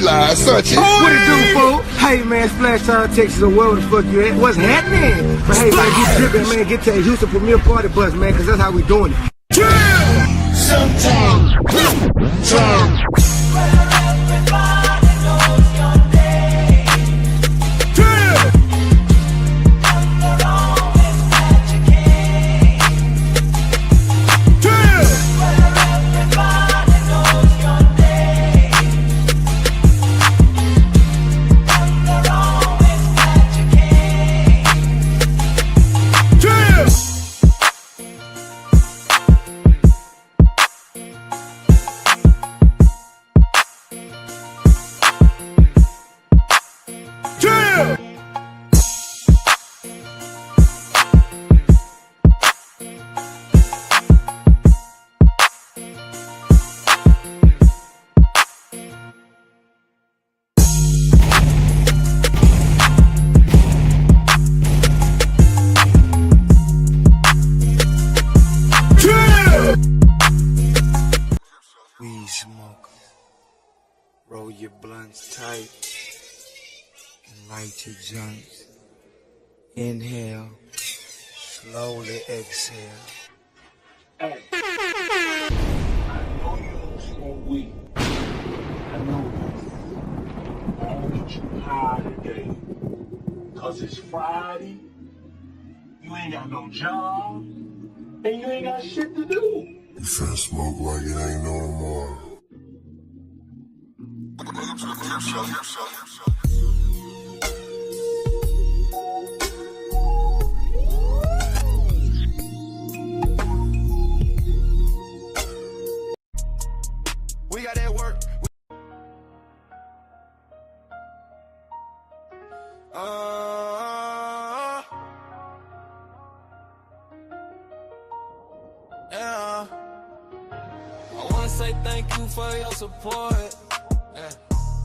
live, Sunchy. What it do, fool? Hey, man, Splash Town, Texas, or wherever the fuck you at. What's happening? But hey, man, you tripping, man. Get to that Houston Premier Party bus, man, because that's how we doing it. Sometimes. Weed smoke. Roll your blunts tight and light your joints. Inhale, slowly exhale. Hey, I know you don't smoke weed. I know this. I want you high today. Cause it's Friday, you ain't got no job, and you ain't got shit to do. You finna smoke like it ain't no more. We got that work. Yeah. I wanna say thank you for your support. Yeah.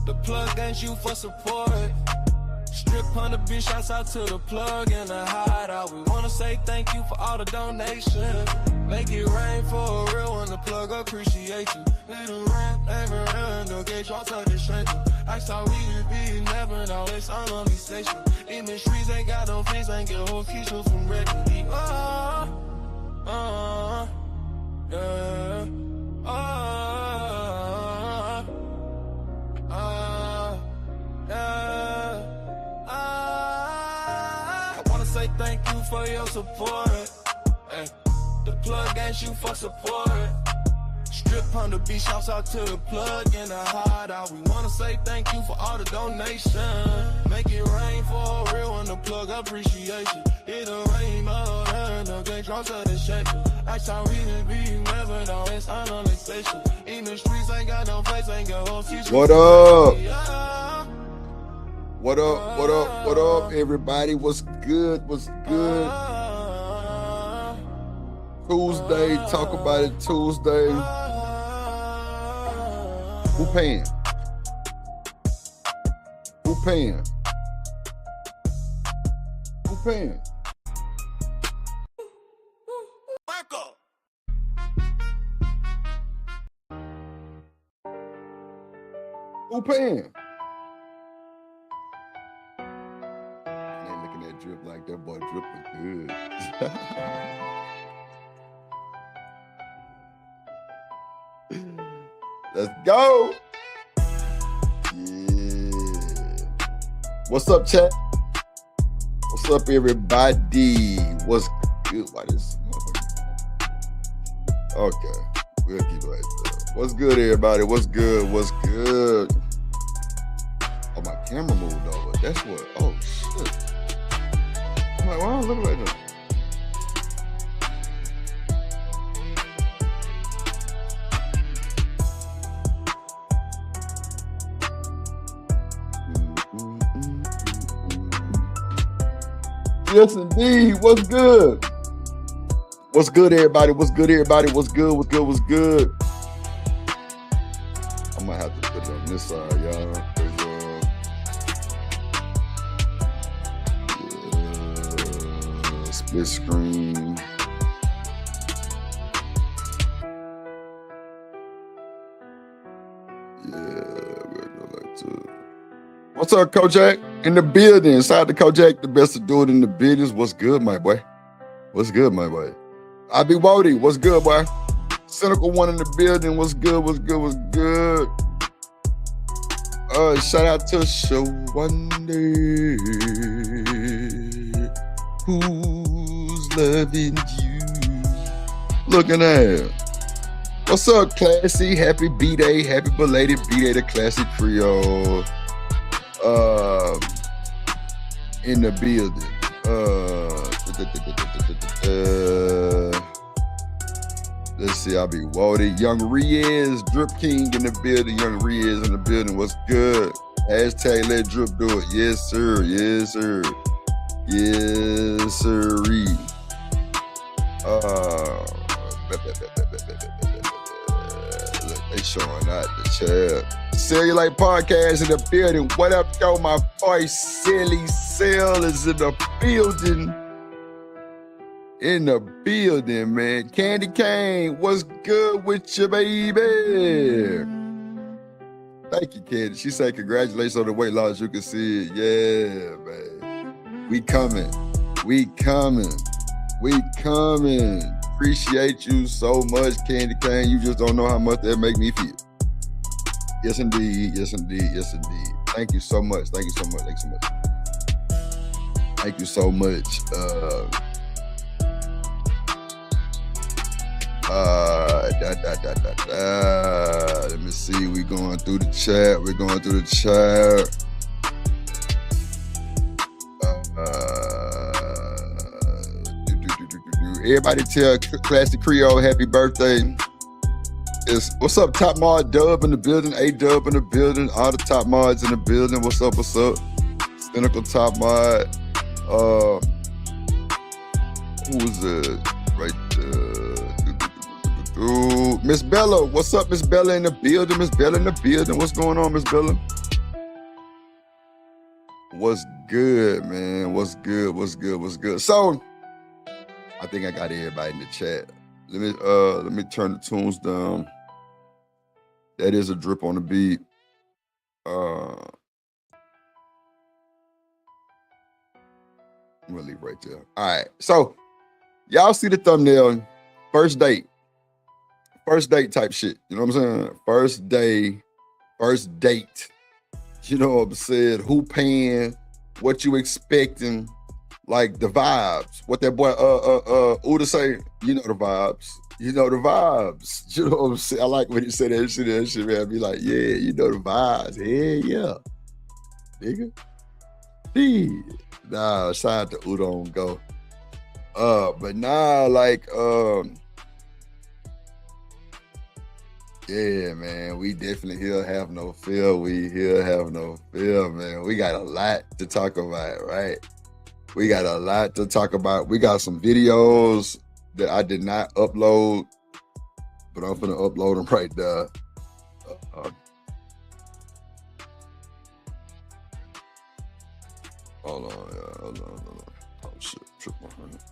The plug thanks you for support. Strip on the bitch, shouts out to the plug and the hideout. We wanna say thank you for all the donations. Make it rain for a real one, the plug appreciate you. Little rent, never run, no gauge, y'all tell the strength. I saw we could be never know it's on only station. In the streets ain't got no face, ain't get whole feature from Red to D. Yeah. I wanna say thank you for your support. Hey, the plug ain't you for support. Strip on the beach, shouts out to the plug and the hideout. We wanna say thank you for all the donations. Make it rain for a real one, the plug appreciation. It'll rain all around, no game drops to the shaker. That's how we can be, never know it's on the station. In the streets, ain't got no face, ain't got no future. What up? What up? What up? What up, everybody? What's good? What's good? Tuesday, talk about it Tuesday. Who paying? Who paying? Who paying? Who paying? Ain't looking at drip like that boy dripping good. Let's go. Yeah. What's up, chat? What's up, everybody? What's good? Why this? Okay, we'll keep it right there. What's good, everybody? What's good? What's good? Oh, my camera moved over. That's what. Oh shit. I'm like, why don't I look like that? Yes, indeed. What's good? What's good, everybody? What's good, everybody? What's good? What's good? What's good? I might have to put it on this side, y'all. Yeah, split screen. Yeah, we'll go like this. What's up, Kojak? In the building. Inside the Kojak, the best to do it in the business. What's good, my boy? What's good, my boy? I be Wody. What's good, boy? Cynical One in the building. What's good? What's good? What's good? Shout out to Shawande. Who's loving you? Looking at. What's up, Classy? Happy B-Day. Happy belated B-Day to Classy Creole. In the building. Let's see, I'll be Wody. Young Riaz, Drip King in the building. Young Riaz in the building. What's good? Hashtag let Drip do it. Yes, sir. Yes, sir. Yes, sirree. They showing out the chat. Cellulite Podcast in the building. What up, yo? My boy Silly Cell is in the building. In the building, man. Candy Cane, what's good with you, baby? Thank you, Candy. She said congratulations on the weight loss. You can see it. Yeah, man. We coming. We coming. We coming. Appreciate you so much, Candy Cane. You just don't know how much that make me feel. Yes, indeed. Yes, indeed. Yes, indeed. Thank you so much. Thank you so much. Thank you so much. Thank you so much. Let me see. We're going through the chat. We're going through the chat. Everybody tell Classy Creole happy birthday. What's up, Top Mod Dub in the building, A-Dub in the building, all the Top Mods in the building. What's up, what's up? Cynical Top Mod. Who was it? Right there. Miss Bella. What's up, Miss Bella in the building? Miss Bella in the building. What's going on, Miss Bella? What's good, man? What's good? What's good? What's good? So, I think I got everybody in the chat. Let me turn the tunes down. That is a drip on the beat. I'm gonna leave right there. All right. So y'all see the thumbnail. First date type shit. You know what I'm saying? First day, first date. You know what I'm saying? Who paying? What you expecting? Like the vibes. What that boy Uda say, you know the vibes. You know the vibes. You know what I'm saying? I like when he said that shit, man. Be like, yeah, you know the vibes. Yeah. Nigga. Nah, shout out to Uda on go. But nah, like yeah, man, we definitely here have no fear. Man. We got a lot to talk about, right? We got a lot to talk about. We got some videos that I did not upload, but I'm gonna upload them right there. Hold on. Oh shit, triple hundred.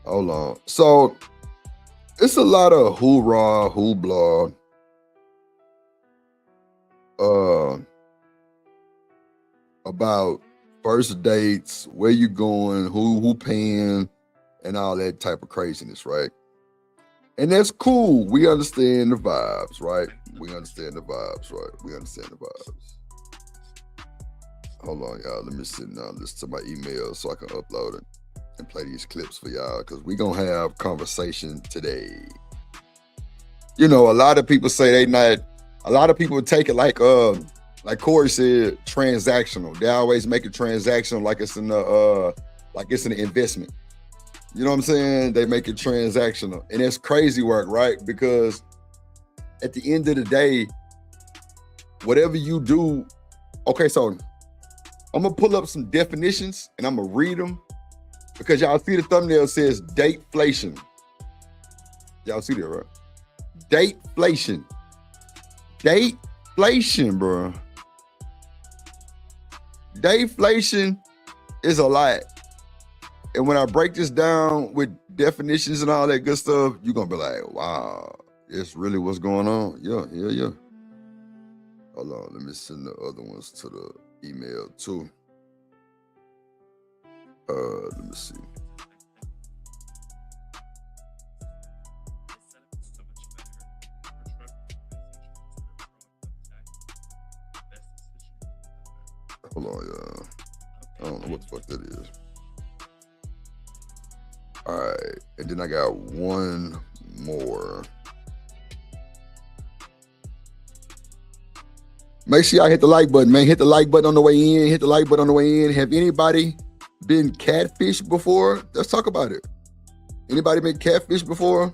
Hold on. So it's a lot of hoorah, hoopla. About first dates, where you going, who paying, and all that type of craziness, right? And that's cool. We understand the vibes, right? Hold on, y'all. Let me sit down, listen to my email so I can upload it and play these clips for y'all, because we gonna have conversation today. You know, a lot of people say a lot of people take it like Corey said, transactional. They always make it transactional like it's an investment. You know what I'm saying? They make it transactional. And it's crazy work, right? Because at the end of the day, whatever you do, okay, so I'm gonna pull up some definitions and I'm gonna read them, because y'all see the thumbnail says dateflation. Y'all see that, right? Dateflation. Dateflation, bro. Dateflation is a lot. And when I break this down with definitions and all that good stuff, you're gonna be like, wow, it's really what's going on. Yeah. Hold on, let me send the other ones to the email too. Let me see. Hold on, y'all. I don't know what the fuck that is. All right, and then I got one more. Make sure y'all hit the like button, man. Hit the like button on the way in. Hit the like button on the way in. Have anybody been catfished before? Let's talk about it. Anybody been catfished before?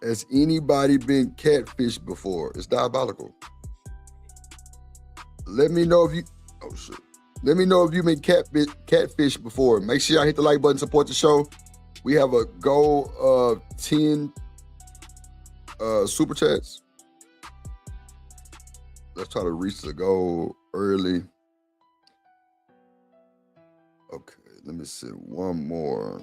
Has anybody been catfished before? It's diabolical. Let me know if you, oh shit. Let me know if you've been catfished before. Make sure y'all hit the like button, support the show. We have a goal of 10 super chats. Let's try to reach the goal early. Okay, let me see one more.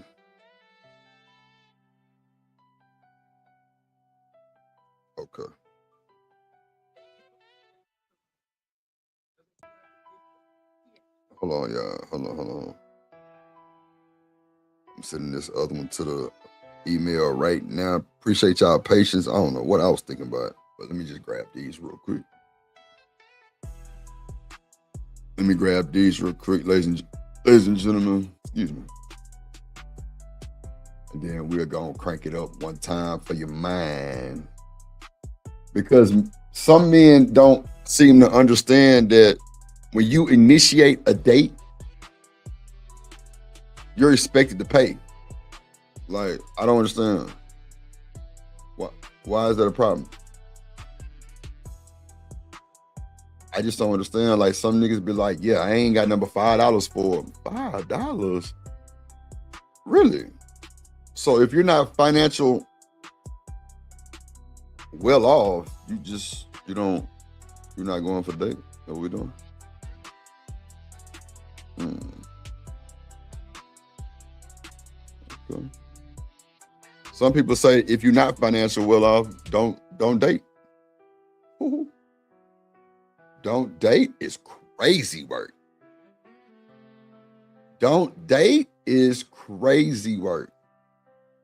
Okay. Hold on, y'all. Hold on. I'm sending this other one to the email right now. Appreciate y'all patience. I don't know what I was thinking about, but let me just grab these real quick. Let me grab these real quick, ladies and gentlemen. Excuse me. And then we're gonna crank it up one time for your mind. Because some men don't seem to understand that when you initiate a date, you're expected to pay. Like, I don't understand. Why is that a problem? I just don't understand. Like, some niggas be like, yeah, I ain't got number $5 for them. $5? Really? So if you're not financial well off, you're not going for the date. What we doing? Okay. Some people say if you're not financial well off, don't date. Ooh. Don't date is crazy work. Don't date is crazy work.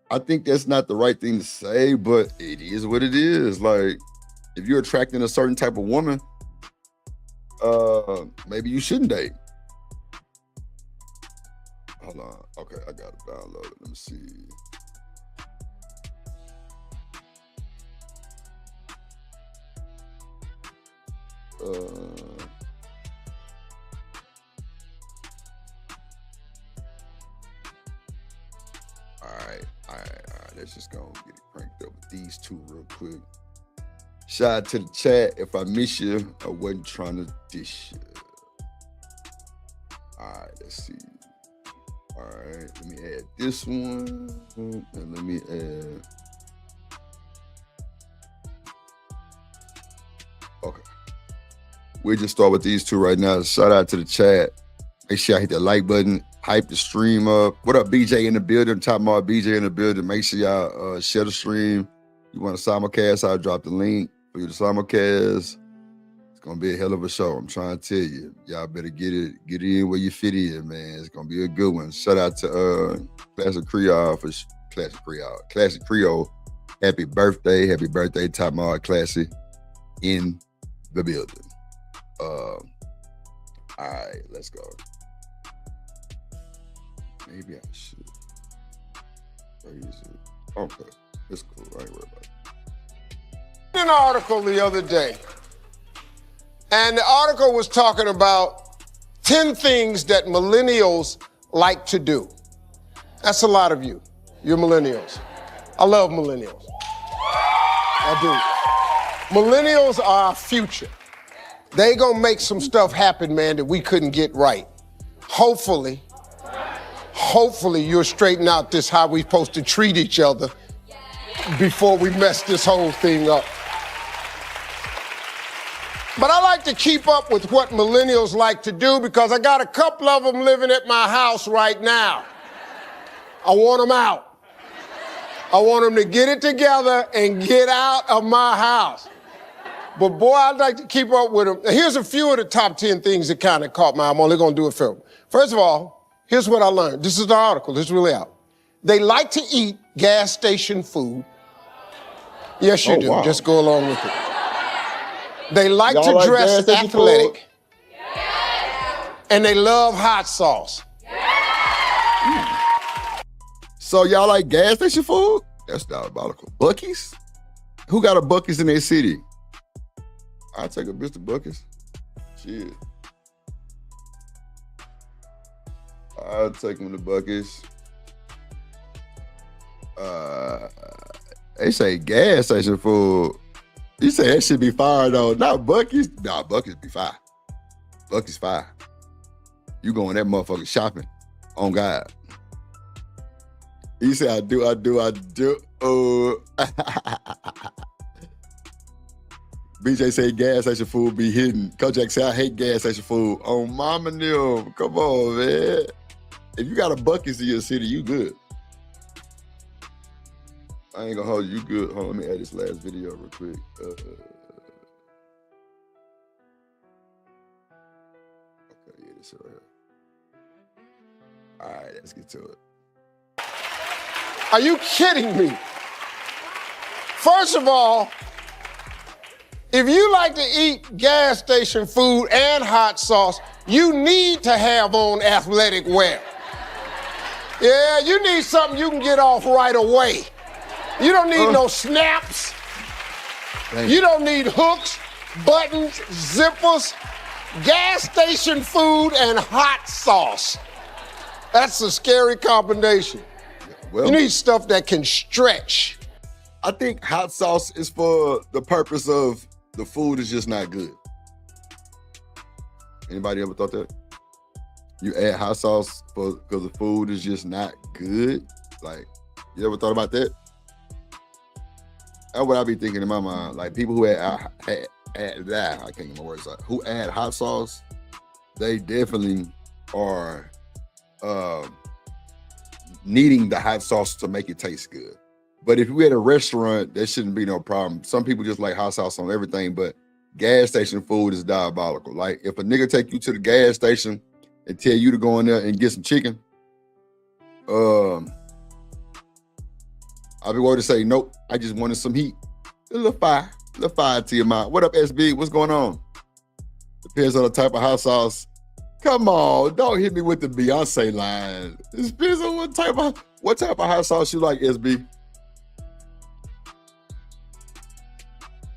I think that's not the right thing to say, but it is what it is. Like, if you're attracting a certain type of woman, maybe you shouldn't date. Hold on. Okay, I got it downloaded. Let me see. All right. Let's just go and get it cranked up with these two real quick. Shout out to the chat. If I miss you, I wasn't trying to dish you. All right, let's see. All right, let me add this one. And let me add. Okay. We'll just start with these two right now. Shout out to the chat. Make sure I hit that like button. Hype the stream up. What up, BJ in the building? Top more BJ in the building. Make sure y'all share the stream. You want to simulcast? I'll drop the link for you to simulcast. It's gonna be a hell of a show. I'm trying to tell you. Y'all better get it in where you fit in, man. It's gonna be a good one. Shout out to Classic Creole for Classic Creole. Happy birthday, Top Mod Classic in the building. All right, let's go. Maybe I should. Where is it? Okay, it's cool. I ain't worried about it. An article the other day, and the article was talking about 10 things that millennials like to do. That's a lot of you. You're millennials. I love millennials. I do. Millennials are our future. They gonna make some stuff happen, man, that we couldn't get right. Hopefully you'll straighten out this how we supposed to treat each other before we mess this whole thing up. But I like to keep up with what millennials like to do because I got a couple of them living at my house right now. I want them out. I want them to get it together and get out of my house. But boy, I'd like to keep up with them. Here's a few of the top 10 things that kind of caught my eye. I'm only going to do a few. First of all, here's what I learned. This is the article. This is really out. They like to eat gas station food. Yes, you do. Wow. Just go along with it. They like Y'all to like dress gas station athletic. food? And they love hot sauce. So y'all like gas station food? That's diabolical. Buc-ee's? Who got a Buc-ee's in their city? I'll take a Mr. Buc-ee's. Shit. I'll take them to Buc-ee's. They say gas station food. You say that should be fire though. Not Buc-ee's. Nah, Buc-ee's be fire. Buc-ee's fire. You going that motherfucker shopping on God. You say I do. BJ say gas station food be hidden. Kojak say I hate gas station food. Oh, mama them. Come on, man. If you got a Buc-ee's in your city, you good. I ain't gonna hold you. You good. Hold on, let me add this last video real quick. Okay, yeah, this right here. All right, let's get to it. Are you kidding me? First of all, if you like to eat gas station food and hot sauce, you need to have on athletic wear. Yeah, you need something you can get off right away. You don't need no snaps. You don't need hooks, buttons, zippers. Gas station food and hot sauce. That's a scary combination. Well, You need stuff that can stretch. I think hot sauce is for the purpose of the food is just not good. Anybody ever thought that? You add hot sauce because the food is just not good? Like, you ever thought about that? That's what I be thinking in my mind. Like, people who add that, I can't get my words out, who add hot sauce, they definitely are needing the hot sauce to make it taste good. But if you at a restaurant, there shouldn't be no problem. Some people just like hot sauce on everything, but gas station food is diabolical. Like, if a nigga take you to the gas station and tell you to go in there and get some chicken, I'll be worried to say, nope, I just wanted some heat. A little fire to your mouth. What up, SB? What's going on? Depends on the type of hot sauce. Come on, don't hit me with the Beyonce line. It depends on what type of hot sauce you like, SB.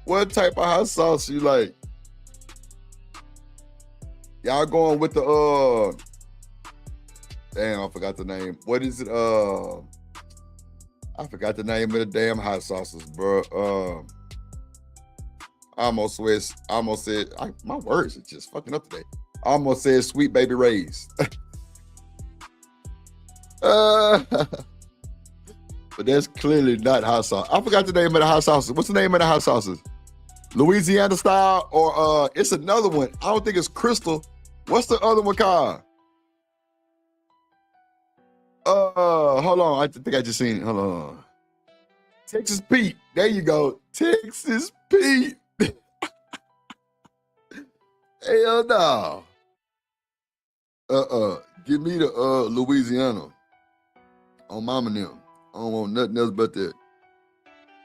What type of hot sauce you like? Y'all going with the damn, I forgot the name. What is it? I forgot the name of the damn hot sauces, bro. I almost said my words are just fucking up today. I almost said Sweet Baby Ray's. But that's clearly not hot sauce. I forgot the name of the hot sauces. What's the name of the hot sauces? Louisiana style, or it's another one. I don't think it's Crystal. What's the other one called? Hold on. I think I just seen it. Hold on. Texas Pete. There you go. Texas Pete. Hell no. Give me the Louisiana on Mama and them. I don't want nothing else but that.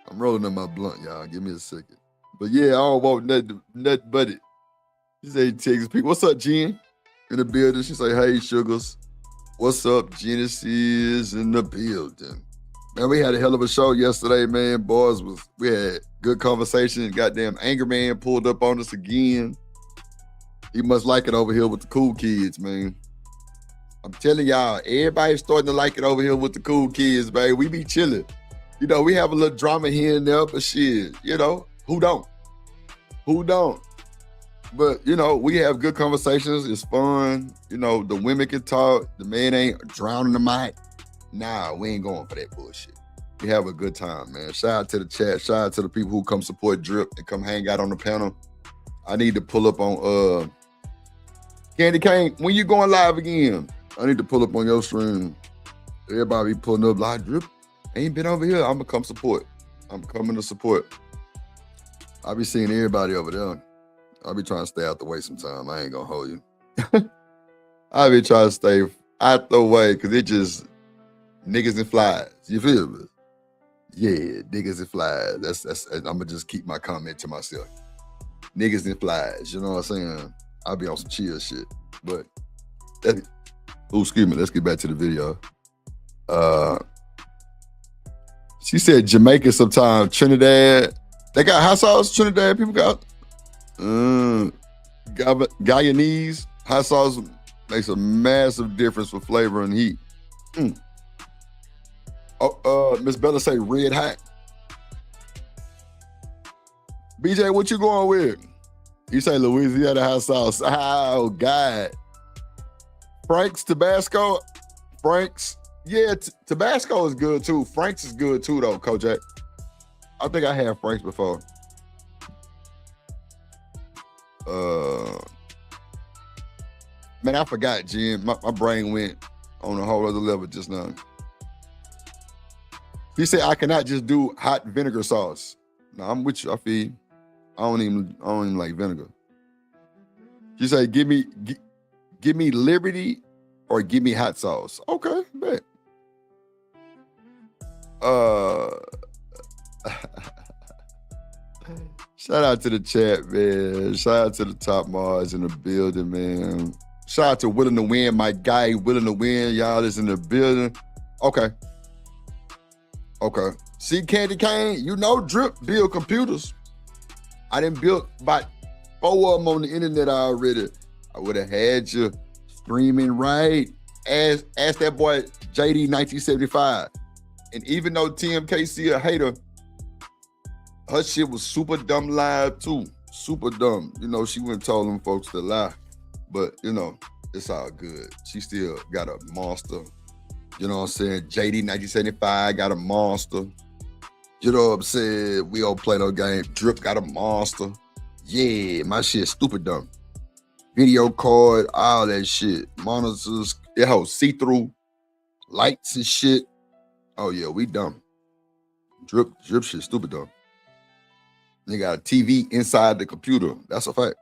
I'm rolling up my blunt, y'all. Give me a second. But yeah, I don't want nothing but it. She say Texas Pete. What's up, Jen? In the building. She say, hey, sugars. What's up, Genesis in the building? Man, we had a hell of a show yesterday, man. Boys, we had good conversation. Goddamn Anger Man pulled up on us again. He must like it over here with the cool kids, man. I'm telling y'all, everybody's starting to like it over here with the cool kids, man. We be chilling. You know, we have a little drama here and there, but shit, you know, who don't? Who don't? But, you know, we have good conversations. It's fun. You know, the women can talk. The man ain't drowning the mic. Nah, we ain't going for that bullshit. We have a good time, man. Shout out to the chat. Shout out to the people who come support Drip and come hang out on the panel. I need to pull up on Candy Cane. When you going live again? I need to pull up on your stream. Everybody be pulling up like Drip. Ain't been over here. I'm gonna come support. I'm coming to support. I be seeing everybody over there. I be trying to stay out the way sometime. I ain't gonna hold you. I be trying to stay out the way because it just niggas and flies. You feel me? Yeah, niggas and flies. That's. I'm gonna just keep my comment to myself. Niggas and flies. You know what I'm saying? I'll be on some chill shit. But excuse me. Let's get back to the video. She said Jamaica sometime, Trinidad. They got hot sauce. Trinidad people got. Guyanese hot sauce makes a massive difference for flavor and heat. Miss Bella say red hot. BJ, what you going with? You say Louisiana hot sauce. Oh God. Frank's Tabasco. Frank's. Yeah, Tabasco is good too. Frank's is good too though, Kojak. I think I had Frank's before. Man, I forgot, Jim. My brain went on a whole other level just now. He said I cannot just do hot vinegar sauce. No, I'm with you. I feel you. I don't even like vinegar. She said, give me Liberty or give me hot sauce. Okay, bet. Shout out to the chat, man. Shout out to the top Mars in the building, man. Shout out to Willing to Win, my guy, Willing to Win. Y'all is in the building. Okay. See, Candy Cane, you know Drip build computers. I done built about 4 of them on the internet already. I would have had you screaming right. Ask that boy JD 1975. And even though TMKC a hater, her shit was super dumb live too. Super dumb. You know, she wouldn't tell them folks to lie. But, you know, it's all good. She still got a monster. You know what I'm saying? JD 1975 got a monster. You know what I'm saying? We don't play no game. Drip got a monster. Yeah, my shit stupid dumb. Video card, all that shit. Monitors, it holds see-through. Lights and shit. Oh yeah, we dumb. Drip shit stupid dumb. They got a TV inside the computer. That's a fact.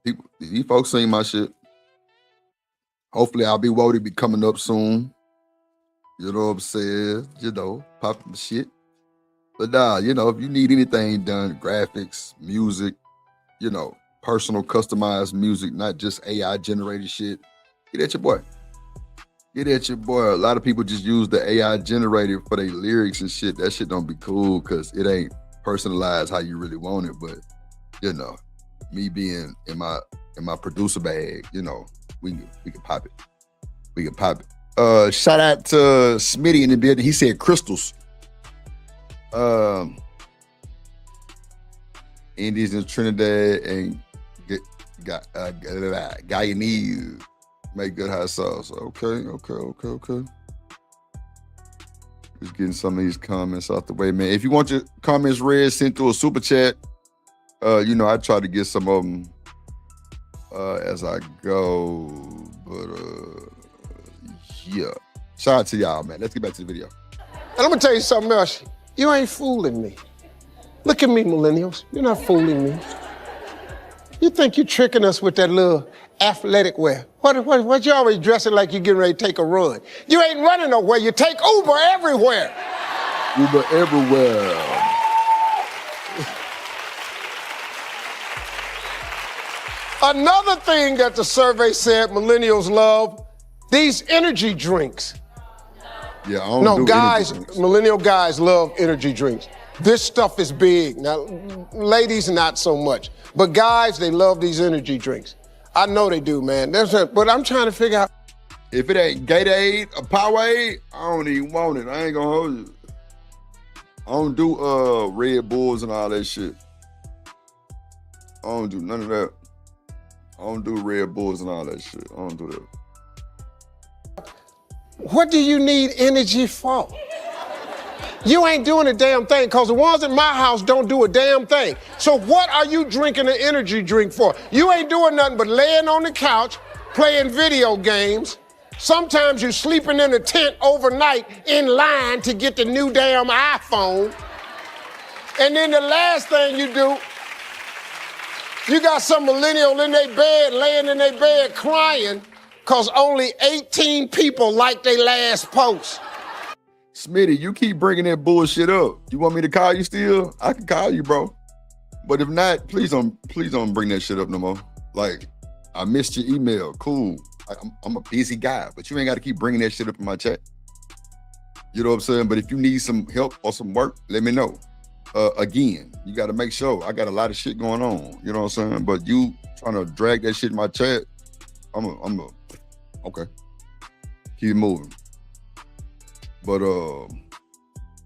People, these folks seen my shit. Hopefully I'll be woke to be coming up soon. You know what I'm saying? You know, popping the shit. But nah, you know, if you need anything done, graphics, music, you know, personal customized music, not just AI generated shit, get at your boy. Get at your boy. A lot of people just use the AI generated for their lyrics and shit. That shit don't be cool because it ain't personalized how you really want it. But, you know, me being in my producer bag, you know, we can pop it. We can pop it. Shout out to Smitty in the building. He said crystals. Indies in Trinidad and Guyanese make good hot sauce. Okay. Just getting some of these comments out the way, man. If you want your comments read, send through a super chat. You know, I try to get some of them as I go. But yeah. Shout out to y'all, man. Let's get back to the video. And I'm gonna tell you something else. You ain't fooling me. Look at me, millennials. You're not fooling me. You think you're tricking us with that little athletic wear. What you always dressing like you're getting ready to take a run? You ain't running nowhere. You take Uber everywhere. Uber everywhere. Another thing that the survey said millennials love, these energy drinks. Yeah, I don't do guys, energy drinks. Millennial guys love energy drinks. This stuff is big. Now, ladies, not so much. But guys, they love these energy drinks. I know they do, man. But I'm trying to figure out. If it ain't Gatorade or Powerade, I don't even want it. I ain't gonna hold you. I don't do Red Bulls and all that shit. I don't do none of that. I don't do Red Bulls and all that shit. I don't do that. What do you need energy for? You ain't doing a damn thing, because the ones in my house don't do a damn thing. So what are you drinking an energy drink for? You ain't doing nothing but laying on the couch, playing video games. Sometimes you're sleeping in a tent overnight in line to get the new damn iPhone. And then the last thing you do, you got some millennial in their bed, laying in their bed crying because only 18 people liked their last post. Smitty, you keep bringing that bullshit up. You want me to call you still? I can call you, bro. But if not, please don't bring that shit up no more. Like, I missed your email. Cool. I'm a busy guy, but you ain't got to keep bringing that shit up in my chat. You know what I'm saying? But if you need some help or some work, let me know. Again, you got to make sure. I got a lot of shit going on. You know what I'm saying? But you trying to drag that shit in my chat, okay. Keep moving. But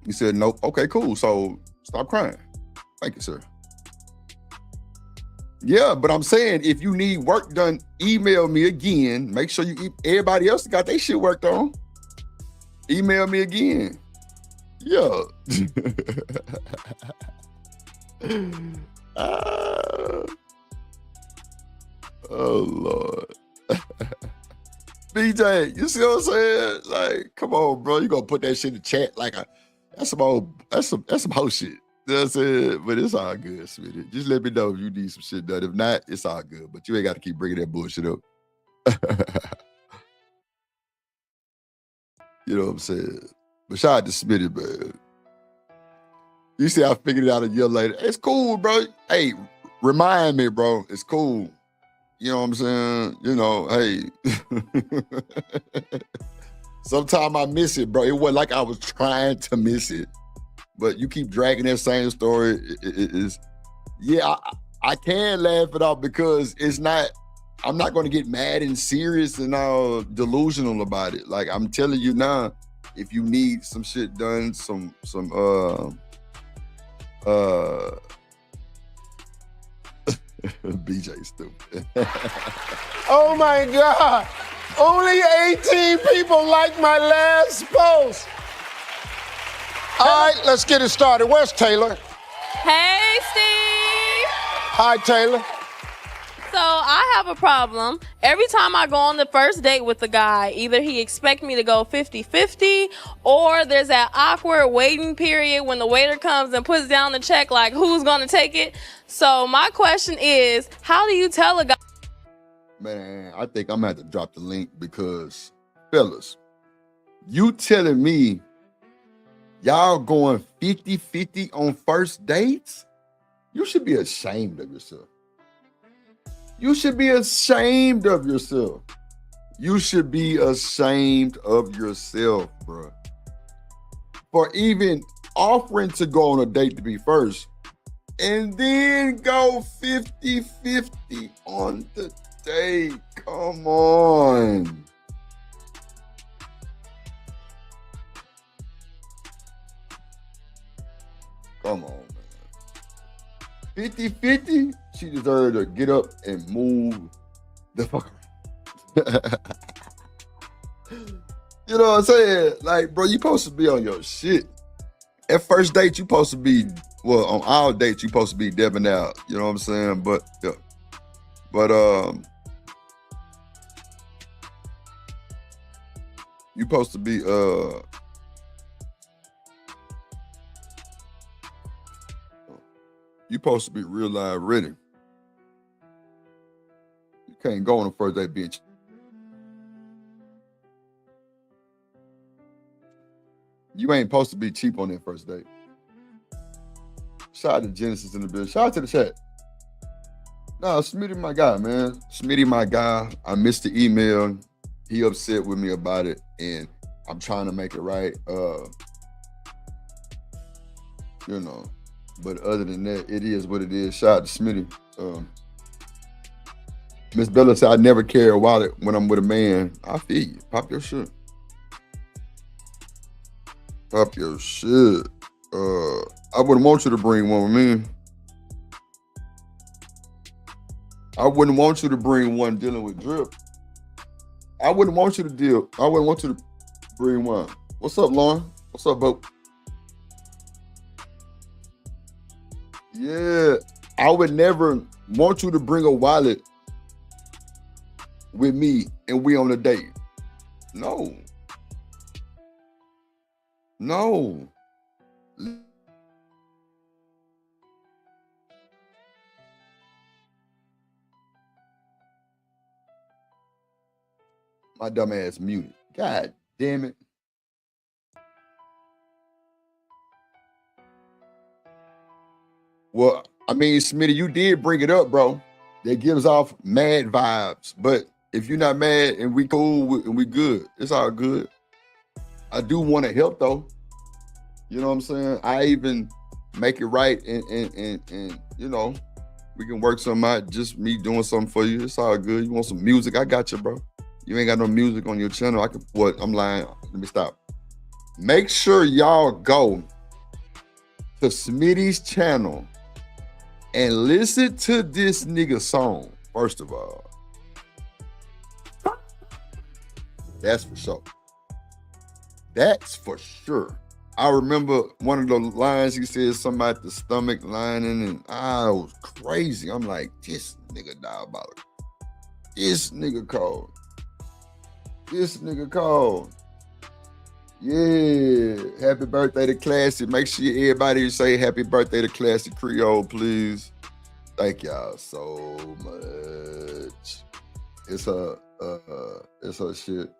he said, nope. Okay, cool. So stop crying. Thank you, sir. Yeah, but I'm saying if you need work done, email me again. Make sure everybody else got their shit worked on. Email me again. Yeah. Oh, Lord. BJ, you see what I'm saying? Like, come on, bro. You gonna put that shit in the chat like that's some whole shit. You know what I'm saying? But it's all good, Smitty. Just let me know if you need some shit done. If not, it's all good. But you ain't got to keep bringing that bullshit up. You know what I'm saying? But shout out to Smitty, man. You see, I figured it out a year later. It's cool, bro. Hey, remind me, bro. It's cool. You know what I'm saying? You know, hey. Sometimes I miss it, bro. It wasn't like I was trying to miss it. But you keep dragging that same story. I can laugh it off because I'm not going to get mad and serious and delusional about it. Like, I'm telling you now, if you need some shit done, some BJ stupid. Oh my God. Only 18 people liked my last post. All right, let's get it started. Where's Taylor? Hey, Steve. Hi, Taylor. So I have a problem. Every time I go on the first date with a guy, either he expects me to go 50-50 or there's that awkward waiting period when the waiter comes and puts down the check like, who's going to take it? So my question is, how do you tell a guy? Man, I think I'm going to have to drop the link because, fellas, you telling me y'all going 50-50 on first dates? You should be ashamed of yourself. You should be ashamed of yourself. You should be ashamed of yourself, bro. For even offering to go on a date to be first and then go 50-50 on the date. Come on. Come on, man. 50-50, she deserved to get up and move the fuck around. You know what I'm saying? Like, bro, you supposed to be on your shit. At first date, you supposed to be, well, on our dates, you supposed to be debbing out. You know what I'm saying? But, yeah. But, you supposed to be, you supposed to be real live ready. You can't go on the first date being. You ain't supposed to be cheap on that first date. Shout out to Genesis in the building. Shout out to the chat. Nah, Smitty my guy, man. Smitty my guy. I missed the email. He upset with me about it, and I'm trying to make it right. You know. But other than that, it is what it is. Shout out to Smitty. Miss Bella said, I never carry a wallet when I'm with a man. I feel you. Pop your shit. Pop your shit. I wouldn't want you to bring one with me. I wouldn't want you to bring one dealing with drip. I wouldn't want you to bring one. What's up, Lauren? What's up, Bo? Yeah, I would never want you to bring a wallet with me and we on a date. No. No. My dumb ass muted. God damn it. Well, I mean, Smitty, you did bring it up, bro. That gives off mad vibes. But if you're not mad and we cool and we good, it's all good. I do want to help though. You know what I'm saying? I even make it right and you know, we can work something out. Just me doing something for you. It's all good. You want some music? I got you, bro. You ain't got no music on your channel. I can what? I'm lying. Let me stop. Make sure y'all go to Smitty's channel and listen to this nigga song, first of all. That's for sure. That's for sure. I remember one of the lines he said, something about the stomach lining, and I was crazy. I'm like, this nigga diabolical. This nigga cold. This nigga cold. Yeah, happy birthday to Classy. Make sure everybody say happy birthday to Classy Creole, please. Thank y'all so much. It's her shit.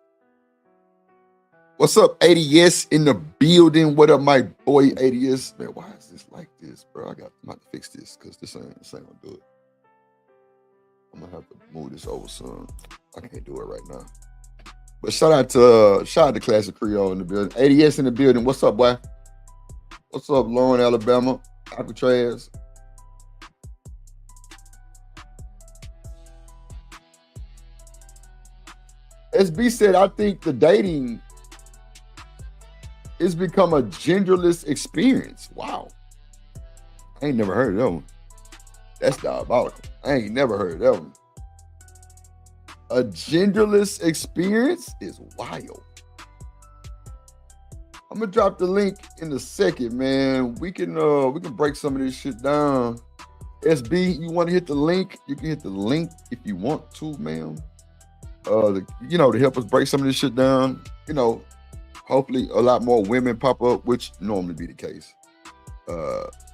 What's up, ADS in the building? What up, my boy ADS? Man, why is this like this, bro? I'm about to fix this because this ain't gonna do it. I'm gonna have to move this over soon. I can't do it right now. But shout out to Classic Creole in the building. ADS in the building. What's up, boy? What's up, Lauren, Alabama? Alcatraz. SB said, I think the dating it's become a genderless experience. Wow. I ain't never heard of that one. That's diabolical. I ain't never heard of that one. A genderless experience is wild. I'm gonna drop the link in a second, man. We can break some of this shit down. SB, you want to hit the link? You can hit the link if you want to, ma'am. To help us break some of this shit down. You know, hopefully a lot more women pop up, which normally be the case.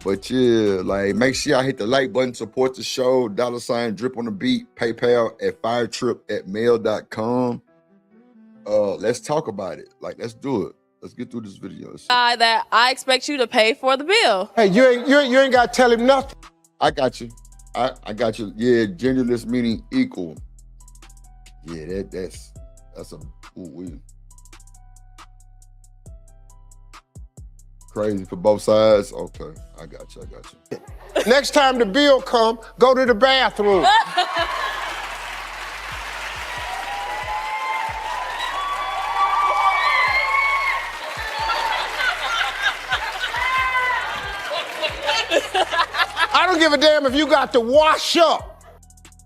But yeah, like make sure y'all hit the like button, support the show, $ drip on the beat, PayPal at firetrip@mail.com. Let's talk about it. Like, let's do it. Let's get through this video. That I expect you to pay for the bill. Hey, you ain't got to tell him nothing. I got you. I got you. Yeah, genderless meaning equal. Yeah, that's a ooh-wee. Crazy for both sides. Okay, I got you. Next time the bill come, go to the bathroom. I don't give a damn if you got to wash up.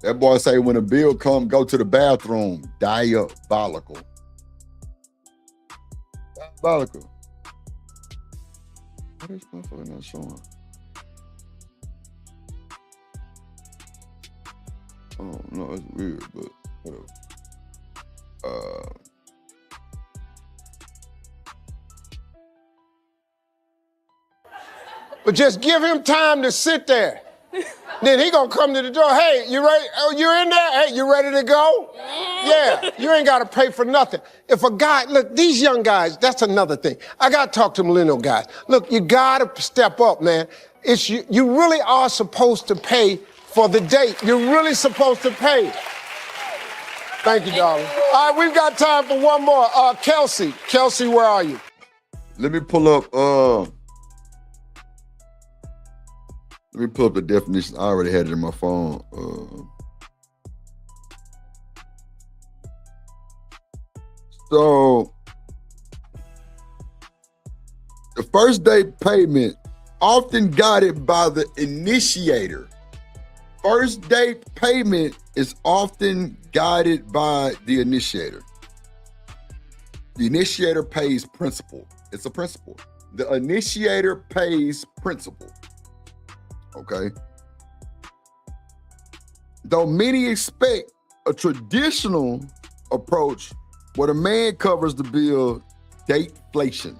That boy say when a bill come, go to the bathroom. Diabolical. Diabolical. Why this motherfucker not showing? Oh no, it's weird, but whatever. But just give him time to sit there. Then he gonna come to the door. Hey, you ready? Oh, you in there? Hey, you ready to go? Yeah, you ain't gotta pay for nothing. If a guy, look, these young guys, that's another thing. I gotta talk to millennial guys. Look, you gotta step up, man. It's you really are supposed to pay for the date. You're really supposed to pay. Thank you, darling. All right, we've got time for one more. Kelsey, where are you? Let me pull up the definition. I already had it in my phone. So the first date payment often guided by the initiator. First date payment is often guided by the initiator. The initiator pays principal. It's a principal. The initiator pays principal. Okay. Though many expect a traditional approach where the man covers the bill, dateflation.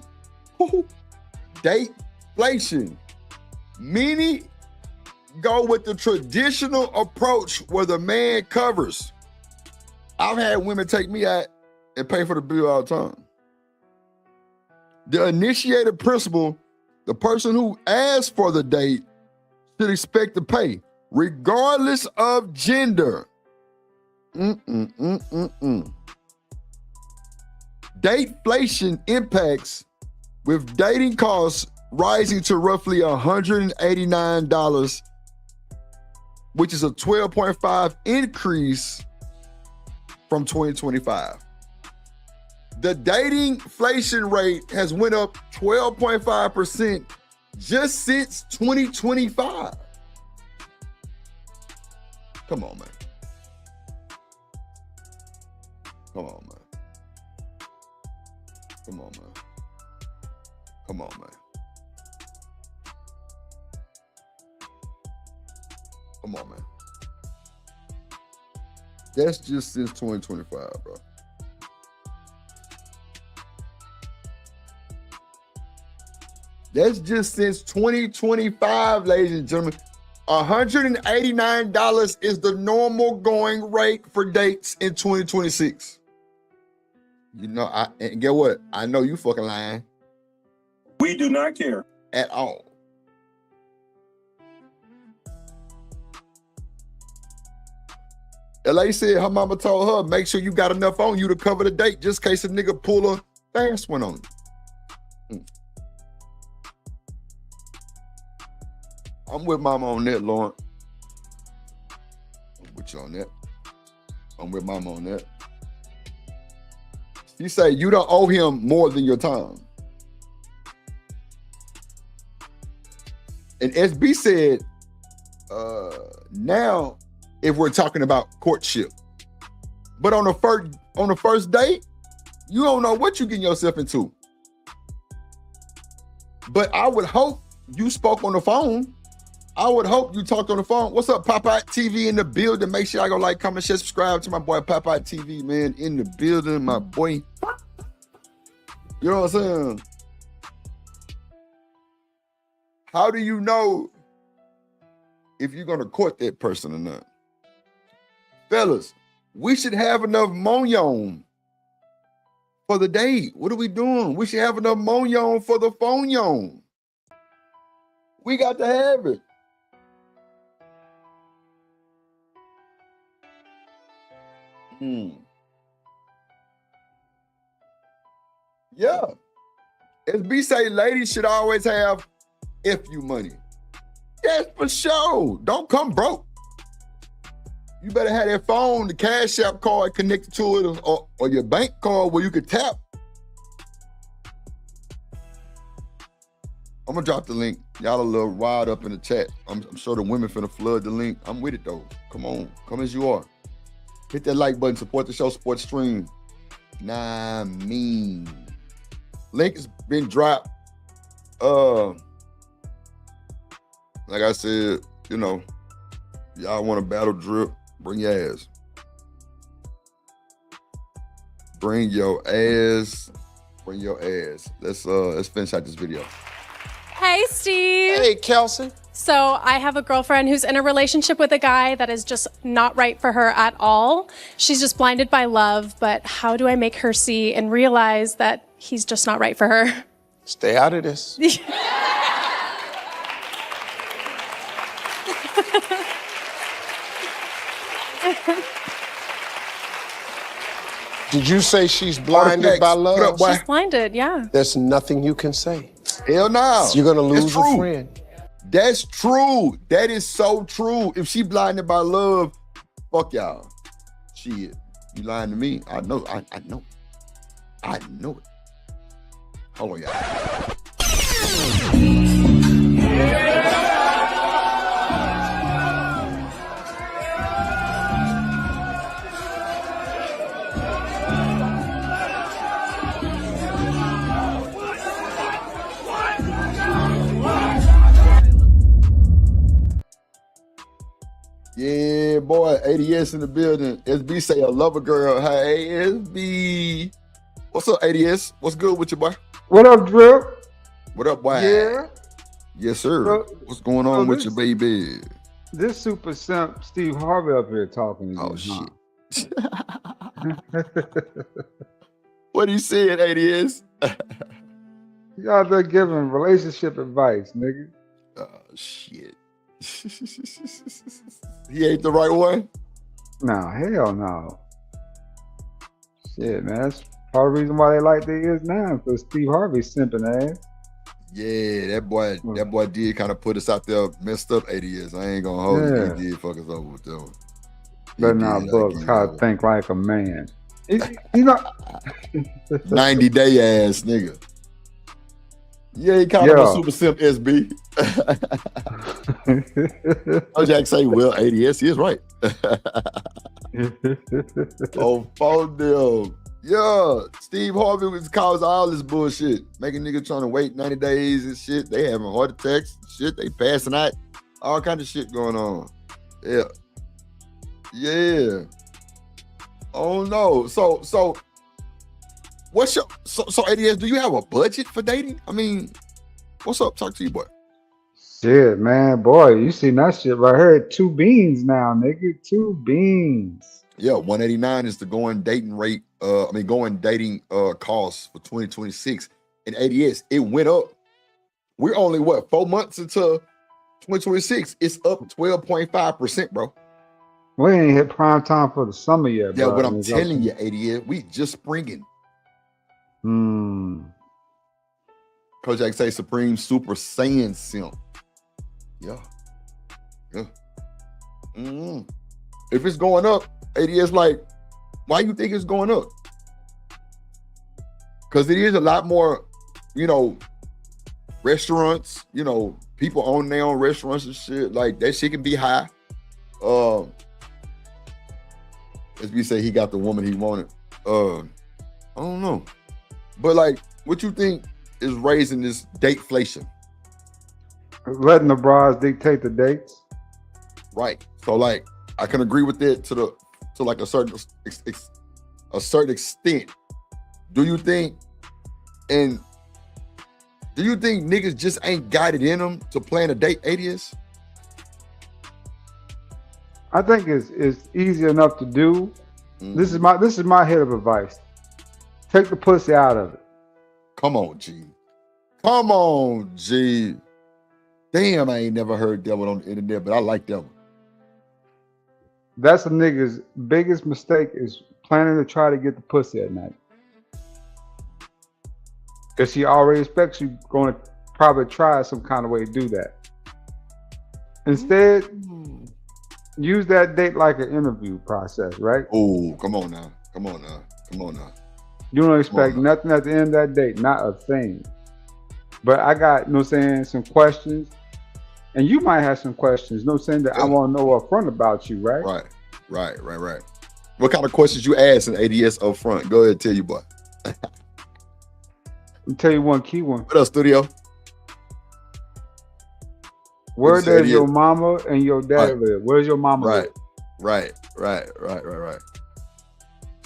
Dateflation. Many go with the traditional approach where the man covers. I've had women take me out and pay for the bill all the time. The initiator principle, the person who asked for the date should expect to pay, regardless of gender. Dateflation impacts, with dating costs rising to roughly $189, which is a 12.5 increase from 2025. The dating inflation rate has went up 12.5% just since 2025. Come on, man. Come on, man. Come on, man. Come on, man. Come on, man. That's just since 2025, bro. That's just since 2025, ladies and gentlemen. $189 is the normal going rate for dates in 2026. You know, and get what? I know you fucking lying. We do not care At all. LA said her mama told her, make sure you got enough on you to cover the date just in case a nigga pull a fast one on you. I'm with mama on that, Lauren. I'm with you on that. I'm with mama on that. She say you don't owe him more than your time. And SB said, now if we're talking about courtship, but on the first date, you don't know what you're getting yourself into. But I would hope you spoke on the phone. I would hope you talked on the phone. What's up, Popeye TV in the building? Make sure I go like, comment, share, subscribe to my boy Popeye TV, man, in the building, my boy. You know what I'm saying? How do you know if you're gonna court that person or not? Fellas, we should have enough monyon for the date. What are we doing? We should have enough monyon for the phone-yon. We got to have it. Yeah. SB say ladies should always have you money. Yes, for sure. Don't come broke. You better have that phone, the Cash App card connected to it, or your bank card where you could tap. I'm gonna drop the link. Y'all a little wired up in the chat. I'm sure the women finna flood the link. I'm with it though. Come on, come as you are. Hit that like button, support the show, support the stream. Nah, mean. Link has been dropped. Like I said, you know, y'all want a battle drip, bring your ass. Bring your ass. Bring your ass. Let's finish out this video. Hey, Steve. Hey, Kelsey. So I have a girlfriend who's in a relationship with a guy that is just not right for her at all. She's just blinded by love, but how do I make her see and realize that he's just not right for her? Stay out of this. Did you say she's blinded by love? What up, boy? She's blinded, yeah. There's nothing you can say. Hell no. You're gonna lose That's a true. friend. That's true. That is so true. If she blinded by love, fuck y'all. Shit. You lying to me? I know. I know. I know it. Hold on, y'all. Yeah, boy, ADS in the building. SB say I love a girl. Hey, SB. What's up, ADS? What's good with you, boy? What up, Drip? What up, boy? Yeah. Yes, sir. Bro, What's going on with this- your baby? This super simp Steve Harvey up here talking to you. Oh, shit. What he said, ADS? You out there giving relationship advice, nigga. Oh, shit. He ain't the right one? No, hell no. Shit, man. That's part of the reason why they like they is now, because Steve Harvey's simping ass. Yeah, that boy did kind of put us out there, messed up ADS. I ain't gonna hold you. He did fuck us over with them. But now books how to think like a man. You know 90-day ass nigga. Yeah, he called him a super simp SB. Jack say, well, ADS, he is right. Oh, phone them. Yeah, Steve Harvey was causing all this bullshit. Making niggas trying to wait 90 days and shit. They having heart attacks and shit. They passing out. All kind of shit going on. Yeah. Yeah. Oh no. So what's your so ADS, do you have a budget for dating? I mean, what's up? Talk to you, boy. Shit, man, boy, you seen that shit right here. 2 beans now, nigga. 2 beans. Yeah, 189 is the going dating rate. Going dating cost for 2026. And ADS, it went up. We're only 4 months into 2026. It's up 12.5%, bro. We ain't hit prime time for the summer yet, Yeah, bro. but I'm telling you, ADS, we just springing. Kojak say Supreme Super Saiyan Simp. Yeah. If it's going up, ADS, like, why you think it's going up? Because it is a lot more, restaurants, people own their own restaurants and shit. Like, that shit can be high. As we say, he got the woman he wanted. I don't know. But, like, what you think is raising this dateflation? Letting the bras dictate the dates. Right. So, like, I can agree with that to like a certain extent. Do you think niggas just ain't got it in them to plan a date, ADS? I think it's easy enough to do. This is my hit of advice. Take the pussy out of it. Come on, G. Come on, G. Damn, I ain't never heard that one on the internet, but I like that one. That's a nigga's biggest mistake, is planning to try to get the pussy at night. Because she already expects you going to probably try some kind of way to do that. Instead, use that date like an interview process, right? Oh, come on now. You don't expect nothing at the end of that date, not a thing. But I got, some questions. And you might have some questions, that I want to know up front about you, right? Right. What kind of questions you ask in ADS up front? Go ahead, tell you, boy. I'll tell you one key one. What up, studio? Where does your mama and your dad live? Where's your mama live? Right.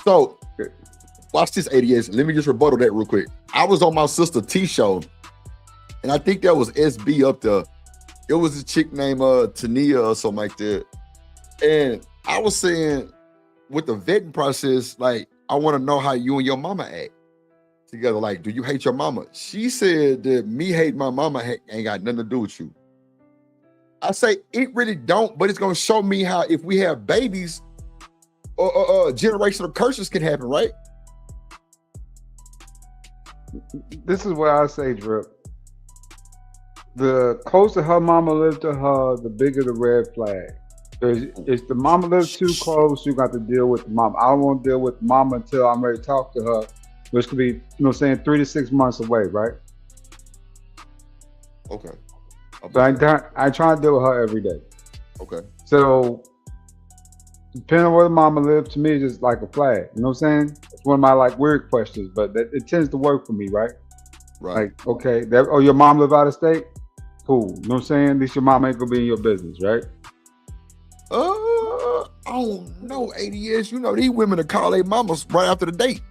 So, watch this, ADS. Let me just rebuttal that real quick. I was on my sister T show, and I think that was SB up there. It was a chick named Tania or something like that. And I was saying, with the vetting process, like, I want to know how you and your mama act together. Like, do you hate your mama? She said that me hate my mama ain't got nothing to do with you. I say, it really don't, but it's going to show me how, if we have babies, generational curses can happen, right? This is what I say, Drip. The closer her mama lives to her, the bigger the red flag. If the mama lives too close, you got to deal with the mama. I don't want to deal with the mama until I'm ready to talk to her, which could be, 3 to 6 months away, right? Okay. So I try to deal with her every day. Okay. So, depending on where the mama lives, to me, it's just like a flag. You know what I'm saying? It's one of my weird questions, but it tends to work for me, right? Right. Like, okay, your mom live out of state? Cool. You know what I'm saying? At least your mom ain't gonna be in your business, right? I don't know, ADS. These women will call their mamas right after the date.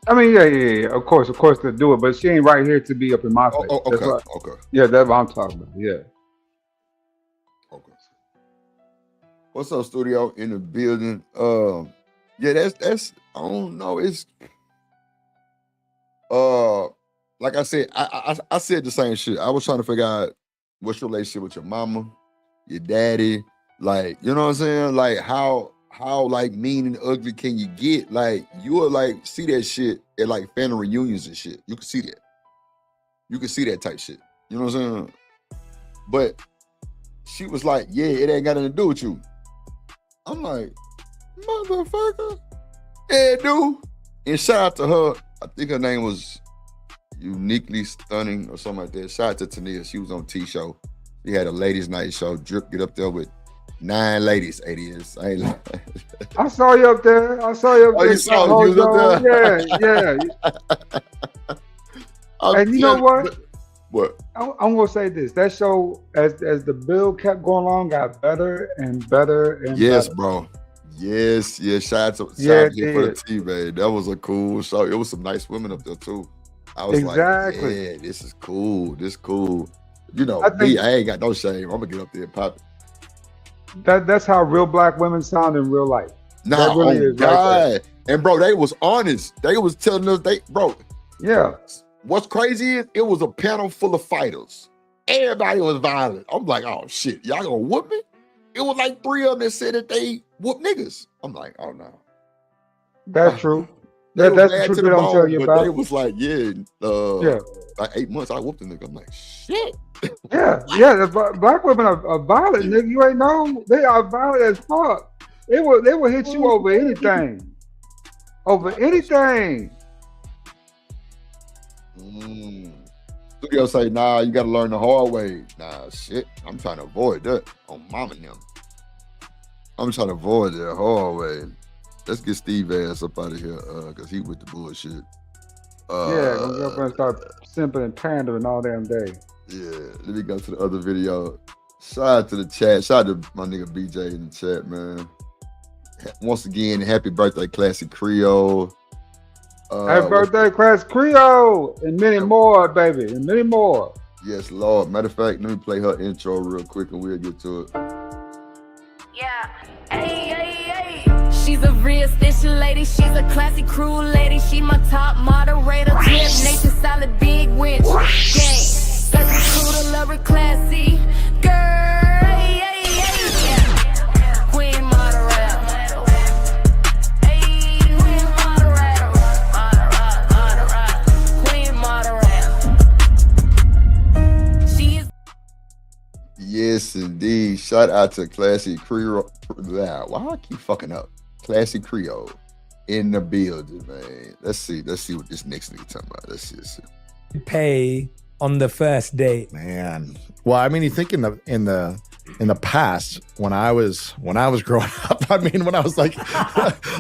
I mean, yeah. Of course to do it, but she ain't right here to be up in my face. Okay. Yeah, that's what I'm talking about. Yeah. Okay. What's up, studio in the building? Yeah, that's I don't know. Like I said, I said the same shit. I was trying to figure out what's your relationship with your mama, your daddy, like, you know what I'm saying? Like how like mean and ugly can you get? Like you will like see that shit at like family reunions and shit. You can see that. You can see that type shit. You know what I'm saying? But she was like, yeah, it ain't got nothing to do with you. I'm like, motherfucker. Yeah, dude. And shout out to her. I think her name was Uniquely Stunning or something like that. Shout out to Tania. She was on T-Show. She had a ladies' night show. Drip get up there with 9 ladies. 80 is. I ain't lying. I saw you up there. I saw you up there. Oh, you saw you was up there? Yeah. And you know what? What? I'm gonna say this. That show, as the build kept going on, got better and better and yes, better. bro. Yes. Shout out Yeah, to for the T, man. That was a cool show. It was some nice women up there too. I was Exactly. like, yeah, this is cool. This cool. You know, I think- I ain't got no shame. I'm gonna get up there and pop it. That's how real black women sound in real life. Nah, That really oh is right there. God. And bro, they was honest. They was telling us Yeah. what's crazy is it was a panel full of fighters. Everybody was violent. I'm like, oh shit, y'all gonna whoop me? It was like 3 of them that said that they whoop niggas. I'm like, oh no. That's true. They was That's the mad truth to they the don't tell bone, you but about. they was like, Yeah. like 8 months I whooped the nigga. I'm like, shit. Yeah. Black women are violent, nigga. You ain't know they are violent as fuck. They will hit you over anything. Over anything. Studio say, nah, you gotta learn the hard way. Nah, shit. I'm trying to avoid that on mom and them. I'm trying to avoid that hard way. Let's get Steve ass up out of here, cause he with the bullshit. Yeah, gonna go up and start simping and pandering all damn day. Yeah, let me go to the other video. Shout out to the chat. Shout out to my nigga BJ in the chat, man. Once again, happy birthday, Classic Creole. Happy birthday, Class Creole, and many more, baby, and many more. Yes, Lord. Matter of fact, let me play her intro real quick and we'll get to it. Yeah. She's a real station lady. She's a classy crew lady. She my top moderator. Drip nation solid big winch. Gang. Classy crew to love her classy. Girl. Queen moderator. Queen moderator. Queen moderator. She is. Yes, indeed. Shout out to Classic Creole. Why I keep fucking up? Classic Creole in the building, man. Let's see what this next nigga talking about. Let's see. Pay on the first date. Man. Well, I mean, you think in the past when I was growing up, I mean, when I was like,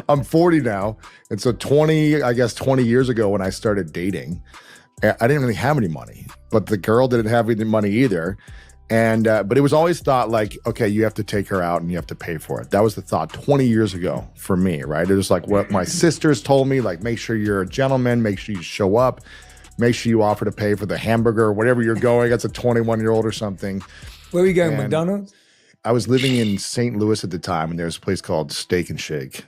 I'm 40 now. And so 20 years ago when I started dating, I didn't really have any money, but the girl didn't have any money either. And, but it was always thought like, okay, you have to take her out and you have to pay for it. That was the thought 20 years ago for me, right? It was like what my sisters told me, like, make sure you're a gentleman, make sure you show up, make sure you offer to pay for the hamburger, wherever you're going. That's a 21-year-old or something. Where are you going, And McDonald's? I was living in St. Louis at the time, and there's a place called Steak and Shake.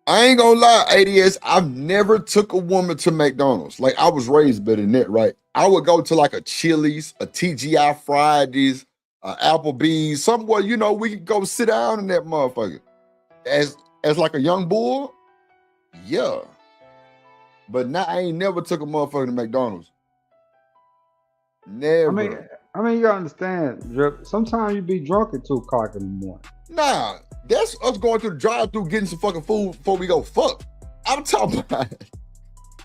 I ain't gonna lie, ADS, I've never took a woman to McDonald's. Like, I was raised better than that, right? I would go to like a Chili's, a TGI Fridays, Applebee's, somewhere, you know, we could go sit down in that motherfucker. As like a young bull, yeah. But now I ain't never took a motherfucker to McDonald's. Never. I mean, you gotta understand, Drip. Sometimes you be drunk at 2 o'clock in the morning. Nah, that's us going through the drive-thru getting some fucking food before we go fuck. I'm talking about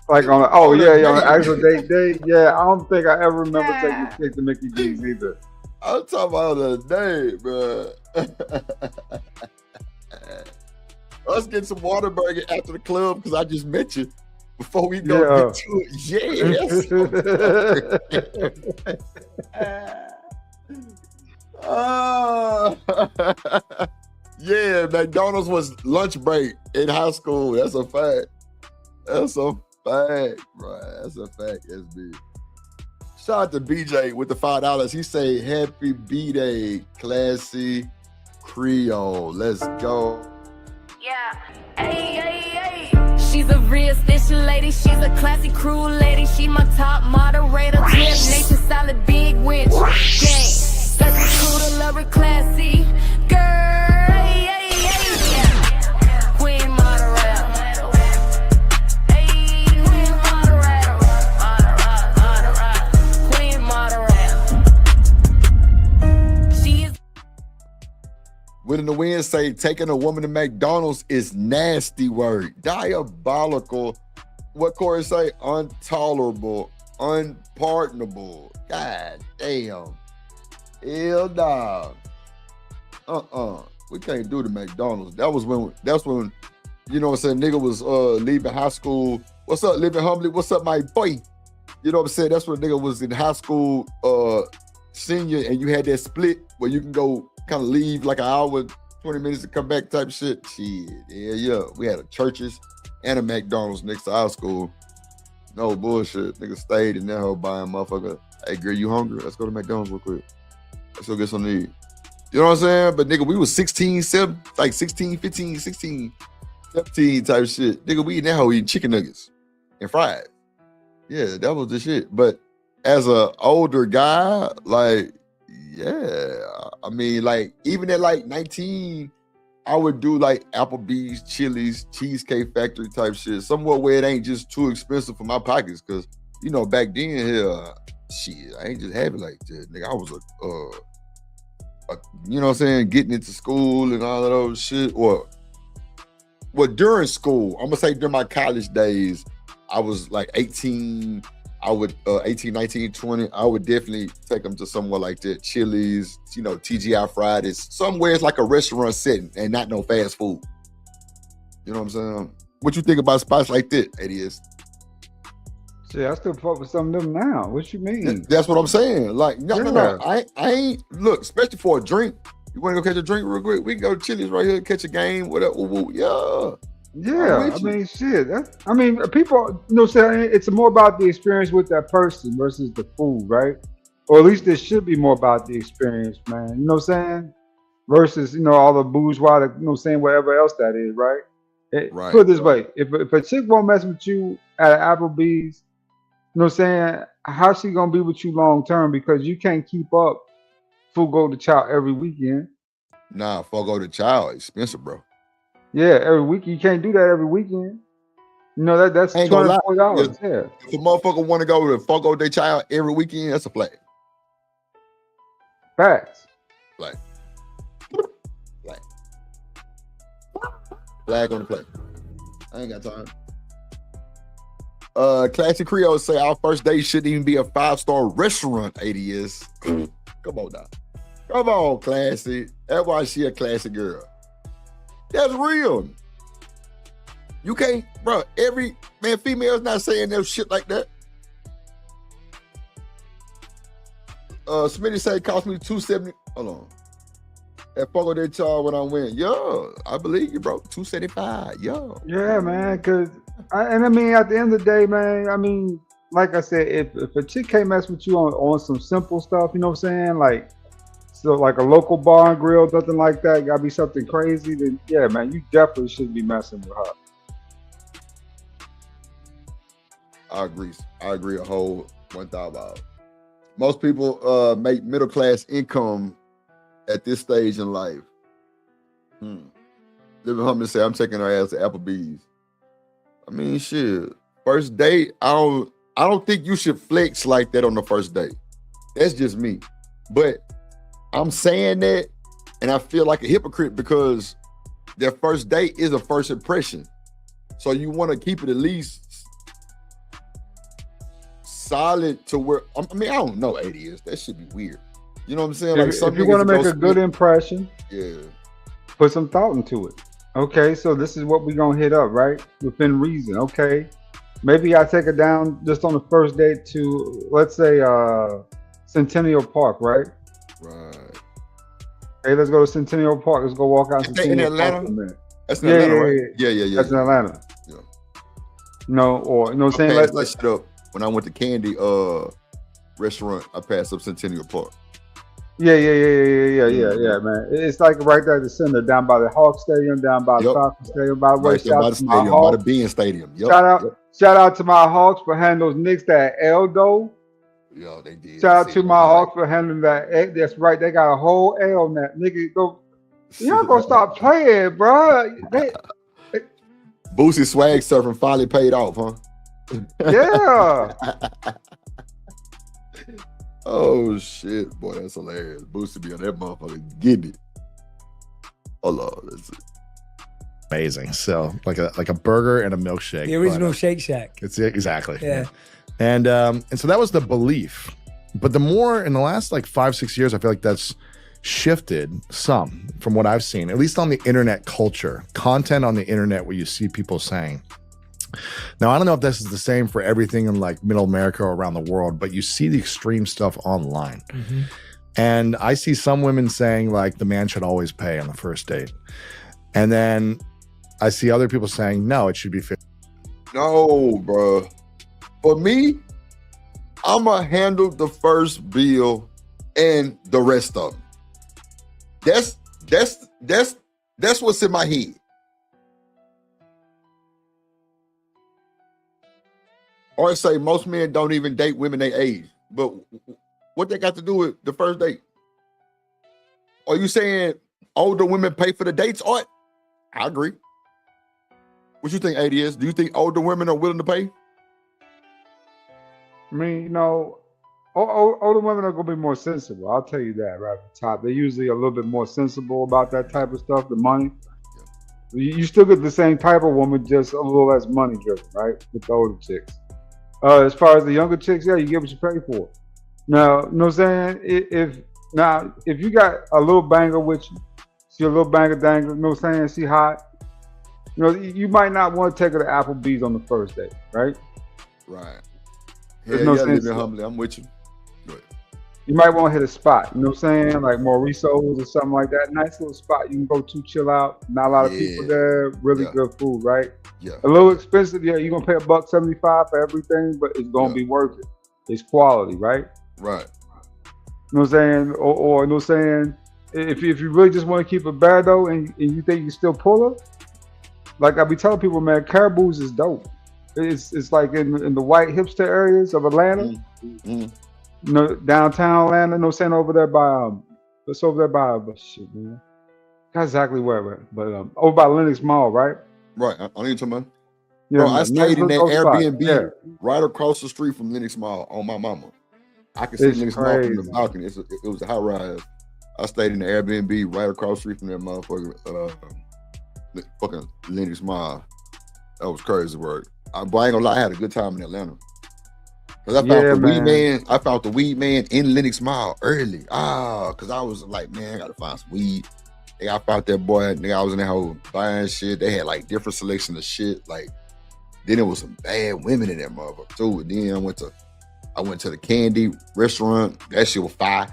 Like on On a an date. actual date. Yeah, I don't think I ever remember taking a chick to Mickey D's either. I'm talking about the day, bro. Us get some Whataburger after the club because I just mentioned before we go get to it. Yes. Yeah, McDonald's was lunch break in high school. That's a fact. That's a fact, bro. That's a fact, SB. Shout out to BJ with the $5. He say, happy B-Day, Classy Creole. Let's go. Yeah. She's a real station lady, she's a classy crew lady. She my top moderator, drip, nation solid, big winch. Gang, classy crew to love her classy. Girl, yeah, yeah, yeah. Queen moderator. Hey, queen moderator. Queen moderator. She is Winning the Win say taking a woman to McDonald's is nasty word. Diabolical. What Corey say? Intolerable. Unpardonable. God damn. Hell nah. We can't do the McDonald's. That's when, you know what I'm saying, nigga was leaving high school. What's up, living humbly? What's up, my boy? You know what I'm saying? That's when nigga was in high school, senior, and you had that split where you can go kind of leave like an hour, 20 minutes to come back type shit. Shit, yeah. We had a Church's and a McDonald's next to our school. No bullshit. Nigga stayed in that whole buying motherfucker. Hey, girl, you hungry? Let's go to McDonald's real quick. Let's go get some to eat. You know what I'm saying? But nigga, we was 16, 15, 16, 17 type shit. Nigga, we eating that whole eating chicken nuggets and fries. Yeah, that was the shit. But as a older guy, like, yeah, I mean, like, even at like 19, I would do like Applebee's, Chili's, Cheesecake Factory type shit, somewhere where it ain't just too expensive for my pockets. Cause you know, back then here, shit, I ain't just have it like that. Nigga, I was you know what I'm saying, getting into school and all of those shit. Well, during school, I'm gonna say during my college days, I was like 18. I would 18, 19, 20. I would definitely take them to somewhere like that. Chili's, you know, TGI Fridays, somewhere it's like a restaurant setting and not no fast food. You know what I'm saying? What you think about spots like that, ADS? Shit, I still fuck with some of them now. What you mean? That's what I'm saying. Like, no. I ain't, look, especially for a drink. You want to go catch a drink real quick? We can go to Chili's right here, catch a game, whatever. Yeah. Yeah, I mean, shit. I mean, people, you know, saying it's more about the experience with that person versus the food, right? Or at least it should be more about the experience, man. You know what I'm saying? Versus, you know, all the bourgeois, you know, saying whatever else that is, right? Right. Put it this way: if a chick won't mess with you at Applebee's, you know what I'm saying? How's she gonna be with you long term? Because you can't keep up Fogo de Chao every weekend. Nah, Fogo de Chao expensive, bro. Yeah, every week you can't do that every weekend. You know that's $240. Yeah. If a motherfucker want to go to Fogo de Chao every weekend, that's a flag. Facts. Flag on the play. I ain't got time. Classy Creole say our first date shouldn't even be a 5-star restaurant. ADS. Come on now. Come on, Classy. That's why she a classy girl. That's real. You can't, bro. Every man, female's not saying no shit like that. Smitty said it cost me $270. Hold on. At Fogo de Chao when I went, yo, I believe you, bro. $275. Yo. Yeah, man. Cause I mean, at the end of the day, man. I mean, like I said, if a chick can't mess with you on some simple stuff, you know what I'm saying, like. So like a local bar and grill, nothing like that. Gotta be something crazy. Then yeah, man, you definitely shouldn't be messing with her. I agree a whole 1,000%. Most people make middle class income at this stage in life. Living humbly say I'm taking her ass to Applebee's. I mean, shit. First date, I don't think you should flex like that on the first date. That's just me. But I'm saying that, and I feel like a hypocrite because their first date is a first impression. So you want to keep it at least solid to where, I mean, I don't know, ADS. That should be weird. You know what I'm saying? Like if you want to make a good impression, yeah, put some thought into it. Okay, so this is what we're going to hit up, right? Within reason, okay? Maybe I take her down just on the first date to, let's say, Centennial Park, right? Right. Hey, let's go to Centennial Park. Let's go walk out. In Atlanta? That's in Atlanta, right? Yeah. That's in Atlanta. Yeah. No, or you know what I'm saying? Let's shit up. When I went to Candy restaurant, I passed up Centennial Park. Yeah, man. It's like right there at the center, down by the Hawk Stadium, down by the Yep. Falcon Stadium. By the way, Right there shout by out the to my stadium, by the Hawks. Bean Stadium. Yep. Shout out to my Hawks for handling those Knicks that Eldo. Yeah, they did. Shout out See, to I'm my like, Hawks for handling that. That's right. They got a whole L on that. Nigga, y'all gonna stop playing, bro. Boosie swag surfing finally paid off, huh? Yeah. Oh shit, boy, that's hilarious. Boosie be on that motherfucker getting it. Hold on, let's see. Amazing. So like a burger and a milkshake. The original but, Shake Shack. It's exactly. Yeah. And so that was the belief. But the more in the last like 5-6 years, I feel like that's shifted some from what I've seen, at least on the internet culture, content on the internet where you see people saying. Now, I don't know if this is the same for everything in like middle America or around the world, but you see the extreme stuff online. Mm-hmm. And I see some women saying like the man should always pay on the first date. And then I see other people saying, no, it should be 50. No, bro. For me, I'ma handle the first bill and the rest of them. That's what's in my head. Or I say most men don't even date women their age. But what they got to do with the first date? Are you saying older women pay for the dates? Or I agree. What you think, ADS? Do you think older women are willing to pay? I mean, you know, older women are gonna be more sensible. I'll tell you that right at the top. They're usually a little bit more sensible about that type of stuff, the money. You still get the same type of woman, just a little less money driven, right? With the older chicks. As far as the younger chicks, yeah, you get what you pay for. Now, you know what I'm saying? If you got a little banger with you, she a little banger dangler, you know what I'm saying? She hot. You know, you might not want to take her to Applebee's on the first date, right? Right. There's Yeah, no yeah, sense. living humbly. I'm with you. Good. You might want to hit a spot, you know what I'm saying? Like Mauriceo's or something like that. Nice little spot you can go to, chill out. Not a lot of people there. Really good food, right? Yeah. A little expensive, yeah. You're gonna pay $1.75 for everything, but it's gonna be worth it. It's quality, right? Right. You know what I'm saying? Or you know what I'm saying? If you really just want to keep it bad though, and you think you can still pull her, like I be telling people, man, Caribou's is dope. It's like in the white hipster areas of Atlanta. Mm-hmm. You know, downtown Atlanta, no saying over there by it's over there by shit, man. Not exactly where, but over by Lenox Mall, right? Right. I need to man. Yeah, Bro, man. I stayed in that Nice little Airbnb spot. right across the street from Lenox Mall on my mama. I could see It's Lenox Mall from the crazy. balcony. It was a high rise. I stayed in the Airbnb right across the street from that motherfucker, fucking Lenox Mall. That was crazy work. But I ain't gonna lie, I had a good time in Atlanta. Cause I found I found the weed man in Lenox Mall early. Cause I was like, man, I gotta find some weed. I found that boy. I was in that whole buying shit. They had like different selection of shit. Like, then there was some bad women in that motherfucker too. And then I went to the Candy restaurant. That shit was fire.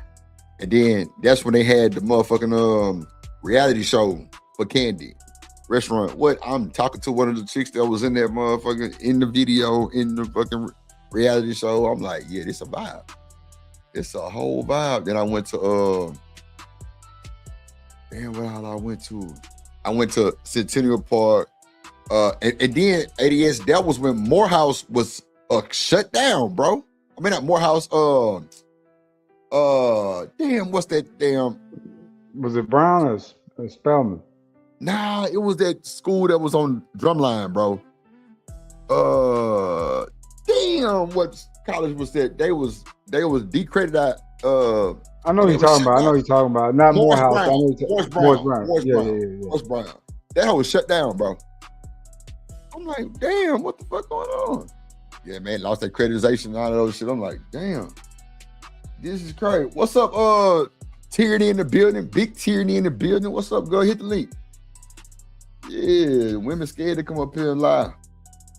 And then that's when they had the motherfucking reality show for Candy restaurant. What? I'm talking to one of the chicks that was in that motherfucker in the video in the fucking reality show. I'm like, yeah, this a vibe. It's a whole vibe. Then I went to what all I went to? I went to Centennial Park. And then ADS, that was when Morehouse was shut down, bro. I mean not Morehouse, damn, what's that damn? Was it Brown or Spelman? Nah, it was that school that was on Drumline, bro. Damn, what college was that? They was decredited. I know you're talking about. Not Morehouse. I know Morris Brown. Yeah. Morris Brown. That whole was shut down, bro. I'm like, damn, what the fuck going on? Yeah, man, lost that accreditation and all of those shit. I'm like, damn, this is crazy. What's up, Tyranny in the building? Big Tyranny in the building. What's up, girl? Hit the link. Yeah, women scared to come up here and lie.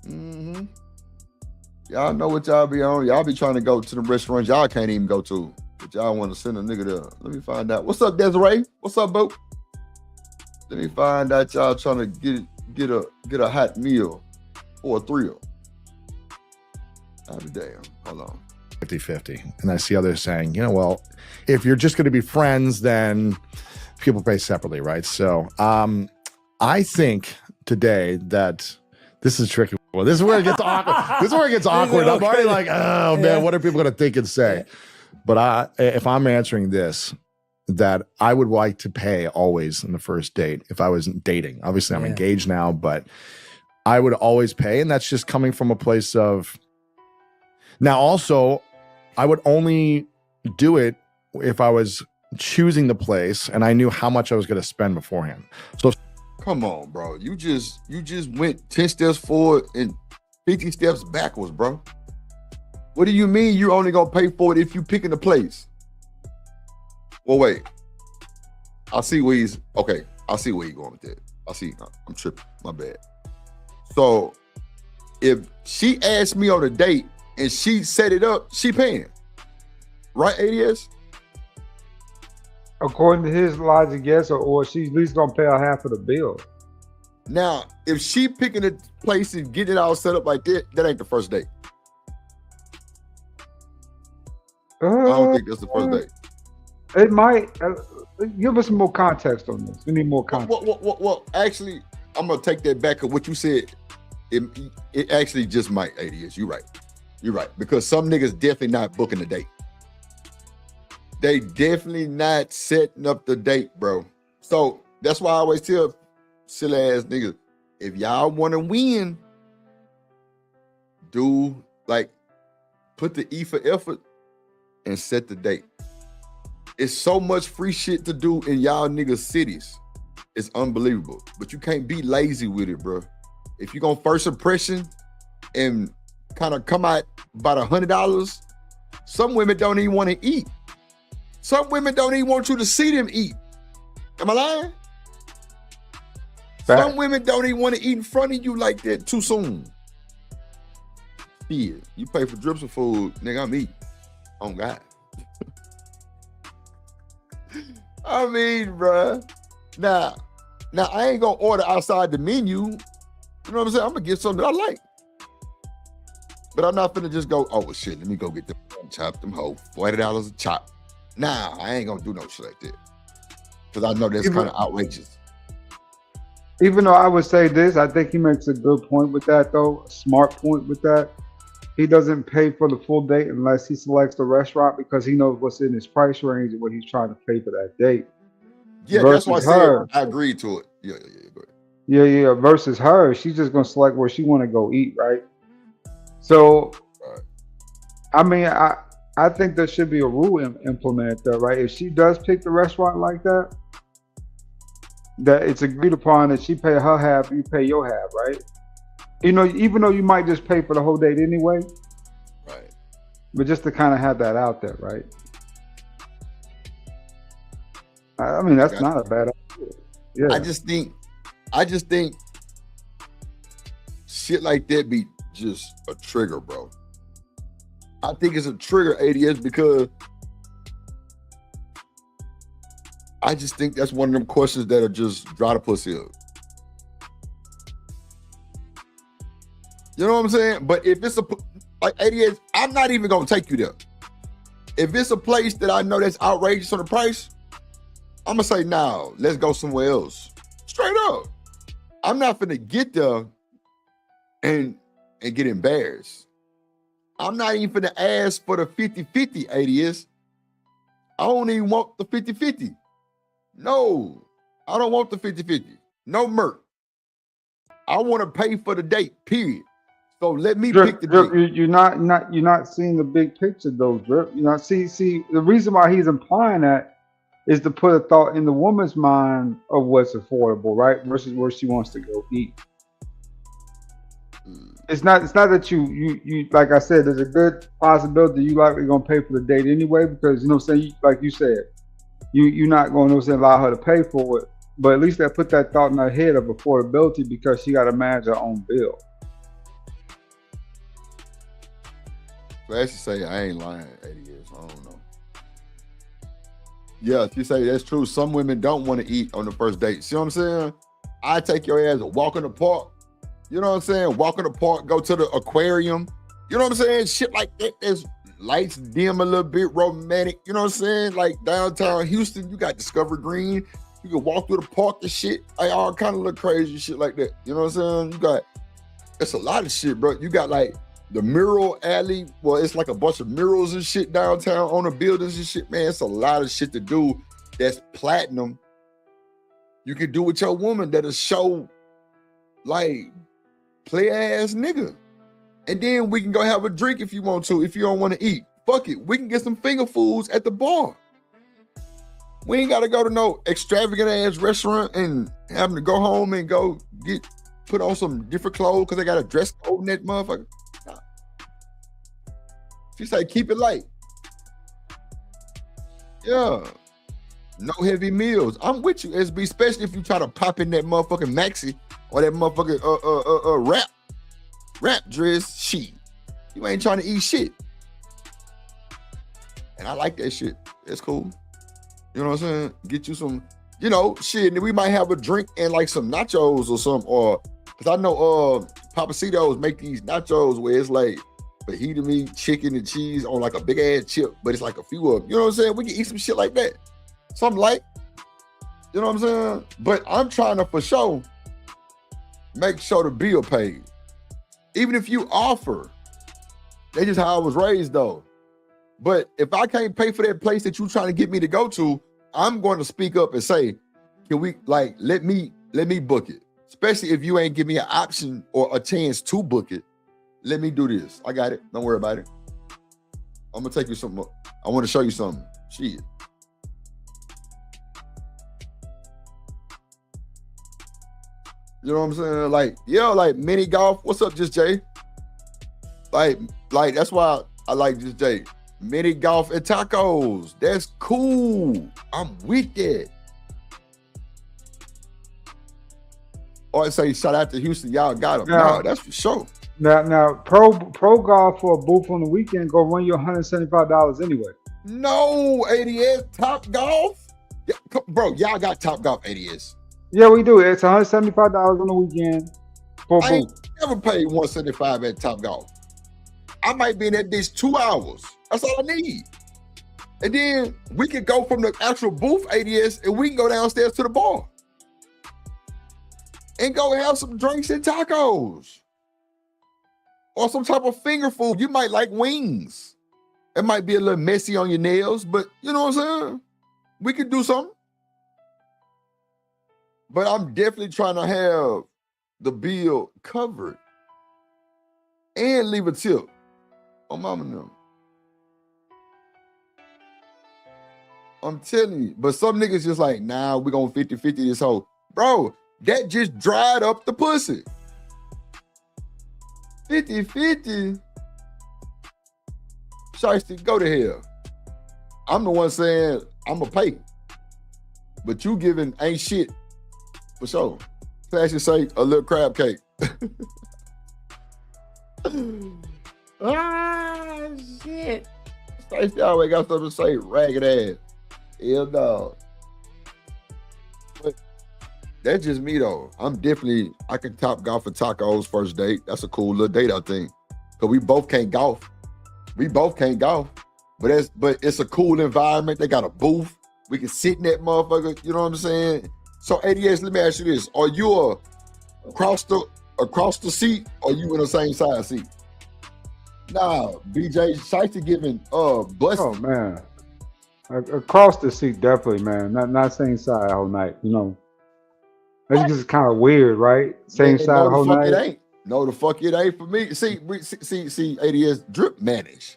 Mm-hmm. Y'all know what y'all be on. Y'all be trying to go to the restaurants y'all can't even go to. But y'all want to send a nigga there. Let me find out. What's up, Desiree? What's up, boo? Let me find out y'all trying to get a hot meal or a thrill. I'll be damn. Hold on. 50-50. And I see others saying, well, if you're just going to be friends, then people pay separately, right? So I think today that this is tricky. Well, this is where it gets awkward. This is where it gets awkward. I'm already like, oh man, what are people going to think and say? But if I'm answering this, that I would like to pay always in the first date if I was dating. Obviously, I'm engaged now, but I would always pay. And that's just coming from a place of, now also, I would only do it if I was choosing the place and I knew how much I was going to spend beforehand. So come on, bro. You just went 10 steps forward and 50 steps backwards, bro. What do you mean you're only gonna pay for it if you picking the place? Well, wait. I see where he's going with that. I'm tripping. My bad. So if she asked me on a date and she set it up, she paying. Right, ADS? According to his logic, yes, or she's at least gonna pay her half of the bill. Now, if she picking a place and getting it all set up like that ain't the first date. I don't think that's the first date. It might. Give us some more context on this. We need more context. Well, actually, I'm gonna take that back. Of what you said, it actually just might. ADS, you're right. Because some niggas definitely not booking a date. They definitely not setting up the date, bro. So that's why I always tell silly ass niggas, if y'all want to win, put the E for effort and set the date. It's so much free shit to do in y'all niggas cities. It's unbelievable. But you can't be lazy with it, bro. If you're gonna first impression and kind of come out about $100, some women don't even want to eat. Some women don't even want you to see them eat. Am I lying? Fact. Some women don't even want to eat in front of you like that too soon. Yeah, you pay for drips of food, nigga, I'm eating. Oh God. I mean, bruh. Now I ain't gonna order outside the menu. You know what I'm saying? I'm gonna get something that I like. But I'm not finna just go, oh shit, let me go get them chop them whole $40 a chop. Nah, I ain't gonna do no shit like that. Cause I know that's kind of outrageous. Even though I would say this, I think he makes a good point with that though, a smart point with that. He doesn't pay for the full date unless he selects the restaurant because he knows what's in his price range and what he's trying to pay for that date. Yeah, that's why I said I agreed to it. Yeah, go ahead. Yeah. Versus her, she's just gonna select where she want to go eat, right? So, I mean, I think there should be a rule implemented there, right? If she does pick the restaurant like that, that it's agreed upon that she pay her half, you pay your half, right? You know, even though you might just pay for the whole date anyway, right? But just to kind of have that out there, right? I mean, that's not a bad idea. Yeah. I just think shit like that be just a trigger, bro. I think it's a trigger, ADS, because I just think that's one of them questions that are just dry to pussy up. You know what I'm saying? But if it's like ADS, I'm not even gonna take you there. If it's a place that I know that's outrageous on the price, I'm gonna say, nah, let's go somewhere else. Straight up. I'm not gonna get there and get embarrassed. I'm not even gonna ask for the 50-50 ADS. I don't even want the 50-50. No, I don't want the 50-50. No merc. I want to pay for the date, period. So let me pick the date. You're not seeing the big picture though, Drip. You know, see, the reason why he's implying that is to put a thought in the woman's mind of what's affordable, right? Versus where she wants to go eat. It's not that you like I said, there's a good possibility you likely gonna pay for the date anyway, because you know what I'm saying, like you said, you're not gonna allow her to pay for it. But at least that put that thought in her head of affordability because she gotta manage her own bill. So as you say, I ain't lying, 80 years. I don't know. Yeah, if you say that's true, some women don't want to eat on the first date. See what I'm saying? I take your ass a walk in the park. You know what I'm saying? Walk in the park, go to the aquarium. You know what I'm saying? Shit like that is lights dim a little bit, romantic. You know what I'm saying? Like downtown Houston, you got Discovery Green. You can walk through the park and shit. Like all kind of little crazy shit like that. You know what I'm saying? You got, it's a lot of shit, bro. You got like the mural alley. Well, it's like a bunch of murals and shit downtown on the buildings and shit, man. It's a lot of shit to do that's platinum. You can do with your woman that'll show like play ass nigga. And then we can go have a drink if you want to, if you don't want to eat. Fuck it. We can get some finger foods at the bar. We ain't got to go to no extravagant ass restaurant and having to go home and go put on some different clothes because they got a dress code in that motherfucker. Nah. She say, keep it light. Yeah. No heavy meals. I'm with you, SB, especially if you try to pop in that motherfucking maxi or that motherfucking rap dress. Shit. You ain't trying to eat shit. And I like that shit. It's cool. You know what I'm saying? Get you some, you know, shit. And we might have a drink and like some nachos or something. Or, because I know Papacitos make these nachos where it's like fajita meat, chicken, and cheese on like a big ass chip, but it's like a few of them. You know what I'm saying? We can eat some shit like that. Something like, you know what I'm saying? But I'm trying to, for sure, make sure the bill paid. Even if you offer. That's just how I was raised though. But if I can't pay for that place that you're trying to get me to go to, I'm going to speak up and say, can we, like, let me book it. Especially if you ain't give me an option or a chance to book it. Let me do this. I got it. Don't worry about it. I'm going to take you something. I want to show you something. Shit. You know what I'm saying? Like, yeah, like mini golf. What's up, Just Jay? Like that's why I like Just Jay. Mini golf and tacos. That's cool. I'm with that. Or I say shout out to Houston. Y'all got them. No, that's for sure. Now, pro golf for a booth on the weekend go run you $175 anyway. No, ADS Top Golf. Yeah, bro, y'all got Top Golf ADS. Yeah, we do. It's $175 on the weekend for a booth. I ain't never paid $175 at Top Golf. I might be in that bitch 2 hours. That's all I need. And then we can go from the actual booth ADS and we can go downstairs to the bar and go have some drinks and tacos or some type of finger food. You might like wings. It might be a little messy on your nails, but you know what I'm saying? We could do something. But I'm definitely trying to have the bill covered and leave a tip on mama and them. I'm telling you. But some niggas just like, nah, we gonna 50-50 this whole. Bro, that just dried up the pussy. 50-50. Shiesty, go to hell. I'm the one saying I'm gonna pay. But you giving ain't shit. For sure. Fashion sake, a little crab cake. Ah, shit. Stacey always got something to say, ragged ass. Hell no. But that's just me though. I can top golf for tacos first date. That's a cool little date, I think. Cause we both can't golf. But it's a cool environment. They got a booth. We can sit in that motherfucker. You know what I'm saying? So ADS, let me ask you this. Are you across the seat or you in the same side seat? Nah, BJ, Shiesty giving blessings. Oh man. Across the seat, definitely, man. Not same side all night, you know. That's just kind of weird, right? Same side whole night. It ain't. No, the fuck it ain't for me. See, ADS drip manage.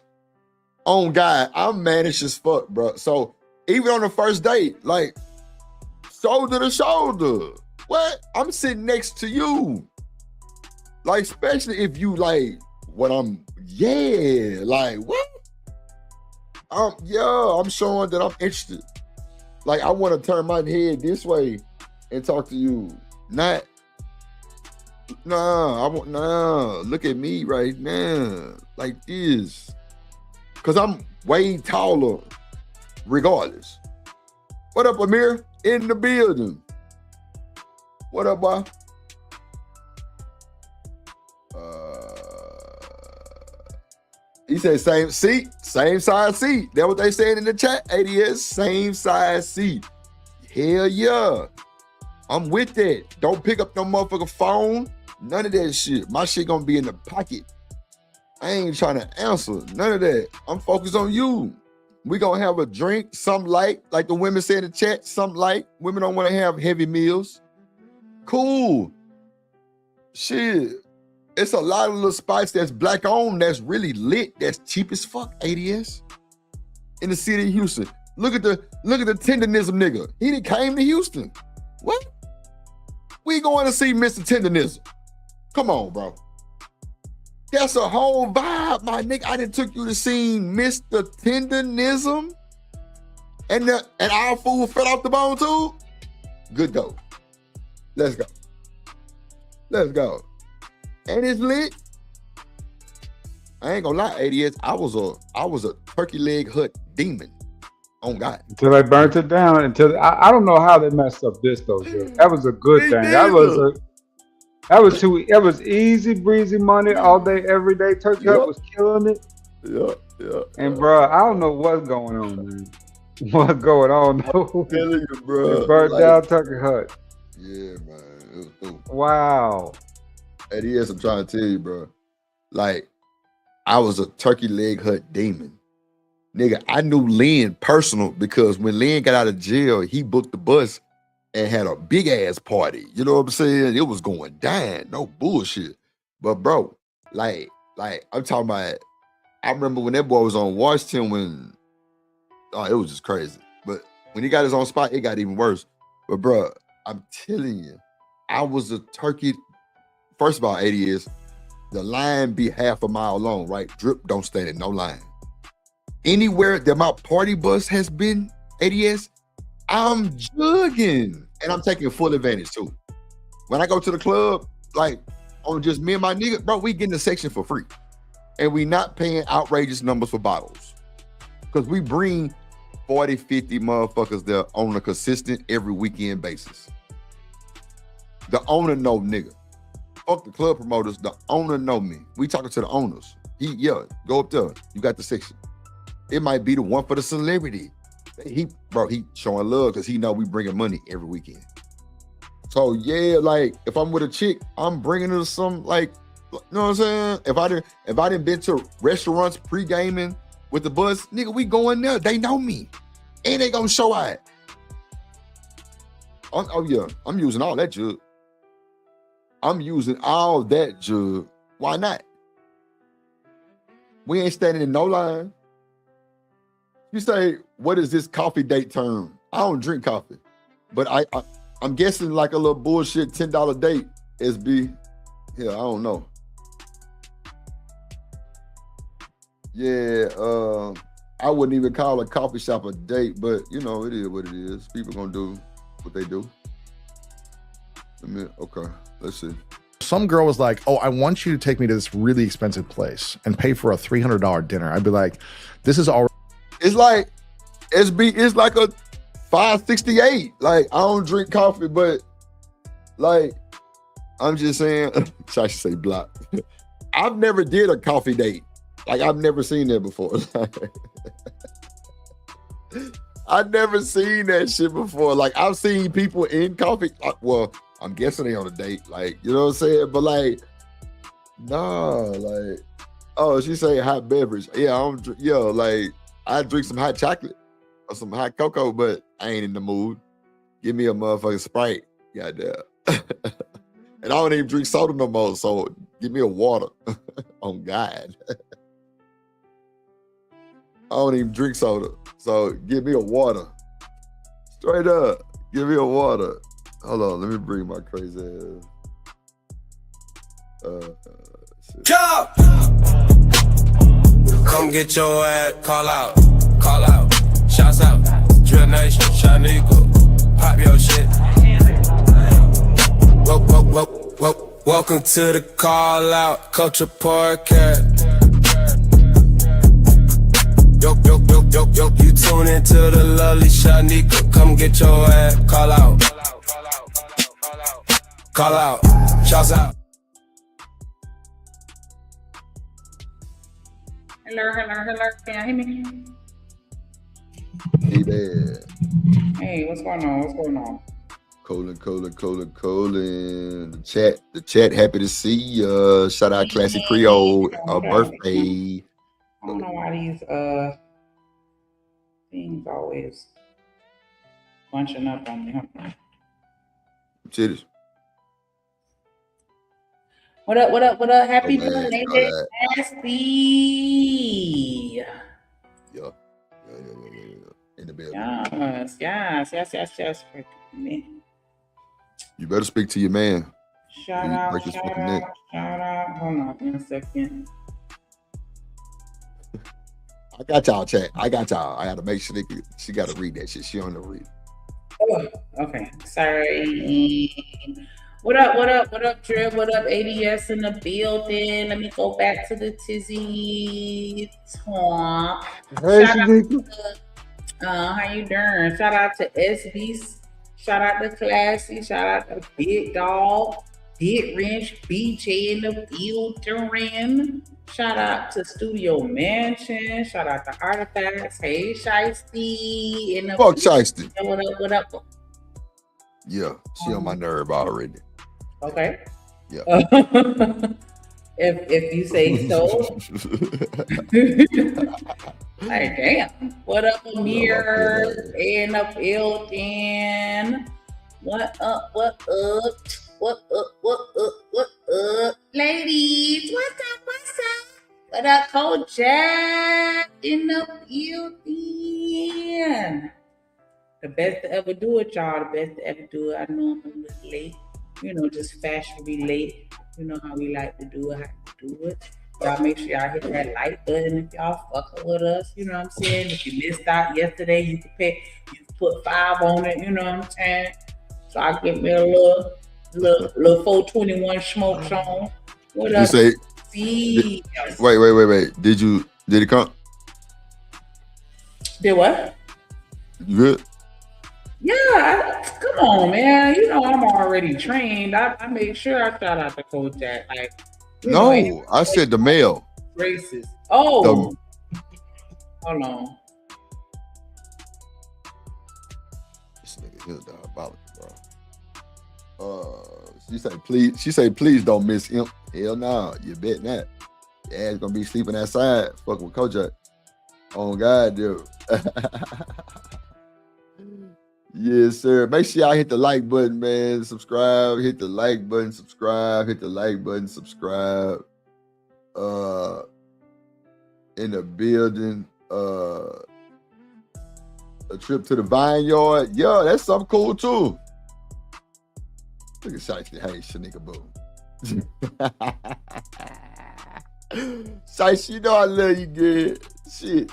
On God, I'm managed as fuck, bro. So even on the first date, like shoulder to shoulder. What? I'm sitting next to you. Like, especially if you like what I'm, yeah, like what? I'm showing that I'm interested. Like, I want to turn my head this way and talk to you. Not, look at me right now. Like this. Cause I'm way taller, regardless. What up, Amir? In the building. What up, boy? He said same seat, same size seat. That's what they saying in the chat. ADS, same size seat. Hell yeah. I'm with that. Don't pick up no motherfucking phone. None of that shit. My shit gonna be in the pocket. I ain't trying to answer none of that. I'm focused on you. We gonna have a drink, something light, like the women say in the chat, something light. Women don't want to have heavy meals. Cool. Shit. It's a lot of little spots that's black owned, that's really lit, that's cheap as fuck, ADS. In the city of Houston. Look at the tenderism nigga. He done came to Houston. What? We going to see Mr. Tenderism. Come on, bro. That's a whole vibe, my nigga. I done took you to see Mr. Tenderism. And our food fell off the bone too? Good though. Let's go. Let's go. And it's lit. I ain't gonna lie, ADS. I was a turkey leg hut demon. On God. Until they burnt it down. Until I don't know how they messed up this though. Dude. That was a good thing. That was easy breezy money all day, every day. Turkey Hut was killing it. Yeah. And bro, I don't know what's going on, man. What's going on? I'm telling you, bro. Burnt down Turkey Hut. Yeah, man. It was cool. Wow. ADS, I'm trying to tell you, bro. Like, I was a turkey leg hut demon. Nigga, I knew Lynn personal because when Lynn got out of jail, he booked the bus and had a big ass party. You know what I'm saying? It was going down. No bullshit. But bro, like I'm talking about, I remember when that boy was on Washington it was just crazy. But when he got his own spot, it got even worse. But bro, I'm telling you, I was a turkey. First of all, ADS, the line be half a mile long, right? Drip don't stand in no line. Anywhere that my party bus has been, ADS, I'm jugging. And I'm taking full advantage too. When I go to the club, like on just me and my nigga, bro, we getting a section for free. And we not paying outrageous numbers for bottles. Because we bring 40, 50 motherfuckers there on a consistent every weekend basis. The owner know nigga. Fuck the club promoters, the owner know me. We talking to the owners. Go up there. You got the section. It might be the one for the celebrity. He showing love because he know we bringing money every weekend. So yeah, like if I'm with a chick, I'm bringing her some like, you know what I'm saying? If I didn't been to restaurants pre-gaming with the bus, nigga, we going there. They know me, and they gonna show out. I'm using all that jug. Why not? We ain't standing in no line. You say, what is this coffee date term? I don't drink coffee, but I'm guessing like a little bullshit $10 date, SB. Yeah, I don't know. Yeah, I wouldn't even call a coffee shop a date, but you know, it is what it is. People gonna do what they do. Okay, let's see. Some girl was like, oh, I want you to take me to this really expensive place and pay for a $300 dinner. I'd be like, this is already. It's like SB. It's like a $5.68. Like I don't drink coffee, but like I'm just saying. I should say block. I've never did a coffee date. Like I've never seen that before. I've never seen that shit before. Like I've seen people in coffee. Well, I'm guessing they on a date. Like you know what I'm saying. But like, nah. Like, oh, she say hot beverage. Yeah, like. I drink some hot chocolate or some hot cocoa, but I ain't in the mood. Give me a motherfucking Sprite. Goddamn. And I don't even drink soda no more, so give me a water. On God. I don't even drink soda, so give me a water. Straight up, give me a water. Hold on, let me bring my crazy ass. Go! Come get your ass, call out, shouts out, Drill Nation, Shaniqua, pop your shit. Welcome to the call out, Culture Podcast. Yo, you tune into the lovely Shaniqua, come get your ass, call out, shouts out. Hello. Can you hear me? Hey there. Hey, what's going on? Colin. The chat happy to see you. Shout out Classic Creole, birthday. I don't know why these things always bunching up on me. Titties. What up? Happy Oh, man, birthday, all Nasty. Yeah. In the building. Yes. You better speak to your man. Shout You out. break his fucking neck. Hold on in a second. I got y'all, chat. I got to make sure she got to read that shit. She on the read. Oh, okay. Sorry. What up, Drip? What up, ADS in the building? Let me go back to the Tizzy talk. Hey, Shout out Shanika. how you doing? Shout out to SB. Shout out to Classy. Shout out to Big Dog, Big Wrench, BJ in the building. Shout out to Studio Mansion. Shout out to Artifacts. Hey, Shiesty. In the Fuck Shiesty. What up? Yeah, she on my nerve already. Okay. Yeah. if you say so. Like, damn. What up, Amir? In the building. What up? Ladies, what's up? What up, Coach Jack in the building? The best to ever do it, y'all. The best to ever do it. I know I'm a little late. Just fashionably late. You know how we like to do it, Y'all make sure y'all hit that like button if y'all fucking with us. You know what I'm saying? If you missed out yesterday, you can put 5 on it. You know what I'm saying? So I give me a little 421 smoke on. What You up? say, See? wait. Did it come? Did what? You good? Yeah, come on, man. I'm already trained. I made sure I shout out to Coach Jack. Like, No, I said the male. Racist. Oh, hold on. This nigga here diabolical, bro. She say please don't miss him. Hell no, you bet not. Your ass gonna be sleeping outside, fucking with Kojak. Oh God, dude. Yes, sir. Make sure y'all hit the like button, man. Subscribe. Hit the like button. Subscribe. Hit the like button. Subscribe. In the building. A trip to the vineyard. Yeah, that's something cool too. Look at Shiesty. Hey, Shanika Boom. Shiesty, you know I love you good. Shit.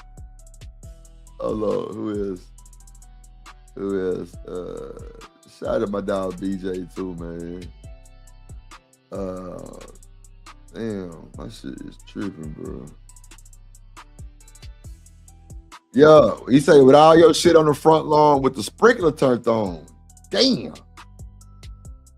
Hello, who is? Shout out to my dog BJ too, man. Damn, my shit is tripping, bro. Yo, he say with all your shit on the front lawn with the sprinkler turned on. Damn.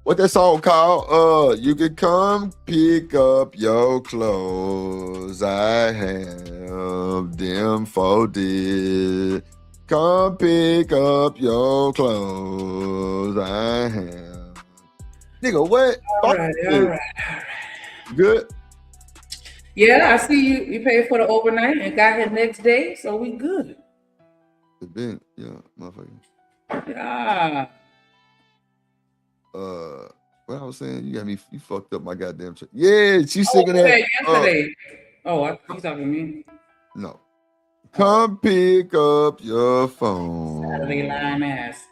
What that song called? You can come pick up your clothes. I have them folded. Come pick up your clothes. I have. Nigga, what? All right. Good? Yeah, I see you paid for the overnight and got here next day, so we good. It been, yeah, motherfucker. Yeah. What I was saying, you fucked up my goddamn shit. Yeah, she's singing that. Yesterday. You talking to me? No. Come pick up your phone. Saturday lying ass.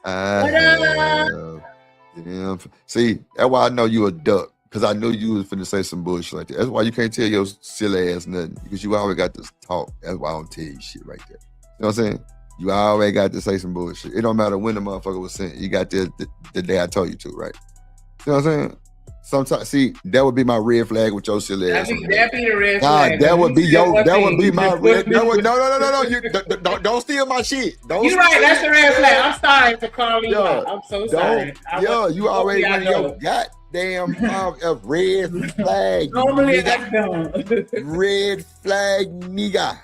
See, that's why I know you a duck. Because I knew you was finna say some bullshit like that. That's why you can't tell your silly ass nothing. Because you always got to talk. That's why I don't tell you shit right there. You know what I'm saying? You always got to say some bullshit. It don't matter when the motherfucker was sent. You got there the day I told you to, right? You know what I'm saying? Sometimes, see, that would be my red flag with your silly ass. That'd be the red flag. That would be my red. No. You don't steal my shit. You're right. That's the red flag. I'm sorry for calling you out. I'm so sorry. You already running your goddamn goddamn mouth of red flag. Normally nigga. I don't. Red flag nigga.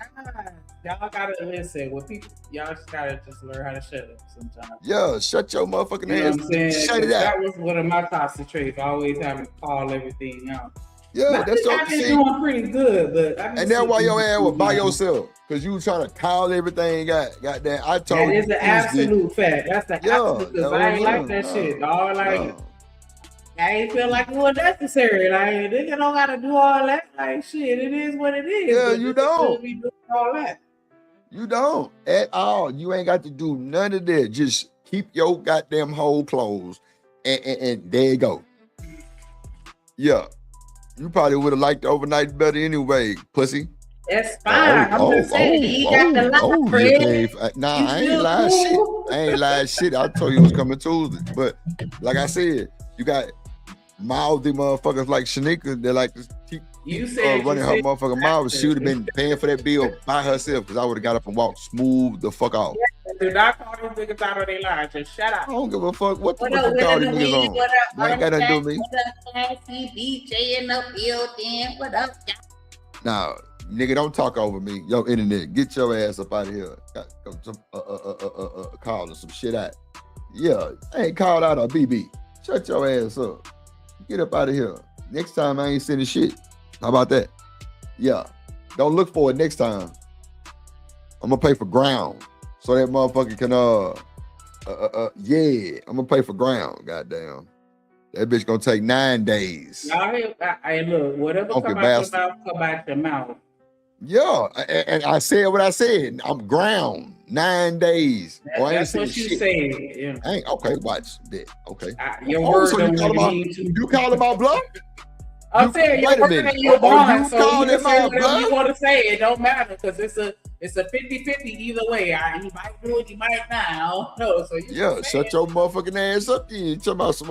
Y'all gotta listen. When people, y'all just gotta just learn how to shut up sometimes. Yeah, shut your motherfucking You know ass. what I'm saying? Shut it That out. was one of my toxic traits. Always having to call everything out. Yeah, I that's think what I've I'm been saying. doing pretty good, but I And that's why your ass was by yourself. Cause you was trying to call everything. Goddamn, I told That you. is an absolute fact. That's the Yeah, absolute. Because that I ain't was like it. that No, shit, dog. Like no. I ain't feel like it was necessary. Like nigga don't gotta do all that. Like shit, it is what it is. Yeah, but you niggas don't. shouldn't be doing all that. You don't at all. You ain't got to do none of that. Just keep your goddamn hole closed. And there you go. Yeah. You probably would have liked the overnight better anyway, pussy. That's fine. I'm just saying you got the lie, you Fred. can't. Nah, You I ain't still lying shit. cool? I ain't lying shit. I told you it was coming Tuesday. But like I said, you got mouthy motherfuckers like Shanika that like to keep You said running you her said- motherfucking mouth. She would have been paying for that bill by herself because I would have got up and walked smooth the fuck off. Do not call these niggas out on their line. Just shut up. I don't give a fuck what the What fuck up, you call Willie these niggas Louise? on. What up, You ain't got nothing to do with me. What up, Classy DJ in the building? What up, y'all? Nah, nigga, don't talk over me. Yo, internet, get your ass up out of here. Calling some shit out. Yeah, I ain't called out a BB. Shut your ass up. Get up out of here. Next time I ain't sending shit. How about that? Yeah. Don't look for it next time. I'm gonna pay for ground. So that motherfucker can yeah, I'm gonna pay for ground, goddamn. That bitch gonna take 9 days. Y'all hear? I look. Whatever Okay, come out bastard. your mouth, come out your mouth. Yeah, and I said what I said. I'm ground 9 days. Oh, I ain't That's what saying you shit. said. Yeah. I ain't okay. Watch that. Okay. Your Oh, word so don't you call really my mean to. you call my bluff? I'm saying wait a your word minute. ain't your Oh, bond, you so you calling can my say whatever bluff? you want to say. It don't matter because it's a 50-50 either way. He might do it, he might not. I don't know. So you Yeah, can say shut it. your motherfucking ass up. You talking about some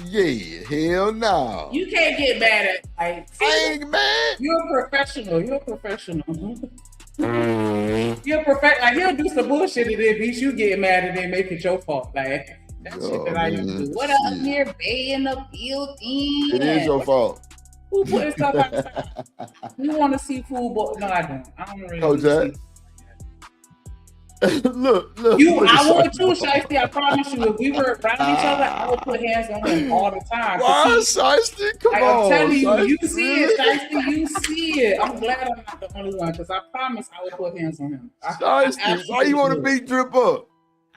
yeah, hell no. You can't get mad at like. I ain't mad. You're a professional. You're a professional. You're perfect. Like he'll do some bullshit and then beat you getting mad and then make it your fault. Like that shit that I used to do. What up here, Bay in the building? It is your fault. Who putting stuff outside? You want to see food? No, I don't. I don't really. Oh, want to Jack. see. look. You, look I at would too, Shiesty. Shiesty. I promise you. If we were around each other, I would put hands on him all the time. 'Cause Why, he- Shiesty? Come like, on. I'm telling you, you Shiesty, see it, Shiesty. You see it. I'm glad I'm not the only one because I promise I would put hands on him. Shiesty, why you want to beat Drip up?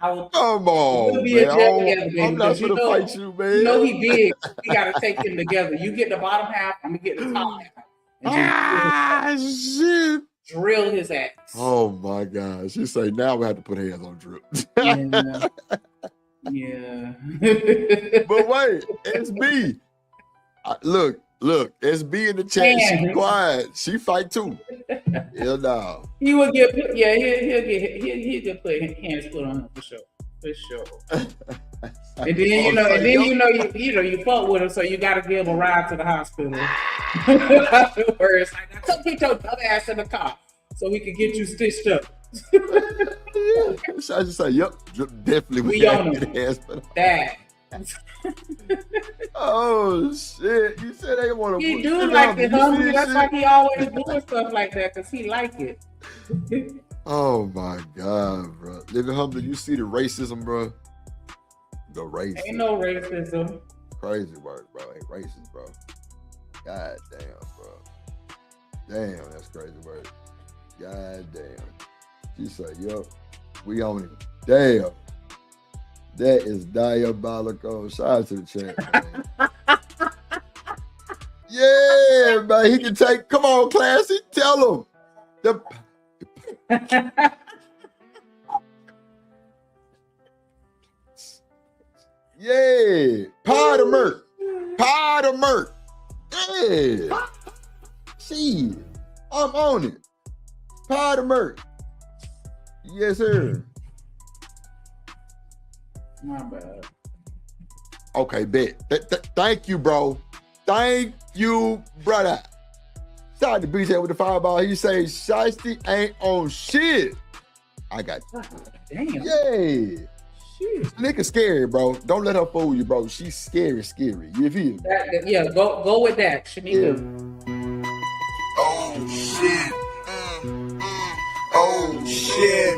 I would. Come on, We'll be in man. jail together, baby, I'm not because you gonna know- fight you, man. You know he big. We gotta take him together. You get the bottom half, I'm gonna get the top half. And just shit. drill his ass. Oh my God. She say now we have to put hands on Drip. Yeah. But wait, SB. Look, SB in the chat. She Man. quiet. She fight too. Hell no. He would get put, yeah, he'll get put hands put on him for sure. For sure. And then you fuck with him, so you gotta give him a ride to the hospital. Afterwards, like, now come get your dumb ass in the car so we can get you stitched up. I just say, yep, Drip definitely We gotta on get him. hands put on. That. Oh shit! You said they want to. He do like it, hungry. That's why he always doing stuff like that, because he like it. Oh my God, bro! Living Humbly, you see the racism, bro? The racism. Ain't no racism. Crazy word, bro. Ain't racist, bro. God damn, bro. Damn, that's crazy word. God damn. She said, yup, we on it. Damn. That is diabolical. Shout out to the chat, man. Yeah, man. He can take, come on, Classy. Tell him. Yeah. Pod of Merc. Pod of Merc. Yeah. See, I'm on it. Pod of Merc. Yes, sir. My bad. Okay, bet. Thank you, bro. Thank you, brother. Shout out to BJ with the fireball. He say Shiesty ain't on shit. I got you. Damn. Yay. Nigga scary, bro. Don't let her fool you, bro. She's scary. You feel me? Yeah, go with that, Shanika. Oh shit. Oh shit.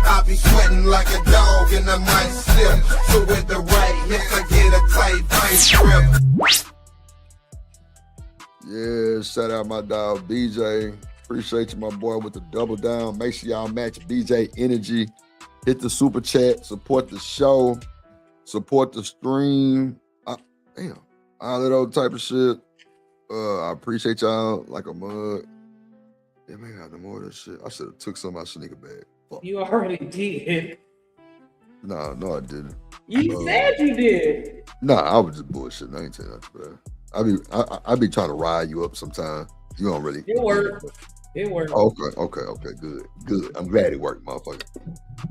I be sweating like a dog and I might slip. So with the right hits, I get a tight vice grip. Yeah, shout out my dog BJ. Appreciate you, my boy, with the double down. Make sure y'all match BJ energy. Hit the super chat. Support the show. Support the stream. Damn, all that old type of shit. I appreciate y'all like a mug. Yeah, man, I got no more of that shit. I should have took some of my Shanika bag. Fuck. You already did. No, I didn't. You said you did. Nah, I was just bullshitting. I ain't saying nothing for that. I be trying to ride you up sometime. You don't really. It worked. Okay, good. I'm glad it worked, motherfucker.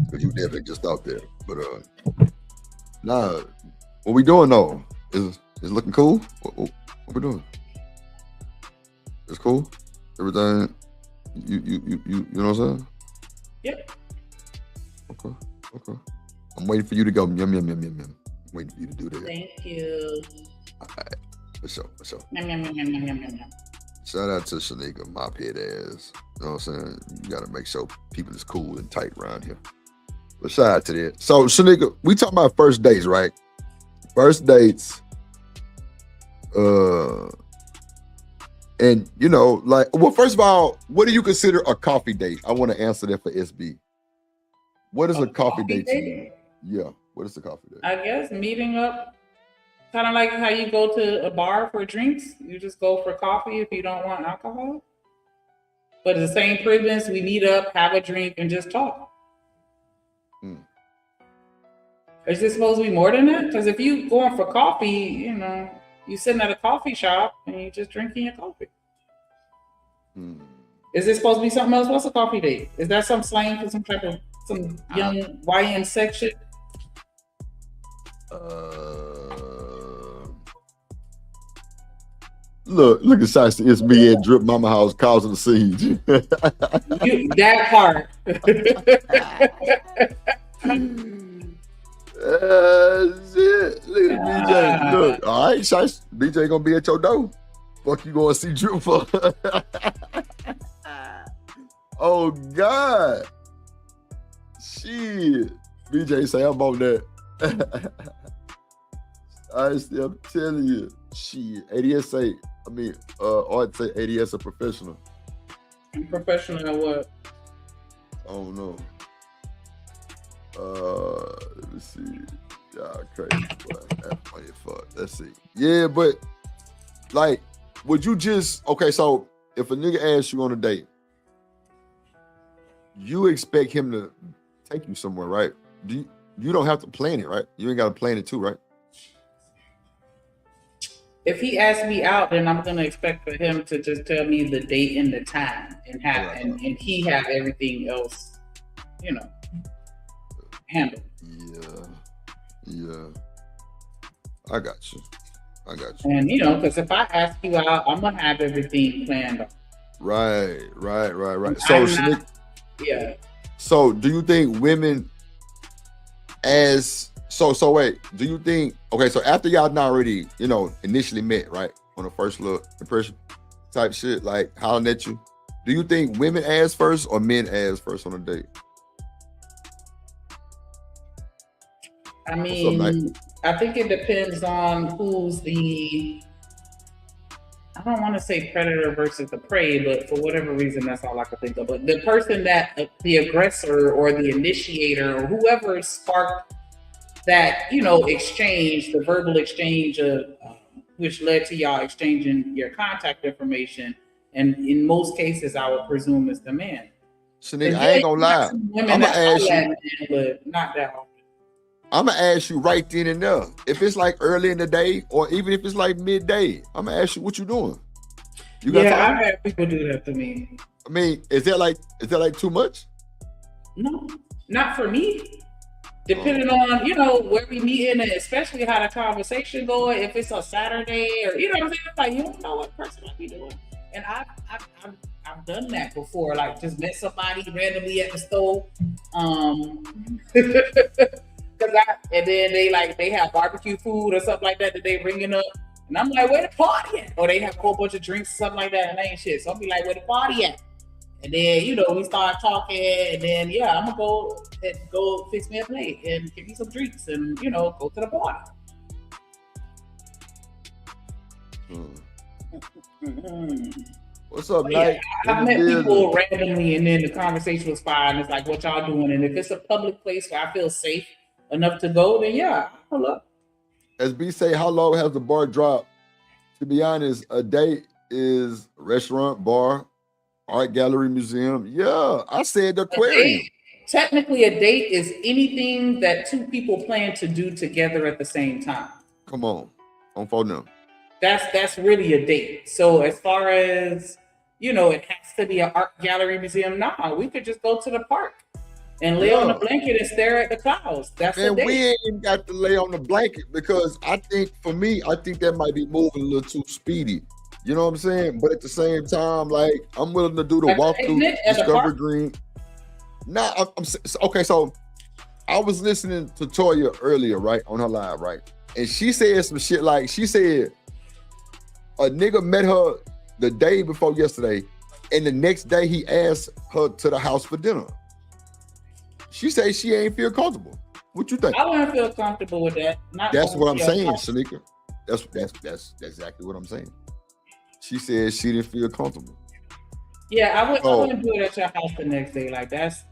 Because you definitely just out there. But nah, what we doing though? Is looking cool? What we doing? It's cool. Everything. You know what I'm saying? Yep. Okay. I'm waiting for you to go yum. I'm waiting for you to do that. Thank you. All right. For sure. Yum. Shout out to Shanika, mop head ass. You know what I'm saying? You gotta make sure people is cool and tight around here. But shout out to that. So Shanika, we talking about first dates, right? First dates. And you know, like, well, first of all, what do you consider a coffee date? I want to answer that for SB. What is a coffee date to you? Yeah, what is a coffee date? I guess meeting up, kind of like how you go to a bar for drinks. You just go for coffee if you don't want alcohol. But the same premise, we meet up, have a drink, and just talk. Is this supposed to be more than that? Because if you going for coffee, you know, you sitting at a coffee shop and you just drinking your coffee. Is this supposed to be something else? What's a coffee date? Is that some slang for some type of some young YN section? Look at Shiesty. It's me at Drip Mama House causing the siege. That part. Shit. Look at BJ. Look, all right, Shiesty. BJ gonna be at your door. Fuck you gonna see Drip for? Oh God. Shit. BJ say I'm on that. I'm telling you. Shit. ADS Art say ADS a professional. Professional at what? I don't know. Let me see. Y'all crazy, boy. That's funny as fuck. Let's see. Yeah, but like, would you just so if a nigga asks you on a date, you expect him to take you somewhere, right? You don't have to plan it, right? You ain't gotta plan it too, right? If he asks me out, then I'm gonna expect for him to just tell me the date and the time and have and he have everything else, you know, handled. Yeah. I got you. And you know, because if I ask you out, I'm gonna have everything planned out. Right. So So do you think women wait, do you think so after y'all not already, you know, initially met, right? On the first look impression type shit, like hollering at you, do you think women ask first or men ask first on a date? I mean, I think it depends on who's I don't want to say predator versus the prey, but for whatever reason, that's all I can think of. But the person that the aggressor or the initiator or whoever sparked that, you know, exchange, the verbal exchange of which led to y'all exchanging your contact information. And in most cases, I would presume it's the man. Shanika, I ain't gonna lie. I'm gonna ask you, but not that often. I'm gonna ask you right then and there. If it's like early in the day, or even if it's like midday, I'm gonna ask you what you doing. You got time? I've had people do that to me. I mean, is that like too much? No, not for me. Depending on, you know, where we meet in, and especially how the conversation going. If it's a Saturday, or you know what I'm saying, like you don't know what person I be doing. And I've done that before. Like just met somebody randomly at the store. Because and then they have barbecue food or something like that they bringing up, and I'm like, where the party at? Or they have a whole bunch of drinks or something like that, and ain't shit. So I'll be like, where the party at? And then we start talking, and then I'm gonna go fix me a plate and give me some drinks, and go to the party. What's up, But Knight? I've met people randomly, and then the conversation was fine. It's like, what y'all doing? And if it's a public place where I feel safe enough to go, then I'll pull up. As B say, how low has the bar dropped? To be honest, a date is restaurant, bar, art gallery, museum. Yeah, I said the aquarium. Technically, a date is anything that two people plan to do together at the same time. Come on phone them. That's really a date. So as far as it has to be an art gallery, museum. Nah, we could just go to the park and lay on the blanket and stare at the clouds. That's a date. We ain't even got to lay on the blanket because I think that might be moving a little too speedy. You know what I'm saying? But at the same time, like, I'm willing to do the walkthrough, Discovery Green. Nah, okay. So I was listening to Toya earlier, right, on her live, right, and she said some shit like, she said a nigga met her the day before yesterday, and the next day he asked her to the house for dinner. She said she ain't feel comfortable. What you think? I wouldn't feel comfortable with that. That's what I'm saying, Shanika. That's exactly what I'm saying. She said she didn't feel comfortable. Yeah, I wouldn't do it at your house the next day. Like that's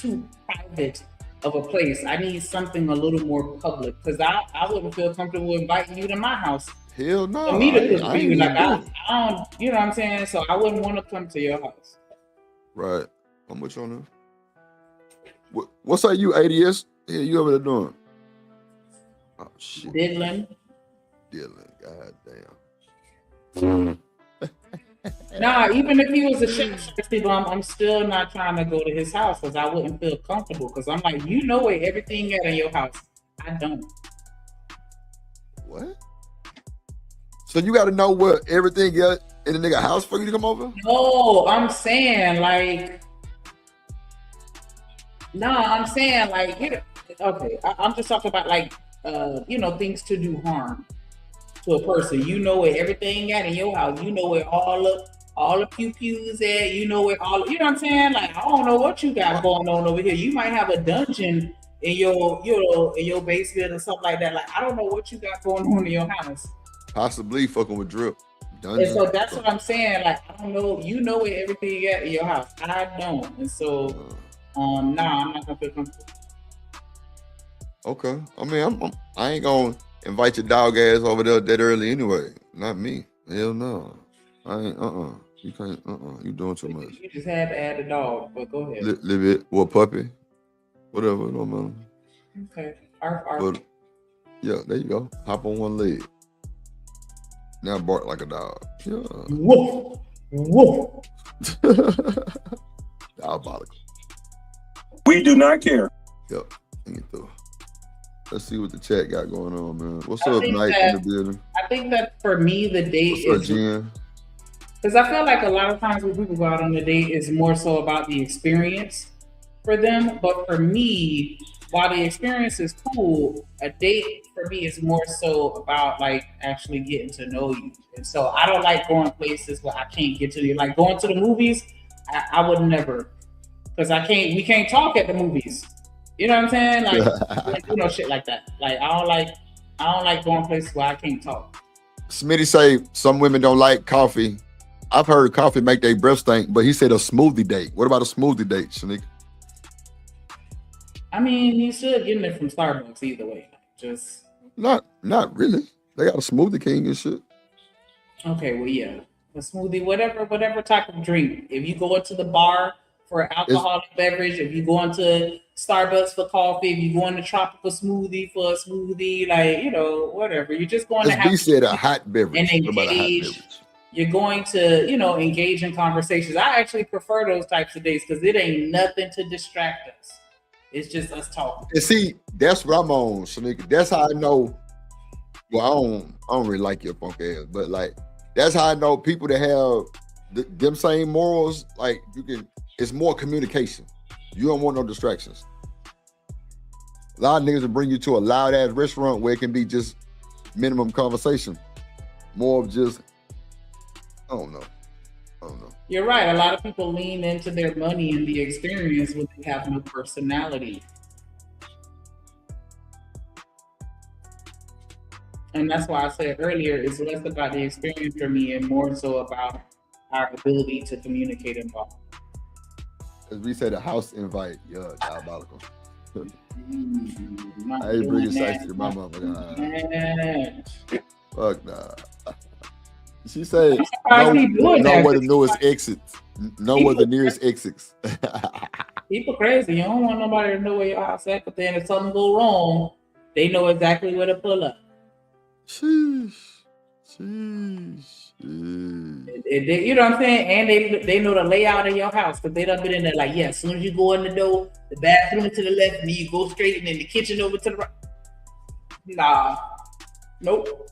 too private of a place. I need something a little more public because I wouldn't feel comfortable inviting you to my house. Hell no. For me to cook for you, like I don't, you know what I'm saying? So I wouldn't want to come to your house. Right. I'm with you on that. What's up, you ADS? Yeah, you over there doing? Oh shit. Dylan, god damn. Nah, even if he was a chef, I'm still not trying to go to his house because I wouldn't feel comfortable. Because I'm like, where everything at in your house. I don't. What? So you got to know where everything is in the nigga house for you to come over? No, I'm saying like, okay. I'm just talking about like, things to do harm to a person. Where everything at in your house. Where all the pew-pews at. Where all, you know what I'm saying? Like, I don't know what you got going on over here. You might have a dungeon in your basement or something like that. Like, I don't know what you got going on in your house. Possibly fucking with drip. Dungeon. And so that's what I'm saying. Like, I don't know. Where everything at in your house. I don't. And so, I'm not gonna feel comfortable. Okay. I mean, I ain't gonna invite your dog ass over there that early anyway. Not me. Hell no. I ain't. You can't. You doing too much. You just had to add a dog. But go ahead. Live it. What puppy? Whatever. No matter. Okay. But, yeah. There you go. Hop on one leg. Now bark like a dog. Yeah. Woof. Woof. Diabolical. We do not care. Yep. Let's see what the chat got going on, man. What's up, Knight in the building? I think that for me, the date What's up, Jen? Because I feel like a lot of times when people go out on a date, it's more so about the experience for them. But for me, while the experience is cool, a date for me is more so about like actually getting to know you. And so I don't like going places where I can't get to you. Like going to the movies, I would never, because we can't talk at the movies. You know what I'm saying? Like, shit like that. Like I don't like going places where I can't talk. Smitty say some women don't like coffee. I've heard coffee make their breath stink, but he said a smoothie date. What about a smoothie date, Shanika? I mean, you should get it from Starbucks either way. Just not really. They got a smoothie king and shit. Okay, well, yeah, a smoothie, whatever type of drink. If you go into the bar for an alcoholic beverage, if you go into Starbucks for coffee, if you go into tropical smoothie for a smoothie, like whatever. You're just going to have. He said a hot beverage. And what about a hot beverage? You're going to, engage in conversations. I actually prefer those types of dates because it ain't nothing to distract us. It's just us talking. And see, that's what I'm on, Shanika. That's how I know. Well, I don't really like your punk ass, but like that's how I know people that have them same morals. Like it's more communication. You don't want no distractions. A lot of niggas will bring you to a loud ass restaurant where it can be just minimum conversation. More of just, I don't know. You're right. A lot of people lean into their money and the experience when they have no personality. And that's why I said earlier, it's less about the experience for me and more so about our ability to communicate and talk. As we said, a house invite, yeah, diabolical. I Not ain't doing bringing that. sex to my mama. Man. Fuck nah. She said, surprised he doing know that. where the newest exits. Know where the nearest exits. People crazy. You don't want nobody to know where your house at, but then if something go wrong, they know exactly where to pull up. Sheesh. You know what I'm saying? And they know the layout of your house because they done been in there like, yeah, as soon as you go in the door, the bathroom to the left, and then you go straight, and then the kitchen over to the right. Nah. Nope.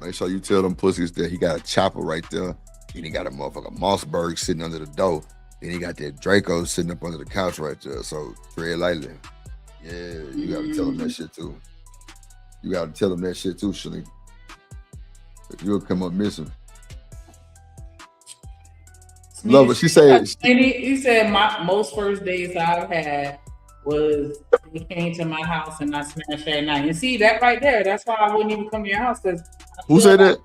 Make sure you tell them pussies that he got a chopper right there. Then he got a motherfucker Mossberg sitting under the door. Then he got that Draco sitting up under the couch right there. So tread lightly. Yeah, you gotta tell them that shit too. You gotta tell them that shit too, Shanique. If you'll come up missing. Love it. She said. He said my most first dates I've had was he came to my house and I smashed that night. And see that right there, that's why I wouldn't even come to your house. Because Who said that?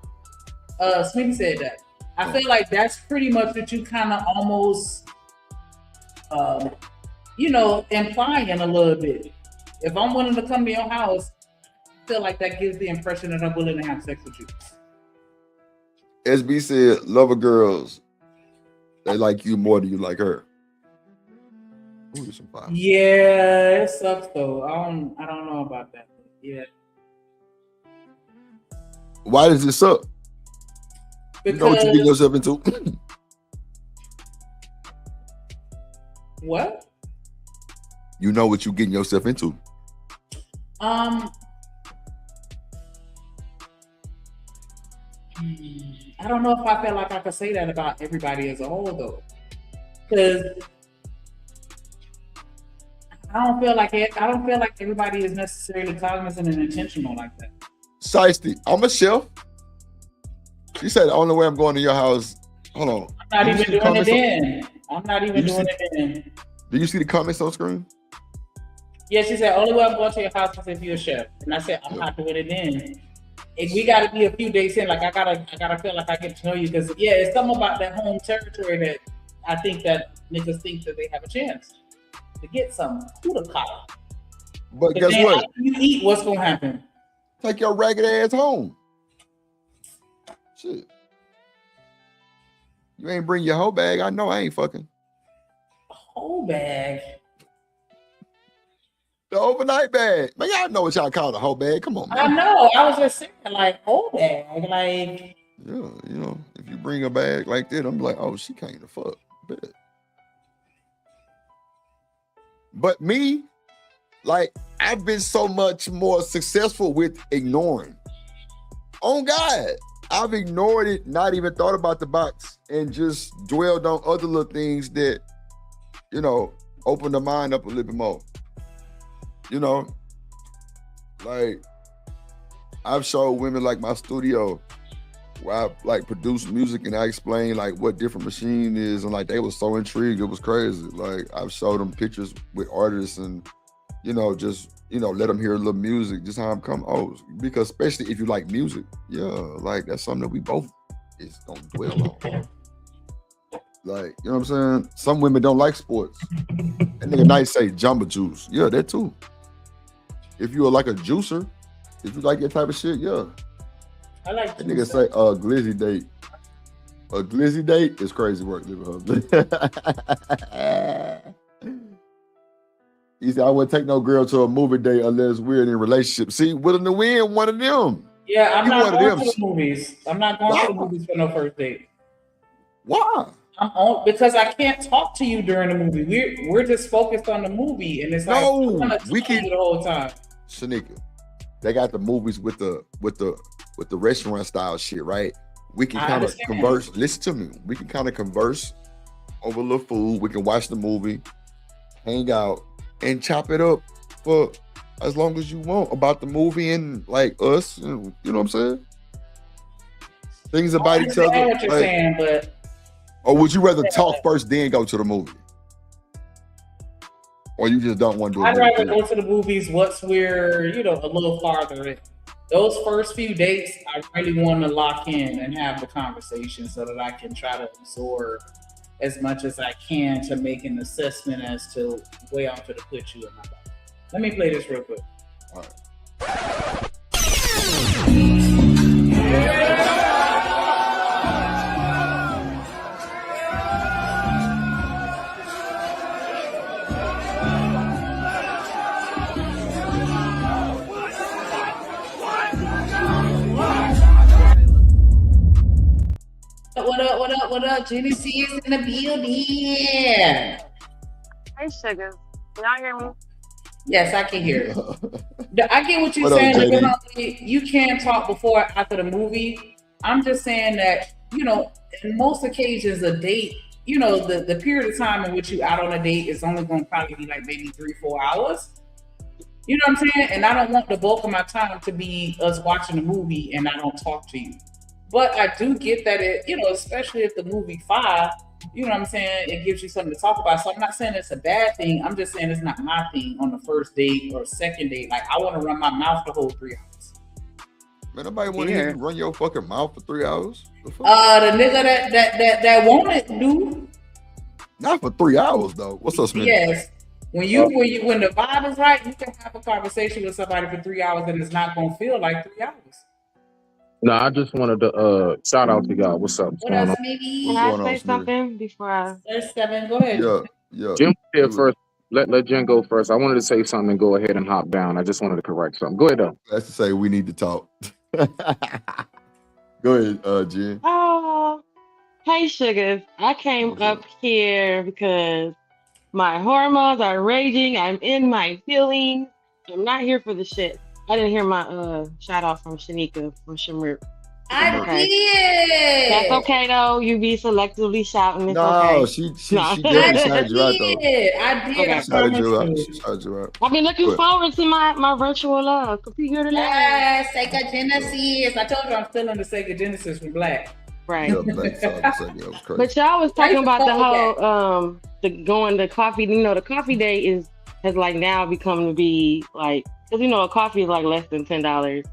Smitty said that. I feel like that's pretty much what you kind of almost, implying a little bit. If I'm willing to come to your house, I feel like that gives the impression that I'm willing to have sex with you. SB said, lover girls, they like you more than you like her. Ooh, some fire. Yeah, it sucks though. I don't know about that. Yeah. Why does it suck? Because, you know what you get yourself into? What? You know what you getting yourself into. I don't know if I feel like I could say that about everybody as a whole though. Because I don't feel like everybody is necessarily cognizant and intentional like that. Shiesty, I'm a chef. She said the only way I'm going to your house. Hold on. I'm not even doing it then. I'm not even doing it then. Do you see the comments on screen? Yeah, she said only way I'm going to your house is if you're a chef. And I said I'm not doing it then. And we gotta be a few days in. Like I gotta feel like I get to know you because it's something about that home territory that I think that niggas think that they have a chance to get some kuda kata. But guess what? After you eat, what's gonna happen? Take your ragged ass home. Shit. You ain't bring your whole bag. I know I ain't fucking. Whole bag. The overnight bag. Man, y'all know what y'all call the whole bag. Come on, man. I know. I was just saying, like, whole bag. Like, yeah, if you bring a bag like that, I'm like, oh, she came to fuck. Bet. But me, like, I've been so much more successful with ignoring. On God, I've ignored it, not even thought about the box, and just dwelled on other little things that, open the mind up a little bit more. Like I've showed women like my studio where I like produce music and I explain like what different machine is, and like they were so intrigued, it was crazy. Like I've showed them pictures with artists and just let them hear a little music, just how I'm coming. Oh, because especially if you like music, like that's something that we both is gonna dwell on. Like, you know what I'm saying? Some women don't like sports. That nigga nice say Jamba Juice. Yeah, that too. If you are like a juicer, if you like that type of shit, yeah. I like that nigga say glizzy date. A glizzy date is crazy work, nigga. He said, I wouldn't take no girl to a movie date unless we're in a relationship. See, Willing to Win, one of them. Yeah, I'm not going to the movies. I'm not going to the movies for no first date. Why? Because I can't talk to you during the movie. We're just focused on the movie, and it's like we can the whole time. Shanika, they got the movies with the restaurant style shit, right? We can kind of converse. Listen to me. We can kind of converse over a little food. We can watch the movie, hang out, and chop it up for as long as you want about the movie and like us, and, you know what I'm saying? Things about I each other. understand what you're like- saying, but or would you rather talk first, then go to the movie? Or you just don't want to do it? I'd rather go to the movies once we're, a little farther in. Those first few dates, I really want to lock in and have the conversation so that I can try to absorb as much as I can to make an assessment as to where I'm going to put you in my life. Let me play this real quick. All right. What up? Genesis is in the building. Hey, sugar. Can y'all hear me? Yes, I can hear you. I get what you're What up, saying. JD? You can talk before or after the movie. I'm just saying that, in most occasions, a date, the period of time in which you out on a date is only going to probably be like maybe 3-4 hours. You know what I'm saying? And I don't want the bulk of my time to be us watching a movie and I don't talk to you. But I do get that especially if the movie 5, you know what I'm saying, it gives you something to talk about. So I'm not saying it's a bad thing. I'm just saying it's not my thing on the first date or second date. Like, I want to run my mouth the whole 3 hours. Man, nobody want to hear you run your fucking mouth for 3 hours. The fuck? The nigga that want it, dude. Not for 3 hours though. What's up, Smith? Yes. When the vibe is right, you can have a conversation with somebody for 3 hours and it's not gonna feel like 3 hours. No, I just wanted to shout out to y'all. What's up? What's What going else, on? maybe? Can What's I going on, say Smith? something before I... There's 7. Go ahead. Yeah. Jim here first. Let Jen go first. I wanted to say something and go ahead and hop down. I just wanted to correct something. Go ahead though. That's to say we need to talk. Go ahead, Jen. Oh, hey, sugars. I came up here because my hormones are raging. I'm in my feelings. I'm not here for the shit. I didn't hear my shout out from Shanika from Shamir. I Okay. did. That's okay though. You be selectively shouting. It's No, okay. she No. definitely shouted you out though. I did. I Okay. promise She shouted you out. you. She shouted you out. I've been looking Good. forward to my virtual computer lab. Yes, Sega Genesis. I told you I'm still in the Sega Genesis from Black. Right. Yeah, Black Sabbath, that was crazy. But y'all was talking Thanks about the for whole the coffee. The coffee day has like now become to be like, because a coffee is like less than $10.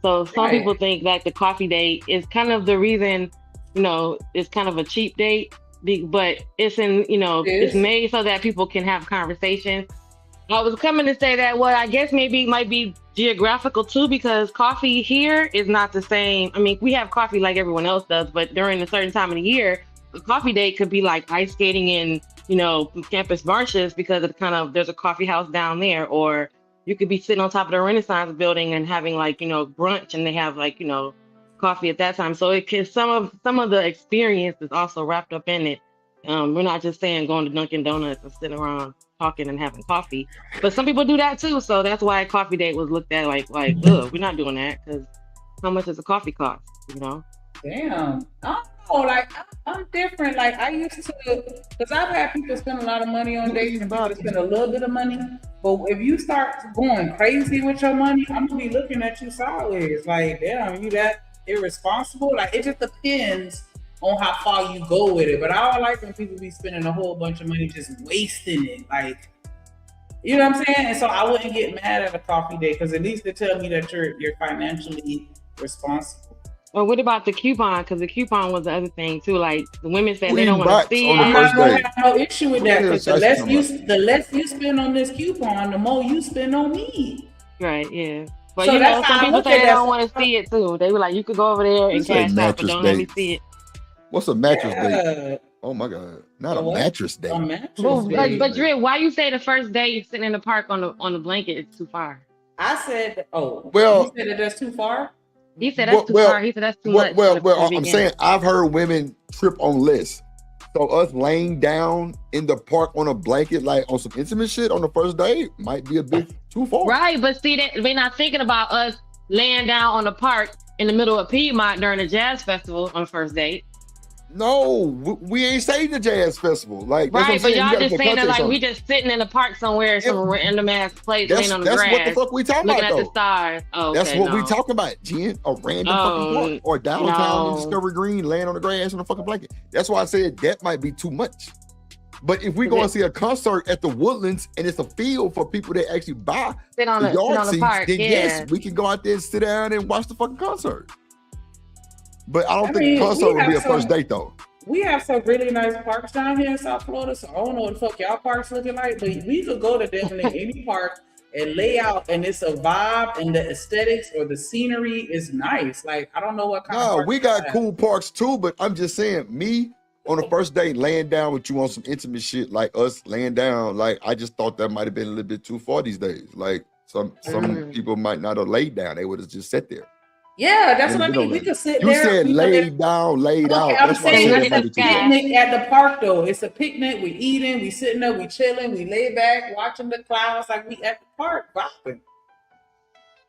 So some Right. people think that the coffee date is kind of the reason, it's kind of a cheap date, but it's it's made so that people can have conversations. I was coming to say that I guess maybe it might be geographical too, because coffee here is not the same. I mean, we have coffee like everyone else does, but during a certain time of the year, a coffee date could be like ice skating in, Campus Marshes because there's a coffee house down there, or you could be sitting on top of the Renaissance building and having brunch, and they have coffee at that time. So it can some of the experience is also wrapped up in it. We're not just saying going to Dunkin' Donuts and sitting around talking and having coffee, but some people do that too. So that's why a coffee date was looked at like, ugh, we're not doing that because how much does a coffee cost? Damn. I don't know. I'm different. Like, I used to, because I've had people spend a lot of money on dates and people spend a little bit of money. But if you start going crazy with your money, I'm going to be looking at you sideways. Like, damn, you that irresponsible? Like, it just depends on how far you go with it. But I don't like when people be spending a whole bunch of money just wasting it. Like, you know what I'm saying? And so I wouldn't get mad at a coffee date because at least they tell me that you're financially responsible. Well, what about the coupon? Because the coupon was the other thing too. Like the women said We they don't eating want to box see on the it. first I'm not date. gonna have no issue with that because the Yeah, less you spend on this coupon, the more you spend on me. Right, yeah. But So that's some how I people look say at they that. don't want to see it too. They were like, you could go over there and This cash ain't out, but mattress don't let me date. see it. What's a mattress date? Yeah. Oh my God. Not A a what? mattress date. A mattress But date. Dre, why you say the first day sitting in the park on the blanket is too far? I said, Well- you said that that's too far? He said that's too far. He said that's too much. Well, for the I'm beginning. saying I've heard women trip on lists. So us laying down in the park on a blanket, like on some intimate shit on the first date, might be a bit too far. Right, but see that they're not thinking about us laying down on the park in the middle of Piedmont during a jazz festival on the first date. No, we ain't saying the jazz festival. Like that's Right, what but I'm saying. You y'all gotta just put saying that context like on we it. just sitting in the park somewhere, some random ass place, laying on the That's grass, what the fuck we talking looking about at the though. stars. Oh, That's okay, what we no. talking about, Jen. A random fucking park or downtown in no. Discovery Green, laying on the grass on a fucking blanket. That's why I said that might be too much. But if we go and see a concert at the Woodlands and it's a field for people that actually buy Sit on the the yard seats, park, then yeah. yes, we can go out there and sit down and watch the fucking concert. But I don't I think mean, the concert we would be a have first some- date though. We have some really nice parks down here in South Florida, so I don't know what the fuck y'all parks looking like, but we could go to definitely any park and lay out, and it's a vibe, and the aesthetics or the scenery is nice. Like, I don't know what kind of No, park we you got have. cool parks too, but I'm just saying, me on the first date laying down with you on some intimate shit like us laying down, like I just thought that might have been a little bit too far these days. Like some people might not have laid down; they would have just sat there. Yeah, that's what I You mean. know, We could sit you there. said we could- laid down, laid out. Okay, I'm That's why I saying said it's that might a be too far. picnic at the park though. It's a picnic. We eating, we sitting there, we chilling, we lay back, watching the clouds like we at the park vibing.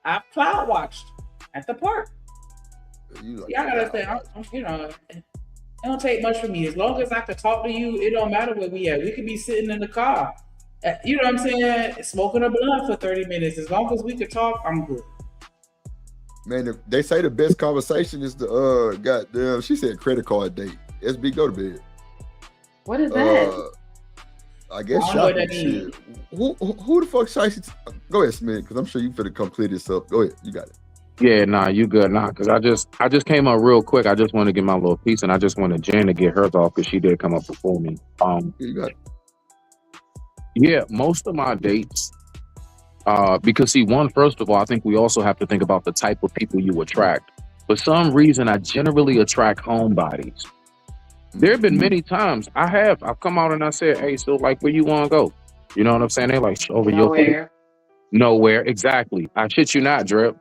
I've cloud watched at the park. You like Y'all gotta say, you know, it don't take much for me. As long as I can talk to you, it don't matter where we at. We could be sitting in the car. You know what I'm saying? Smoking a blunt for 30 minutes. As long as we could talk, I'm good. Man, they say the best conversation is the goddamn. She said credit card date. SB, go to bed. What is that? I guess I don't know what shopping that shit. Who the fuck Shicey? Go ahead, Smith, because I'm sure you finna come clear this up. Go ahead, you got it. Yeah, nah, you good, nah, because I just came up real quick. I just want to get my little piece, and I just wanted Jen to get hers off because she did come up before me. You got it. Yeah, most of my dates, because see, first of all, I think we also have to think about the type of people you attract. For some reason, I generally attract homebodies. There have been many times I've come out and I said, hey, so like, where you want to go? You know what I'm saying? They like, over your nowhere, exactly. I shit you not, Drip.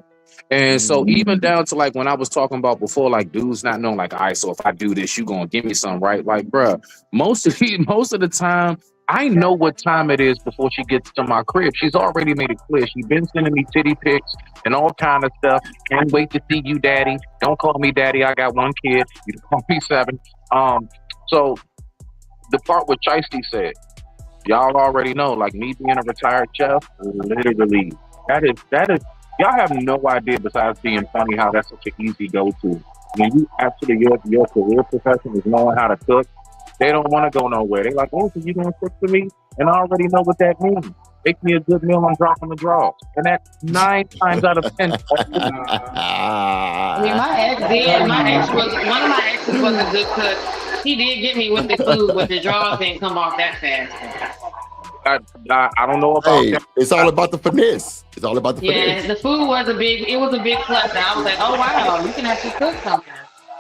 And so even down to like when I was talking about before, like dudes not knowing, like, all right, so if I do this, you gonna give me something, right? Like, bruh, most of the time, I know what time it is before she gets to my crib. She's already made it clear. She's been sending me titty pics and all kind of stuff. Can't wait to see you, daddy. Don't call me daddy. I got one kid. You can call me 7. So the part what Shiesty said, y'all already know, like me being a retired chef, literally, that is, y'all have no idea besides being funny how that's such an easy go-to. When you actually, your career profession is knowing how to cook, they don't want to go nowhere. They like, oh, so you gonna cook for me? And I already know what that means. Make me a good meal, I'm dropping the draws. And that's 9 times out of 10. I mean, one of my exes was a good cook. He did get me with the food, but the draws didn't come off that fast. I don't know about that. It's all about the finesse. It's all about the Yeah, finesse. the food was a big plus. And I was like, oh wow, you can actually cook something.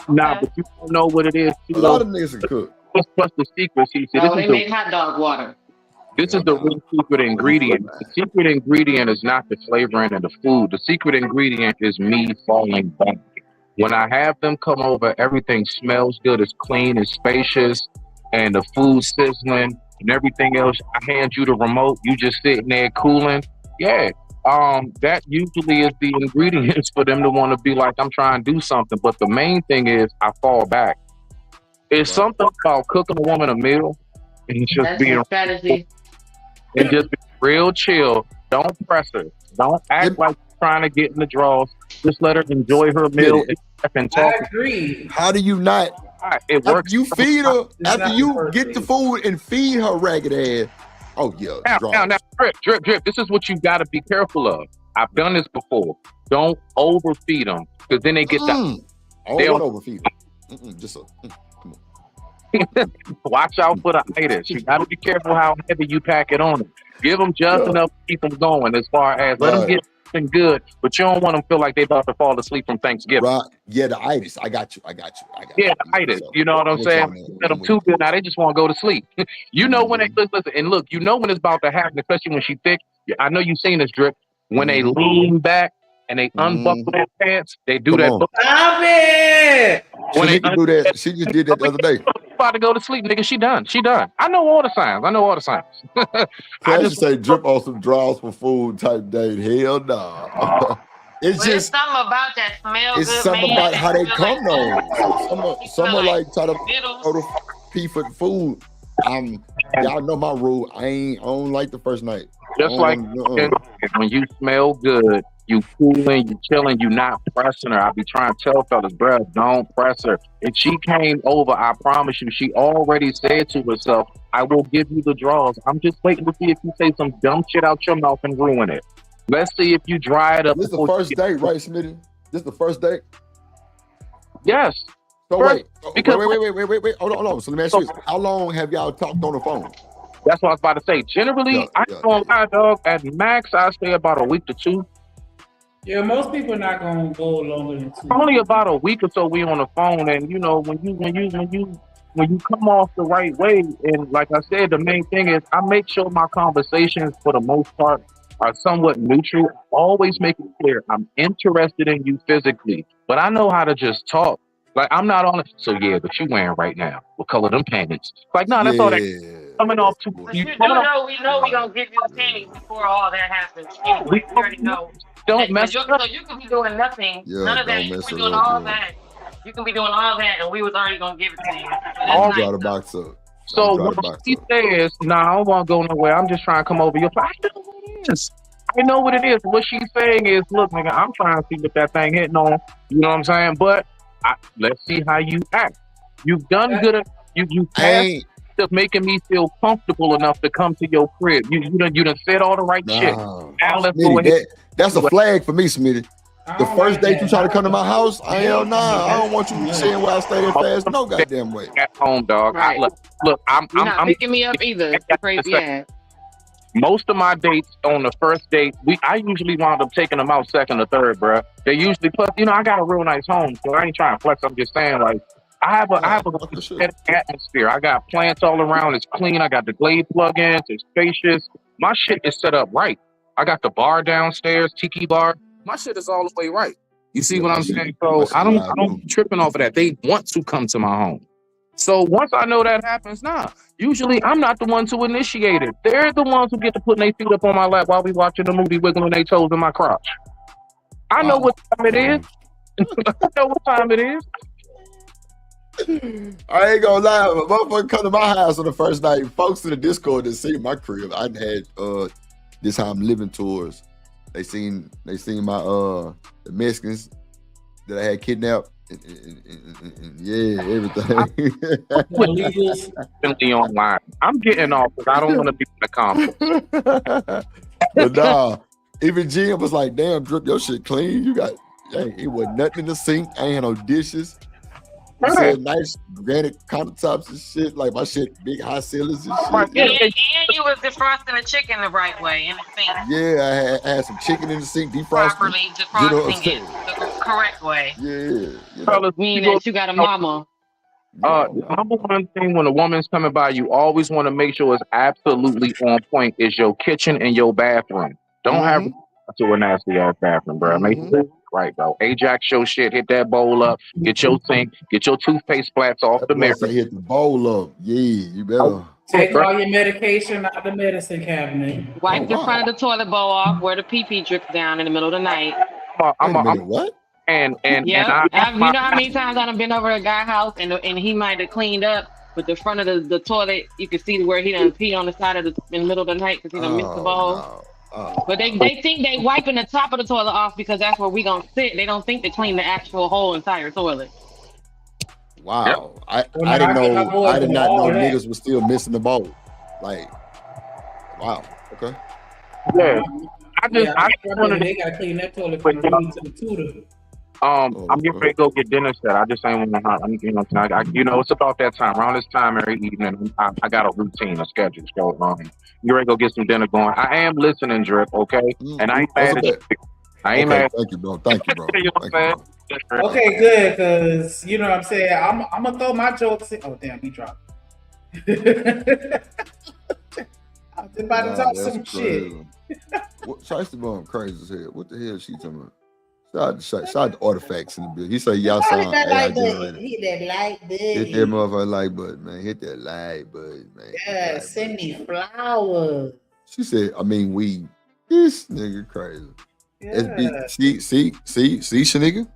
Nah, but you don't know what it is. A lot of niggas can cook. What's the secret? See, Oh, they make hot dog water. This is the real secret ingredient. The secret ingredient is not the flavoring of the food. The secret ingredient is me falling back. When I have them come over, everything smells good, it's clean, it's spacious, and the food sizzling and everything else. I hand you the remote, you just sitting there cooling. Yeah, that usually is the ingredients for them to want to be like, I'm trying to do something. But the main thing is I fall back. It's something about cooking a woman a meal and just That's being a strategy. and just be real chill. Don't press her. Don't act like you're trying to get in the draws. Just let her enjoy her meal and talk. I agree. How do you not? It After works. you feed her, It's after not you the get the food and feed her ragged ass. Oh yeah. Now, drip. This is what you got to be careful of. I've done this before. Don't overfeed them because then they get the. I don't overfeed them. Just come on. Watch out for the itis. You got to be careful how heavy you pack it on them. Give them just enough to keep them going as far as let them get something good, but you don't want them to feel like they're about to fall asleep from Thanksgiving. Right. Yeah, the itis. I got you. Yeah, the itis. You know what I'm saying? Let them too good. Now they just want to go to sleep. You know when they listen, and look, you know when it's about to happen, especially when she's thick. I know you've seen this, Drip. When they lean back and they unbuckle their pants, they do that. Stop it! When they do that, she just did that the other day. About to go to sleep, nigga. She done. I know all the signs. I just say Drip on some draws for food type date. Hell no. It's But it's just something about that smell it's good something man about that how you they feel come though. Some are like try to middle. go to pee for the food. Y'all know my rule. I don't like the first night. Just like when you smell good, you cooling, you chilling, you not pressing her. I be trying to tell fellas, bro, don't press her. If she came over, I promise you, she already said to herself, I will give you the draws. I'm just waiting to see if you say some dumb shit out your mouth and ruin it. Let's see if you dry it up. This is the first date, right, Smitty? This is the first date? Yes. So First, wait. Hold on. So let me ask you this. How long have y'all talked on the phone? That's what I was about to say. Generally, I don't lie, dog. At max, I say about a week to 2. Yeah, most people are not gonna go longer than 2. Only about a week or so we on the phone, and you know when you come off the right way, and like I said, the main thing is I make sure my conversations for the most part are somewhat neutral. I always make it clear I'm interested in you physically, but I know how to just talk. Like I'm not on it. So yeah, but you wearing right now? What color them panties? Like no, that's all that coming off too. But you do know we gonna give you the pennies before all that happens. Anyway, we already know. Don't mess up. So you can be doing nothing. None of that. You can be doing all that. You can be doing all that, and we was already gonna give it to you. I'll draw the box up. So when she says, "Nah, I don't want to go nowhere. I'm just trying to come over your place," I know what it is. What she's saying is, "Look, nigga, I'm trying to see what that thing hitting on." You know what I'm saying? But let's see how you act. You've done good. You passed of making me feel comfortable enough to come to your crib. You done said all the right shit. Now let's go ahead. That's a flag for me, Smitty. The first date you try to come to my house, hell nah. I don't want you saying where I stay there fast. No goddamn way. At home, dog. Right. Look, I'm not picking me up either. Crazy ass. Most of my dates on the first date, I usually wind up taking them out second or third, bro. They usually plus, I got a real nice home, so I ain't trying to flex. I'm just saying, like, I have a atmosphere. I got plants all around. It's clean. I got the Glade plugins. It's spacious. My shit is set up right. I got the bar downstairs, tiki bar. My shit is all the way right. You see what I'm saying? So I don't be tripping off of that. They want to come to my home. So once I know that happens, usually I'm not the one to initiate it. They're the ones who get to putting their feet up on my lap while we watching the movie, wiggling their toes in my crotch. I know what time it is. I know what time it is. I ain't gonna lie, but motherfucker come to my house on the first night. Folks in the Discord that see my crib. I had this how I'm living tours. They seen my the Mexicans that I had kidnapped. And yeah, everything. Online. I'm getting off because I don't want to be in the comments. But nah, even Jim was like, "Damn, Drip, your shit clean. You got, it wasn't nothing in the sink. I ain't had no dishes. You said nice granite countertops and shit. Like my shit, big high ceilings and shit. And you was defrosting the chicken the right way in the sink. Yeah, I had some chicken in the sink, defrosted. Properly defrosting it the correct way. Yeah. Meaning that you got a mama. Number one thing when a woman's coming by, you always want to make sure it's absolutely on point. Is your kitchen and your bathroom. Don't have to a nasty ass bathroom, bro. Make it right, bro. Ajax your shit, hit that bowl up, get your sink, get your toothpaste splats off the mirror. Hit the bowl up. Yeah, you better. Take all your medication out of the medicine cabinet. Wipe the front of the toilet bowl off where the pee drips down in the middle of the night. What? And you know how many times I've been over to a guy's house and he might have cleaned up, but the front of the toilet, you can see where he done pee on the side of in the middle of the night because he done missed the bowl. No. But they think they wiping the top of the toilet off because that's where we gonna sit. They don't think to clean the actual whole entire toilet. Wow. I didn't know. I did not know niggas was still missing the bowl. Like, wow. Okay. Yeah. They gotta clean that toilet from the room to the tutor. I'm getting ready to go get dinner set. I just ain't want to. It's about that time. Around this time every evening, I got a routine, a schedule. So, you ready to go get some dinner going? I am listening, Drip. Okay, and I ain't mad at you. I ain't mad. Thank you, bro. Thank you, bro. You know what I'm saying? Okay, good, because you know what I'm saying. I'm gonna throw my jokes in. Oh damn, he dropped. I was about to talk some shit. Shiesty Bum crazy as hell. What the hell is she talking about? Shout out to Artifacts in the building. He said, y'all sound AI generated. Hit that like button. Hit that motherfucker like button, man. Hit that like button, man. Yeah, send me flowers. She said, weed. This nigga crazy. SB, see, Shanika?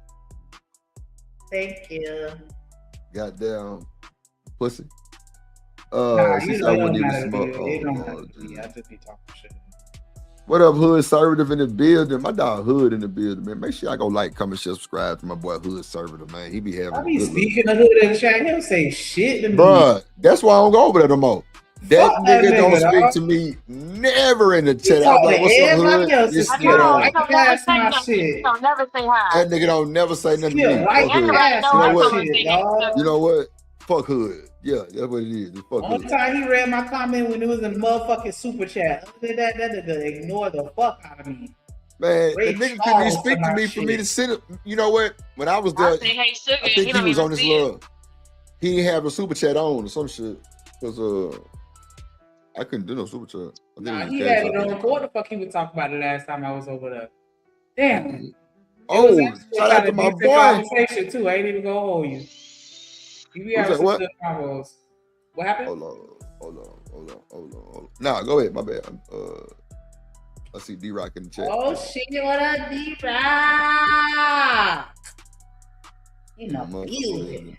Thank you. Goddamn pussy. Nah, She you said know I it wouldn't don't even matter to smoke. you. It don't Oh, matter Lord, to me. Jesus. I just be talking shit. What up, Hood Servative in the building? My dog Hood in the building, man. Make sure I go like, comment, subscribe to my boy Hood Servative, man. He be having I a be good look. speaking of hood in the chat. He'll say shit to me. Bruh, that's why I don't go over there no more. That Fuck that nigga don't nigga, speak dog. to me never in the He chat. I'm talk to like, what's up, everybody Hood? else and This skip nigga don't. right past my shit. Don't never say hi. That nigga don't never say nothing to Skip me. right Fuck Hood. past You know my what? shit, dog. You know what? Fuck Hood. Yeah, that's what it is. It's fuck Only Hood. time he read my comment when it was in the motherfucking super chat. Other than that nigga ignore the fuck out of me. Man, Ray the nigga couldn't even Charles speak to my me for me to shit. send it. You know what? When I was I there, say, hey, sugar, I and think he he don't was even on his see it. love. He didn't have a super chat on or some shit. Because I couldn't do no super chat. I think Nah, it was he a had cash it out. on. What the fuck he was talking about the last time I was over there? Damn. It was Oh, actually shout out to kind my of decent boy. conversation too. I ain't even gonna hold you. You be Who's having that? some What? good combos. What happened? Hold on. Nah, go ahead. My bad. I see D-Rock in the chat. Oh shit, what up, D-Rock? You know, building.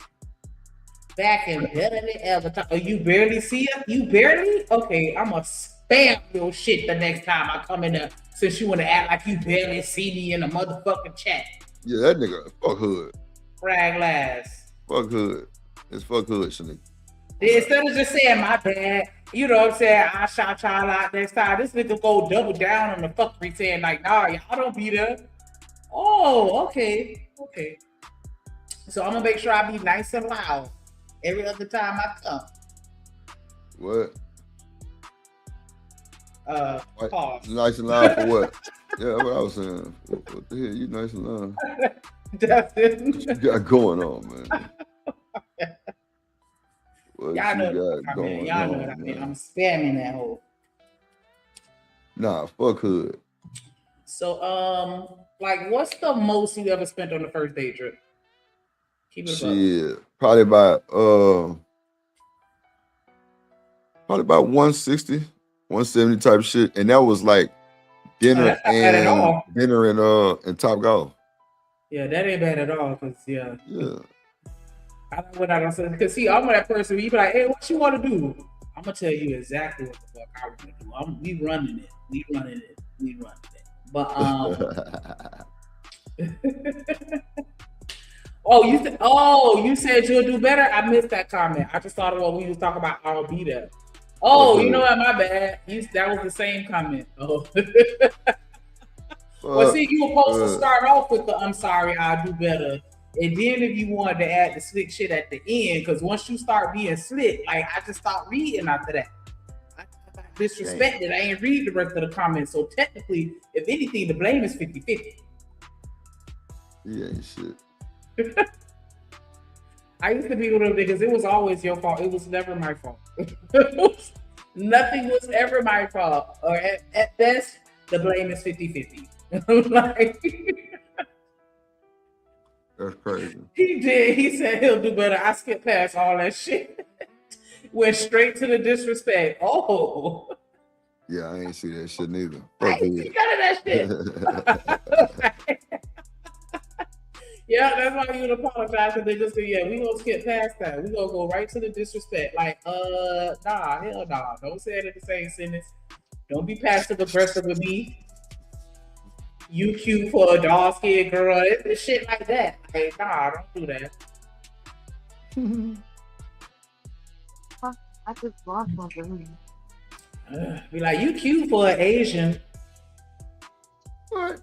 Back and better than ever. Oh, you barely see it? You barely? Okay, I'm gonna spam your shit the next time I come in there since you wanna act like you barely see me in a motherfucking chat. Yeah, that nigga. Fuck Hood. Frag last. Fuck Hood. It's fuck Hood, Shanika. Instead of just saying my bad, you know what I'm saying? I shout y'all out next time. This nigga go double down on the fuckery saying like, nah, y'all don't be there. Oh, okay. So I'm gonna make sure I be nice and loud every other time I come. What? Pause. Nice and loud for what? Yeah, that's what I was saying. What the hell? You nice and loud. That's it. What you got going on, man? What Y'all know you what got I mean. going Y'all know on, what I mean. man? I'm spamming that hole. Nah, fuck Hood. So, like, what's the most you ever spent on the first date trip? Keep it above. Shit, probably about 160, 170 type of shit, and that was like dinner that's not bad at all. and Top Golf. Yeah, that ain't bad at all. Cause yeah. Yeah. I know what I don't say. Cause see, I'm that person. You be like, hey, what you want to do? I'm gonna tell you exactly what the fuck I want to do. We running it. But you said you'll do better. I missed that comment. I just thought of what we was talking about. I'll be there. Oh, you know what? My bad. That was the same comment. Oh. Well, see, you were supposed to start off with the "I'm sorry, I'll do better," and then if you wanted to add the slick shit at the end, because once you start being slick, like I just stopped reading after that. I got disrespected. I ain't read the rest of the comments. So technically, if anything, the blame is 50-50. Yeah, ain't shit. I used to be one of them niggas. It was always your fault. It was never my fault. Nothing was ever my fault. Or at best, the blame is 50-50. Like, that's crazy. He did. He said he'll do better. I skipped past all that shit. Went straight to the disrespect. Oh. Yeah, I ain't see that shit neither. I ain't see none of that shit. Yeah, that's why you would apologize to niggas. Yeah, we gonna skip past that. We gonna go right to the disrespect. Like, nah, hell nah. Don't say it in the same sentence. Don't be passive aggressive with me. You cute for a dog skin girl. It's shit like that. Like, nah, don't do that. I just lost something. Be like, you cute for an Asian. What?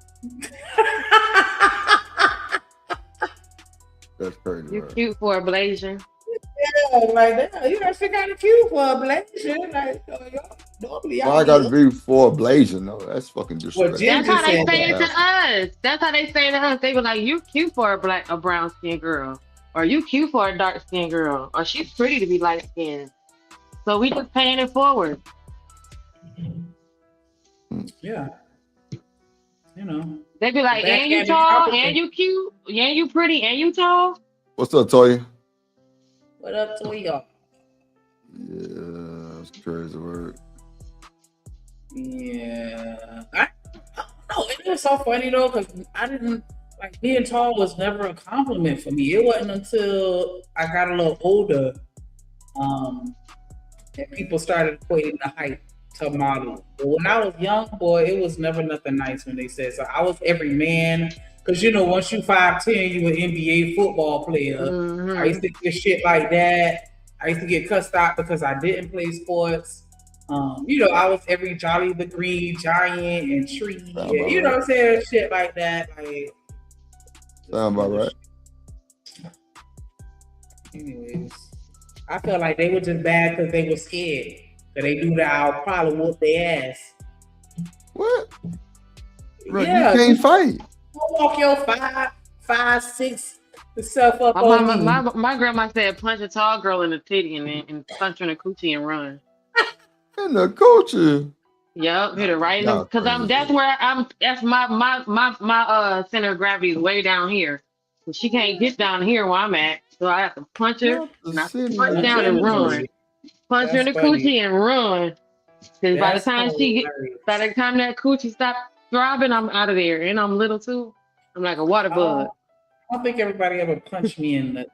That's crazy. You cute for a Blasian. Yeah, like that. You know, she got a cute for a Blasian. Like, normally Why I gotta be for a blazing? No, that's fucking disrespectful. That's how they say it to us. That's how they say it to us. They were like, "You cute for a brown skinned girl, or you cute for a dark skinned girl, or she's pretty to be light skinned." So we just paying it forward. Yeah. You know. They be like, "And you tall, and you cute, and you pretty, and you tall." What's up, Toya? What up, Toya? Yeah, that's crazy word. Yeah. I don't it was so funny though, because I didn't like being tall was never a compliment for me. It wasn't until I got a little older that people started equating the height to model. But when I was young, boy, it was never nothing nice when they said so. I was every man. Because, you know, once you 5'10", you an NBA football player. I used to get shit like that. I used to get cussed out because I didn't play sports. You know, I was every Jolly the Green Giant and tree. And, you know what I'm saying? Shit like that. Like, sound about right. Anyways, I felt like they were just bad because they were scared. So they knew that I'll probably whoop their ass. What? Bro, Yeah, you can't fight. Walk your 5'6" self up on me. My grandma said punch a tall girl in the titty and punch her in the coochie and run. In the coochie. Yep, hit it right in the, because that's my center of gravity is way down here. So she can't get down here where I'm at. So I have to punch her and I punch down and run. Punch her in the coochie and run. Because by the time that coochie stops throbbing, I'm out of there. And I'm little too. I'm like a water bug. I don't think everybody ever punched me in the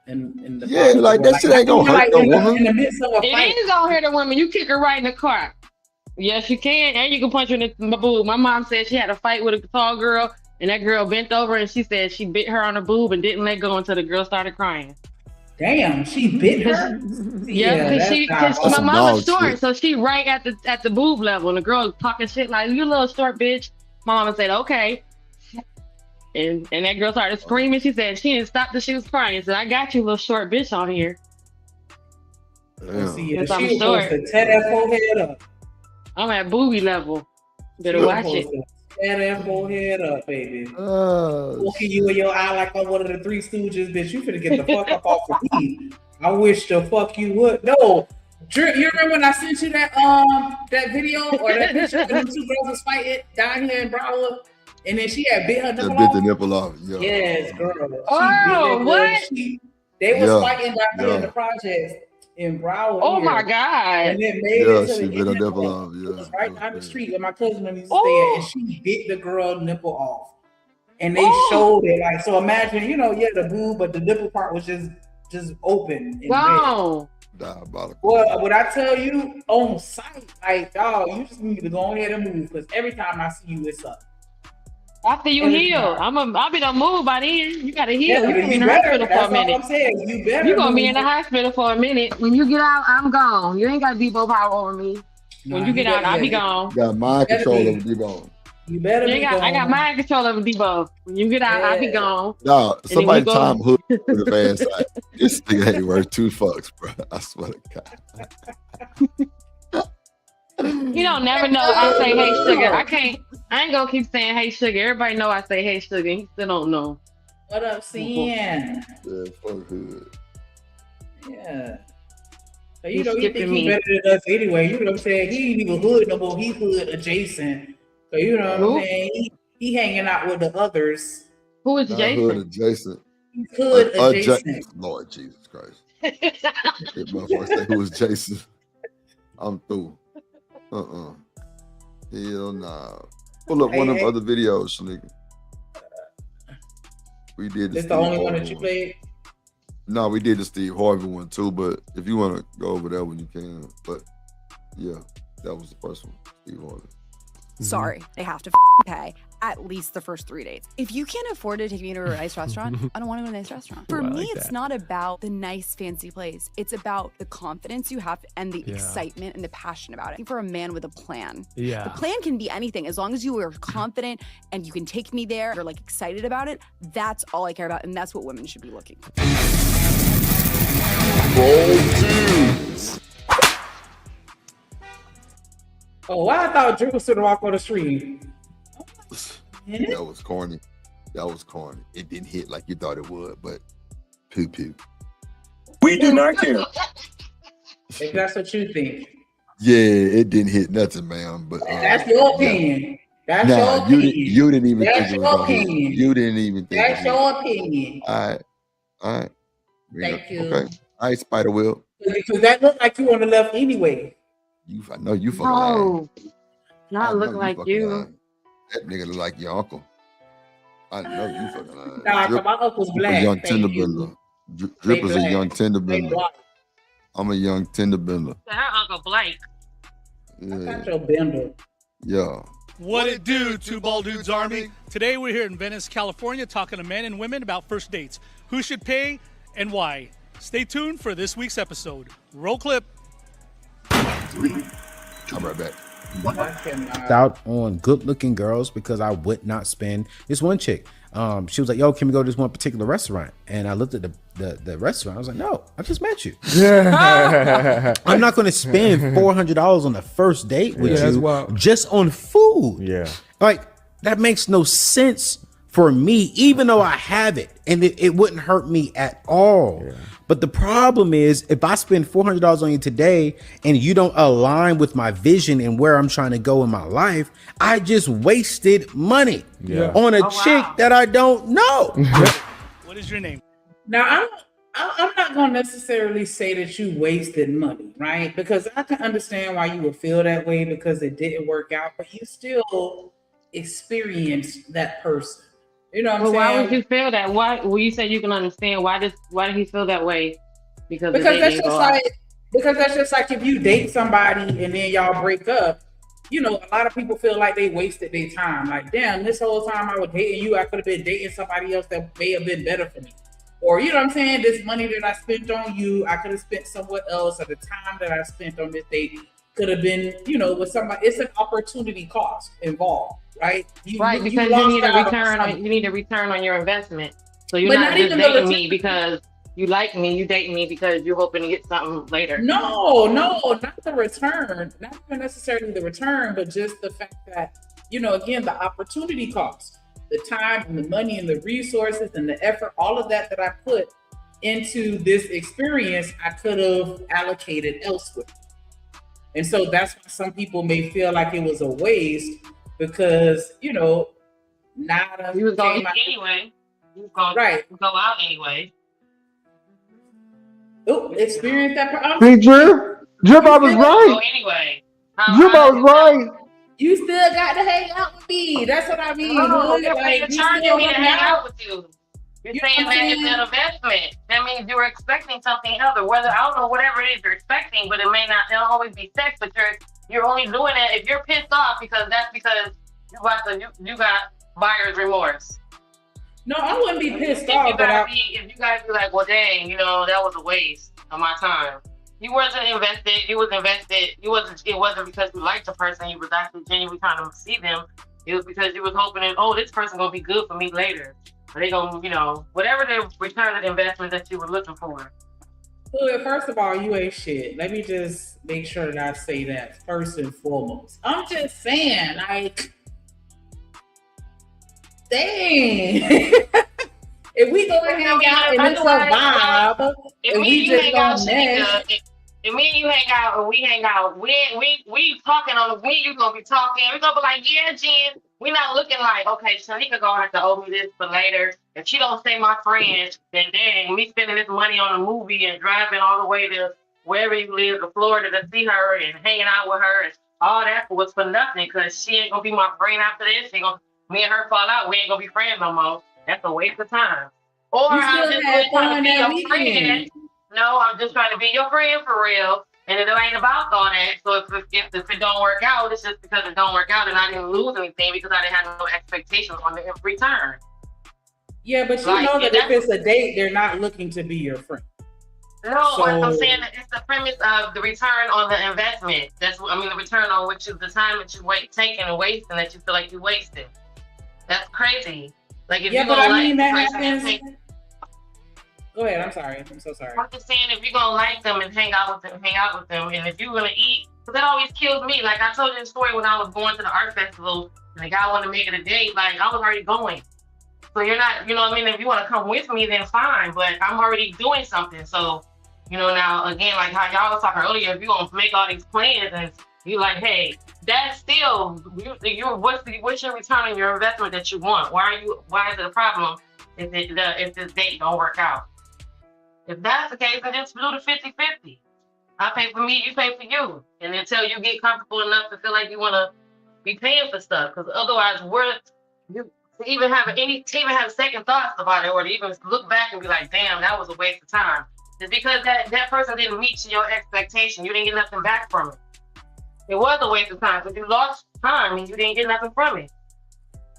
yeah, like that shit ain't gonna hurt no woman. In the midst of a It fight. is gonna hurt a woman. You kick her right in the car. Yes, you can, and you can punch her in the boob. My mom said she had a fight with a tall girl, and that girl bent over, and she said she bit her on the boob and didn't let go until the girl started crying. Damn, she bit her. Yeah, because my mom was short, so she right at the boob level, and the girl was talking shit like, "You little short bitch." My mama said, "Okay." And that girl started screaming. She said she didn't stop till she was crying. Said, "I got you, little short bitch, on here." See, I'm she short. to tear that forehead up. I'm at booby level. Better watch it. Tear that forehead up, baby. Looking you in your eye like I'm one of the Three Stooges, bitch. You finna get the fuck up off of me. I wish the fuck you would. No, Drew, you remember when I sent you that video or that picture of them two girls was fighting down here in Broward? And then she had bit her nipple Bit off. the nipple off. Yeah. Yes, girl. What? They was fighting down here in the projects in Broward. Oh my God. And then made it to she the bit her end nipple of off. it. Yeah. It was right down the street where my cousin used to stay at, and she bit the girl nipple off. And they showed it. Like, so imagine, you know, the boob, but the nipple part was just open. Wow. Diabolical. Well, What I tell you on sight, like, dog, you just need to go ahead and move, because every time I see you, it's up. After you heal, I'll be done move by then. You gotta heal. Yeah, you gonna be in the better. hospital for a That's all minute. I'm saying. You better. You gonna be move. in the hospital for a minute. When you get out, I'm gone. You ain't got Debo power over me. When you get out, I'll be gone. You got mind control over D-Bone. You better be I got mind control over Debo. When you get out, I'll be gone. Nah, And somebody then you go- time hood to the fan side. This nigga ain't worth $2, bro. I swear to God. You don't never know. I say, hey, sugar. I ain't gonna keep saying, hey, sugar. Everybody know I say, hey, sugar. He still don't know. What up, Cian? Yeah, fuck hood. Yeah. So, He's you think skipping he me. better than us anyway. You know what I'm saying? He ain't even hood no more. He hood adjacent. So, you know what I'm saying? He hanging out with the others. Who is Not Jason? hood adjacent. He's hood adjacent. Lord Jesus Christ. That motherfucker say who is Jason? I'm through. Hell nah. Pull up one of them other videos, nigga. We did This Steve the only one Harvey that you played? No, we did the Steve Harvey one too, but if you want to go over that one, you can. But yeah, that was the first one, Steve Harvey. Sorry, they have to pay at least the first 3 dates. If you can't afford to take me to a nice restaurant, I don't want to go to a nice restaurant. For Ooh, I me, like it's that. not about the nice, fancy place. It's about the confidence you have and the Yeah. excitement and the passion about it. For a man with a plan. Yeah. The plan can be anything. As long as you are confident and you can take me there, you're like excited about it, that's all I care about. And that's what women should be looking for. Oh, I thought Drew was gonna walk on the street. That was corny. That was corny. It didn't hit like you thought it would, but poo poo. We do not care. If that's what you think. Yeah, it didn't hit nothing, man. But That's your opinion. That's nah, your opinion. you didn't even That's think it was your gonna hit. opinion. You didn't even think. That's it was. your opinion. All right. Thank you. Okay. All right, Spider Will. Because that looked like you on the left anyway. I know you fucking lying. No, not I look know like fucking you. lying. That nigga look like your uncle. I know you fucking lying. Nah, 'cause my uncle's black. Young Thank tender you. bender. They Drip is a black. young tender They bender. white. I'm a young tender bender. Her Uncle Blake. Yeah. Not your bender. Yeah. What it do, Two Ball Dudes Army? Today we're here in Venice, California, talking to men and women about first dates. Who should pay and why? Stay tuned for this week's episode. Roll clip. I'm right back. Out on good-looking girls because I would not spend. This one chick, she was like, "Yo, can we go to this one particular restaurant?" And I looked at the restaurant. I was like, "No, I just met you. I'm not going to spend $400 on the first date with you just on food. Yeah, like that makes no sense for me, even though I have it, and it wouldn't hurt me at all." Yeah. But the problem is, if I spend $400 on you today and you don't align with my vision and where I'm trying to go in my life, I just wasted money on a chick that I don't know. What is your name? Now, I'm not going to necessarily say that you wasted money, right? Because I can understand why you would feel that way because it didn't work out, but you still experienced that person. You know what I'm saying? Why would you feel that? Why? Well, you said you can understand. Why did he feel that way? Because that's just like if you date somebody and then y'all break up. You know, a lot of people feel like they wasted their time. Like, damn, this whole time I was dating you, I could have been dating somebody else that may have been better for me. Or, you know what I'm saying? This money that I spent on you, I could have spent somewhere else. Or the time that I spent on this date could have been, you know, with somebody. It's an opportunity cost involved, right? Because you need a return on your investment. So you're not just dating me because you like me. You dating me because you're hoping to get something later. No, not the return. Not even necessarily the return, but just the fact that, you know, again, the opportunity cost, the time and the money and the resources and the effort, all of that I put into this experience, I could have allocated elsewhere. And so that's why some people may feel like it was a waste because, you know, nada. You was going anyway. You was going to go out anyway. Oh, experience that. See, Drip, I was right. Anyway. Drip, I was right. You still got to hang out with me. That's what I mean. No, like, you're charging me to hang out with you. You're saying that it's an investment. That means you were expecting something other. Whether I don't know whatever it is you're expecting, but it'll always be sex. But you're only doing it if you're pissed off because you got buyer's remorse. No, I wouldn't be pissed off. If you guys be like, well, dang, you know, that was a waste of my time. You wasn't invested. You was invested. It wasn't because you liked the person. You was actually genuinely trying to see them. It was because you was hoping that, oh, this person gonna be good for me later. They gonna, you know, whatever the return of the investment that you were looking for. Well, first of all, you ain't shit. Let me just make sure that I say that first and foremost. I'm just saying, like, dang. If we go and hang out and it's a vibe, if we just don't mesh. If me and you hang out or we hang out, we talking on the you gonna be talking. We gonna be like, yeah, Jen. We not looking like, okay, Shanika gonna have to owe me this for later. If she don't stay my friend, then dang, me spending this money on a movie and driving all the way to wherever you live, to Florida, to see her and hanging out with her, and all that was for nothing because she ain't gonna be my friend after this. Me and her fall out. We ain't gonna be friends no more. That's a waste of time. Or I'm just really trying to be your friend. No, I'm just trying to be your friend for real. And it ain't about all that. So if it don't work out, it's just because it don't work out and I didn't lose anything because I didn't have no expectations on the return. Yeah, but you know that if it's a date, they're not looking to be your friend. No, so, I'm saying that it's the premise of the return on the investment. The return on the time that you taking and wasting that you feel like you wasted. That's crazy. Like if you're gonna that happens. Go ahead. I'm sorry. I'm so sorry. I'm just saying, if you're gonna like them and hang out with them, and if you're gonna eat, because that always kills me. Like I told you the story when I was going to the art festival, and the guy wanted to make it a date. Like I was already going, so you're not. You know what I mean? If you want to come with me, then fine. But I'm already doing something. So, you know, now again, like how y'all was talking earlier, if you're gonna make all these plans and you like, hey, that's still what's your return on your investment that you want? Why is it a problem if this date don't work out? If that's the case, then just do the 50-50. I pay for me, you pay for you. And until you get comfortable enough to feel like you want to be paying for stuff, because otherwise to even have second thoughts about it, or to even look back and be like, damn, that was a waste of time. It's because that person didn't meet your expectation. You didn't get nothing back from it. It was a waste of time because you lost time and you didn't get nothing from it.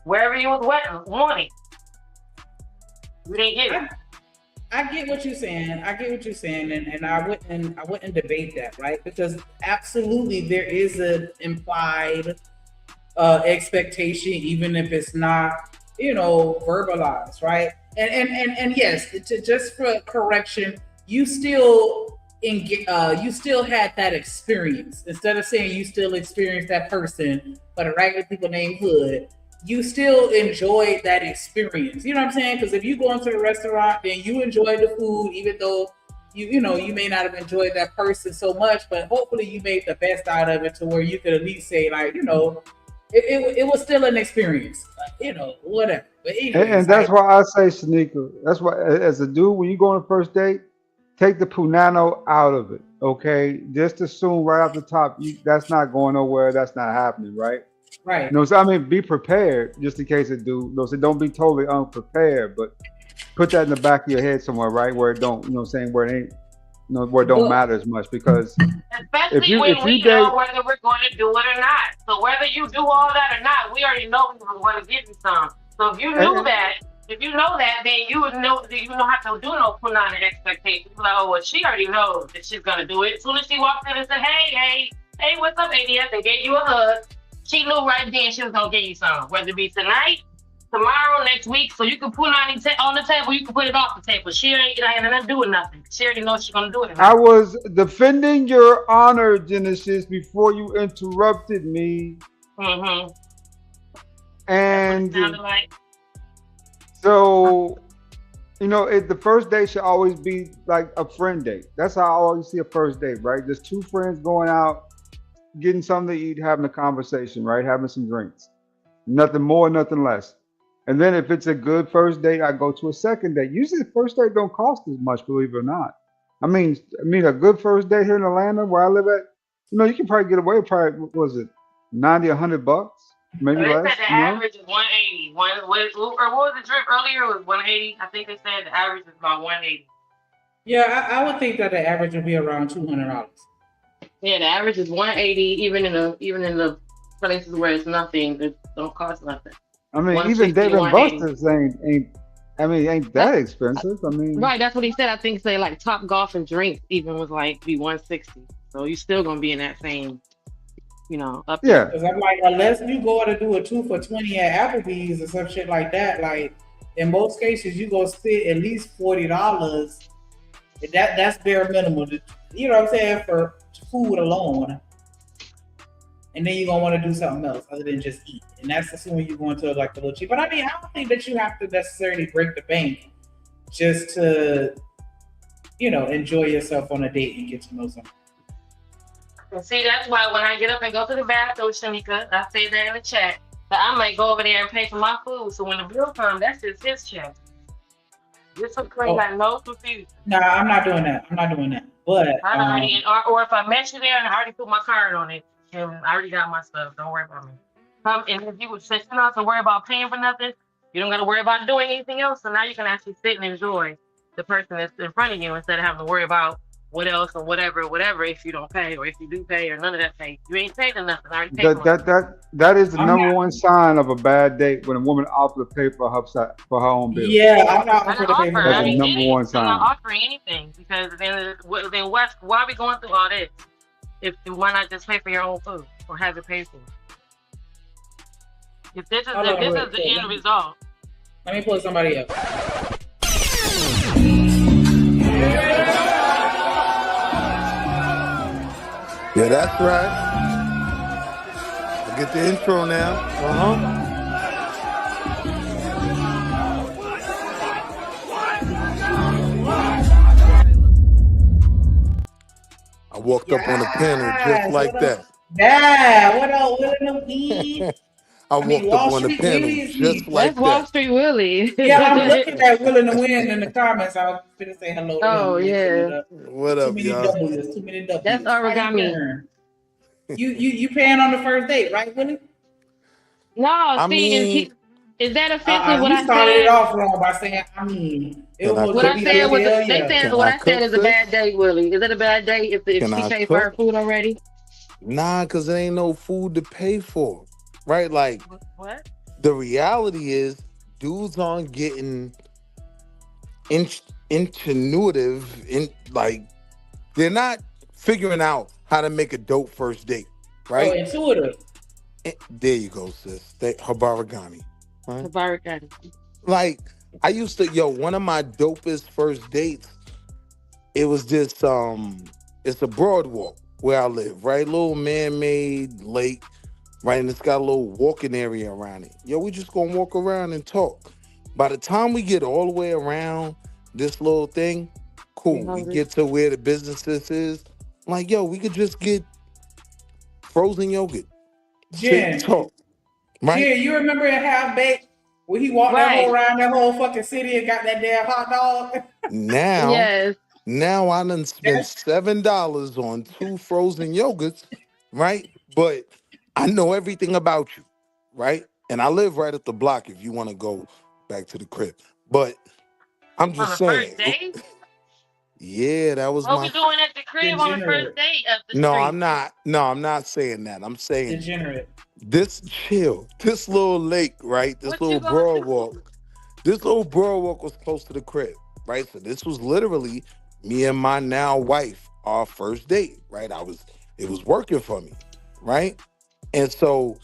Wherever you was wanting, you didn't get it. I get what you're saying. And I wouldn't debate that, right? Because absolutely there is an implied expectation, even if it's not, verbalized, right? And yes, just for correction, you still had that experience. Instead of saying you still experienced that person, but a regular people named Hood, you still enjoyed that experience. You know what I'm saying? Because if you go into the restaurant, then you enjoy the food, even though you may not have enjoyed that person so much, but hopefully you made the best out of it to where you could at least say, like, it was still an experience, whatever. But anyways, And that's why I say, Shanika, that's why as a dude, when you go on a first date, take the punano out of it, okay? Just assume right off the top, that's not going nowhere, that's not happening, right? Right. So I mean, be prepared just in case it do. So don't be totally unprepared, but put that in the back of your head somewhere, right? Where it don't, where it ain't, where it don't matter as much. Because Especially when we know whether we're going to do it or not. So whether you do all that or not, we already know we were going to give you some. So if you knew that, then you would know that you don't have to do no punani expectations. Like, oh, well, she already knows that she's going to do it. As soon as she walked in and said, hey, what's up, ADS? They gave you a hug. She knew right then she was going to give you some. Whether it be tonight, tomorrow, next week. So you can put it on the table, you can put it off the table. She ain't nothing doing nothing. She already knows she's going to do it. I was defending your honor, Genesis, before you interrupted me. Mm-hmm. And like. So, the first date should always be like a friend date. That's how I always see a first date, right? Just two friends going out, getting something to eat, having a conversation, right? Having some drinks. Nothing more, nothing less. And then if it's a good first date, I go to a second date. Usually the first date don't cost as much, believe it or not. I mean, a good first date here in Atlanta, where I live at, you can probably get away with probably, what was it, $90, $100? Maybe They less. said the average is 180. What was the drip earlier? It was 180. I think they said the average is about 180. Yeah, I would think that the average would be around $200. Yeah, the average is 180. Even in the places where it's nothing, it don't cost nothing. I mean, even Dave and Buster's ain't that expensive. I mean, right? That's what he said. I think say like Top Golf and drinks even was like be 160. So you're still gonna be in that same, up yeah. Because I'm like, unless you go to do a 2 for $20 at Applebee's or some shit like that, like in most cases you go spend at least $40. That's bare minimum. You know what I'm saying, for food alone. And then you're gonna want to do something else other than just eat. And that's assuming you're going to like the little cheap. But I mean, I don't think that you have to necessarily break the bank just to, enjoy yourself on a date and get to know someone. And see, that's why when I get up and go to the bathroom, Shanika, I say that in the chat, that I might go over there and pay for my food. So when the bill comes, that's just his check. This one got no confusion. No, I'm not doing that. But or if I met you there and I already put my card on it, and I already got my stuff. Don't worry about me. And if you would sit down and worry about paying for nothing, you don't got to worry about doing anything else. So now you can actually sit and enjoy the person that's in front of you instead of having to worry about what else or whatever if you don't pay, or if you do pay, or none of that pay. You ain't paid nothing. I already paid that is the number one sign of a bad date, when a woman offers to pay for her own bill. Yeah, I'm not offering to pay for That's the number one sign. I'm not offering anything, because then why are we going through all this? Why not just pay for your own food or have it paid for? If this is the end result. Let me pull somebody up. Yeah, that's right. I get the intro now. I walked up on the panel just like that. Yeah, what up, Willie? I walked up on the panel just like That's Wall Street Willie. Yeah, I'm looking at Will in the Wind in the comments. I was going to say hello to him. Oh, yeah. What up, y'all? Too many W's. That's origami. You paying on the first date, right, Willie? No, is that offensive? What You I started it said? off wrong by saying, I mean, it was Can I supposed What to I cook be said like, was hell they yeah. said Can what I I said cook, is a sis? bad date, Willie. Is it a bad date if Can she I paid for her cook? food already? Nah, cause there ain't no food to pay for, right? Like What? the reality is, dudes aren't getting intuitive in like they're not figuring out how to make a dope first date, Oh, right? intuitive. There you go, sis. Habarigami, right? Habarigami. Like I used to, one of my dopest first dates. It was just it's a boardwalk where I live, right? Little man-made lake, right? And it's got a little walking area around it. Yo, we just gonna walk around and talk. By the time we get all the way around this little thing, cool. We get to where the businesses is. I'm like, yo, we could just get frozen yogurt. Sit and Jen. talk, right? Jen, you remember in Half Baked when he walked that whole around that whole fucking city and got that damn hot dog? Now I done spent $7 on 2 frozen yogurts, right? But I know everything about you, right? And I live right up the block if you want to go back to the crib. But I'm On just the saying. first date? Yeah, that was What my. we doing at the crib on the first date up the No, street? I'm not. No, I'm not saying that. I'm saying degenerate. This little lake, right? This little boardwalk. This little boardwalk was close to the crib, right? So this was literally me and my now wife, our first date, right? It was working for me, right? And so,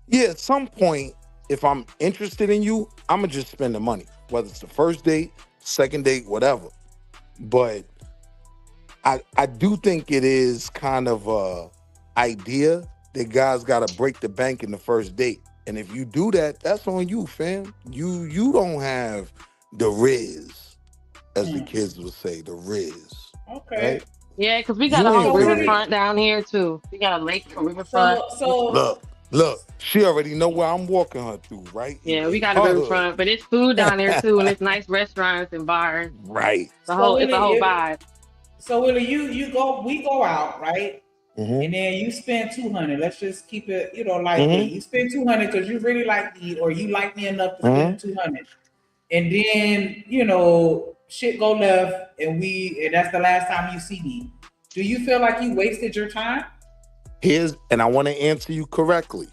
yeah, at some point, if I'm interested in you, I'm gonna just spend the money, whether it's the first date, second date, whatever. But I do think it is kind of a idea that guys gotta break the bank in the first date. And if you do that, that's on you, fam. You don't have the riz, as the kids would say, the riz. Okay. Right? Yeah, because we got a whole riverfront down here too. We got a lake, a riverfront. Look, she already know where I'm walking her through, right? Yeah, we got a riverfront, but it's food down there too, and it's nice restaurants and bars. Right. It's a whole vibe. So Willie, we go out, right? Mhm. And then you spend $200. Let's just keep it, like Mhm. you spend $200 because you really like me, or you like me enough to spend $200. And then, shit go left, and that's the last time you see me. Do you feel like you wasted your time? And I want to answer you correctly.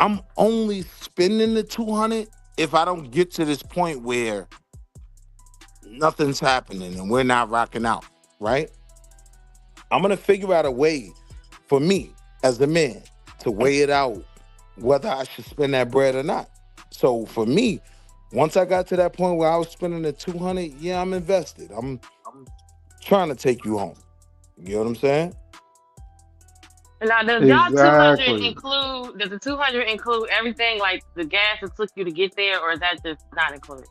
I'm only spending the $200 if I don't get to this point where nothing's happening and we're not rocking out, right? I'm gonna figure out a way for me as a man to weigh it out whether I should spend that bread or not. So for me, once I got to that point where I was spending the $200, yeah, I'm invested. I'm trying to take you home. You know what I'm saying? Now, does y'all 200 include? Does the 200 include everything, like the gas it took you to get there, or is that just not included?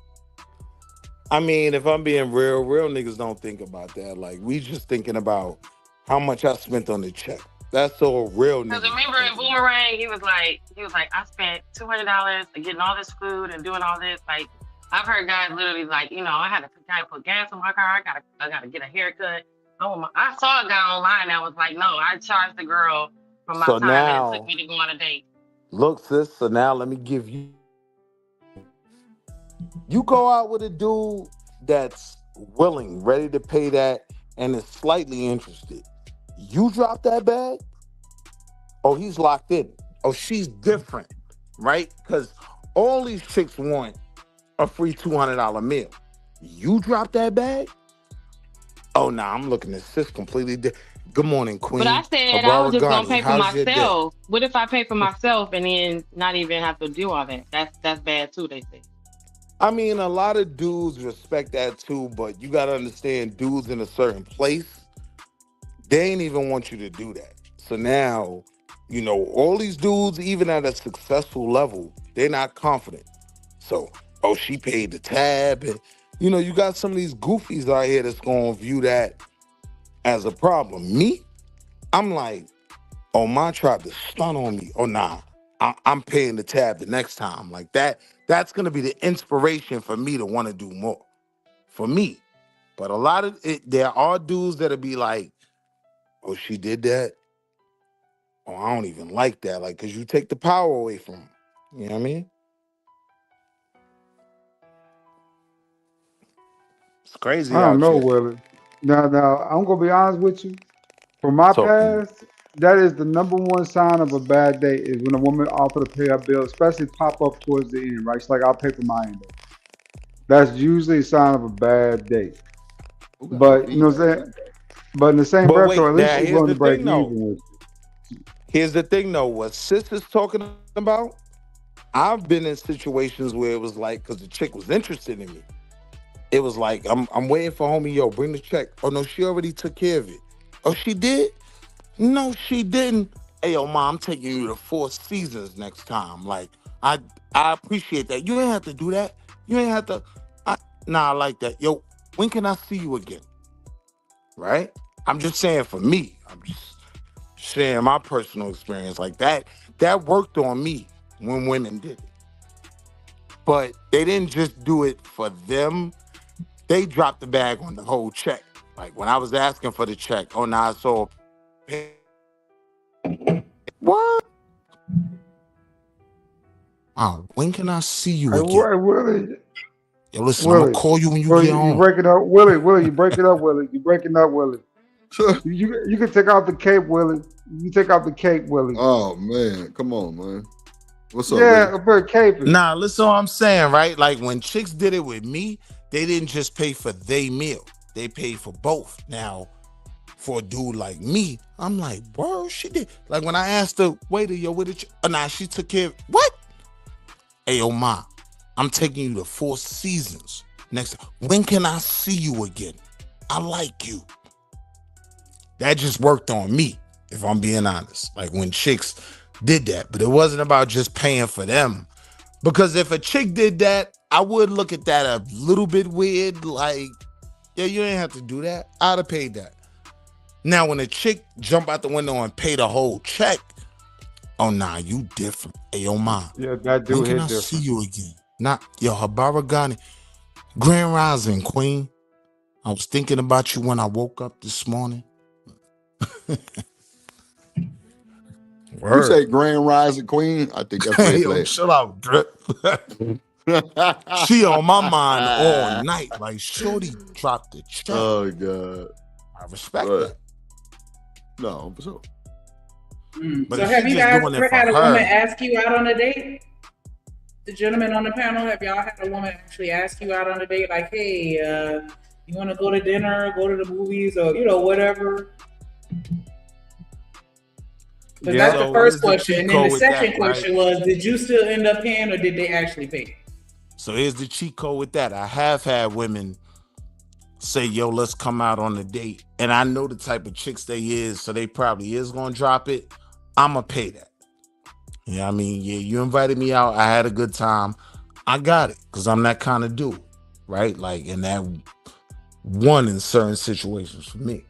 I mean, if I'm being real niggas don't think about that. Like, we just thinking about how much I spent on the check. That's all real Because niggas. remember in Boomerang, he was like, I spent $200 getting all this food and doing all this. Like, I've heard guys literally like, I had to put gas in my car. I gotta get a haircut. I saw a guy online that was like, no, I charged the girl for my time that it took me to go on a date. Look, sis, so now let me give you. You go out with a dude that's willing, ready to pay that, and is slightly interested. You drop that bag, oh, he's locked in. Oh, she's different, right? Because all these chicks want a free $200 meal. You drop that bag, oh, nah, I'm looking at sis completely different. Good morning, Queen. But I said I was just gonna pay for How's your day? myself. What if I pay for myself and then not even have to do all that? That's bad too, they say. I mean, a lot of dudes respect that too, but you gotta understand, dudes in a certain place, they ain't even want you to do that. So now, all these dudes, even at a successful level, they're not confident. So, oh, she paid the tab, and you got some of these goofies out here that's gonna view that as a problem. Me, I'm like, oh, my tried to stun on me. Oh, nah, I'm paying the tab the next time. Like that's gonna be the inspiration for me to want to do more. For me. But a lot of there are dudes that'll be like, oh, she did that? Oh, I don't even like that. Like, cause you take the power away from them. You know what I mean? It's crazy I don't out know, here. Willie. Now, I'm gonna be honest with you. From my Talk to me. past, that is the number one sign of a bad date is when a woman offer to pay her bill, especially pop up towards the end, right? She's like, I'll pay for mine. That's usually a sign of a bad date. But you know what I'm saying? But in the same But breath, wait, though, at least now she's here's willing the to break thing though. even with you. Here's the thing though. What sis is talking about, I've been in situations where it was like, because the chick was interested in me. It was like, I'm waiting for homie, yo, bring the check. Oh no, she already took care of it. Oh, she did? No, she didn't. Hey, yo, mom, I'm taking you to Four Seasons next time. Like, I appreciate that. You ain't have to do that. You ain't have to. I like that. Yo, when can I see you again? Right? I'm just saying for me. I'm just sharing my personal experience like that. That worked on me when women did it. But they didn't just do it for them. They dropped the bag on the whole check. Like when I was asking for the check, oh, nah, so what? When can I see you again? Willie. Yo, listen, I'm gonna call you when you get You home. breaking up, Willie. You breaking up, Willie. You breaking up, Willie. You can take out the cape, Willie. You can take out the cape, Willie. Oh man, come on, man. What's up? Yeah, Willie? for cape. Nah, listen what I'm saying, right? Like when chicks did it with me, they didn't just pay for their meal. They paid for both. Now, for a dude like me, I'm like, bro, she did. Like when I asked the waiter, yo, what did you? Nah, she took care of what? Hey, yo, ma, I'm taking you to Four Seasons next. When can I see you again? I like you. That just worked on me, if I'm being honest. Like when chicks did that, but it wasn't about just paying for them. Because if a chick did that, I would look at that a little bit weird. Like, yeah, you ain't have to do that. I'd have paid that. Now, when a chick jump out the window and pay the whole check, oh, nah, you different. Hey, yo, ma. Yeah, that dude when can hit I different. see you again? Not, yo, Habaragani. Grand Rising, Queen. I was thinking about you when I woke up this morning. You say Grand Rising Queen? I think that's what Yo, chill out, Drip. She on my mind all night. Like, shorty dropped the check. Oh God, I respect that. No, for sure. But So if have she you just guys doing it ever for had a her- woman ask you out on a date? The gentlemen on the panel, have y'all had a woman actually ask you out on a date? Like, hey, you want to go to dinner, go to the movies, or whatever? But Yeah. that's So the what is first the question. cheat And then code the with second that, question was, did you still end up paying, or did they actually pay? So here's the cheat code with that. I have had women say, yo, let's come out on a date. And I know the type of chicks they is, so they probably is going to drop it. I'm going to pay that. You know what I mean? Yeah, you invited me out. I had a good time. I got it because I'm that kind of dude, right? Like, and that one in certain situations for me.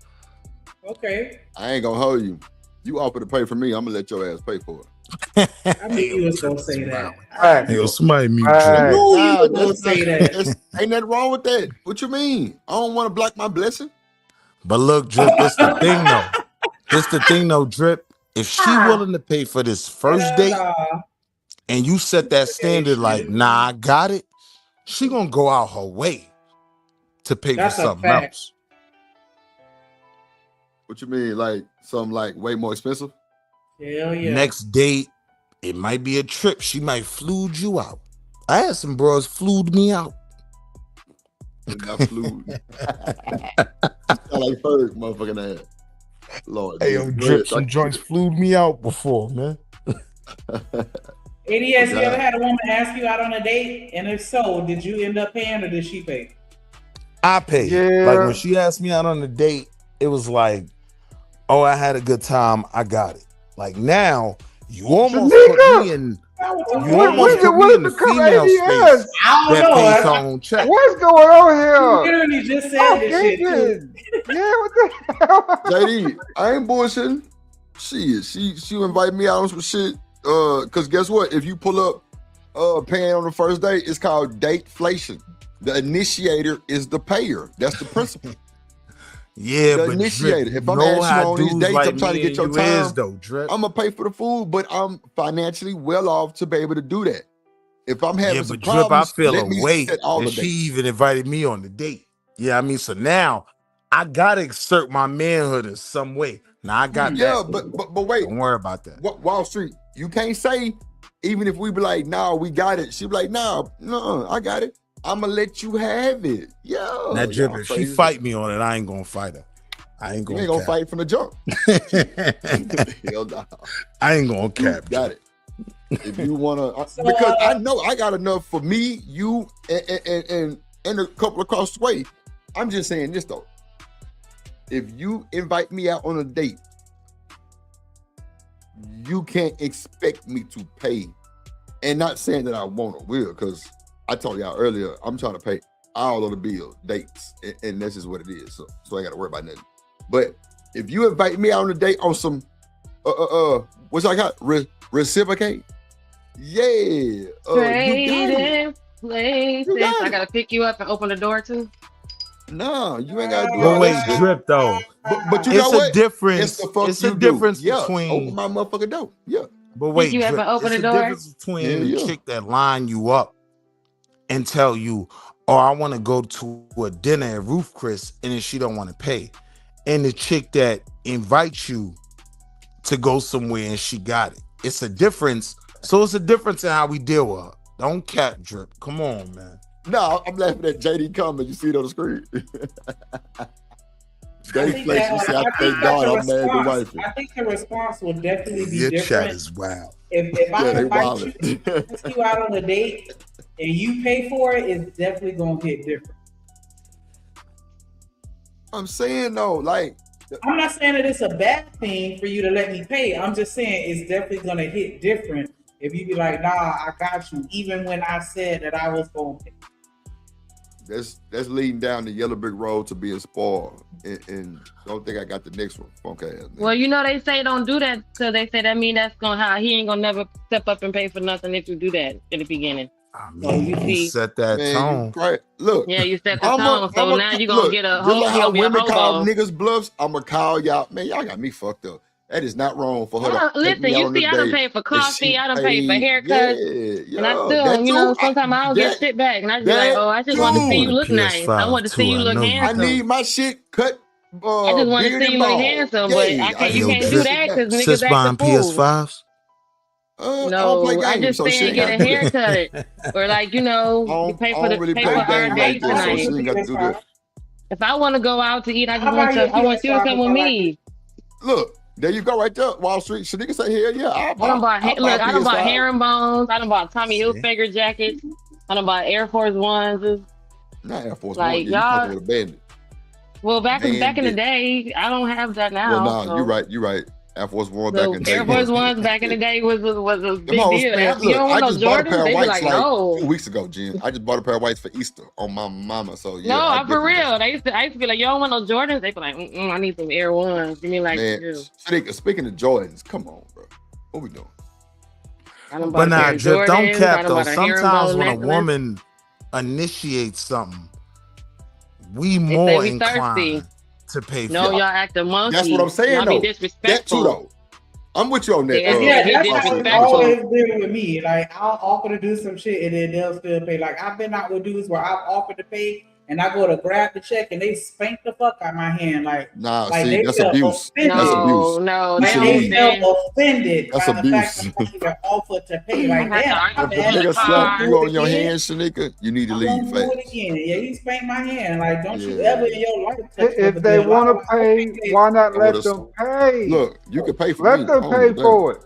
Okay. I ain't gonna hold you. You offer to pay for me, I'm gonna let your ass pay for it. I knew you was going to say that. Hey, yo, somebody mute I you. knew you Nah, was going to that's say not- that. that's- Ain't nothing wrong with that. What you mean? I don't want to block my blessing. But look, Drip, this the thing though. This the thing though, Drip. If she willing to pay for this first date and you set that standard like, nah, I got it, she gonna go out her way to pay That's for a something fact. else. What you mean? Like something like way more expensive? Hell yeah. Next date, it might be a trip. She might flued you out. I had some bros flued me out. I flew. I like Ferg, motherfucking ass. Lord. Hey, yo, Jesus. Drip, some joints flued me out before, man. ADS, you ever had a woman ask you out on a date? And if so, did you end up paying, or did she pay? I paid. Yeah. Like when she asked me out on a date, it was like, oh, I had a good time. I got it. Like now, you almost put me in. You almost put me in the female space I don't that know. pays her own check. What's going on You here? literally just said this shit too. Yeah, what the hell? JD, I ain't bullshitting. She invited me out on some shit. Cause guess what? If you pull up paying on the first date, it's called dateflation. The initiator is the payer. That's the principle. Yeah, the but initiator. Drip, If I'm know asking you how on these dudes dates, like I'm trying to me get your and you time. is, though, Drip. I'm gonna pay for the food, but I'm financially well off to be able to do that. If I'm having Yeah, some but Drip, I problems, feel let me away. set all And the she dates. even invited me on the date. Yeah, I mean, so now I gotta exert my manhood in some way. Now I got Yeah, that. but wait, Don't worry about that. Wall Street, you can't say, even if we be like, nah, we got it. She be like, nah, no, I got it. I'ma let you have it. Yo, Now, Drip, y'all if she crazy. fight me on it, I ain't gonna fight her. I ain't You gonna ain't gonna cap. fight from the jump. Hell no. I ain't gonna cap. Got it. If you wanna, because I know I got enough for me, you, and a couple across the way. I'm just saying this though. If you invite me out on a date, you can't expect me to pay. And not saying that I won't or will, because I told y'all earlier, I'm trying to pay all of the bills, dates, and that's just what it is. So I got to worry about nothing. But if you invite me out on a date on some, what's I got? Reciprocate? Yeah. You got it. Places. I gotta pick you up and open the door too. No, you ain't gotta do But all wait, that shit. Drip, though. But you It's know a what? difference. It's the fuck It's a you do. difference Yeah, between. open my motherfucking door. Yeah. But wait, you Drip, ever open it's the a door? difference between Yeah, the yeah. chick that line you up and tell you, "Oh, I want to go to a dinner at Roof Chris," and then she don't want to pay, and the chick that invites you to go somewhere and she got it. It's a difference. So it's a difference in how we deal with her. Don't cap, Drip. Come on, man. No, I'm laughing at JD comment. You see it on the screen. They flex. You say, I thank God I'm married to wifey. I think the response will definitely be Your chat different. is wild. If I Yeah, they invite wildin'. you, take you out on a date and you pay for it, it's definitely gonna hit different. I'm saying though, like, I'm not saying that it's a bad thing for you to let me pay. I'm just saying it's definitely gonna hit different if you be like, nah, I got you, even when I said that I was gonna pay. that's leading down the yellow brick road to being spoiled. And don't think I got the next one. Okay. Well, you know they say don't do that because they say that mean that's gonna how he ain't gonna never step up and pay for nothing if you do that in the beginning. So you see, set that Man, tone. Right. Look. yeah, you set the tone. So now you're gonna get a just whole. like You how gonna be a women call hobo. niggas bluffs, I'm gonna call y'all. Man, y'all got me fucked up. That is not wrong for her to take Listen, me out you on see, a I done date paid for and coffee, she I done paid for paid. haircuts, Yeah, and I yeah, still, that you know, too. sometimes I don't get shit back, and I just be like, oh, I just want to see you look nice. I want to see you look I handsome. need my shit cut. I just want to beard see and you look bald. handsome, but I can't. You Yo, can't do Drip, that because sis niggas buying act a fool. PS5s? I don't No, play I games, just so she saying ain't get a gotta do that. haircut, or like you know, you pay I for don't really pay play for our games date like that, so tonight. she ain't got to do that. If I want to go out to eat, I just I'll buy want you a you to PS5 come with if I like me. Look, there you go, right there, Wall Street. Shanika say, "Hell yeah, I done bought I'll buy look, I done bought PS5." herringbones. I done bought Tommy Hilfiger jackets. I done bought Air Force Ones. Not Air Force Like, One. You y'all- fucking with a bandit. Well, back in the Bandit. day, I don't have that now. Well, nah, so. you're right. You're right. Air Force One So back in the day. Air Force Ones back in the day was a big Them hoes deal. spent- You look, don't I want no just bought a pair Jordans? of They be whites like, like no. 2 weeks ago, Jen. I just bought a pair of whites for Easter on my mama. So yeah, No, I I'm for definitely got real. I used to be like, you don't want no Jordans? They be like, I need some Air Ones. Give me like, Man, two. speaking of Jordans, come on, bro. What we doing? I done But bought a nah, pair of Drip, don't Jordans. I cap done though. bought a Sometimes herringbone when a necklace. woman initiates something, we They say more we inclined thirsty. to pay for No, it. y'all act a monkey. That's what I'm saying, Y'all though. be That disrespectful. too, though. I'm with you on that. Yeah, Yeah, be that's how it's disrespectful. always been with me. Like I'll offer to do some shit and then they'll still pay. Like I've been out with dudes where I've offered to pay and I go to grab the check and they spank the fuck out my hand. Like Nah, like see, they that's felt abuse. offended. That's abuse. No, You Like should they leave. felt offended That's by the fact abuse. that I even offered to pay. Like I damn, have to my If a bad. nigga I slap won't you do on it your again. hand, Shanika, you need to I leave won't do it fast. again. Yeah, he spanked my hand. Like don't you Yeah. ever in your life touch If another they girl. want to I pay, why not I let would've- them pay? Look, you can pay for Let me. them I pay don't for it.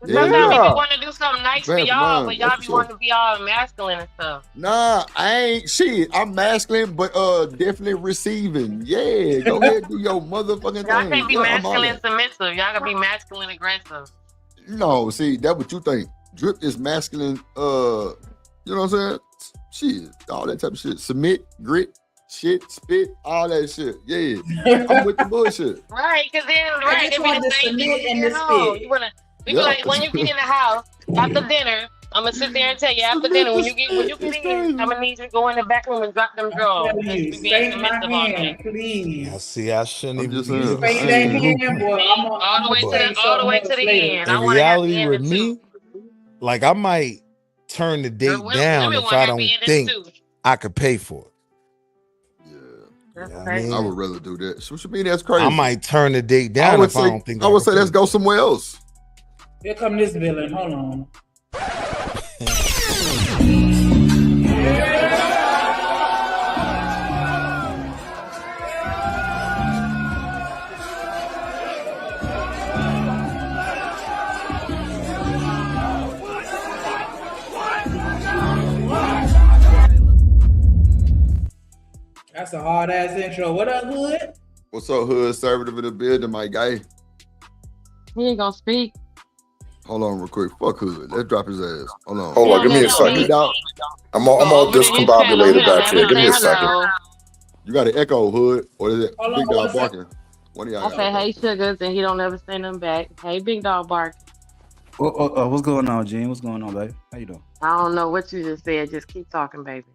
Yeah, Sometimes we yeah. just want to do something nice for Bad for y'all, mine, but y'all that's be for wanting sure. to be all masculine and stuff. Nah, I ain't shit. I'm masculine, but definitely receiving. Yeah, go ahead, do your motherfucking Y'all thing. can't be Yeah, I'm all masculine that. submissive. Y'all gotta be masculine aggressive. No, see, that's what you think. Drip is masculine, you know what I'm saying? Shit, all that type of shit. Submit, grit, shit, spit, all that shit. Yeah. I'm with the bullshit. Right, because then I it just be want the to same submit thing and you to know. spit. You wanna we Yeah. be like when you get in the house after dinner, I'm gonna sit there and tell you after dinner when you get in, I'm gonna need you to go in the back room and drop them drawers. Spank my hand, please. I see. I shouldn't even You be spank that hand, boy. All the way to the end. I In want to have the reality, end with too. me, like I might turn the date down if I don't think I could pay for it. I would rather do that. So what you mean that's crazy? I might turn the date down if I don't think I would say let's go somewhere else. Here come this villain. Hold on. That's a hard ass intro. What up, Hood? What's up, Hood? Conservative in the building, my guy. He ain't gonna speak. Hold on real quick. Fuck Hood. Let's drop his ass. Hold on. Hold on, give me a second. I'm all discombobulated back here. Give me a second. You got an echo, Hood, or is it Hold on, Big hold Dog on. barking? One of y'all. I got say, it. hey, Sugars, and he don't ever say nothing back. Hey, Big Dog Bark. What's going on, Gene? What's going on, baby? How you doing? I don't know what you just said. Just keep talking, baby.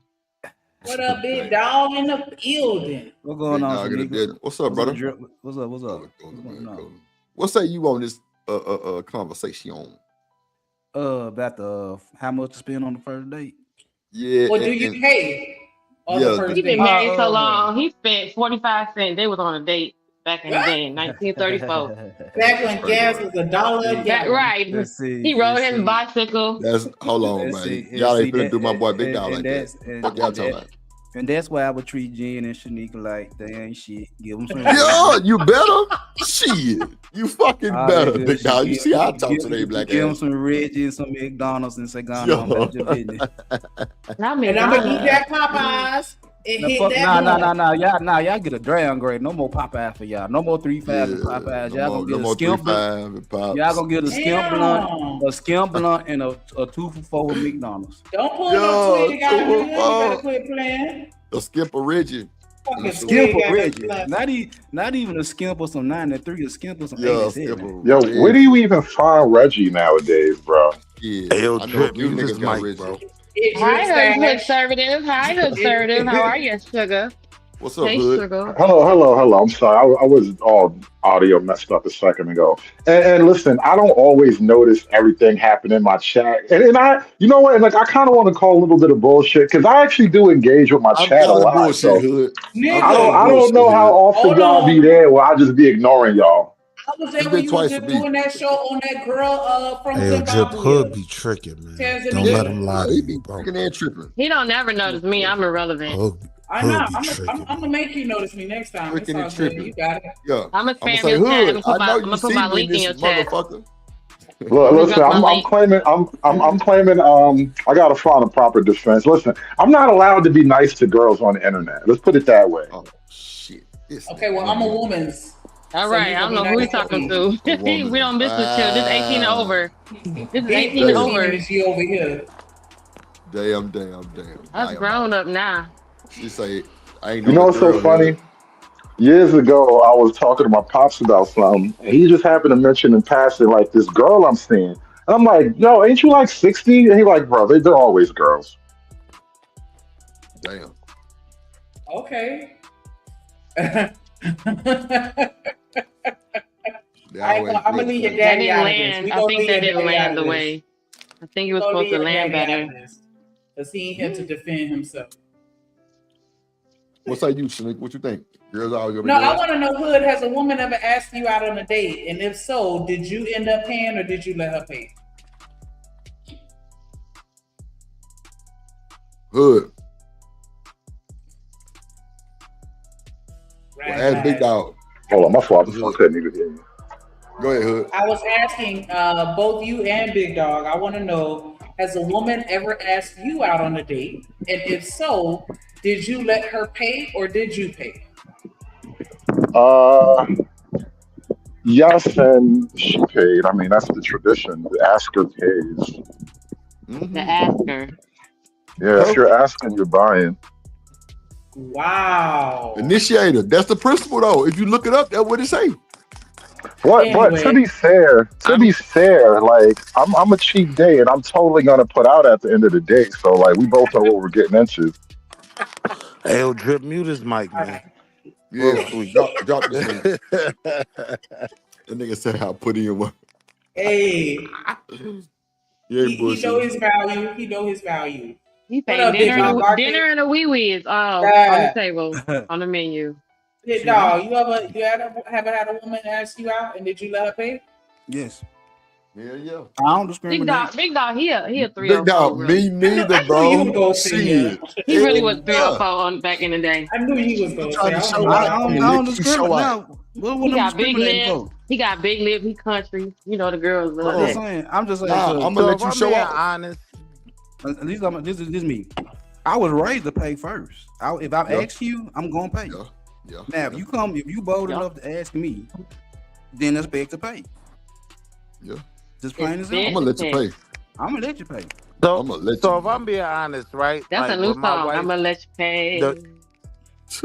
What up, big dog in the building? What's going Big on, Dog in the Shanika? building. What's up, brother? What's up? What's going on? What say you on this conversation? About the how much to spend on the first date? Yeah. What do you pay on the first He date? been married so long. He spent 45 cents. They was on a date back in the day, in 1934. Back when gas was $1 a That gallon. right. He rode his bicycle. That's hold on, man. Y'all ain't finna do my boy Big Dog like that. Fuck y'all talking about. And that's why I would treat Jen and Shanika like they ain't shit. Give them some. Yeah, you better. Shit. You fucking All better, that good Big Dog. shit. You see how I talk today, black Give them ass. some Reggie and some McDonald's and say, "Go on, Yo. about your business." And I'm gonna eat that Popeyes and No, hit fuck, that. y'all get a downgrade. No more Popeye for y'all. No more 3-5 and Popeyes. Y'all gonna get a skimp blunt. Y'all gonna get a skimp blunt, and a 2 for 4 with McDonald's. Don't pull no twig. You gotta quit playing. A skip of Reggie. Fucking Skimp twig or got Reggie. that Not even a skimp or some 93. A skimp or some Yeah, 87. Yo, where do you even find Reggie nowadays, bro? Yeah. Hey, yo, I know Drip, you mute niggas his got mic, Reggie. bro. Hi, Hood Conservative. Hi, Hood Conservative. How are you, Sugar? What's up, Hey, Hood? Sugar. Hello. I'm sorry. I was all audio messed up a second ago. And listen, I don't always notice everything happen in my chat. And I, you know what? Like, I kind of want to call a little bit of bullshit because I actually do engage with my I'm chat a calling lot. bullshit, So Hood. I don't know how often y'all be there where I just be ignoring y'all. I was there It's when been you was twice just a week. doing that show on that girl from Hey, yo, Drip Zimbabwe. Hood be tricking, man. Tanzania. Don't let him lie to He you, be bro. freaking and tripping. He don't never notice me. I'm irrelevant. Hood I'm not. be I'm tricking. gonna make you notice me next time. It's Freaking all and good. tripping. You got it. Yeah. I'm gonna I'ma spam say, your chat. Hood, I'm gonna I know put you see my me in link in this your chat. motherfucker. Look, listen, Drop my I'm link. claiming I'm claiming I gotta find a proper defense. Listen, I'm not allowed to be nice to girls on the internet. Let's put it that way. Oh shit. Okay, well I'm a woman's. All So right, you I don't gonna know be who nice he's talking to. A woman. We don't miss with you. This 18 and over. This is 18 and over. Is she over here? Damn. That's grown up now. She say, I ain't You know no what's so girl, funny? Hood. Years ago, I was talking to my pops about something, and he just happened to mention in passing like this girl I'm seeing. And I'm like, yo, ain't you like 60? And he like, bro, they're always girls. Damn. Okay. I'm gonna leave your That daddy didn't out of this. land. We I gonna think leave that your didn't daddy out land of the this. way. I think it was Gonna supposed leave to your land daddy out better. of this. Cause he ain't here to defend himself. What say you, Shanique? What you think? Girls always gonna No, be I girls? want to know, Hood, has a woman ever asked you out on a date? And if so, did you end up paying or did you let her pay? Hood. Right, Well, ask Big Dog. Hold on, my fault. I couldn't even hear you. Go ahead, Hood. I was asking both you and Big Dog. I want to know, has a woman ever asked you out on a date? And if so, did you let her pay or did you pay? Yes, and she paid. I mean, that's the tradition. The asker pays. The asker. Yeah, if you're asking, you're buying. Wow. Initiator. That's the principle, though. If you look it up, that's what it say. But to be fair, like I'm a cheap date, and I'm totally gonna put out at the end of the day. So like we both know what we're getting into. Hey, yo, Drip, mute his mic, man. Yeah, drop this nigga. That nigga said I'll put in your work. Hey, Yeah, he know his value. He know his value. He What up, paid Big Dog? dinner and a wee wee is all on Yeah. the table on the menu. Big Dog, you ever had a woman ask you out and did you let her pay? Yes. Yeah. I don't discriminate. Big dog, he a 3 Big dog, me neither, bro. He really was 3 or 4 on back in the day. I knew he was going to I say. don't discriminate. He got big lips. He got big lips. He country. You know the girls love that. I'm just saying. I'm gonna let you show up. Honest. At least this is me. I was raised to pay first. If I ask you, I'm gonna pay. Yeah. Now, if you bold enough to ask me, then expect to pay. Yeah. Just plain as I'm gonna let you pay. I'm gonna let you pay. So if I'm being honest, right? That's like, a new with my song. wife, I'm gonna let you pay.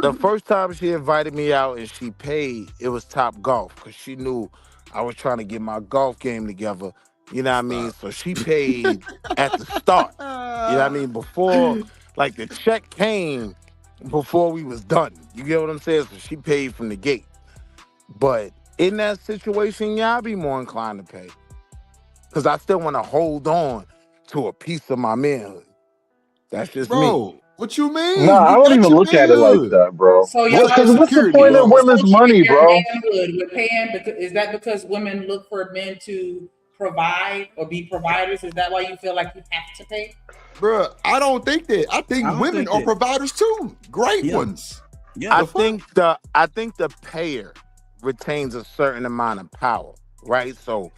The first time she invited me out and she paid, it was Top Golf because she knew I was trying to get my golf game together. You know what I mean? So she paid at the start. You know what I mean? Before, like the check came before we was done. You get what I'm saying? So she paid from the gate. But in that situation, yeah, I'd be more inclined to pay. Because I still want to hold on to a piece of my manhood. That's just me. What you mean? Nah, I don't even look at it like that, bro. So y'all Because what's the point of women's money, bro? Manhood with paying, is that because women look for men to provide or be providers? Is that why you feel like you have to pay? Bro, I don't think that. I think women are providers too. Great ones. Yeah, I think the payer retains a certain amount of power, right? So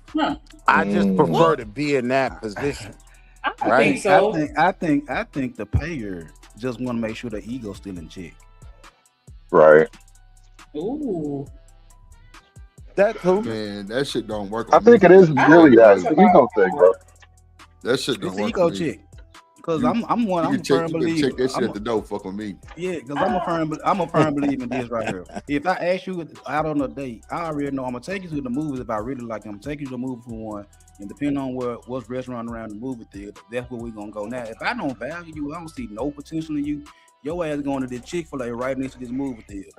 I just prefer to be in that position. I think so. I think the payer just want to make sure the ego's still in check. Right. Ooh. That too. Man, that shit don't work. I think it is really that. It's the ego thing, bro. That shit don't It's work. ego for me. check. Because I'm a firm believer. Check that shit at the door. Fuck with me. Yeah, because I'm a firm believer in this right here. If I ask you out on a date, I already know I'm gonna take you to the movies if I really like them. I'm gonna take you to the movie for one, and depending on what's restaurant around the movie theater, that's where we're gonna go. Now, if I don't value you, I don't see no potential in you, your ass going to the Chick-fil-A right next to this movie theater.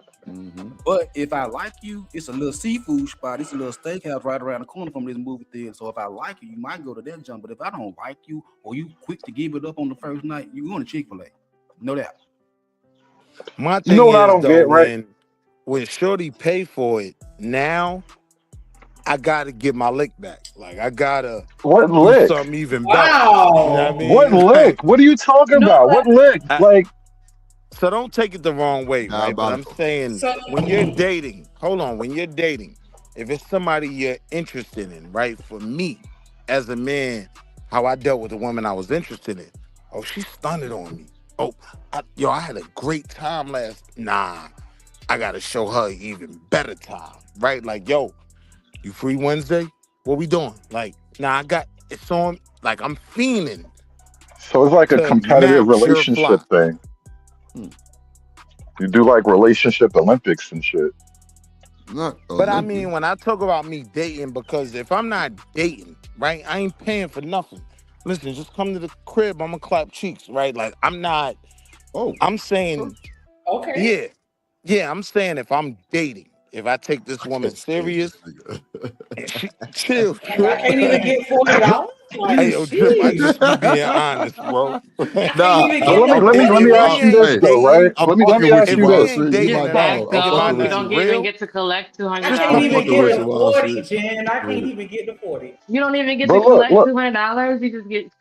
But if I like you, it's a little seafood spot. It's a little steakhouse right around the corner from this movie theater. So if I like you, you might go to that jump. But if I don't like you, or you quick to give it up on the first night, you're going to Chick-fil-A. No doubt. My thing what I is, don't though, get, right? when Shorty pay for it, now I gotta get my lick back. Like I gotta What do lick? something even better. Wow. You know what I mean? What lick? What are you talking about? What lick? Like, So don't take it the wrong way, right? But I'm saying when you're dating, when you're dating, if it's somebody you're interested in, right? For me, as a man, how I dealt with the woman I was interested in. Oh, she stunned on me. Oh, I had a great time Nah, I gotta show her an even better time, right? Like, yo, you free Wednesday? What we doing? Like, nah, it's on. Like, I'm fiending. so it's like a to competitive match your relationship fly. thing. You do like relationship Olympics and shit. But I mean, when I talk about me dating, because if I'm not dating, right, I ain't paying for nothing. Listen, just come to the crib. I'm gonna clap cheeks, right? Like I'm not. Oh, I'm saying. Okay. Yeah. I'm saying if I'm dating, if I take this woman serious, and she chill. I can't even get $40. Like, Hey, yo, Drip, I just be being honest, bro. Let me ask you this though, right? Let me ask you this. You don't even get to collect $200. I can't even get to 40, Jen. I can't even get to 40. You don't even get to collect $200. You just get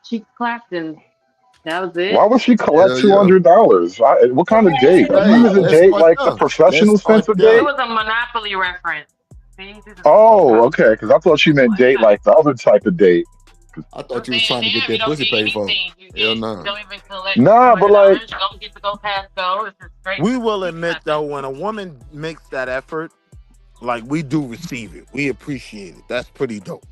cheek clapped and that was it. Why would she collect $200? What kind of date? You use a date like the professional sense of date? It was a Monopoly reference. Oh, okay. Because I thought she meant date like the other type of date. I thought you was trying to get that pussy paid for. Hell no. Don't even collect. Nah, but like, you don't get to go past go. It's just straight. We will admit though, when a woman makes that effort, like we do receive it. We appreciate it. That's pretty dope.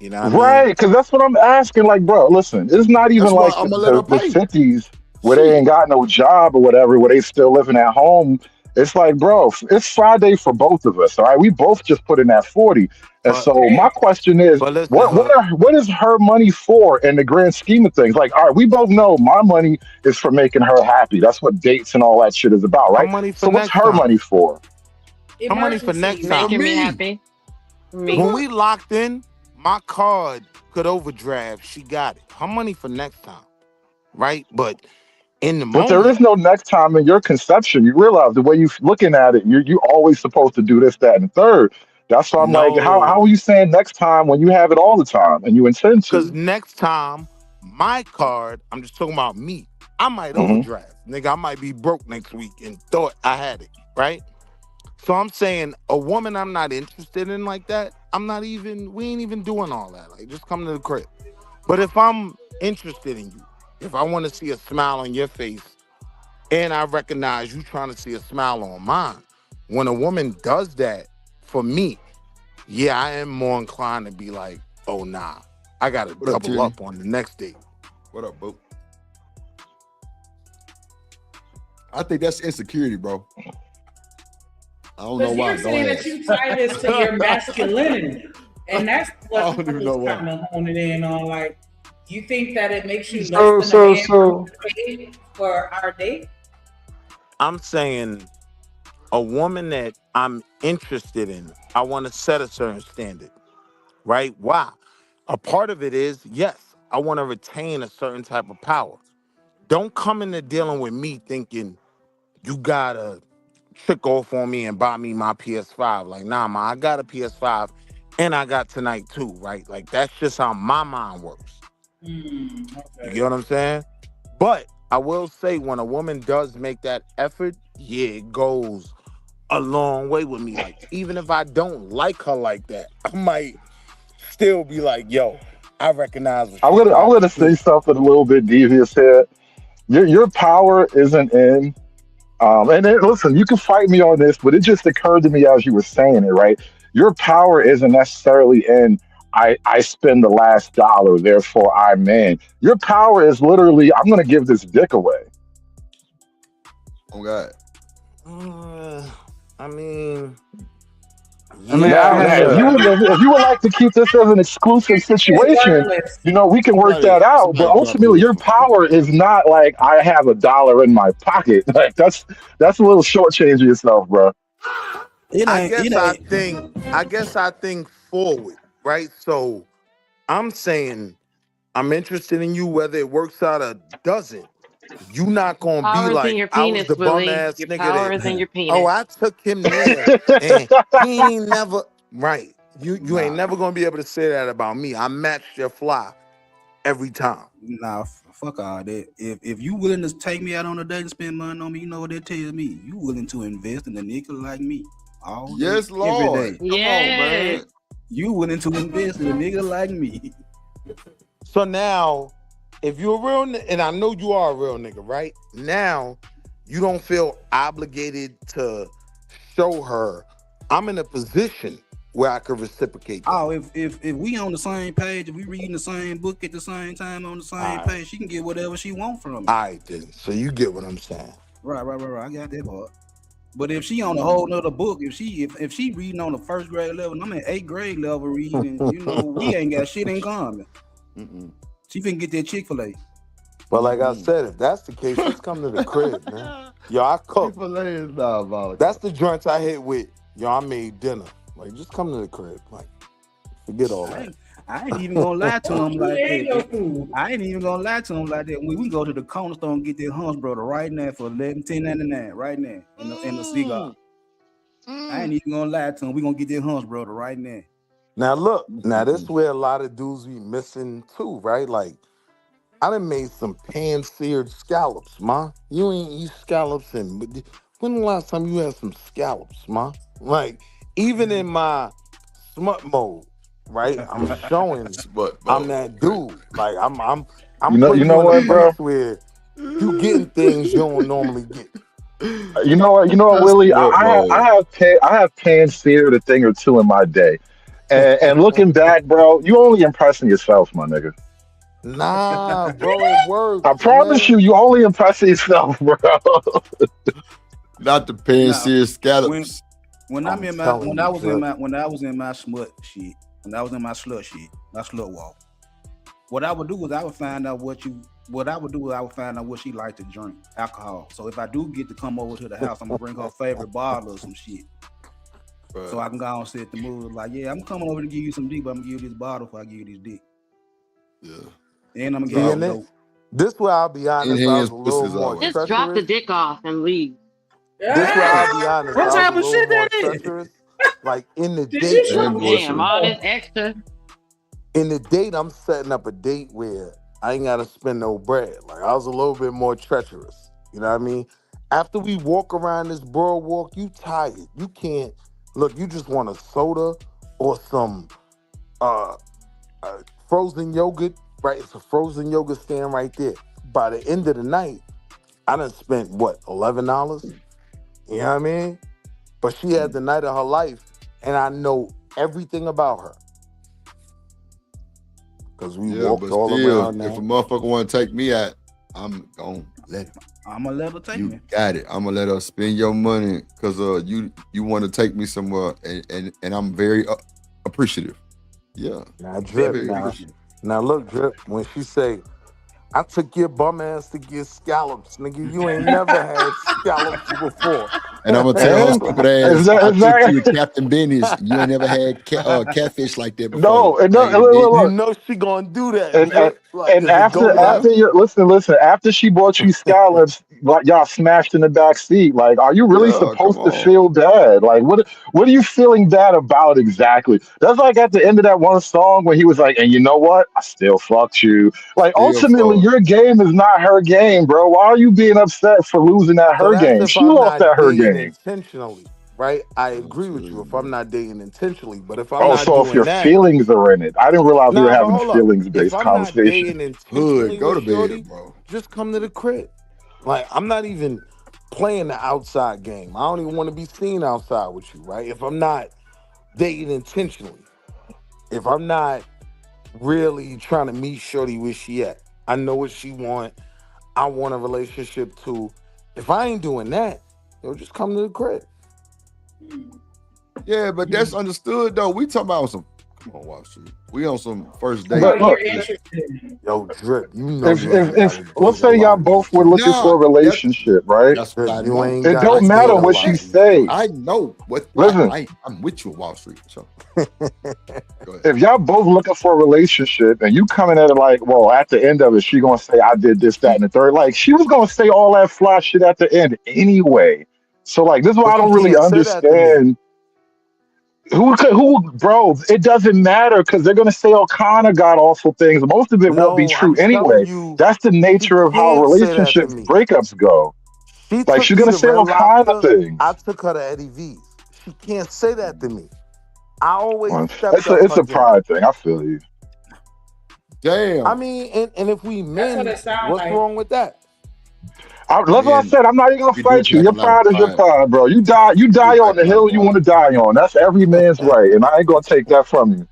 You know what I mean? right? Because that's what I'm asking. Like, bro, listen, it's not even like the 50s where they ain't got no job or whatever, where they still living at home. It's like, bro, it's Friday for both of us. All right, we both just put in that 40. And But so my question is, but listen, what is her money for in the grand scheme of things? Like, all right, we both know my money is for making her happy. That's what dates and all that shit is about, how right? money So for what's next her time? money for? How money for next time? Making me happy. Me. When we locked in, my card could overdraft. She got it. How money for next time? Right? But in the But there moment, is no next time in your conception. You realize the way you're looking at it, you always supposed to do this, that, and the third. That's why I'm like, how no. are you saying next time when you have it all the time and you intend Because to? next time, my card, I'm just talking about me, I might Hmm. overdraft. Nigga, I might be broke next week and thought I had it, right? So I'm saying a woman I'm not interested in like that, we ain't even doing all that. Like, just come to the crib. But if I'm interested in you, if I want to see a smile on your face and I recognize you trying to see a smile on mine, when a woman does that for me, yeah, I am more inclined to be like, oh, nah, I got to What up, double Titty? up on the next date. What up, bro? I think that's insecurity, bro. I don't know Because why. you're Go saying ahead. that you tie this to your masculinity. And that's I what don't even I know was why. kind of honing in on. Like, you think that it makes you So less than a man so to pay for our date? I'm saying a woman that I'm interested in, I want to set a certain standard, right? Why? A part of it is, yes, I want to retain a certain type of power. Don't come into dealing with me thinking you gotta trick off on me and buy me my PS5. Like, nah, ma, I got a PS5 and I got tonight too, right? Like, that's just how my mind works. You get what I'm saying? But I will say when a woman does make that effort, yeah, it goes a long way with me. Like, even if I don't like her like that, I might still be like, yo, I recognize what I'm she's gonna trying to say do. something a little bit devious here. Your power isn't in. Listen, you can fight me on this, but it just occurred to me as you were saying it, right? Your power isn't necessarily in I spend the last dollar, therefore I'm in. Your power is literally I'm gonna give this dick away. Oh God. I mean, I mean, yeah, I had Now, if you would like to keep this as an exclusive situation, we can work that out. But ultimately, your power is not like I have a dollar in my pocket. Like that's a little shortchanging yourself, bro. I guess I think forward, right? So I'm saying I'm interested in you, whether it works out or doesn't. You not gonna be Power is in like your I was penis, the bum Willie. ass Your nigga power is in that your oh penis. I took him there and he ain't never right. You ain't never gonna be able to say that about me. I matched your fly every time. Nah, fuck all that. If you willing to take me out on a date and spend money on me, you know what that tells me. You willing to invest in a nigga like me all day, Yes, Lord. every day. Come on, man. You willing to invest in a nigga like me. So now, if you're a real and I know you are a real nigga, right? Now, you don't feel obligated to show her I'm in a position where I could reciprocate that. Oh, if we on the same page, if we reading the same book at the same time on the same page, she can get whatever she want from me. All right, then. So you get what I'm saying. Right. I got that part. But if she on a whole nother book, if she reading on the first grade level, and I'm at 8th grade level reading, we ain't got shit in common. She finna get that Chick-fil-A. But like I said, if that's the case, just come to the crib, man. Yo, I cook. That's the joints I hit with. Yo, I made dinner. Like, just come to the crib. Like, forget all that. I ain't even gonna lie to him like that. I ain't even gonna lie to him like that. We can go to the corner store and get that Hunts brother right now for $10.99 right now in the cigar. I ain't even gonna lie to him. We gonna get that Hunts brother right now. Now look, this where a lot of dudes be missing too, right? Like, I done made some pan-seared scallops, ma. You ain't eat scallops when the last time you had some scallops, ma? Like, even in my smut mode, right? I'm showing I'm that dude. Like, I'm You know putting what, in a bro? place where you getting things you don't normally get. You know what, Willie? I have pan-seared a thing or two in my day. And looking back, bro, you only impressing yourself, my nigga. Nah, bro, it works. I promise you only impressing yourself, bro. Not the pan-seared scallops. When I was in my smut shit, my slut walk. What I would do is I would find out what she liked to drink, alcohol. So if I do get to come over to the house, I'm gonna bring her favorite bottle or some shit. Right. So I can go and set the mood like, yeah, I'm coming over to give you some dick, but I'm gonna give you this bottle before I give you this dick. Yeah. And I'm gonna Yeah, give you this where I'll be honest, I was a little more Just drop the dick off and leave. This where I'll be honest, What I type was of a little shit more that is? treacherous. Like in the Did date, you Damn, all this extra. in the date, I'm setting up a date where I ain't gotta spend no bread. Like I was a little bit more treacherous. You know what I mean? After we walk around this boardwalk, you tired. You can't look. You just want a soda or some frozen yogurt. Right? It's a frozen yogurt stand right there. By the end of the night, I done spent what, $11? You know what I mean? But she had the night of her life, and I know everything about her. Because we walked but all still, around now. if a motherfucker want to take me out, I'm gonna let it. I'm gonna let her take me. Got it. I'm gonna let her spend your money because you want to take me somewhere, and I'm very appreciative. Yeah. Now, Drip, now look, Drip, when she say, I took your bum ass to get scallops, nigga. You ain't never had scallops before. And I'm gonna tell her stupid ass, I took you to Captain Benny's. You ain't never had catfish like that before. You know she gonna do that. Drip. Like, And is it go after left? you listen, after she bought you scallops, like y'all smashed in the back seat. Like, are you really supposed to feel bad? Like, what are you feeling bad about exactly? That's like at the end of that one song when he was like, and you know what? I still fucked you. Like, ultimately, your game is not her game, bro. Why are you being upset for losing at So her that's game? if She I'm lost not at her dating game. intentionally, right? I agree with you if I'm not dating intentionally. But if I'm Oh, not so if doing your that, feelings are in it. I didn't realize we were nah, but having a hold up. feelings-based If I'm not conversation. dating intentionally go to with bed, Shorty, bro. just come to the crib. Like, I'm not even playing the outside game. I don't even want to be seen outside with you, right? If I'm not dating intentionally, if I'm not really trying to meet Shorty where she at, I know what she want. I want a relationship too. If I ain't doing that, just come to the crib. Yeah, but that's understood though. We talking about some. Come on, Wall Street. We on some first date. But look, Yo, Drip, you know if let's say y'all both were looking for a relationship, right? That's what I You know. ain't It got don't to matter say what a she lot. say. I know what. Listen. I'm with you, Wall Street. So If y'all both looking for a relationship and you coming at it like, well, at the end of it, she gonna say I did this, that, and the third. Like she was gonna say all that fly shit at the end anyway. So like this is why I But don't you really can't say that to me. understand. Who, bro? It doesn't matter because they're gonna say all kind of god awful things. Most of it won't be No, true I'm telling anyway. you, That's the she nature of how can't say that to relationship me. breakups go. She Like took she's me gonna to say Red all kind of Lobster. things. I took her to Eddie V's. She can't say that to me. I always Well, stepped up it's her a game. pride thing. I feel you. damn. I mean, and if we That's what men, it sound what's like. wrong with that? That's what I Man, said. I'm not even gonna we fight do you. lack Your a lot of pride is your pride. pride, bro. You die We do on lack the a lot hill of you pride. want to die on. That's every man's right, and I ain't gonna take that from you.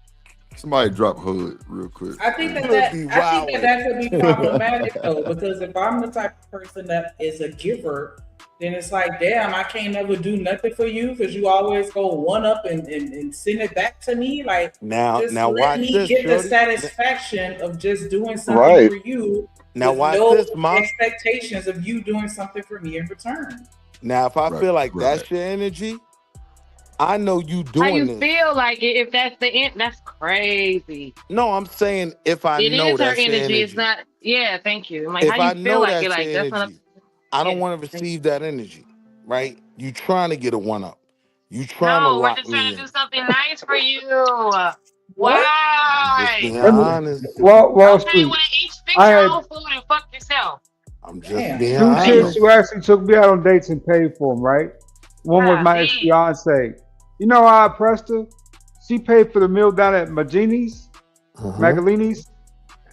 Somebody drop hood real quick. I think that wildin'. that could be problematic though, because if I'm the type of person that is a giver, then it's like, damn, I can't never do nothing for you because you always go one up and send it back to me. Like, Now just watch let me this, get the Shorty. satisfaction of just doing something Right. for you Now with watch no this, Ma. expectations of you doing something for me in return. Now if I Right, feel like right. that's your energy, I know you How doing you this. feel like it? If that's the end, that's crazy. No, I'm saying if I It know is her that's your energy. It's energy. not. Yeah, thank you. I'm like, how If you I feel know like it? that's Like your that's not. energy, I don't Yeah. want to receive that energy, right? You trying to get a one up. You trying to No, we're lock just trying me to do in. something nice for you. I'm just Why? being Let me, honest. Wall Okay, Street. well, eat, fix I your had own food and fuck yourself. I'm just Damn. being two chicks honest. who actually took me out on dates and paid for them, right? One was my ex fiance. You know how I pressed her? She paid for the meal down at Magini's, Magalini's,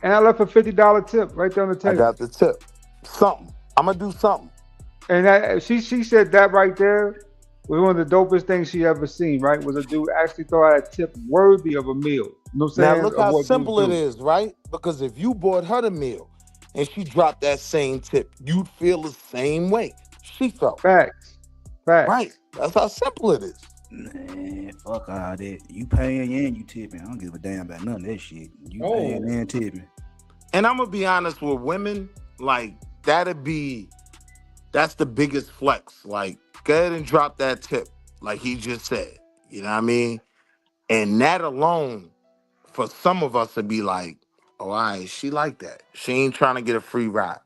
and I left a $50 tip right there on the I table. got the tip. Something. I'm gonna do something. And that, she said that right there was one of the dopest things she ever seen, right? Was a dude actually throw out a tip worthy of a meal. You know what I'm Now saying? look Of how what simple dudes it do. is, right? Because if you bought her the meal and she dropped that same tip, you'd feel the same way she felt. Facts. Fact. Right. That's how simple it is. Man, fuck all that. You paying and you tipping. I don't give a damn about none of that shit. You Oh. paying and tipping. And I'm gonna be honest with women, like that's the biggest flex. Like, go ahead and drop that tip, like he just said. You know what I mean? And that alone, for some of us to be like, oh, all right, she like that. She ain't trying to get a free ride.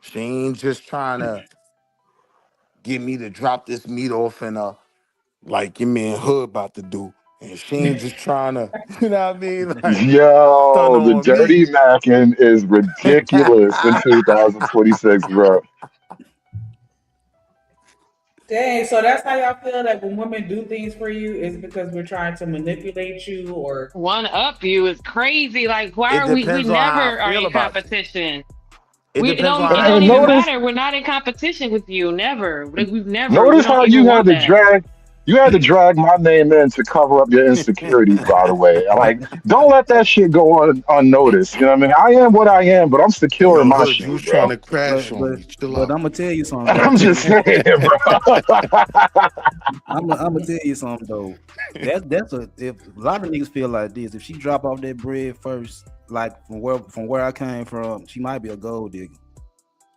She ain't just trying to get me to drop this meat off in a like your man Hood about to do. And she ain't just trying to, you know what I mean? Like, Yo, stun the on dirty me. macking is ridiculous in 2026, bro. Dang, so that's how y'all feel that when women do things for you is because we're trying to manipulate you or One up you is crazy. Like, why It are we depends on how never I are feel in about you. competition? It It depends on don't how I And feel even about matter. We're not in competition with you. Never. Like, we notice don't how even you had want to that. drag my name in to cover up your insecurities, by the way. Like, don't let that shit go unnoticed. You know what I mean? I am what I am, but I'm secure in Yo, my Hood, you shit, was trying bro. to crash on me. Chill But out. I'm gonna tell you something though. I'm just saying, bro. I'm gonna tell you something though. That's if a lot of niggas feel like this. If she drop off that bread first, like from where I came from, she might be a gold digger.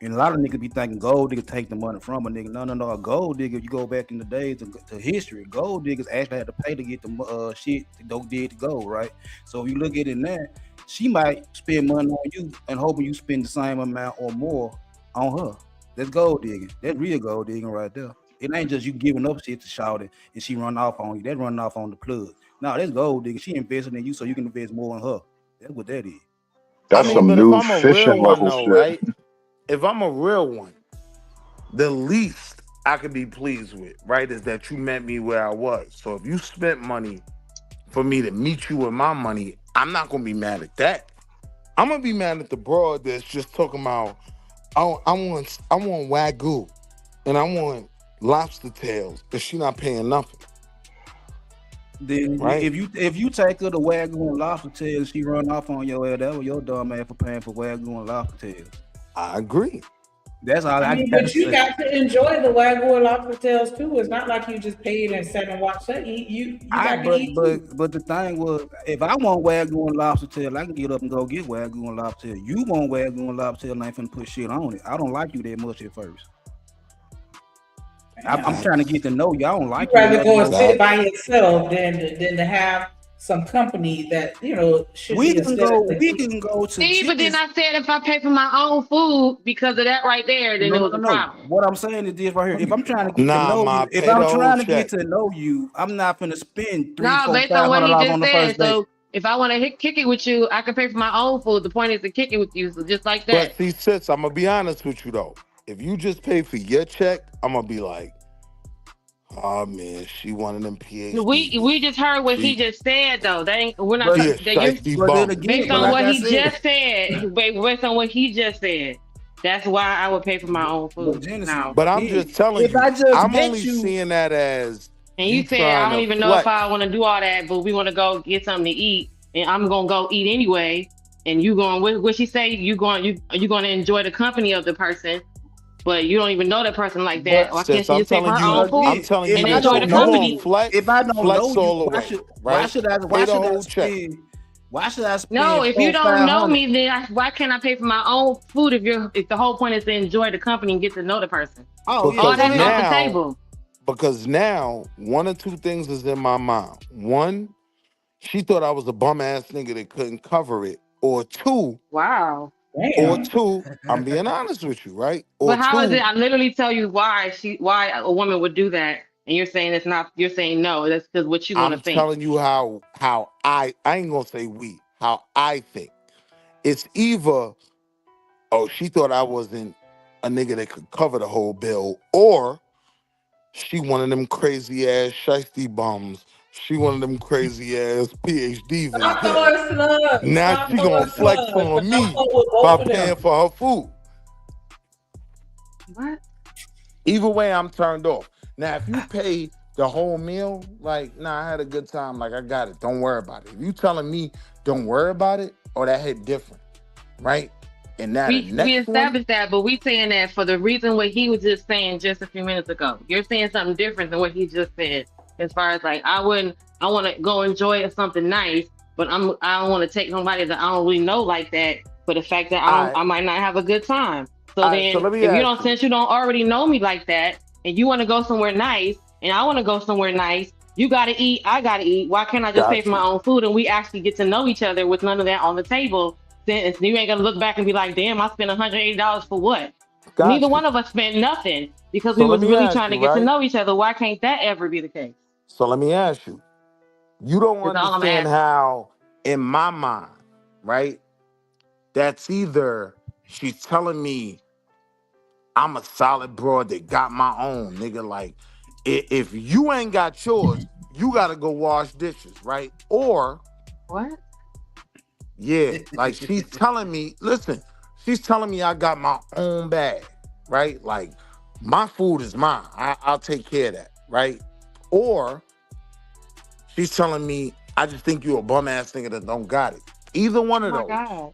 And a lot of niggas be thinking gold digger take the money from a nigga. No. A gold digger, you go back in the days to history. Gold diggers actually had to pay to get the shit to did to gold, right? So if you look at it now, she might spend money on you and hoping you spend the same amount or more on her. That's gold digging. That's real gold digging right there. It ain't just you giving up shit to shout it and she run off on you. That running off on the plug. No, that's gold digging. She invested in you so you can invest more in her. That's what that is. I That's mean, some but if new I'm a real fishing one level though, shit. right? If I'm a real one, the least I could be pleased with, right, is that you met me where I was. So if you spent money for me to meet you with my money, I'm not gonna be mad at that. I'm gonna be mad at the broad that's just talking about, I want Wagyu and I want lobster tails, and she not paying nothing. Then Right. if you take her to Wagyu and lobster tails, she run off on your ass. That was your dumb ass for paying for Wagyu and lobster tails. I agree. That's all I mean, gotta but you say. got to enjoy the Wagyu and lobster tails too. It's not like you just paid and sat and watched her eat. You got to eat too. But the thing was, if I want Wagyu and lobster tail, I can get up and go get Wagyu and lobster tail. You want Wagyu and lobster tail, and I ain't finna put shit on it. I don't like you that much at first. I'm trying to get to know you. I don't like You'd you. rather that go and much. sit by yourself than to have some company that should We be can go to See, but then Chili's. I said if I pay for my own food because of that right there, then it was a No. problem. What I'm saying is this right here. If I'm trying to get to Nah, know ma, you, if pay I'm the whole trying to get check. to know you, I'm not gonna spend No, based on what he $500 just on the said. first date. So if I want to kick it with you, I can pay for my own food. The point is to kick it with you. So just like that. But see, sis, I'm gonna be honest with you though. If you just pay for your check, I'm gonna be like, oh man, she one of them PhDs. We just heard what he just said though. That ain't, we're not. She a That you're, shiesty But then bum. again, based but on like what I he said, just said, based on what he just said, that's why I would pay for my own food. Genesis, Now, But I'm just telling if you, I just I'm met only you- seeing that as and you said I trying don't to even know if flex. I want to do all that, but we want to go get something to eat, and I'm gonna go eat anyway. And you going? What she say? You going to enjoy the company of the person, but you don't even know that person like that. Why can't Sis, she I'm just pay for telling her you, own food I'm telling you and this. enjoy the You company? won't flex, if I don't flex know you, all the way, why right? should I Pay the whole check. spend No, if you don't know 500? me, then why can't I pay for my own food if the whole point is to enjoy the company and get to know the person? Oh, All Because that's off the now, table. because now one or two things is in my mind. One, she thought I was a bum ass nigga that couldn't cover it. Or two, Wow. I'm being honest with you, right? Or But how is two, it? I literally tell you why a woman would do that, and you're saying it's not. You're saying no. That's because what you want to I'm think. telling you how I ain't gonna say we, how I think. It's either, oh, she thought I wasn't a nigga that could cover the whole bill, or she one of them crazy ass shiesty bums. She one of them crazy ass PhDs. Stop throwing slugs. Now Stop she gonna throwing flex slugs. on me I'm with both by of them. paying for her food. What? Either way, I'm turned off. Now, if you pay the whole meal, like, nah, I had a good time. Like, I got it. Don't worry about it. If you telling me don't worry about it, or that hit different, right? And now We the next one, established that, but we saying that for the reason what he was just saying just a few minutes ago. You're saying something different than what he just said. As far as like, I want to go enjoy something nice, but I don't want to take somebody that I don't really know like that for the fact that I might not have a good time. So then, since you don't already know me like that, and you want to go somewhere nice, and I want to go somewhere nice, you got to eat, I got to eat. Why can't I just pay for my own food and we actually get to know each other with none of that on the table? Then you ain't gonna look back and be like, damn, I spent $180 for what? Neither one of us spent nothing because we was really trying to get to know each other. Why can't that ever be the case? so let me ask you. You don't understand how, in my mind, right? That's either she's telling me I'm a solid broad that got my own, nigga. Like, if you ain't got yours, you gotta go wash dishes, right? Or what? Yeah, like she's telling me, listen, she's telling me I got my own bag, right? Like, my food is mine. I'll take care of that, right? Or she's telling me, I just think you a bum ass nigga that don't got it. Either one of those. God.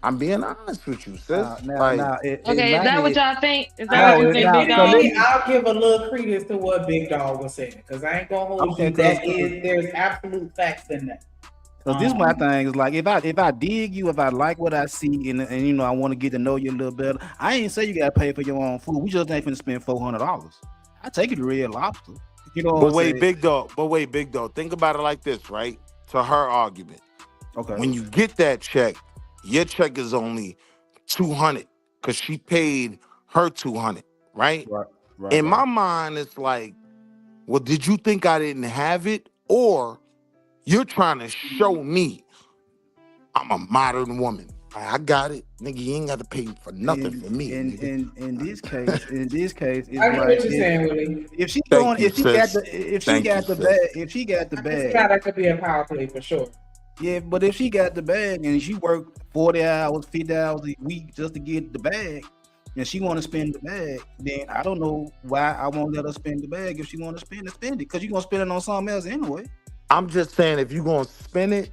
I'm being honest with you, sis. Okay, is that what y'all think? Is that what you think, Big Dog? I'll give a little credence to what Big Dog was saying, because I ain't gonna hold you. There's absolute facts in that. Because this my thing is like, if I dig you, if I like what I see, and you know I want to get to know you a little better, I ain't say you gotta pay for your own food. We just ain't finna spend $400. I take you to Red Lobster. You know. But wait, Big Dog. Think about it like this, right? To her argument. Okay. When you get that check, your check is only $200 because she paid her $200, right? Right. In my mind, it's like, well, did you think I didn't have it, or you're trying to show me I'm a modern woman? I got it, nigga. You ain't got to pay for nothing for me. In this case, it's I get like, what you're saying, Willie. if she Thank you, got the sis. if she Thank got you, the sis. bag, if she got the bag, That could be a power play for sure. yeah. But if she got the bag and she worked 40 hours, 50 hours a week just to get the bag, and she want to spend the bag, then I don't know why I won't let her spend the bag. If she want to spend it, because you're gonna spend it on something else anyway. I'm just saying, if you're going to spend it,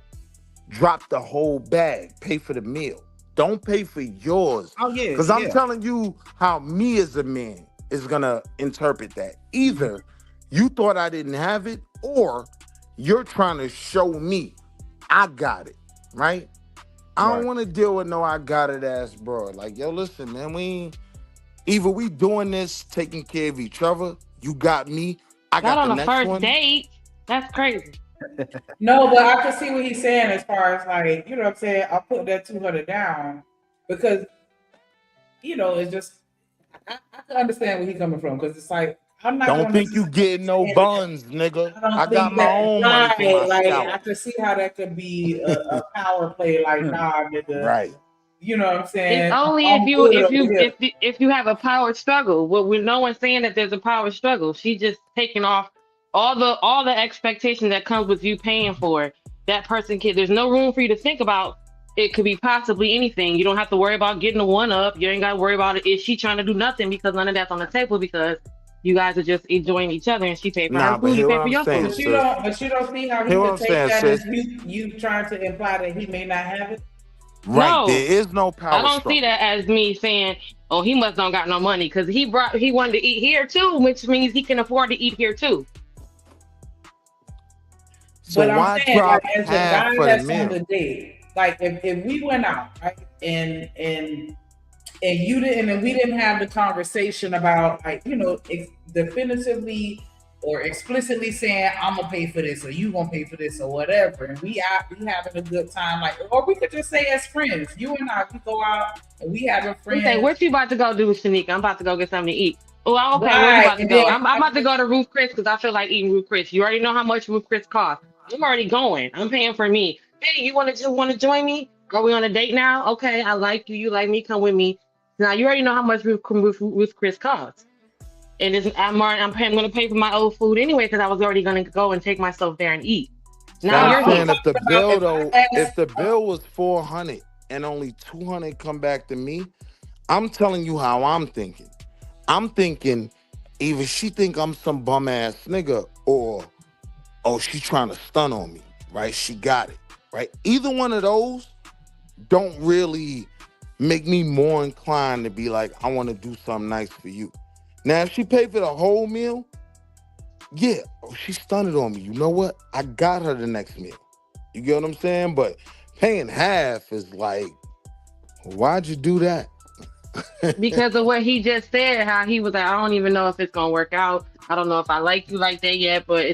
drop the whole bag. Pay for the meal. Don't pay for yours. Oh, yeah. Because I'm telling you how me as a man is going to interpret that. Either you thought I didn't have it, or you're trying to show me I got it, right? I don't want to deal with no I got it ass bro. Like, yo, listen, man, either we doing this, taking care of each other, you got me, I got Not the on the next first one. date. That's crazy. No, but I can see what he's saying as far as like, you know what I'm saying? I'll put that 200 down because, you know, it's just, I can understand where he's coming from because it's like, I'm not Don't think you getting no buns, nigga. I got my own money for my like, scalp. I can see how that could be a power play, like, nah, nigga. Right. You know what I'm saying? It's only if you have a power struggle. Well, no one's saying that there's a power struggle. She just taking off all the expectation that comes with you paying for it. That person there's no room for you to think about. It could be possibly anything. You don't have to worry about getting a one up. You ain't got to worry about it. Is she trying to do nothing because none of that's on the table because you guys are just enjoying each other and she paid for her food, you pay for your food. But you don't see how he would take that as you trying to imply that he may not have it? Right, No, there is no power I don't struggle. see that as me saying, oh, he must don't got no money because he wanted to eat here too, which means he can afford to eat here too. So but why I'm saying, drop like, as a half guy for the that's meal? on the date, like if we went out, right, and you didn't, and we didn't have the conversation about, like, you know, definitively or explicitly saying I'm gonna pay for this or you gonna pay for this or whatever, and we having a good time, like, or we could just say as friends, you and I, we go out and we having friends. Okay, what you about to go do, Shanika? I'm about to go get something to eat. Oh, okay. Where you Right, about to and go? then- I'm about to go to Ruth Chris because I feel like eating Ruth Chris. You already know how much Ruth Chris costs. I'm already going. I'm paying for me. Hey, you want to join me? Are we on a date now? Okay, I like you. You like me? Come with me. Now you already know how much Ruth Chris costs. And I'm going to pay for my old food anyway because I was already going to go and take myself there and eat. Now I'm you're saying if the bill though, if the bill was $400 and only $200 come back to me, I'm telling you how I'm thinking. I'm thinking either she think I'm some bum ass nigga or she trying to stun on me, right? She got it, right? Either one of those, don't really make me more inclined to be like, I want to do something nice for you. Now, if she paid for the whole meal, yeah, she stunted on me. You know what? I got her the next meal. You get what I'm saying? But paying half is like, why'd you do that? Because of what he just said, how he was like, I don't even know if it's gonna work out. I don't know if I like you like that yet, but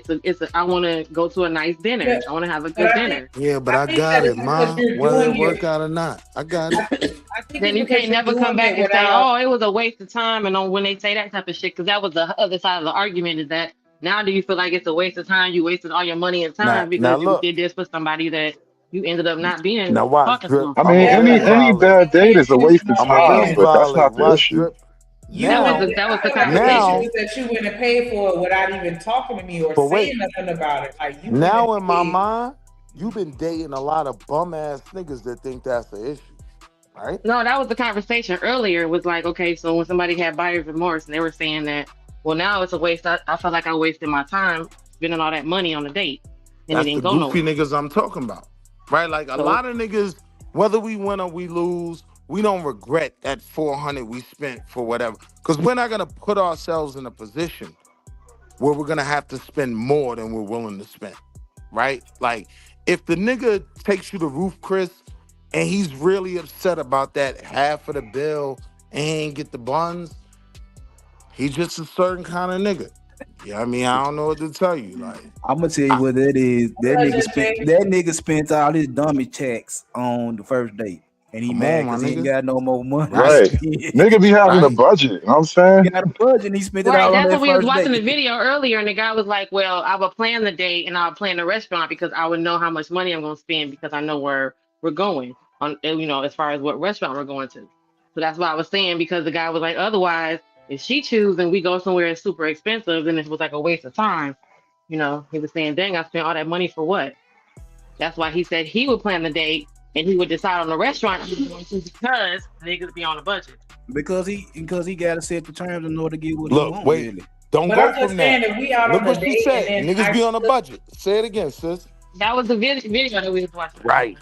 I want to go to a nice dinner. Yeah. I want to have a good dinner. Yeah, but I think got that it, is Ma. because you're Whether it doing work it. out or not, I got it. Then you can't never come back and say, "Oh, it was a waste of time." And when they say that type of shit, because that was the other side of the argument, is that now do you feel like it's a waste of time? You wasted all your money and time because you look. did this for somebody that you ended up not being Now watch, talking Drip. to. I mean, any bad date is a waste of I'm time, but that's not the Watch, issue. Drip. You Now, know, that was the I feel like now- the issue is that you went and paid for it without even talking to me or But saying wait. nothing about it. Like you now went in my and paid. mind, you've been dating a lot of bum ass niggas that think that's the issue, right? No, that was the conversation earlier. It was like, okay, so when somebody had buyer's remorse and they were saying that, well, now it's a waste. I felt like I wasted my time spending all that money on a date and That's it the didn't go goofy nowhere. niggas I'm talking about, right? Like a So- lot of niggas, whether we win or we lose, we don't regret that $400 we spent for whatever, because we're not gonna put ourselves in a position where we're gonna have to spend more than we're willing to spend, right? Like if the nigga takes you to Roof Chris and he's really upset about that half of the bill and he ain't get the buns, he's just a certain kind of nigga. Yeah, I mean, I don't know what to tell you. Like, I'm gonna tell you what that is. That nigga spent all his dummy checks on the first date, and he Come mad on, my because he ain't nigga. got no more money. Right. Nigga be having a budget, you know what I'm saying? He got a budget, and he spent it Right, all on that's that what we was first watching date. the video earlier, and the guy was like, "Well, I would plan the date and I would plan the restaurant because I would know how much money I'm gonna spend because I know where we're going on, as far as what restaurant we're going to." So that's what I was saying, because the guy was like, "Otherwise, if she chooses and we go somewhere that's super expensive, then it was like a waste of time." He was saying, "Dang, I spent all that money for what?" That's why he said he would plan the date and he would decide on the restaurant he was going to because niggas be on a budget. Because he gotta set the terms in order to get what he look, want. wait, Really. don't But go I'm just from saying that. that we out Look on what the she date said. and then Niggas I be on a still- budget. Say it again, sis. That was the video that we was watching. Right.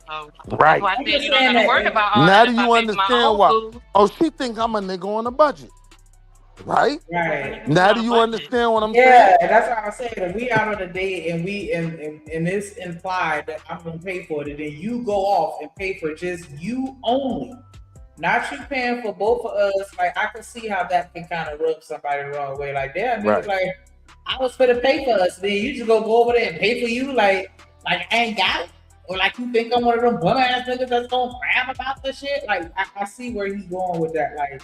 So Right. that's why I I'm said just you don't saying gotta that worry if- about all Now that do if I you make my understand own why? food. Oh, she think I'm a nigga on a budget. Right? Right. Now do you understand what I'm Yeah, saying? that's what I said. If we out on a date and and it's implied that I'm gonna pay for it, and then you go off and pay for just you only, not you paying for both of us. Like I can see how that can kind of rub somebody the wrong way. Like, damn, nigga, Right. like I was finna pay for us, then you just go over there and pay for you, like I ain't got it. Or like you think I'm one of them bum ass niggas that's gonna crab about the shit. Like I see where he's going with that. Like,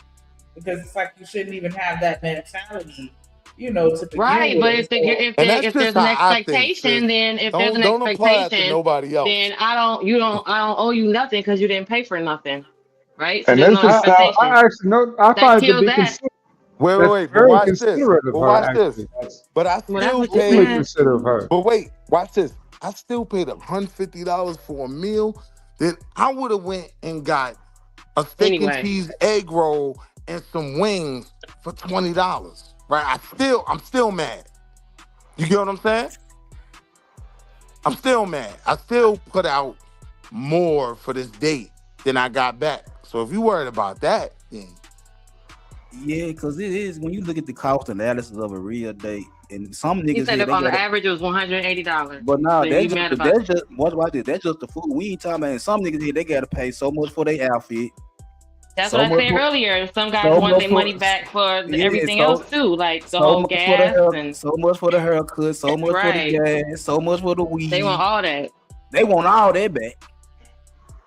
because it's like you shouldn't even have that mentality, to begin Right, with. but if So- if there's an expectation, then if there's an Don't apply that to expectation, nobody else. then I don't owe you nothing because you didn't pay for nothing, right? So And there's this no is how expectation. I actually know. I That find it to kills be that. considerate. Wait, That's but very watch this. considerate of But her, watch this. actually. That's But I Well, that's still what you paid. really said. considerate of her. But wait, watch this. I still paid $150 for a meal. Then I would have went and got a steak Anyway. and cheese egg roll and some wings for $20. Right? I'm still mad. You get what I'm saying? I'm still mad. I still put out more for this date than I got back. So if you worried about that, then Yeah, because it is when you look at the cost analysis of a real date, and some He niggas said here, if they on the gotta- average it was $180. But no, So that's you mad just, about that's just what about this? That's just the food. We ain't talking about. Some niggas here they gotta pay so much for their outfit. That's so what I much said for- earlier. Some guys so want much their for- money back for Yeah, everything so- else too, like the so whole much for the gas hair- and so much for the haircut, so much Right. for the gas, so much for the weed. they want all that. They want all that back.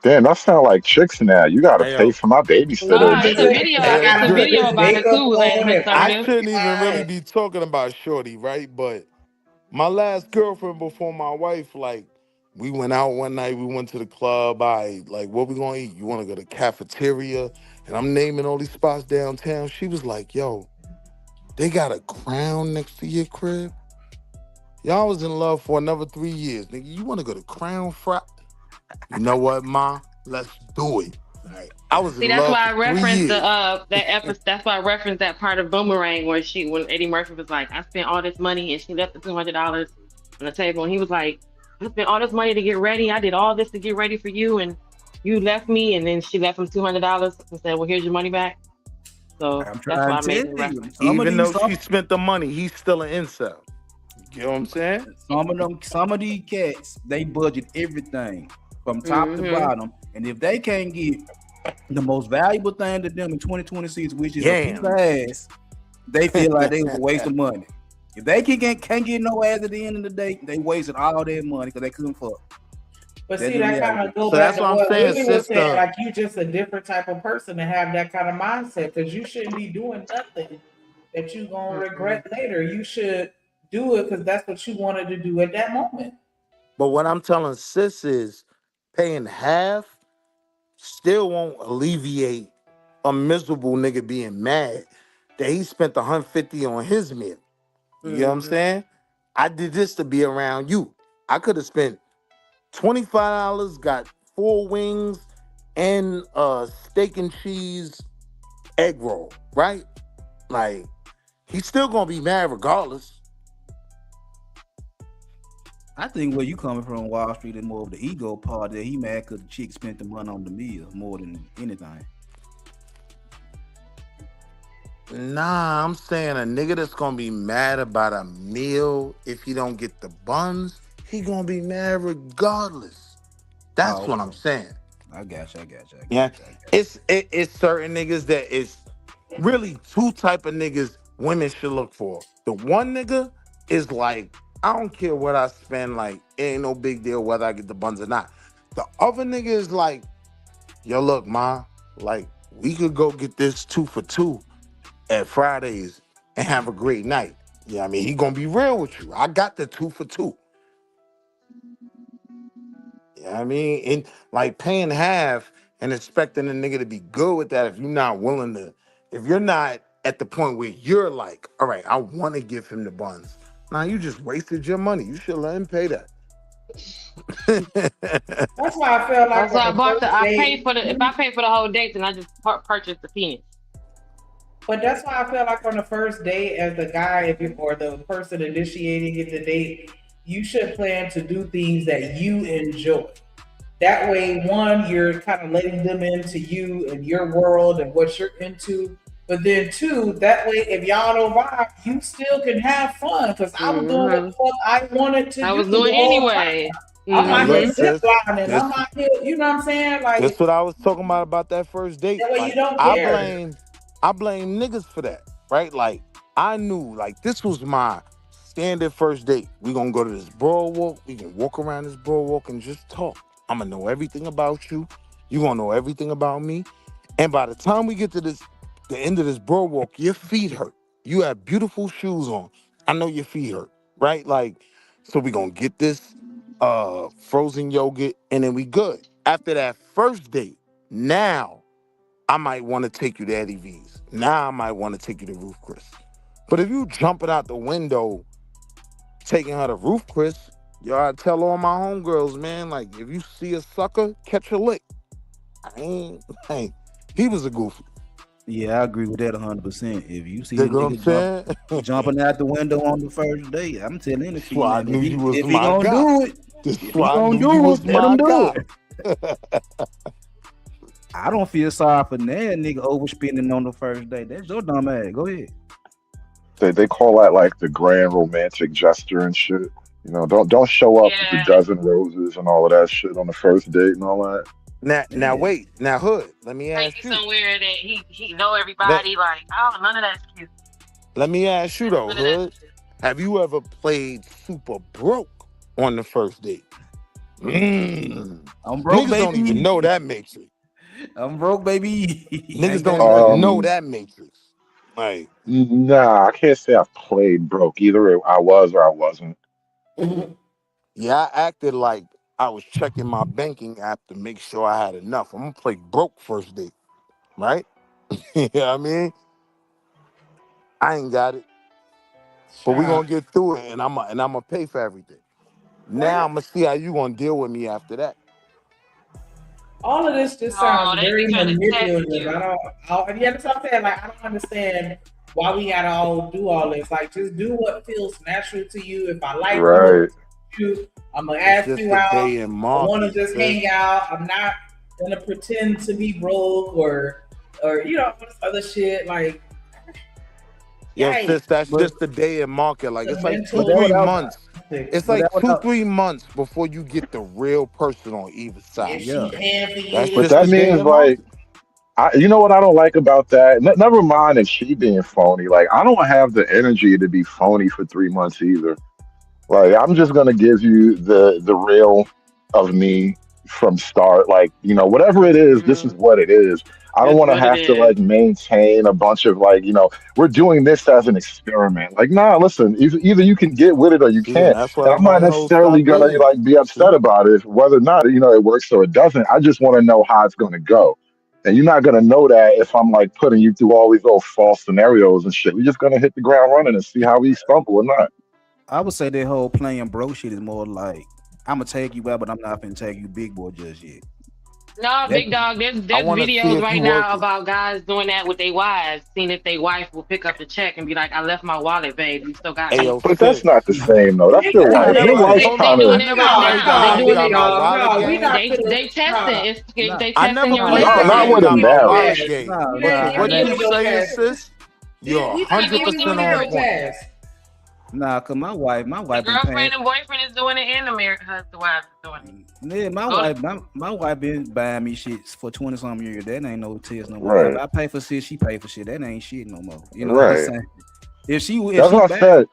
Damn, that sound like chicks now. You gotta Hey, pay yo. for my babysitter. No, it's a video. It's a video about it too. Like, I conservative. shouldn't even really be talking about Shorty, right? But my last girlfriend before my wife, like, we went out one night, we went to the club. What we gonna eat? You wanna go to the cafeteria? And I'm naming all these spots downtown. She was like, yo, they got a Crown next to your crib? Y'all was in love for another 3 years. Nigga, you wanna go to Crown Fry? You know what, Ma? Let's do it. Like, I was See, in that's love why I for 3 referenced years. that episode. That's why I referenced that part of Boomerang when Eddie Murphy was like, I spent all this money and she left the $200 on the table, and he was like, I spent all this money to get ready. I did all this to get ready for you, and you left me, and then she left him $200 and said, "Well, here's your money back." So that's why I made the reference. Even though she spent the money, he's still an incel. You know what I'm saying? Some of these cats, they budget everything from top to bottom, and if they can't get the most valuable thing to them in 2026, which is a piece of ass, they feel like they was a waste of money. If they can't get no ass at the end of the day, they wasted all their money because they couldn't fuck. But see, that kind of goes So back that's to what I'm what saying, Willie was saying. sister. Like, you just a different type of person to have that kind of mindset, because you shouldn't be doing nothing that you gonna regret later. You should do it because that's what you wanted to do at that moment. But what I'm telling sis is paying half still won't alleviate a miserable nigga being mad that he spent $150 on his meal. You know what I'm saying? I did this to be around you. I could have spent $25, got 4 wings and a steak and cheese egg roll, right? Like, he's still gonna be mad regardless. I think where you coming from, Wall Street, is more of the ego part that he mad because the chick spent the money on the meal more than anything. Nah, I'm saying a nigga that's gonna be mad about a meal if he don't get the buns, he gonna be mad regardless. That's what I'm saying. I got you. Yeah, it's certain niggas that it's really 2 type of niggas women should look for. The one nigga is like, I don't care what I spend, like, it ain't no big deal whether I get the buns or not. The other nigga is like, yo, look, ma, like, we could go get this 2 for $2 at Fridays and have a great night. You know what I mean? He gonna be real with you. I got the 2 for $2. You know what I mean? And like paying half and expecting a nigga to be good with that if you're not willing to, if you're not at the point where you're like, all right, I want to give him the buns. Nah, you just wasted your money. You should let him pay that. That's why I feel like That's why I bought the. I paid for the. If I pay for the whole date, then I just purchased the penis. But that's why I feel like on the first date, as the guy, or the person initiating it, the date, you should plan to do things that you enjoy. That way, one, you're kind of letting them into you and your world and what you're into. But then 2, that way, if y'all don't vibe, you still can have fun. Because I was doing what the fuck I wanted to do. I was doing anyway. I'm out here ziplining. I'm out here, you know what I'm saying? Like, that's what I was talking about that first date. That way like, you don't care. I blame niggas for that, right? Like, I knew, like, this was my standard first date. We gonna go to this boardwalk. We can walk around this boardwalk and just talk. I'm gonna know everything about you. You gonna know everything about me. And by the time we get to the end of this boardwalk, your feet hurt. You have beautiful shoes on. I know your feet hurt, right? Like, so we gonna get this frozen yogurt and then we good. After that first date, now I might want to take you to Eddie V's. Now I might want to take you to Ruth Chris. But if you jumping out the window, taking her to Ruth Chris, yo, I tell all my homegirls, man, like, if you see a sucker, catch a lick. He was a goofy. Yeah, I agree with that 100%. If you see You a know what I'm nigga jumping out the window on the first day, I'm telling That's why I knew you was if he my gonna guy. do it, That's if he why I gonna knew you do was it, let him my do guy. it. I don't feel sorry for that nigga overspending on the first day. That's your dumb ass. Go ahead. They call that like the grand romantic gesture and shit. You know, don't show up with a dozen roses and all of that shit on the first date and all that. Now wait, now Hood, let me ask Take you. you somewhere that he know everybody. Like, oh, none of that's cute. Let me ask you though, Hood. Have you ever played super broke on the first date? I'm broke, Niggas baby. don't even know that matrix. I'm broke, baby. Niggas don't even know that matrix. Like, Nah, I can't say I've played broke. Either I was or I wasn't. yeah, I acted like I was checking my banking app to make sure I had enough. I'm gonna play broke first date, right? You know what I mean? I ain't got it. But we gonna get through it and I'm gonna pay for everything. Now I'm gonna see how you gonna deal with me after that. All of this just sounds very manipulative. And yeah, that's what I'm saying. Like, I don't understand why we gotta all do all this. Like, just do what feels natural to you. If I like you, I'm gonna ask just you a out. day in I want to March, just man. hang out. I'm not gonna pretend to be broke or you know, all this other shit. Like, Yo, yikes. sis, that's just the day in market. Like, it's like Mental- 2-3 months. It's But like that what I- 2-3 months before you get the real person on either side. Yeah. That's But just that the day means in market. you know what I don't like about that? Never mind if she being phony. Like, I don't have the energy to be phony for 3 months either. Like, I'm just gonna give you the real of me from start. Like, you know, whatever it is, this is what it is. I don't That's want to what it have to is. like maintain a bunch of like, you know, we're doing this as an experiment. Like, nah, listen, either you can get with it or you Yeah, can't. that's And why I'm not white hoes necessarily stop gonna dating. like be upset about it, whether or not, you know, it works or it doesn't. I just want to know how it's gonna go. And you're not gonna know that if I'm like putting you through all these little false scenarios and shit. We're just gonna hit the ground running and see how we stumble or not. I would say that whole playing bro shit is more like I'm gonna take you out, but I'm not gonna take you big boy just yet. No, big dog. There's wanna see videos if right you now work it. about guys doing that with their wives, seeing if their wife will pick up the check and be like, "I left my wallet, babe. You still got Hey, me." yo, But that's sis. not the same though. That's your wife. Your wife's Hold They on. doing kind it of right now. They You doing got it. my wallet we game. not They finna- testing. It's Nah. they I testing never your played No, that not game. with You a got my wallet marriage. game. Nah, But nah, what nah, you nah. saying, sis? You're We 100% on point. test. Nah, cause my wife The been paying. girlfriend and boyfriend is doing it, and the married husband wife is doing it. Yeah, my Go- wife, my wife been buying me shit for 20 something years. That ain't no test no more. Right. If I pay for shit, she pay for shit. That ain't shit no more. You know what I'm Right. saying? If she That's what I said.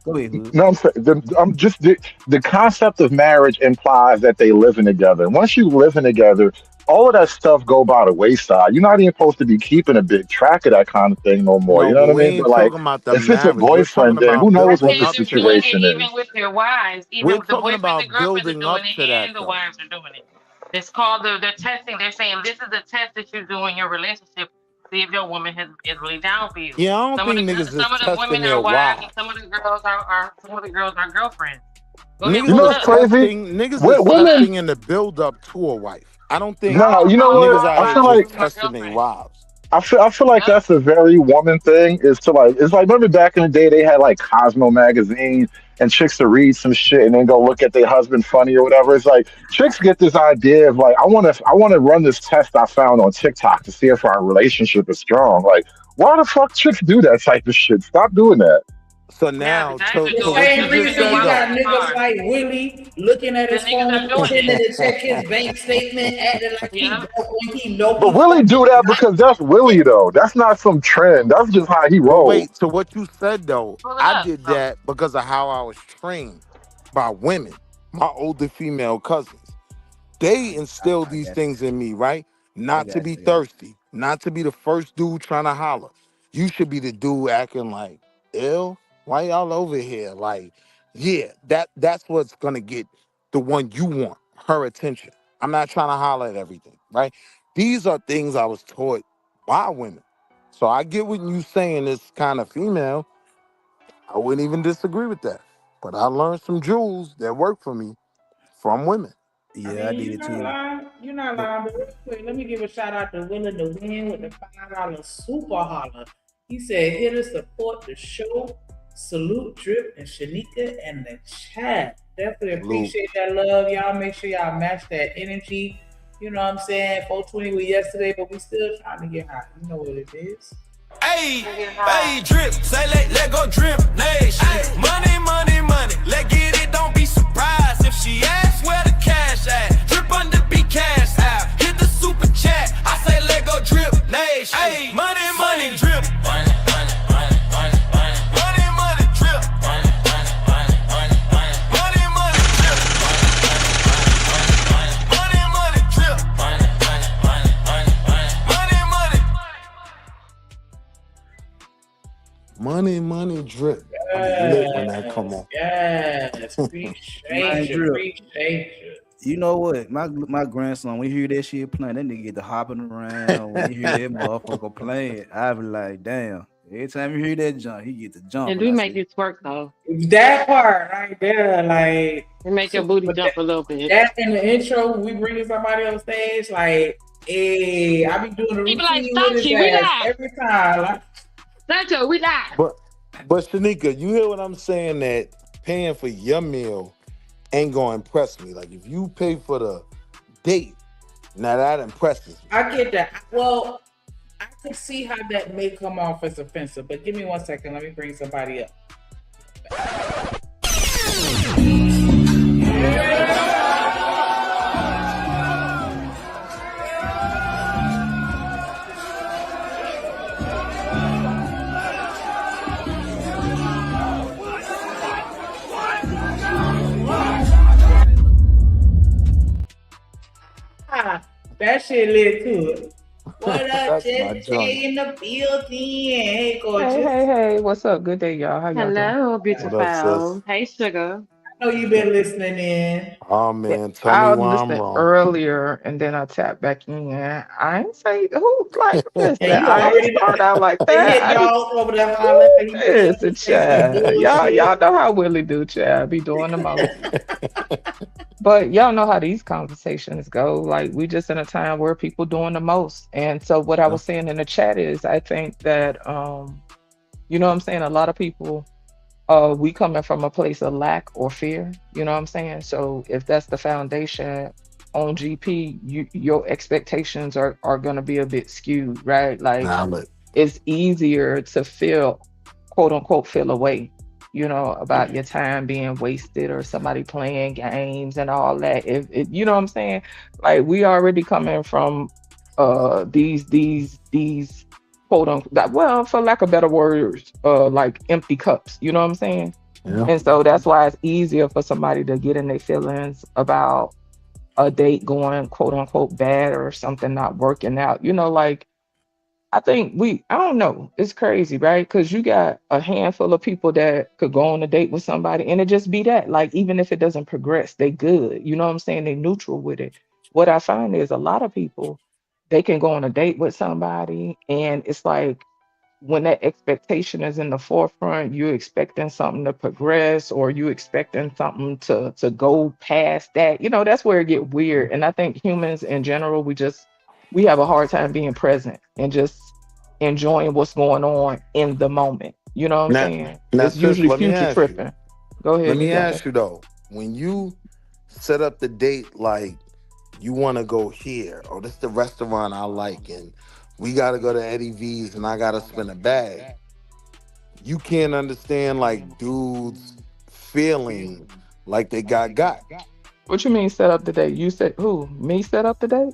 go ahead, Hood. No, I'm saying I'm just the concept of marriage implies that they living together. Once you living together, all of that stuff go by the wayside. You're not even supposed to be keeping a big track of that kind of thing no more. No, You know but what I we mean? ain't But like, talking about the if it's a marriage. We're talking boyfriend, then who about knows what building the up to They're doing that. it situation is? even with their wives. We're Even the talking boyfriend about and girlfriends are building doing up it, to that, and the though. wives are doing it. It's called the testing. They're saying this is the test that you do in your relationship. See if your woman is really down for you. Yeah, I don't Some of think the niggas is some of the testing women their are wives, and wives. some of the girls are girlfriends. Go ahead, Niggas You know what's is what's up? crazy? testing. Niggas is Women. testing in the build up to a wife. I don't think No, you know niggas what? out I here feel just like testing their wives. I feel like that's a very woman thing. Is to like it's like remember back in the day they had like Cosmo magazine and chicks to read some shit and then go look at their husband funny or whatever. It's like chicks get this idea of like I want to run this test I found on TikTok to see if our relationship is strong. Like why the fuck chicks do that type of shit? Stop doing that. So now, The to what same you reason just you said got though. niggas like Willie looking at his phone, are doing pretending it. to check his bank statement, acting like he broke when he know But he Willie do that because that's Willie though. That's not some trend. That's just how he But rolls. wait, to what you said though, Pull it I up. did that because of how I was trained by women, my older female cousins. They instilled these things in me, right? Not to be thirsty, not to be the first dude trying to holler. You should be the dude acting like, ill. Why y'all over here? Like, yeah, that's what's gonna get the one you want, her attention. I'm not trying to holler at everything, right? These are things I was taught by women. So I get what you saying is kind of female. I wouldn't even disagree with that. But I learned some jewels that work for me from women. Yeah, I did you're it not too. lying. You're not lying, but real quick, let me give a shout out to Willie the Win with the $5 super holler. He said, here to support the show. Salute Drip and Shanika and the chat. Definitely appreciate that love. Y'all make sure y'all match that energy. You know what I'm saying? 420 was yesterday, but we still trying to get hot. You know what it is. Hey, hey, drip, say let go drip nation. Money, money, money, let get it, don't be surprised if she asks where the cash at. Drip under be cash out, hit the super chat, I say let go drip nation. Hey, money, money, drip. Money, money, money, money, money. Money, money, drip. Money, money, money, money, money. Money, money, drip. Money, money, drip. Money, money, money, money, money. Money, money. Money, drip. I'm lit when that come on. Yes, appreciate you, appreciate you. You know what? My grandson, when he hear that shit playing, that nigga get to hopping around. When he hear that motherfucker playing, I be like, damn. Every time you hear that jump, he get to jump. And do make you twerk though. That part right there, like it make your booty jump a little bit. That in the intro, when we bringing somebody on stage, like, hey, I be doing the He routine be like, with his "Sachi, we ass live." every time. Like, Sancho, we live. But Shanika, you hear what I'm saying? That paying for your meal ain't gonna impress me. Like if you pay for the date, Now that impresses me. I get that. Well, I could see how that may come off as offensive, but give me 1 second. Let me bring somebody up. That shit lit too. What up, That's Jen in the building? Hey, gorgeous. Hey, what's up? Good day, y'all. How y'all doing? Hello, What up, beautiful. sis? Hey, sugar. I know you've been listening in. Oh man, tell I me was why I'm listening wrong. earlier and then I tapped back in. I ain't say who like this. And you I ain't already start out like they that. hit I y'all over the holler. just listen, child. Y'all know how Willie do, child. Be doing the most. But y'all know how these conversations go. Like we just in a time where people doing the most. And so what I was saying in the chat is I think that you know what I'm saying, a lot of people we coming from a place of lack or fear, you know what I'm saying? So if that's the foundation on GP, your expectations are gonna be a bit skewed, right? Like it's easier to feel, quote unquote, feel away, you know, about your time being wasted or somebody playing games and all that. If you know what I'm saying? Like we already coming from these quote unquote, well, for lack of better words, like empty cups, you know what I'm saying? Yeah. And so that's why it's easier for somebody to get in their feelings about a date going quote unquote bad or something not working out. You know, like I think I don't know, it's crazy, right? Because you got a handful of people that could go on a date with somebody and it just be that. Like even if it doesn't progress, they good. You know what I'm saying? They neutral with it. What I find is a lot of people, they can go on a date with somebody and it's like when that expectation is in the forefront, you're expecting something to progress or you expecting something to go past that. You know, that's where it get weird. And I think humans in general, we have a hard time being present and just enjoying what's going on in the moment. You know what I'm saying? It's sis, usually let me future ask tripping. you. Go ahead. Let me you got ask it. you though, when you set up the date like you want to go here, or this the restaurant I like, and we got to go to Eddie V's, and I got to spend a bag. You can't understand like dudes feeling like they got. What you mean set up the date? You said who? Me set up the date?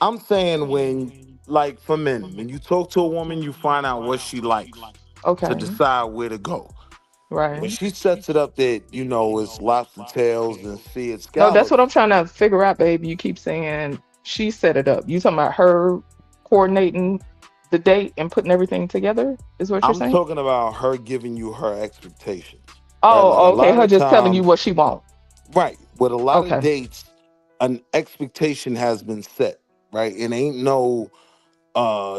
I'm saying when, like for men, when you talk to a woman, you find out what she likes Okay. to decide where to go. When Right. she sets it up that, you know, it's lobster tails and sea and No, that's scallops. what I'm trying to figure out, baby. You keep saying she set it up. You talking about her coordinating the date and putting everything together? Is what you're I'm saying? talking about her giving you her expectations. Oh, Like, a okay. lot Her of just telling you times- what she wants. Right. With a lot Okay. of dates, an expectation has been set, right? It ain't no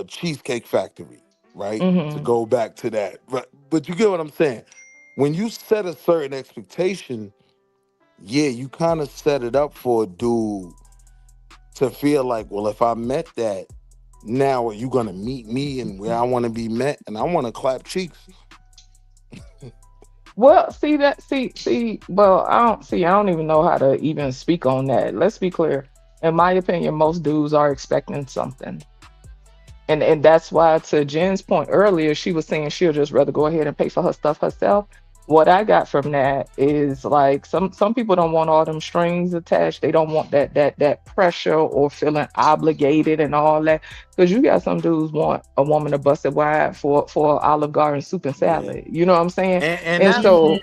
Cheesecake Factory, right? To Mhm. go back to that. But you get what I'm saying? When you set a certain expectation, yeah, you kind of set it up for a dude to feel like, well, if I met that, now are you gonna meet me and where I want to be met? And I want to clap cheeks. Well, well, I don't even know how to even speak on that. Let's be clear. In my opinion, most dudes are expecting something. And that's why, to Jen's point earlier, she was saying she'll just rather go ahead and pay for her stuff herself. What I got from that is like some people don't want all them strings attached. They don't want that pressure or feeling obligated and all that. Because you got some dudes want a woman to bust it wide for Olive Garden soup and salad. You know what I'm saying? And And so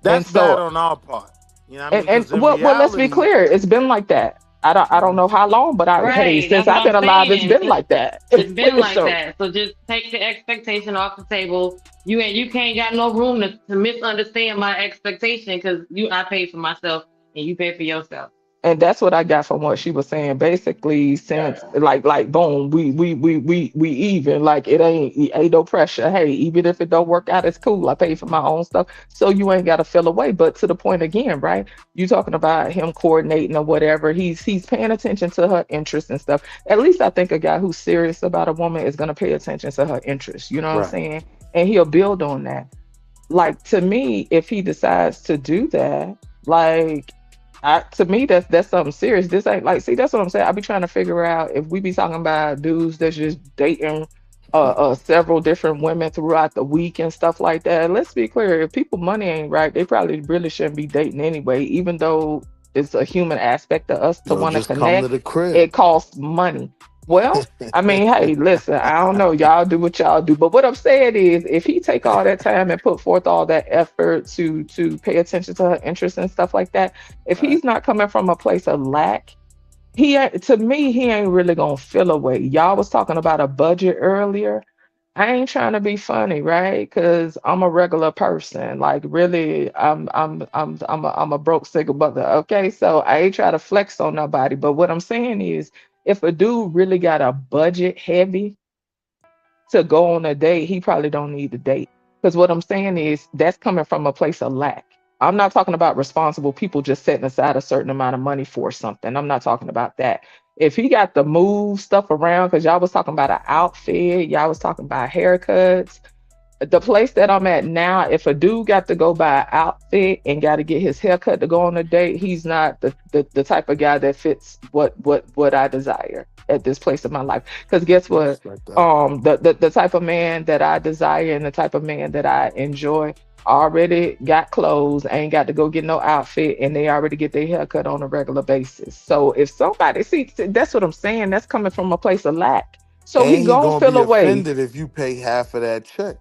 that's and so- bad on our part. You know what I mean? and 'Cause in well, let's be reality- clear. It's been like that. I don't know how long, but hey, Right, since that's what I've been I'm alive, it's saying. been like that. It's been like So- that. So just take the expectation off the table. You can't got no room to misunderstand my expectation because I paid for myself and you pay for yourself. And that's what I got from what she was saying. Basically, since like boom, we even, like it ain't no pressure. Hey, even if it don't work out, it's cool. I pay for my own stuff, so you ain't got to feel away. But to the point again, right? You talking about him coordinating or whatever. He's paying attention to her interests and stuff. At least I think a guy who's serious about a woman is gonna pay attention to her interests. You know what I'm Right. saying? And he'll build on that. Like to me, if he decides to do that, like, To me, that's something serious. This ain't like, see, that's what I'm saying. I be trying to figure out if we be talking about dudes that's just dating several different women throughout the week and stuff like that. Let's be clear, if people money ain't right, they probably really shouldn't be dating anyway, even though it's a human aspect to us to Yo, want to just come to connect. the crib. It costs money. Well, I mean, hey, listen, I don't know, y'all do what y'all do, but what I'm saying is, if he take all that time and put forth all that effort to pay attention to her interests and stuff like that, if he's not coming from a place of lack, to me, he ain't really gonna feel away. Y'all was talking about a budget earlier. I ain't trying to be funny, right? Because I'm a regular person. Like, really, I'm a broke single mother. Okay, so I ain't trying to flex on nobody. But what I'm saying is, if a dude really got a budget heavy to go on a date, he probably don't need to date. Because what I'm saying is, that's coming from a place of lack. I'm not talking about responsible people just setting aside a certain amount of money for something. I'm not talking about that. If he got to move stuff around, because y'all was talking about an outfit, y'all was talking about haircuts. The place that I'm at now, if a dude got to go buy an outfit and got to get his haircut to go on a date, he's not the type of guy that fits what I desire at this place in my life. Because guess what? The type of man that I desire and the type of man that I enjoy already got clothes, ain't got to go get no outfit, and they already get their haircut on a regular basis. So if somebody, see, that's what I'm saying, that's coming from a place of lack. So And he he gonna gonna feel be away. offended if you pay half of that check.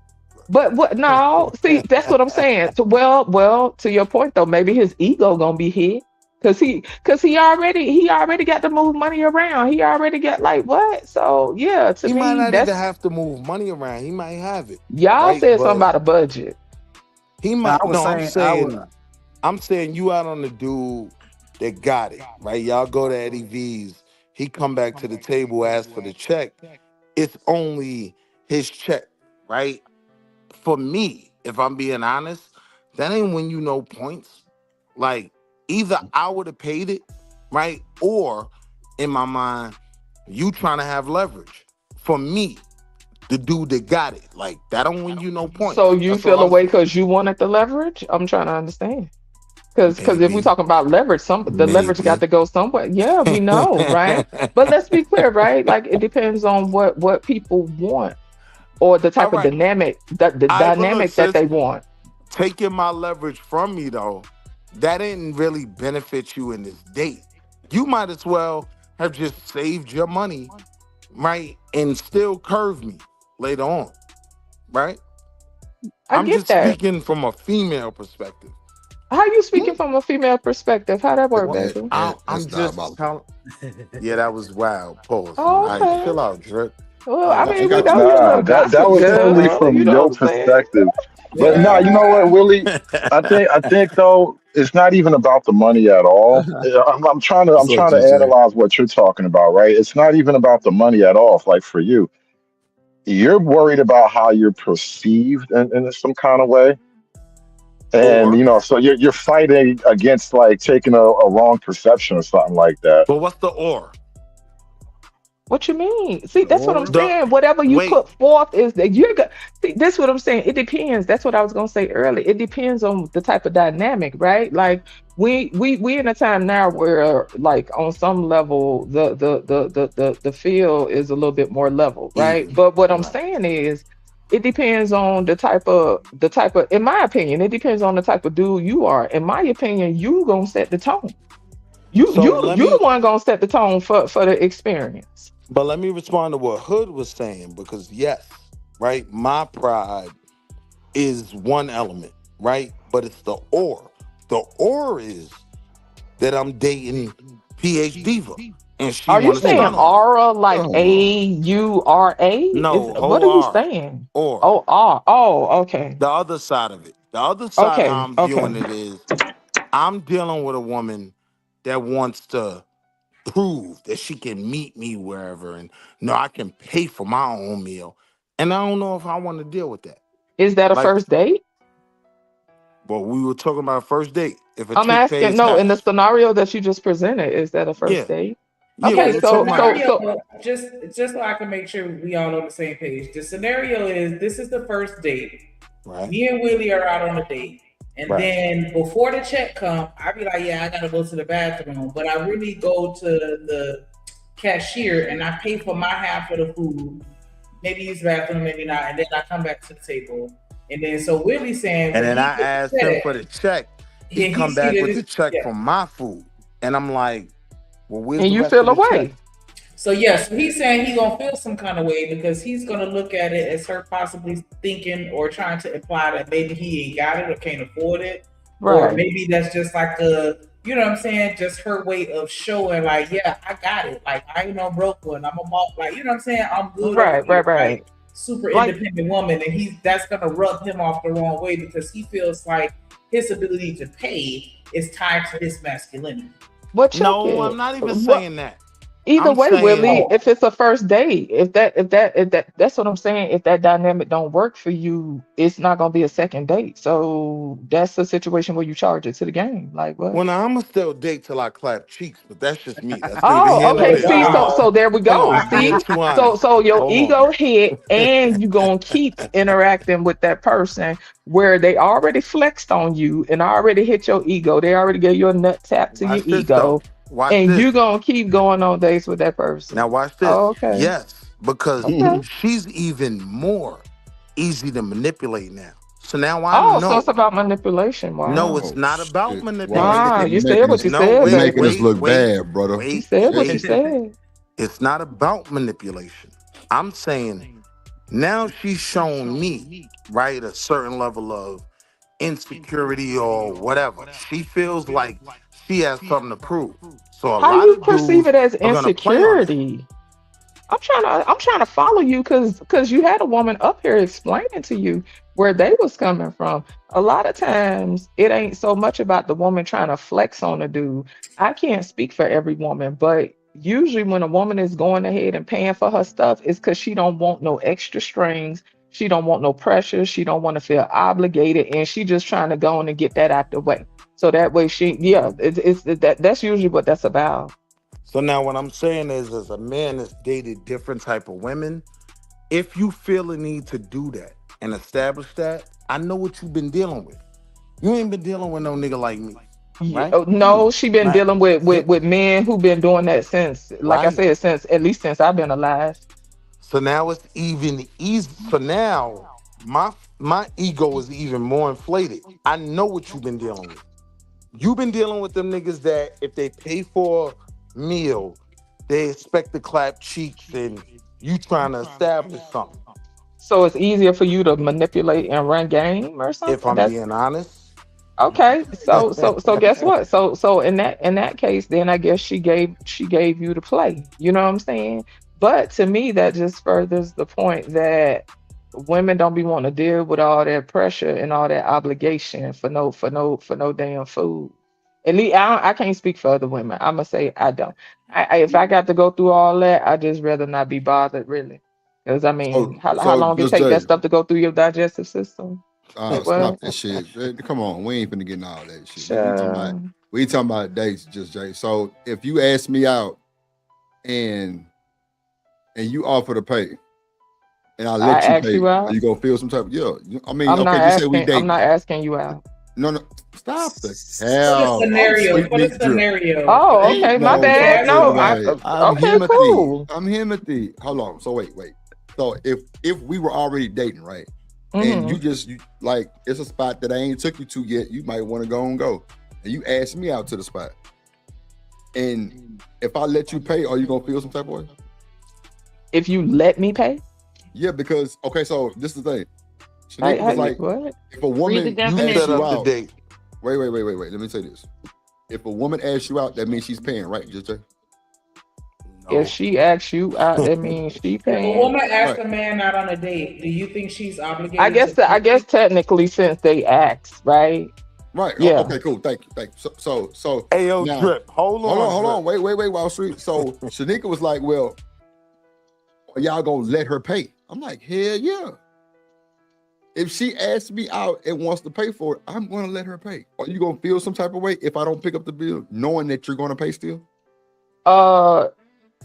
But what? No, see, that's what I'm saying. So, well, to your point though, maybe his ego gonna be hit because he already got to move money around. He already got like what? So yeah, to He me, might not that's even have to move money around. He might have it. y'all Right? said something But about a budget. he Now, might I was no, saying, I'm saying you out on the dude that got it, right? Y'all go to Eddie V's, he come back to the table, ask for the check. It's only his check, right? For me, if I'm being honest, that ain't when you know points. Like, either I would have paid it, right? Or in my mind, you trying to have leverage. For me, the dude that got it, like that don't win you no points. So you That's feel all I'm away saying. because you wanted the leverage? I'm trying to understand. Because if we Maybe. talking about leverage, the leverage got to go somewhere. Yeah, we know, right? But let's be clear, right? Like it depends on what people want or the type of dynamic But look, dynamic that sis, they want. taking my leverage from me though, that didn't really benefit you in this date. You might as well have just saved your money, right? And still curve me later on, right? I I'm get just that. speaking from a female perspective. How you speaking from a female perspective? How that work, baby? I'm just telling. Yeah, that was wild. Pause. Oh, All right, okay. chill out, Drip. Well, I mean, we Chill know out. you a Nah, little that gossip was totally girl. from You know your what I'm saying? perspective. But nah, you know what, Willie? I think though it's not even about the money at all. I'm trying to What's up, to GJ? analyze what you're talking about, right? It's not even about the money at all. Like for you, you're worried about how you're perceived in some kind of way, and Or, you know, so you're fighting against like taking a wrong perception or something like that. but what's the or? What you mean? See, that's what I'm The saying. Whatever you wait, put forth is that you're going. See, that's what I'm saying. It depends. That's what I was gonna say earlier. It depends on the type of dynamic, right? Like we in a time now where, like, on some level, the field is a little bit more level, right? even. But what I'm Right. saying is, it depends on the type of. In my opinion, it depends on the type of dude you are. In my opinion, you gonna set the tone. So let You the me one gonna set the tone for the experience. But let me respond to what Hood was saying, because yes, right, my pride is one element, right? But it's the or. The or is that I'm dating PH Diva and she Are you want to saying stunt on me. aura like AURA? Is No, what are you OR. saying? Or Oh, R. Oh, okay. the other side of it. The other side how Okay. I'm Okay. viewing it is I'm dealing with a woman that wants to prove that she can meet me wherever and no, I can pay for my own meal. And I don't know if I want to deal with that. Is that a Like, first date? but we were talking about a first date. If a I'm chick asking, pays no, in the half. scenario that you just presented, is that a Yeah. first date? Yeah, Yeah, we Okay, the were talking about scenario, just so I can make sure we all on the same page. The scenario is this is the first date. right. Me and Willie are out on a date. And Right. then before the check come, I be like, yeah, I gotta go to the bathroom. But I really go to the cashier and I pay for my half of the food. Maybe use the bathroom, maybe not. And then I come back to the table. And then so Willie saying, And when then he I get the asked him check, for the check. He yeah, come see back that with the it's- check yeah. for my food. And I'm like, well, where's And the you rest feel of the away. check? So yes, he's saying he gonna feel some kind of way because he's gonna look at it as her possibly thinking or trying to imply that maybe he ain't got it or can't afford it, or Right. maybe that's just like a, you know what I'm saying, just her way of showing like, yeah, I got it. Like I ain't no broke one. I'm a boss. Like you know what I'm saying. I'm good. Right, right, Like right. super Like- independent woman, and that's gonna rub him off the wrong way because he feels like his ability to pay is tied to his masculinity. What No, check I'm it? not even What- saying that. Either I'm way, saying- Willie, if it's a first date, if that's what I'm saying. If that dynamic don't work for you, it's not gonna be a second date. So that's a situation where you charge it to the game. Like what? Well, now I'm gonna still date till I clap cheeks, but that's just me. That's neither Oh, here nor okay. there. See, Wow. so there we Hold go. on, I'm being See, too honest. so your Hold on. ego hit, and you gonna keep interacting with that person where they already flexed on you and already hit your ego. They already gave you a nut tap to Watch your this, ego, though. Watch and this. you gonna keep going on dates with that person. Now watch this. Oh, okay. Yes, because Okay. she's even more easy to manipulate now. So now I Oh, know. so it's about manipulation. Wow. No, it's Oh, not about shit. manipulation. Wow, You're you said making what us- you No, said, wait, You're making us baby. look bad, brother. You said what you wait. said. It's not about manipulation. I'm saying now she's showing me, right, a certain level of insecurity or whatever. She feels like she has something to prove. So a How lot you of perceive dudes it as are gonna play on that. insecurity? I'm trying to follow you because you had a woman up here explaining to you where they was coming from. A lot of times it ain't so much about the woman trying to flex on a dude. I can't speak for every woman, but usually when a woman is going ahead and paying for her stuff, it's because she don't want no extra strings. She don't want no pressure. She don't want to feel obligated, and she just trying to go on and get that out the way. So that way that's usually what that's about. So now what I'm saying is, as a man that's dated different type of women, if you feel a need to do that and establish that, I know what you've been dealing with. You ain't been dealing with no nigga like me. Right? Oh, no, she been Right. dealing with men who been doing that since, like I Right. said, since at least since I've been alive. So now it's even easy. So now my ego is even more inflated. I know what you've been dealing with. You've been dealing with them niggas that if they pay for a meal, they expect to clap cheeks, and you trying to establish something. So it's easier for you to manipulate and run game or something. If I'm That's- being honest. Okay, so guess what? So in that case, then I guess she gave you the play. You know what I'm saying? But to me, that just furthers the point that women don't be wanting to deal with all that pressure and all that obligation for no damn food. At least I can't speak for other women. I'm gonna say I don't. If I got to go through all that, I just rather not be bothered, really. Because I mean, how long it Just take Jay, that stuff to go through your digestive system? Like, stop what? that shit. Come on, we ain't finna get in all that shit. Sure. We talking about dates, just Jay. So if you ask me out and you offer to pay, and I let I you ask pay, you out? are you gonna feel some type of I mean, I'm not okay, just say we asking. date. I'm not asking you out. No, stop the hell. scenario. Put a scenario. Oh, okay, my bad. No, I'm okay, Timothy. cool. I'm Timothy. Hold on. So wait. So if we were already dating, right? Mhm. And you like it's a spot that I ain't took you to yet, you might want to go and go. And you ask me out to the spot. And if I let you pay, are you gonna feel some type of way? If you let me pay? Yeah, because okay, so this is the thing. Hey, Shanique was hey, like, what? if a woman Read the asks definition. you Set up the out, date. wait. Let me say this. If a woman asks you out, that means she's paying, right? Just Jay? If she asks you out, that means she If a paying. woman asks Right. a man out on a date, do you think she's obligated? I guess to I guess technically since they asked, right? Right. Yeah. Okay, cool. Thank you. So Hey, yo, now- Drip, hold on. hold on. Drip. Wait, Wall Street. So Shanika was like, well, are y'all gonna let her pay? I'm like, hell yeah. If she asks me out and wants to pay for it, I'm gonna let her pay. Are you gonna feel some type of way if I don't pick up the bill, knowing that you're gonna pay still?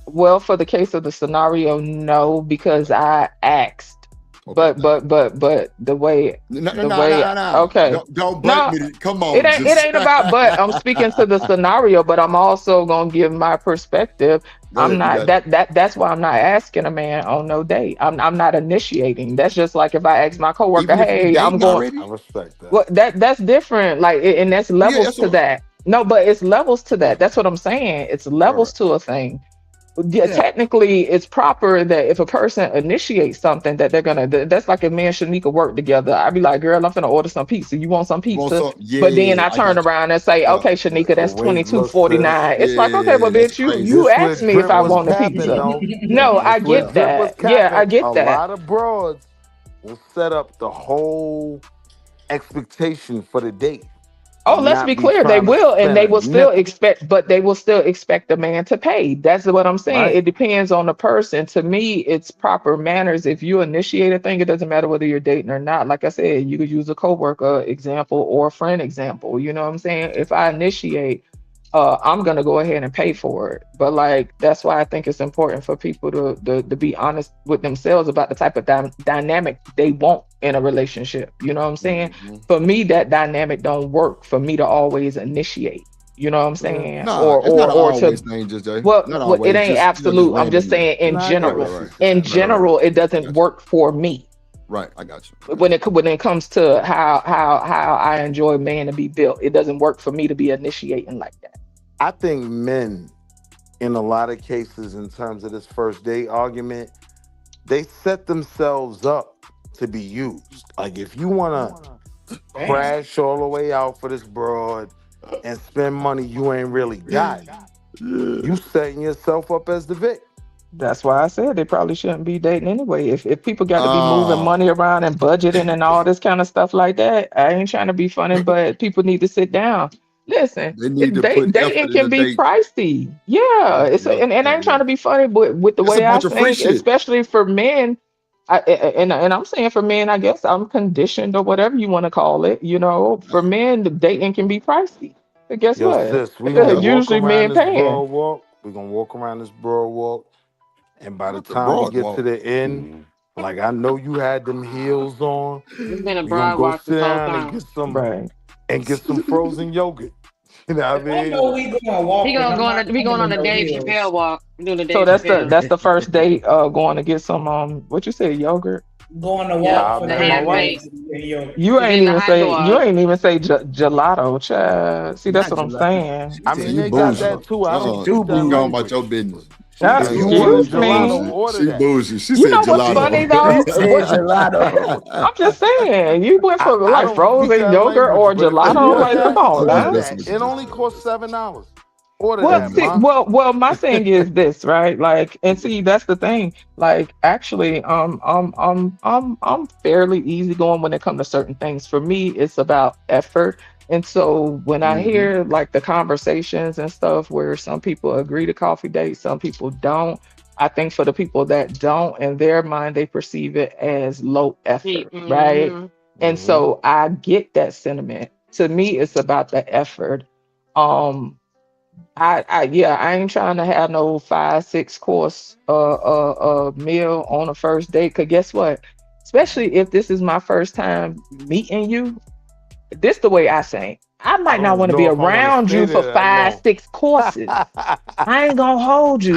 Well, for the case of the scenario, no, because I asked. But the way No, the way okay. Don't No, butt me. Come on. it ain't about but. I'm speaking to the scenario, but I'm also gonna give my perspective. Go I'm ahead, not that's why I'm not asking a man on no date. I'm not initiating. That's just like if I ask my coworker, Even if you hey, I'm dating going. already? I respect that. Well, that's different. Like, and that's levels that's to what- that. No, but it's levels to that. That's what I'm saying. It's levels to a thing. Yeah, technically, it's proper that if a person initiates something, that they're gonna. That's like if me and Shanika work together. I'd be like, "Girl, I'm finna order some pizza. You want some pizza?" some- yeah, but then I I turn got you. around and say, Yeah, "Okay, Shanika, that's Wait, look, $22.49." It's like, okay, well, that's bitch, you crazy. you This asked where me if Drip I was want a capping, pizza. though. No, I This where get Drip was that. Yeah, I capping. get A that. lot of broads will set up the whole expectation for the date. Oh, and let's not be clear. They trying to will, and spend they a will still nickel. expect, but they will still expect the man to pay. That's what I'm saying. Right. It depends on the person. To me, it's proper manners. If you initiate a thing, it doesn't matter whether you're dating or not. Like I said, you could use a coworker example or a friend example. You know what I'm saying? If I initiate, I'm gonna go ahead and pay for it. But like that's why I think it's important for people to be honest with themselves about the type of dynamic they want in a relationship. You know what I'm saying? For me, that dynamic don't work for me to always initiate. You know what I'm saying? Nah, it's not an always thing, just Jay. Well, Not well, it always, ain't just absolute. I'm just randomly. saying in Nah, I get general. what you're In saying. general, it doesn't work for me. Right, I got you. When it comes to how I enjoy man to be built, it doesn't work for me to be initiating like that. I think men, in a lot of cases, in terms of this first date argument, they set themselves up to be used. Like if you wanna crash all the way out for this broad and spend money you ain't really got, you setting yourself up as the vic. That's why I said they probably shouldn't be dating anyway. If people got to be moving money around and budgeting and all this kind of stuff like that, I ain't trying to be funny, but people need to sit down. Listen, They need to put effort dating in can the be date. pricey. Yeah, and I ain't trying to be funny, but with the It's a way I bunch of free think, shit. especially for men, and I'm saying for men, I guess I'm conditioned or whatever you want to call it. You know, for men, the dating can be pricey. But guess Yo, what? sis, we gonna walk Usually around men this paying. broad walk. We're gonna walk around this broad walk. And by the time we broad get walk. to the end, like I know you had them heels on. It's been a We gonna broad go walk sit this whole down and time. get some Right. frozen yogurt. You know what I I know mean? we going walking. We I'm going not we going on coming a to no Dave hills. Chappelle walk. Doing the So Dave that's Chappelle. the first date. Going to get some what you say, yogurt. Going to walk Yeah, for the the half wife. date. You ain't Getting the even hot say dog. gelato, child. See, that's what I'm saying. I mean, they got that too. I don't You speak that going language. about your business. If you want a Excuse gelato, me. order She that. bougie. She You said know what's gelato. funny though? I'm just saying, you went for I like don't frozen speak that yogurt or language, but if you gelato. want Like, that, come on, order now. that. It only costs $7. Order Well, that, see, ma. well, my thing is this, right? Like, and see, that's the thing. Like, actually, I'm fairly easygoing when it comes to certain things. For me, it's about effort. And so when I hear like the conversations and stuff where some people agree to coffee dates, some people don't. I think for the people that don't, in their mind, they perceive it as low effort, right? And so I get that sentiment. To me, it's about the effort. I ain't trying to have no 5-6 course meal on a first date. Cause guess what? Especially if this is my first time meeting you, this the way I say. I might not want to be around you for 5-6 courses. I ain't gonna hold you.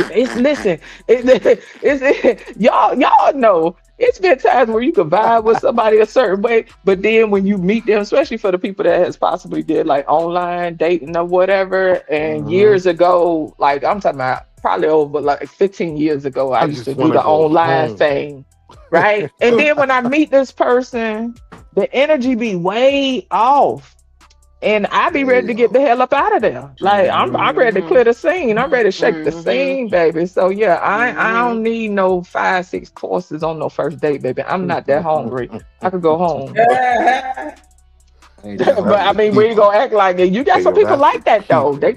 Y'all know it's been times where you can vibe with somebody a certain way, but then when you meet them, especially for the people that has possibly did like online dating or whatever, and years ago, like I'm talking about probably over like 15 years ago, I used to do the online thing, right? And then when I meet this person, the energy be way off. And I be ready to get the hell up out of there. Like I'm ready to clear the scene. I'm ready to shake the scene, baby. So yeah, I don't need no 5-6 courses on no first date, baby. I'm not that hungry. I could go home. But I mean, we ain't gonna act like it. You got some people like that though. They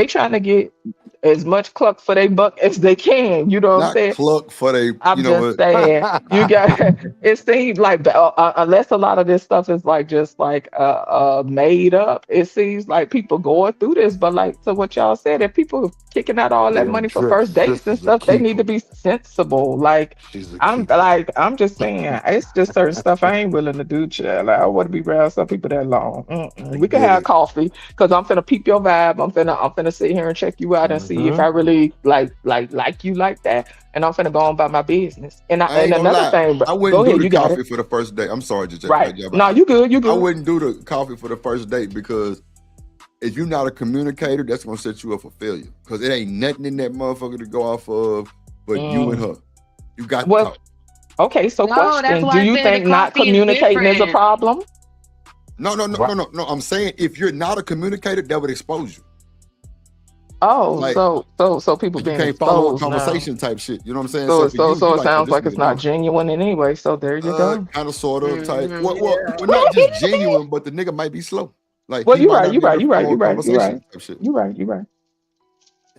trying to get as much cluck for their buck as they can. You know what I'm Not saying? cluck for they, I'm you know just what? saying, you got. It seems like unless a lot of this stuff is like just like made up, it seems like people going through this. But like to what y'all said, if people kicking out all that Damn, money for Drip, first dates and sister's a stuff, they need to keeper. be sensible. Like She's a I'm keeper. like I'm just saying, it's just certain stuff I ain't willing to do, child. Like, I want to be around some people that long. We can Get have it. coffee because I'm finna peep your vibe. I'm finna sit here and check you out and see if I really like you like that. And I'm finna go on about my business. And I ain't gonna another lie. thing, bro, I go wouldn't do ahead, the you got coffee it. for the first date. I'm sorry, just Right. yeah, No, you good, you I good. wouldn't do the coffee for the first date because if you're not a communicator, that's gonna set you up for failure. Because it ain't nothing in that motherfucker to go off of but you and her. You got to Well, talk. okay, so No, that's question. why Do I you said think the not coffee is communicating is a different. problem? No. I'm saying if you're not a communicator, that would expose you. Oh, Like, so people you being can't follow a exposed now. conversation type shit. You know what I'm saying? So So for you it like, oh, sounds this like it's nigga not doing genuine in any way. So there you go. kind of sort of type. Mhm. Well, not just genuine, but the nigga might be slow. Like Well, he you're might right, not be able to follow a you're conversation right. type shit. You're right.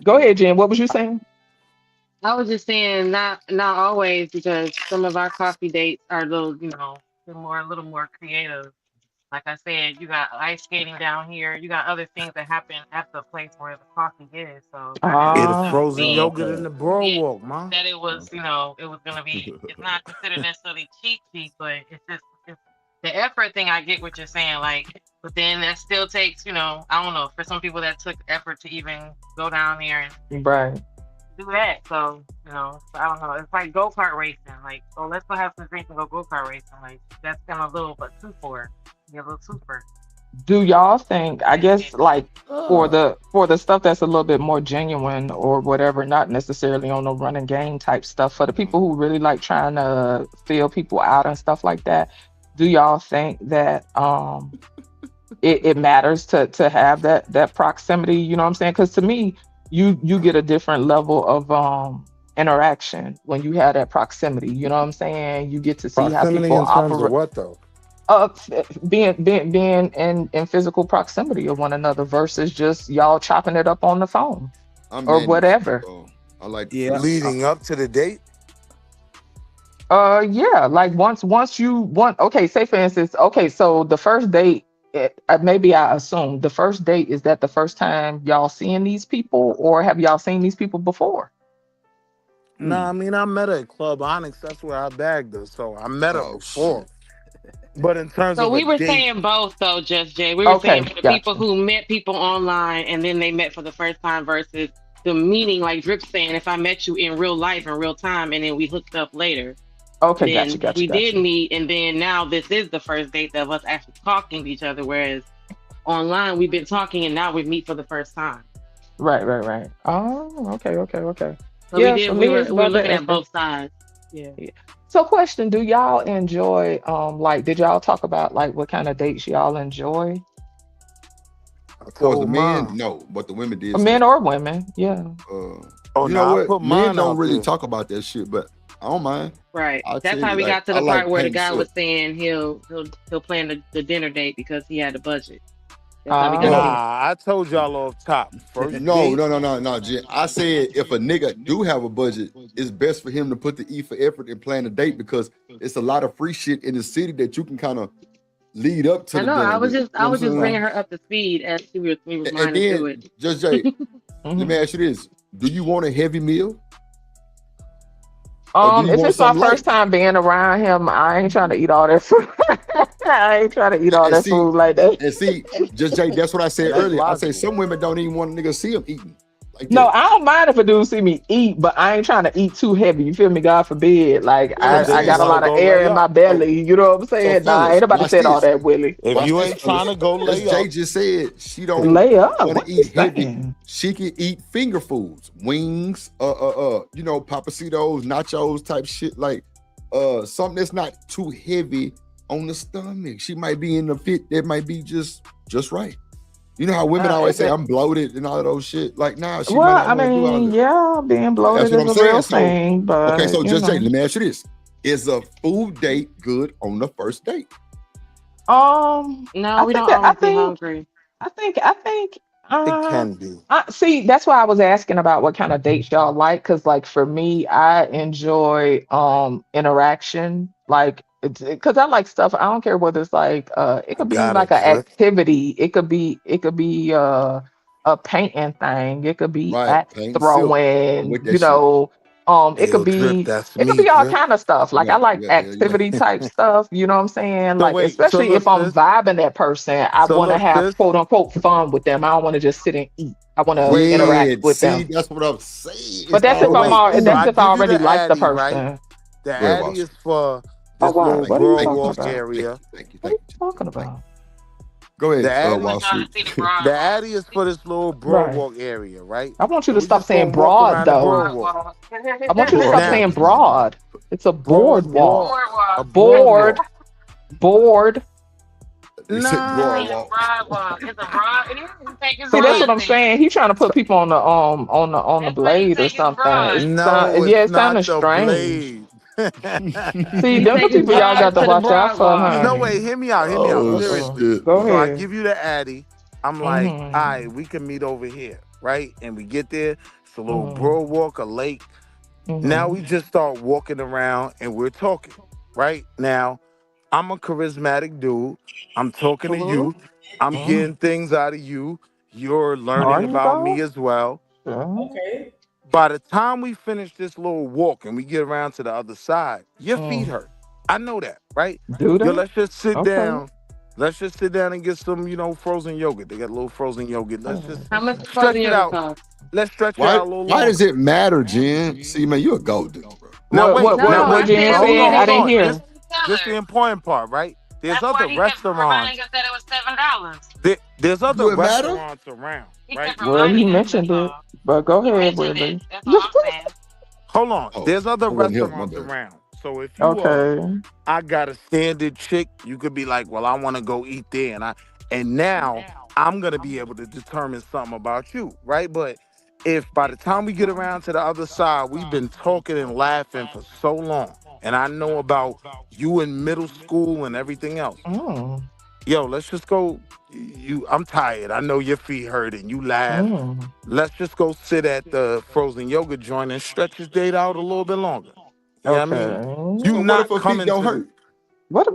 Go ahead, Jen. What was you saying? I was just saying not always because some of our coffee dates are a little, they're a little more creative. Like I said, you got ice skating down here. You got other things that happen at the place where the coffee is. So I didn't Yeah, the Ah, frozen see yogurt in the it boardwalk, man. that it was, it was gonna be. It's not considered necessarily cheap, but it's the effort thing. I get what you're saying, like, but then that still takes, I don't know. For some people, that took effort to even go down there and right. do that. So, so I don't know. It's like go-kart racing. Like, oh, let's go have some drinks and go go-kart racing. Like, that's kind of a little bit too for. You're a little super. Do y'all think, I guess, like for the stuff that's a little bit more genuine or whatever, not necessarily on the running game type stuff, for the people who really like trying to feel people out and stuff like that, do y'all think that it matters to have that proximity? You know what I'm saying? Because to me, you get a different level of interaction when you have that proximity. You know what I'm saying? You get to see how Proximity people in terms of operate. what though? Being in physical proximity of one another versus just y'all chopping it up on the phone I'm or in whatever. I like Yeah. Leading up to the date. Yeah, like once okay, say for instance, okay, so the first date, maybe I assume the first date, is that the first time y'all seeing these people, or have y'all seen these people before? Nah, I mean I met her at Club Onyx. That's where I bagged her. So I met her before. But in terms So of we a were date, saying both, though, Just Jay. We were Okay, saying for the gotcha. people who met people online and then they met for the first time versus the meeting, like Drip saying, if I met you in real life in real time and then we hooked up later, Okay, then gotcha. we did meet, and then now this is the first date of us actually talking to each other. Whereas online we've been talking and now we meet for the first time. Right. Oh, okay. So Yeah, we for were me, it's we were about the looking at effort. both sides. Yeah. So question, do y'all enjoy like did y'all talk about like what kind of dates y'all enjoy? Of course, the men, no, but the women did. Men or women, yeah. Oh, You no, know I what? put Men mine don't out really there. talk about that shit, but I don't mind. Right. I'll That's tell how you, we like, got to I the like part where the painting guy shit. was saying he'll plan the dinner date because he had a budget. That's how we got Nah, I told y'all off top. First No, date. Jen. I said if a nigga do have a budget, it's best for him to put the E for effort and plan a date because it's a lot of free shit in the city that you can kind of lead up to I the know. dinner I was with. just You know what I'm saying? bringing her up to speed as we was And mining through then, it. Just Jay, let me ask you this: do you want a heavy meal? Or do you If want it's my something light? first time being around him, I ain't trying to eat all that food. I ain't trying to eat all that food like that. And see, just Jay, that's what I said That's earlier. I say logical. some women don't even want a nigga to see them eating. Like No, that. I don't mind if a dude see me eat, but I ain't trying to eat too heavy. You feel me? God forbid. Like Yeah, I got a lot of air in my belly. You know what I'm saying? Nah, fellas, ain't nobody watch said all this. that, Willie. If Watch you this, ain't trying to go lay Jay up, just said she don't Lay up. want What to you eat heavy. saying? She can eat finger foods, wings, papacitos, nachos type shit, like something that's not too heavy on the stomach. She might be in the fit that might be just right. You know how women always say I'm bloated and all of those shit. Like, nah, she might Well, not I want to do all mean, that. yeah, being That's bloated what is I'm a saying. real So, thing, but okay, so just Jay, you let me ask you this: is a food date good on the first date? know. No, I we think don't I always be think hungry. I think It can be. See, that's why I was asking about what kind of dates y'all like. Cause like for me, I enjoy interaction. Like cause I like stuff. I don't care whether it's like it could be Got like it, an Drip. activity. It could be a painting thing. It could be Right. axe Paint silk. I'm throwing, with that you shit. know. It Yo, could Drip, be that's it could me, be all Drip. kind of stuff. Like I Yeah, like yeah, yeah, activity type yeah. stuff. You know what I'm saying? So Like wait, so especially if look, I'm sis. vibing that person, I So want to look, have sis. quote unquote fun with them. I don't want to just sit and eat. I want to Wait, Yeah, interact with see, them. that's what I'm saying. But It's that's all if so I'm about wait. all. So That's I if I give you already the like the Addy, right? person. The Go ahead, Addy boss. is for Oh this wow, little what are you bro talking walk about? area. Thank you. What are you talking about? Go ahead, The Addy, Wall Street. the Addy is for this little bro Right. walk area, right? I want you So to we stop just gonna saying walk broad around the though. bro walk. I want you to stop Now, saying broad. It's a boardwalk. a Board. boardwalk. Board. They said Nah. broadwalk. It's a broad. It is. You think it's See, So that's wait. what I'm saying. He trying to put people on the blade or something. No, Yeah, it's it sounded not the strange. blade. See, them the people y'all got to watch out for, No, honey. wait, hear me out, Oh seriously. shit. Go So I ahead. give you the Addy. I'm like, all Mhm. right, we can meet over here, right? And we get there. It's a little Mhm. bro walk, a lake. Now we just start walking around and we're talking, right? Now, I'm a charismatic dude. I'm talking to you. I'm getting things out of you. You're learning Are you about though? me as well. Okay. By the time we finish this little walk and we get around to the other side, your feet hurt. I know that, right? Do Yo, they? let's just sit Okay. down. Let's just sit down and get some, frozen yogurt. They got a little frozen yogurt. Let's just How much does stretch frozen it yogurt out. cost? Let's stretch it Why? out a little Why longer. does it matter, Jen? See, man, you a goat dude, bro. Now What wait, what now what wait. what Jen But hold said? on, I hold didn't on. hear. This the important part, right? There's That's why other he kept reminding restaurants. us that it was $7. There's other Do it matter? restaurants around, He right? kept Well, he reminding us. mentioned That's it, all. but go He ahead, mentioned Willie. it. That's all I'm saying. Hold on. Oh, There's other I wasn't here. My restaurants bad. around. So if you Okay. I got a standard chick, you could be like, well, I want to go eat there, and now I'm gonna be able to determine something about you, right? But if by the time we get around to the other side, we've been talking and laughing for so long, and I know about you in middle school and everything else, Mm. yo, let's just go. I'm tired. I know your feet hurt and you laugh. Let's just go sit at the frozen yogurt joint and stretch this date out a little bit longer. You know what I mean? Okay. You So what not if her feet coming don't to hurt? What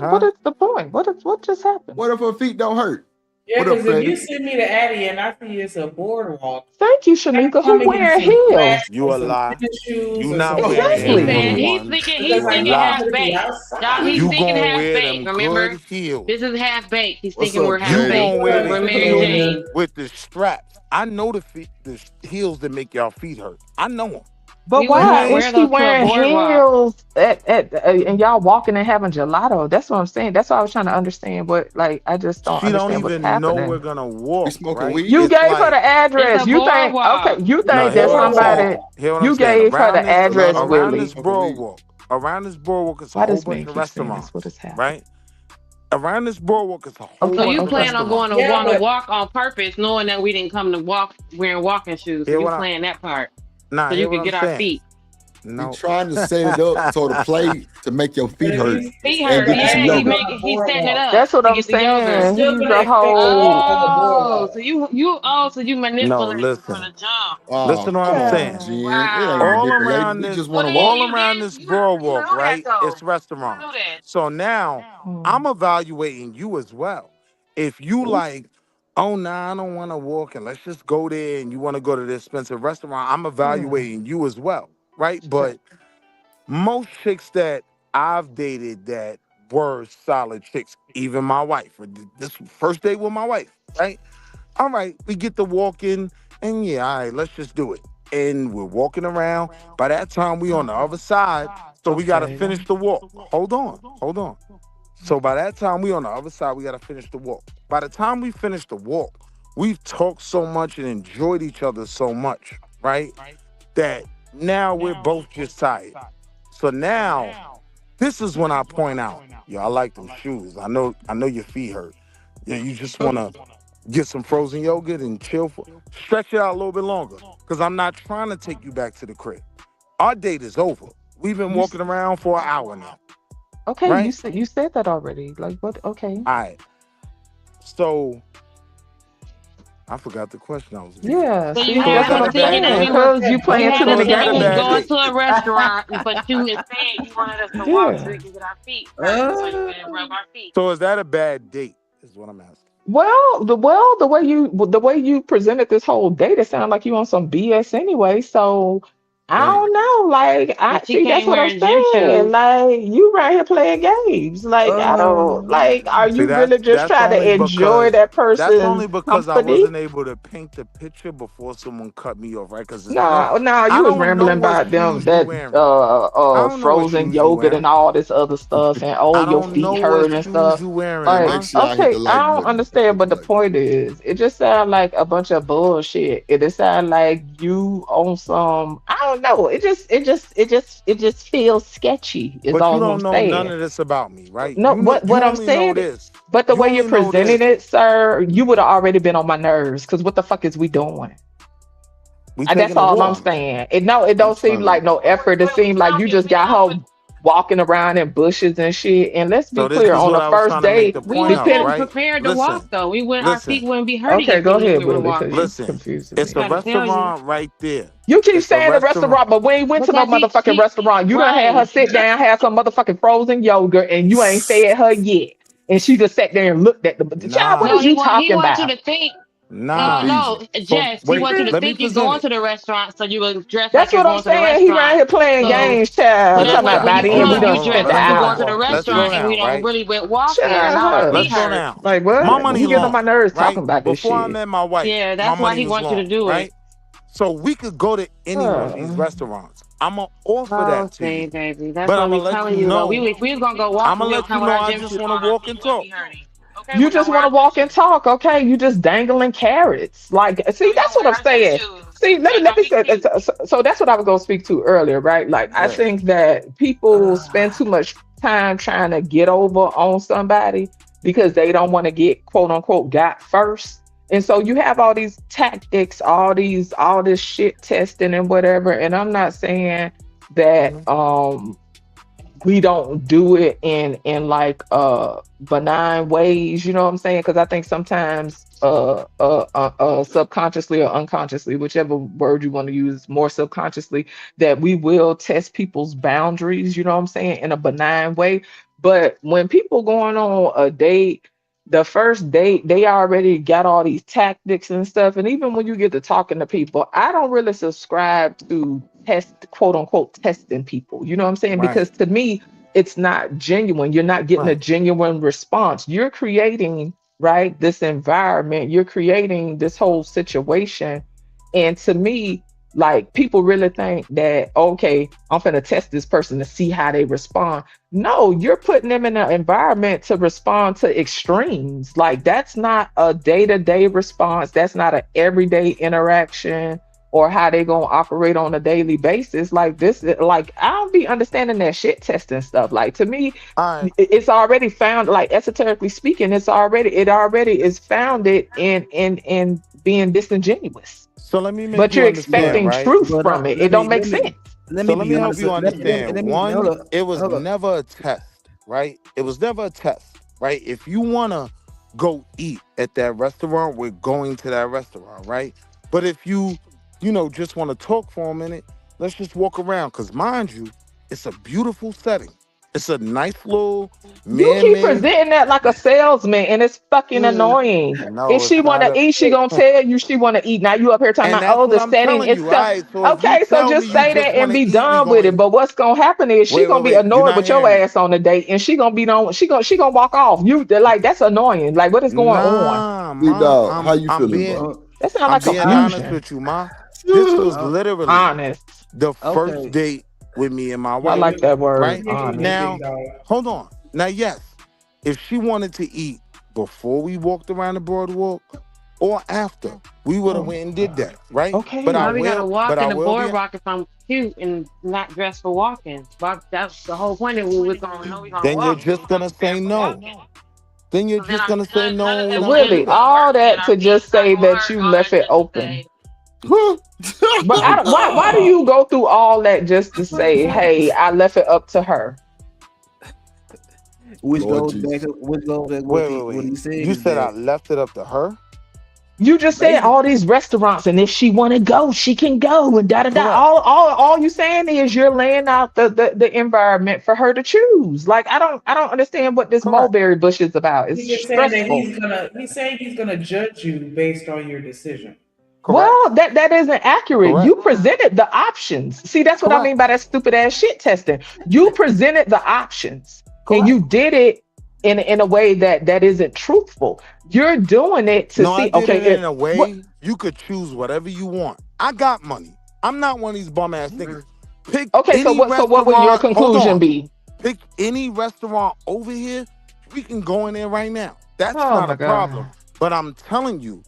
Huh? is the point? What just happened? What if her feet don't hurt? Yeah, What up, because if you Freddie? send me to Addy and I see it's a boardwalk, Thank you, Shanika. I'm Who gonna wearing get some heels? flats You or a some lie. tennis shoes You or not some wearing Exactly. Air Man, Force he's Ones. thinking because I know I'm half gonna be baked. outside. Y'all, he's You thinking gonna half wear baked. them Remember, good heels. this is half baked. He's What's thinking up, we're You half Jay? baked. gonna wear Well, We're the Mary heels Jane. with the straps. I know the heels that make y'all feet hurt. I know them. But We would why not is wear she those to a wearing boardwalk. heels and y'all walking and having gelato? That's what I'm saying. That's why I was trying to understand what like I just don't She don't understand what's even know we're happening. gonna You walk, smoking right? weed? You It's gave her the like address. It's a You think boardwalk. you no. think Hear that what I'm saying. somebody Hear what I'm you saying. gave her the address, Gelato? Around Willie. this boardwalk. Around this boardwalk is a Why whole does bunch man of keep saying this? restaurants, What has happened? right? Around this boardwalk is a whole So Okay, bunch you of plan on going restaurants. to Yeah, want to but walk on purpose, knowing that we didn't come to walk wearing walking shoes. So Hear you what I? playing that part Nah, so hear you what could I'm get our saying. feet. He No. trying to set it up so to play to make your but feet if hurt he's Feet and hurt. get you Yeah, some Addy, he it's yogurt. on make the he's setting it boardwalk. up That's what to I'm get the yogurt. You're saying. still He's gonna a expect to walk on the whole boardwalk. So you No, manipulating from listen. the jump. Listen Oh, to what come I'm on, saying. Jen. It ain't Wow. All manipulating. around We this, just want Well, to then all walk. you around did this you boardwalk, know that right? though. It's You knew restaurants. that. So now I'm evaluating you as well. If you like, oh nah, I don't want to walk and let's just go there and you want to go to this expensive restaurant, I'm evaluating you as well, right? But most chicks that I've dated that were solid chicks, even my wife, or this first date with my wife, right? All right, we get to walking, and yeah, all right, let's just do it. And we're walking around. By that time, we on the other side, so we gotta Okay. finish the walk. Hold on. So by that time, we on the other side, we gotta finish the walk. By the time we finish the walk, we've talked so much and enjoyed each other so much, right? That now we're both just tired. So now, this is when I point out, yo, I like them shoes. I know your feet hurt. Yeah, you just wanna get some frozen yogurt and chill for stretch it out a little bit longer. Cause I'm not trying to take you back to the crib. Our date is over. We've been You walking around for an hour now. Okay, Right? you said that already. Like what? Okay. All right. So I forgot the question I was. Yeah, So see, you that's have what a I'm ticket saying. and Because you playing too many going games. to a restaurant, but you instead you wanted us to walk so we can get our feet first, so you can rub our feet. So is that a bad date? Is what I'm asking. Well, the way you presented this whole date, it sounded like you on some BS anyway. So I don't know. Like But she see, that's came what I'm wearing gym saying. shoes. Like you right here playing games. Like I don't like. Are See, you really just that's trying to only enjoy because that that's person's only because I company? wasn't able to paint the picture before someone cut me off, right? Because No, no, I you was don't know rambling what about them shoes you that wearing. I don't know what frozen shoes you yogurt and wearing. all this other stuff and oh I your don't feet know hurt what and shoes stuff. you wearing, Like, ma. Make sure I hit the okay, like I don't button. understand, but the point is, it just sounds like a bunch of bullshit. It sounds like you on some, I don't know. It just feels sketchy. Is But you all I'm don't know none saying. of this about me, right? No, You know, what you I'm only know saying, this. but the You way you're only know presenting this. it, sir, you would have already been on my nerves. Because what the fuck is we doing? We And that's taking a all I'm walk. saying. It don't seem like no effort. It seems like you just got her walking around in bushes and shit. And let's be So this clear, is on what the I was first trying to make date, the We point was out, depend. right? prepared to walk Listen, though. Our feet listen, wouldn't be hurting Okay, if go we knew ahead, we were Willie, because walking. you listen. confusing It's me. a Trying to tell you. restaurant right there. You keep It's a saying the restaurant. restaurant, but we ain't went to no Because motherfucking restaurant. You done had her right. sit down, have some motherfucking frozen yogurt, and you ain't fed her yet. And she just sat there and looked at the child. What Nah, is you He talking wants you about? to think. nah. No, So Jess, he wait, wants you to let me think you're present going it. to the restaurant, so you will dress like That's you're what I'm going to the saying. He right restaurant. here playing So, games, so child. that's Talking why about when by you the end, we come, done you Hold on. spent dress the like Let's you're slow going down. to the hour. Let's slow restaurant, and we down, don't right? really went walking, and now our Child, Let's feet slow hurt. down. like My what? money He getting on long, my nerves right? talking about this Before I shit. met my wife, Yeah, my that's why money he was wants you to long, do right? it. So we could go to any one of these restaurants. I'm gonna offer Oh, that to see, you, baby, that's but what I'm we gonna let telling you you though. know. If we was gonna go I'm walking, gonna we'll let you come with know. our I gym just shoes want to on. Our walk feet and wouldn't talk. be hurting. Okay, You we're gonna just wear want to our gym walk and shoes. talk, okay? You just dangling carrots. Like, see, that's what I'm saying. See, let me say. So that's what I was gonna speak to earlier, right? Like, I Yeah. think that people spend too much time trying to get over on somebody because they don't want to get quote unquote got first. And so you have all these tactics, all this shit testing and whatever. And I'm not saying that we don't do it in like benign ways, you know what I'm saying? Because I think sometimes subconsciously or unconsciously, whichever word you want to use, more subconsciously, that we will test people's boundaries, you know what I'm saying, in a benign way. But when people going on a date, the first date, they already got all these tactics and stuff. And even when you get to talking to people, I don't really subscribe to quote unquote testing people. You know what I'm saying? Right. Because to me, it's not genuine. You're not getting a Right. genuine response. You're creating, right, this environment, you're creating this whole situation. And to me, like people really think that, okay, I'm gonna test this person to see how they respond. No, you're putting them in an environment to respond to extremes. Like that's not a day-to-day response. That's not an everyday interaction or how they gonna operate on a daily basis. Like this, like I don't be understanding that shit testing stuff. Like to me, All right. it's already found, like esoterically speaking, it already is founded in being disingenuous. So let me make But you you're understand, expecting right? truth But from it. let It don't me make sense. let So me let be me help honest. you Let understand. me One, hold up. it was Hold up. never a test, right? It was never a test, right? If you wanna go eat at that restaurant, we're going to that restaurant, right? But if you just want to talk for a minute, let's just walk around. Cause mind you, it's a beautiful setting. It's a nice little You keep man-made. presenting that like a salesman, and it's fucking annoying. No, If she it's want not to eat, she gonna tell you she want to eat. Now you up here talking and about, that's oh, what the I'm setting telling you. All itself. right. So if you Okay, so tell me just you say just that and want to be eat, we done with it. going. But what's gonna happen is she gonna be You're annoyed not with your hearing me. ass on the date, and she gonna be on. She gonna walk off. You like that's annoying. Like what is going on? Nah, Big ma. dog, how you I'm feeling, being bro? That sounds I'm like being honest confusion. with you, ma. This was literally Honest. the first Okay. date with me and my I wife, like that word. right? Honest. Now, hold on. Now, yes, if she wanted to eat before we walked around the boardwalk or after, we would have went and did that, right? Okay. But I Why we gotta will, walk but in I the will be. boardwalk if I'm cute and not dressed for walking? But that's the whole point of we was gonna know we gonna Then you're walk. just gonna say no. Then you're So then just gonna say no, none and of we're that not gonna do Willie, gonna that. all work, and that our to feet just not say gonna that hurt. you All left that it just to open. say. But why do you go through all that just to say, hey, I left it up to her? Which Lord goes back Jesus. to what Wait. he said You is said I that left it up to her? You just said all these restaurants, and if she want to go, she can go, and da da da. All you saying is you're laying out the environment for her to choose. Like I don't understand what this mulberry bush is about. It's He's just saying stressful. that he's saying he's gonna judge you based on your decision. Well, that isn't accurate. Correct. You presented the options. See, that's what I mean by that stupid ass shit testing. You presented the options, and you did it in a way that isn't truthful. You're doing it to No, see. I did Okay, it in a way you could choose whatever you want. I got money. I'm not one of these bum ass niggas. Pick Okay, so any what would your restaurant- hold conclusion on. be? Pick any restaurant over here. We can go in there right now. That's Oh not my a God. problem. But I'm telling you,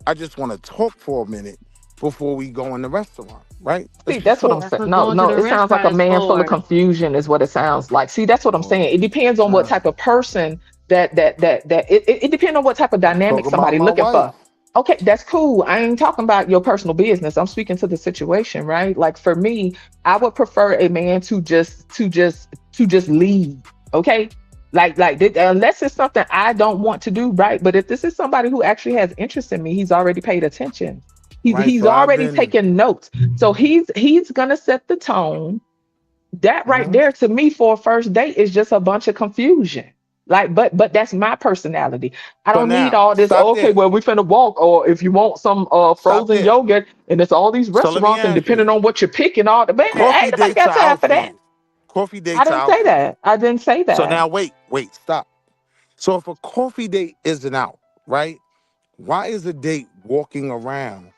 I just want to talk for a minute before we go in the restaurant, right? See, that's what I'm saying. No, it sounds like a man full of confusion is what it sounds like. See, that's what I'm saying. It depends on what type of person that it depends on what type of dynamic Talking somebody about my looking wife. for. Okay, that's cool. I ain't talking about your personal business. I'm speaking to the situation, right? Like for me, I would prefer a man to just lead. Okay. Unless it's something I don't want to do, right? But if this is somebody who actually has interest in me, he's already paid attention. He's so I've already been- taken notes. So he's gonna set the tone. That right there to me for a first date is just a bunch of confusion. Like, but that's my personality. I So don't need now, all this. stop Okay, there. well, we finna walk, or if you want some frozen there. yogurt, and it's all these So let me restaurants, and ask depending on what you're picking, all the man, Coffee ain't nobody dates got are time out for for that. you. Coffee dates I are didn't out say for that. I didn't say that. So now wait, stop. So if a coffee date isn't out, right? Why is a date walking around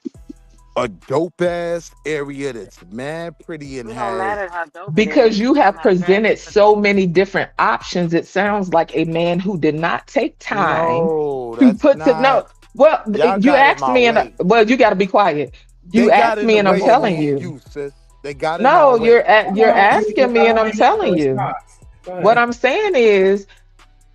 a dope ass area that's mad pretty and has Because you have presented so many different options, it sounds like a man who did not take time No, to that's put to no. not. Well, Y'all you got it asked my me, and way. well, you got to be quiet. You They got asked it me, the and I'm way telling me you. and you, sis. They got it No, my way. you're asking me, and I'm telling you. What I'm saying is,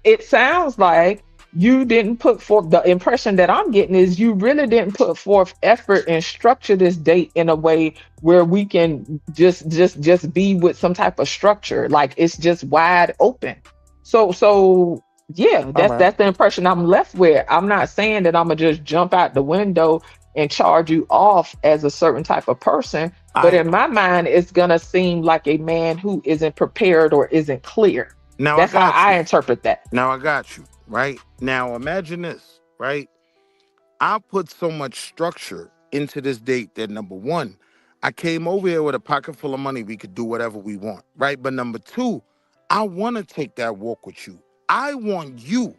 it sounds like you didn't put forth the impression that I'm getting is you really didn't put forth effort and structure this date in a way where we can just be with some type of structure. Like it's just wide open. So yeah, that's the impression I'm left with. I'm not saying that I'm gonna just jump out the window and charge you off as a certain type of person, but in my mind, it's gonna seem like a man who isn't prepared or isn't clear. Now That's I how got I you. interpret that. Now I got you, right? Now imagine this, right? I put so much structure into this date that number one, I came over here with a pocket full of money. We could do whatever we want, right? But number two, I want to take that walk with you. I want you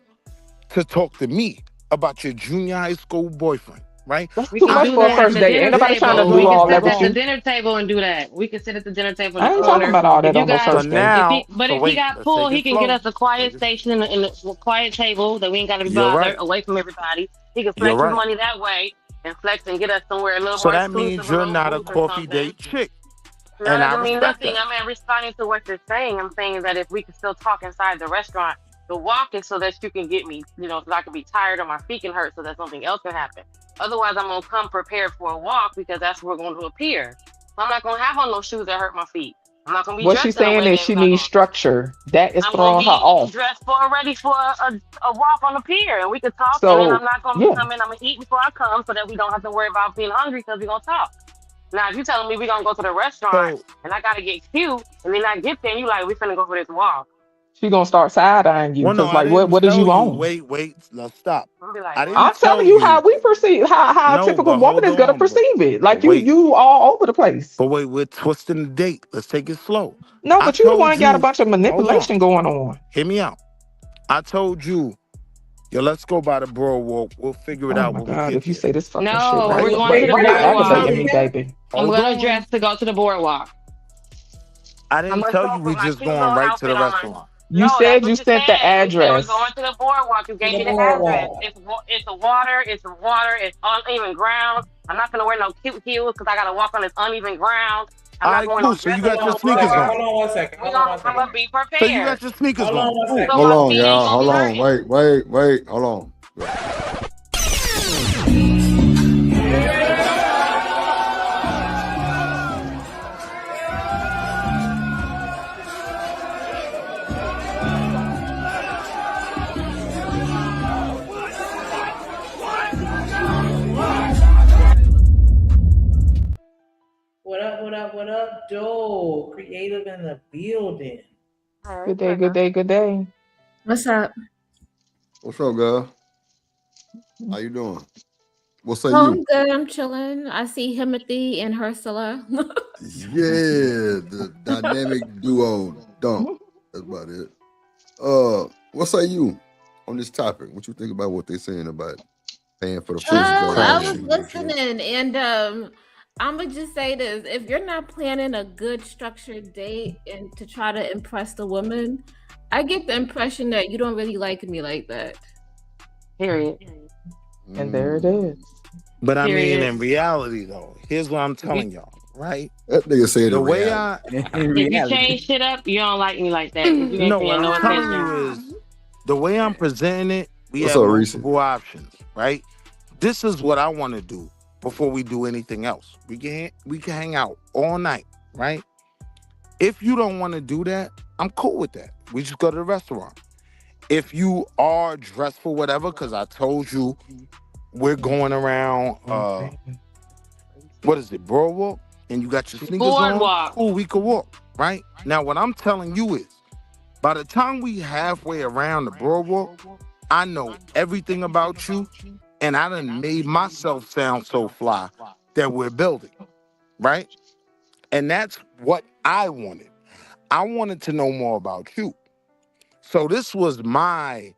to talk to me about your junior high school boyfriend, right? That's We too can much do for a that at first the date. dinner Ain't nobody trying to table. do We all can that sit with at the you. dinner table and do that. We can sit at the dinner table in I the ain't talking corner. about all that If you on no got, first date. now, but so if wait, he got let's pulled, take he it can get slow. us a quiet station in a quiet table that we ain't got to be You're bothered right. away from everybody. He can You're flex his right. money that way and flex and get us somewhere a little So more that exclusive, means a you're little not a booth or coffee something. date chick. No, And that I doesn't mean respect nothing. that. I'm responding to what you're saying. I'm saying that if we can still talk inside the restaurant, the walk is so that you can get me, so I can be tired or my feet can hurt so that something else can happen. Otherwise, I'm going to come prepared for a walk because that's where we're going to appear. I'm not going to have on no shoes that hurt my feet. I'm not going to be What dressed she's in a saying way is that's she not needs structure. That is I'm going throwing to her be off. dressed ready for a walk on the pier. And we can talk, and then So I'm not going to be yeah, coming. I'm going to eat before I come so that we don't have to worry about being hungry because we're going to talk. Now, if you're telling me we're going to go to the restaurant and I got to get cute, and then I get there and you like, we finna go for this walk. she gonna start side eyeing you Well, no, because I like didn't what is tell you you. on? Wait, let's stop. I'll be like, I what? didn't I'm tell telling you how we perceive how a No, typical but woman hold is gonna on. perceive it. Like But wait. you all over the place. But wait, we're twisting the date. Let's take it slow. No, I but you the told one got a you- bunch of hold on. manipulation going on. Hear me out. I told you, yo, let's go by the Boardwalk. We'll figure it Oh out my when we god, get if you there. say this fucking shit, No, right? we're going Why to the you aggravating me, boardwalk. baby? I'm Hold going on. to dress to go to the boardwalk. I I'm didn't gonna tell show you up we with my just cute going little right to the outfit on. restaurant. You No, said that's you what you sent the said. You said address. we're going to the boardwalk. You gave me the address. It's a water. It's uneven ground. I'm not gonna wear no cute heels because I gotta walk on this uneven ground. I'm All not right, going cool. on So you dress got your code. sneakers on. Hold on one second. I'm gonna be prepared. So you got your sneakers Hold on on. one second. Hold my on, feet y'all. ain't Hold gonna on. be Wait. Hold on. What up, Joe? Creative in the building. Good day, good day, good day. What's up? What's up, girl? How you doing? What say Oh, I'm you? good. I'm chilling. I see Timothy and Ursula. Yeah, the dynamic duo dump. That's about it. What say you on this topic? What you think about what they're saying about paying for the first I date? was listening, and I'm gonna just say this: if you're not planning a good structured date and to try to impress the woman, I get the impression that you don't really like me like that. Period. And there it is. But I mean, Period. in reality, though, here's what I'm telling y'all, right? That nigga said The in way reality. If you change shit up, you don't like me like that. You ain't No, paying what no I'm telling attention. you is the way I'm presenting it, we What's have up, Reese? multiple options, right? This is what I want to do before we do anything else. We can hang out all night, right? If you don't want to do that, I'm cool with that. We just go to the restaurant. If you are dressed for whatever, because I told you we're going around what is it, Boardwalk? And you got your sneakers Boardwalk. on, cool, we could walk, right? Now, what I'm telling you is, by the time we halfway around the Boardwalk, I know everything about you, and I done made myself sound so fly that we're building, right? And that's what I wanted. I wanted to know more about you. So this was my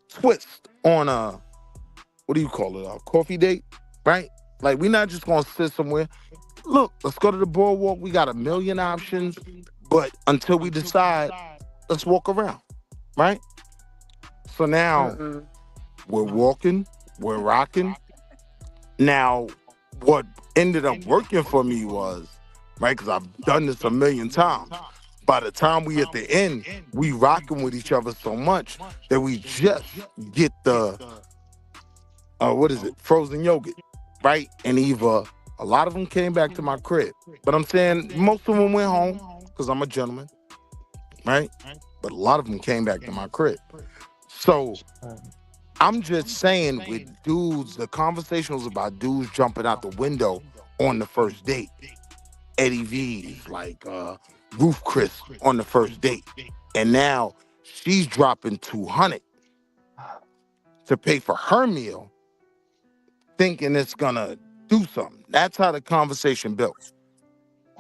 twist on a, what do you call it, a coffee date, right? Like, we're not just gonna sit somewhere. Look, let's go to the Boardwalk. We got a million options, but until we decide, let's walk around, right? So now we're walking, we're rocking. Now, what ended up working for me was, right, because I've done this a million times. By the time we at the end, we rocking with each other so much that we just get the, what is it, frozen yogurt, right? And either a lot of them came back to my crib, but I'm saying most of them went home because I'm a gentleman, right? But a lot of them came back to my crib. So I'm just saying with dudes, the conversation was about dudes jumping out the window on the first date. Eddie V's, like Roof Chris on the first date. And now she's dropping $200 to pay for her meal, thinking it's gonna do something. That's how the conversation built.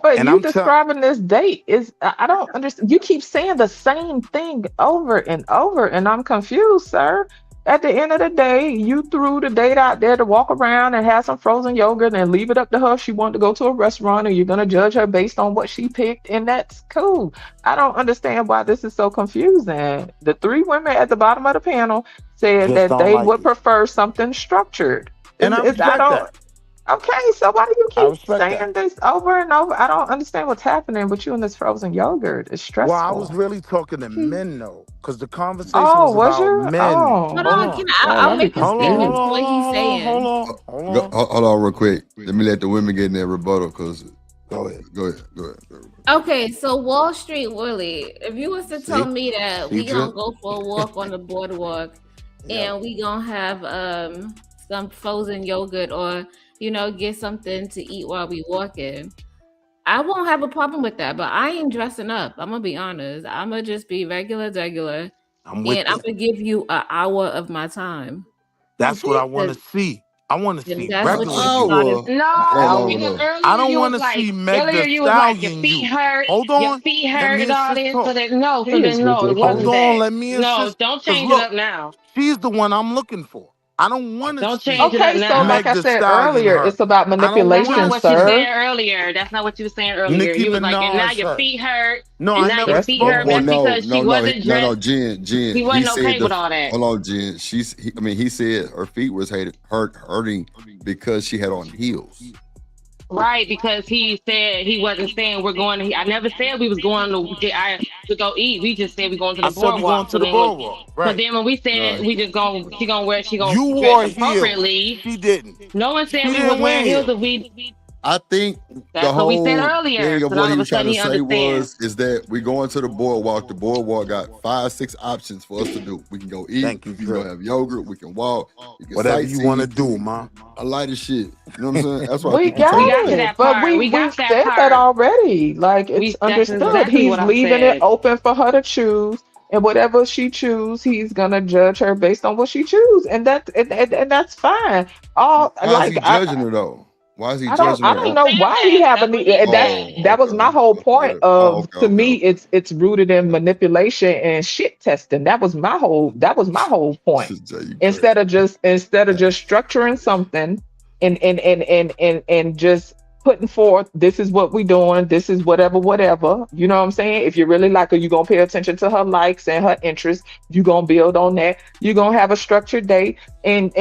But And you I'm describing this date is, I don't understand. You keep saying the same thing over and over, and I'm confused, sir. At the end of the day, you threw the date out there to walk around and have some frozen yogurt and leave it up to her if she wanted to go to a restaurant, and you're going to judge her based on what she picked, and that's cool. I don't understand why this is so confusing. The three women at the bottom of the panel said Just that don't they like would it. prefer something structured. And I respect that. Okay, so why do you I keep respect saying this over and over? I don't understand what's happening with you and this frozen yogurt. It's stressful. Well, I was really talking to men though, because the conversation Oh, was was about you? men. Oh. Hold on, I'll make a statement for what he's saying. Hold on. Hold on real quick. Let me let the women get in their rebuttal because go ahead. Okay, so Wall Street Willie, if you was to tell me that we See, gonna Jen? go for a walk on the boardwalk and we gonna have some frozen yogurt or get something to eat while we walking, I won't have a problem with that. But I ain't dressing up. I'm gonna be honest. I'm gonna just be regular. I'm with And I'm gonna give you an hour of my time. That's what I want to see. I want to see that's what regular you you. started- No, because earlier I don't you want was to like, see Meg earlier the you was like, your Stallion feet you. hurt, Hold your on. feet Let hurt me and all assist this. talk. So that no, it wasn't Hold on, that. let me No, assist. don't 'Cause change look, it up now. She's the one I'm looking for. I don't want to Don't see change it up Okay, so now. like Meg I the said Stallion earlier, hurt. it's about I don't That's manipulation, not want what you sir. said earlier. That's not what you were saying earlier. Nicki You was like, and now Minaj your hurt. feet hurt. No, and I now never your feet spoke hurt. on That's that. because she wasn't dressed. Jen. He He wasn't said okay with all that. Hold on, Jen. He said her feet was hurting because she had on heels. Right, because he said he wasn't saying we're going to. I never said we was going to go eat. We just said we're going to the I said we going boardwalk. to the boardwalk. So Right. then when we said we just going, she gonna You dress wore appropriately. heels. She didn't. No one said She we didn't was wearing wear heels. heels. I think That's the what we whole said earlier, thing of but what all he of a was trying to sudden say he was is that we going to the boardwalk. The boardwalk got 5-6 options for us to do. We can go eat. Thank you, We can go Trip. have yogurt. We can walk. We can Whatever you want to sightsee. do, man. I like this shit. You know what I'm saying? That's why I We think you got told We got to it, that but part. we We got that said that part. already. Like it's That's understood. exactly He's what I leaving it said. open for her to choose, and whatever she choose, he's gonna judge her based on what she choose, and that's fine. All Why is he like judging her though? Why is he I judging her? don't know why he have a need. That was my whole point of to me it's rooted in manipulation and shit testing. That was my whole point. Instead of just structuring something and just putting forth, this is what we doing, this is whatever. You know what I'm saying? If you really like her, you're gonna pay attention to her likes and her interests. You're gonna build on that. You're gonna have a structured date and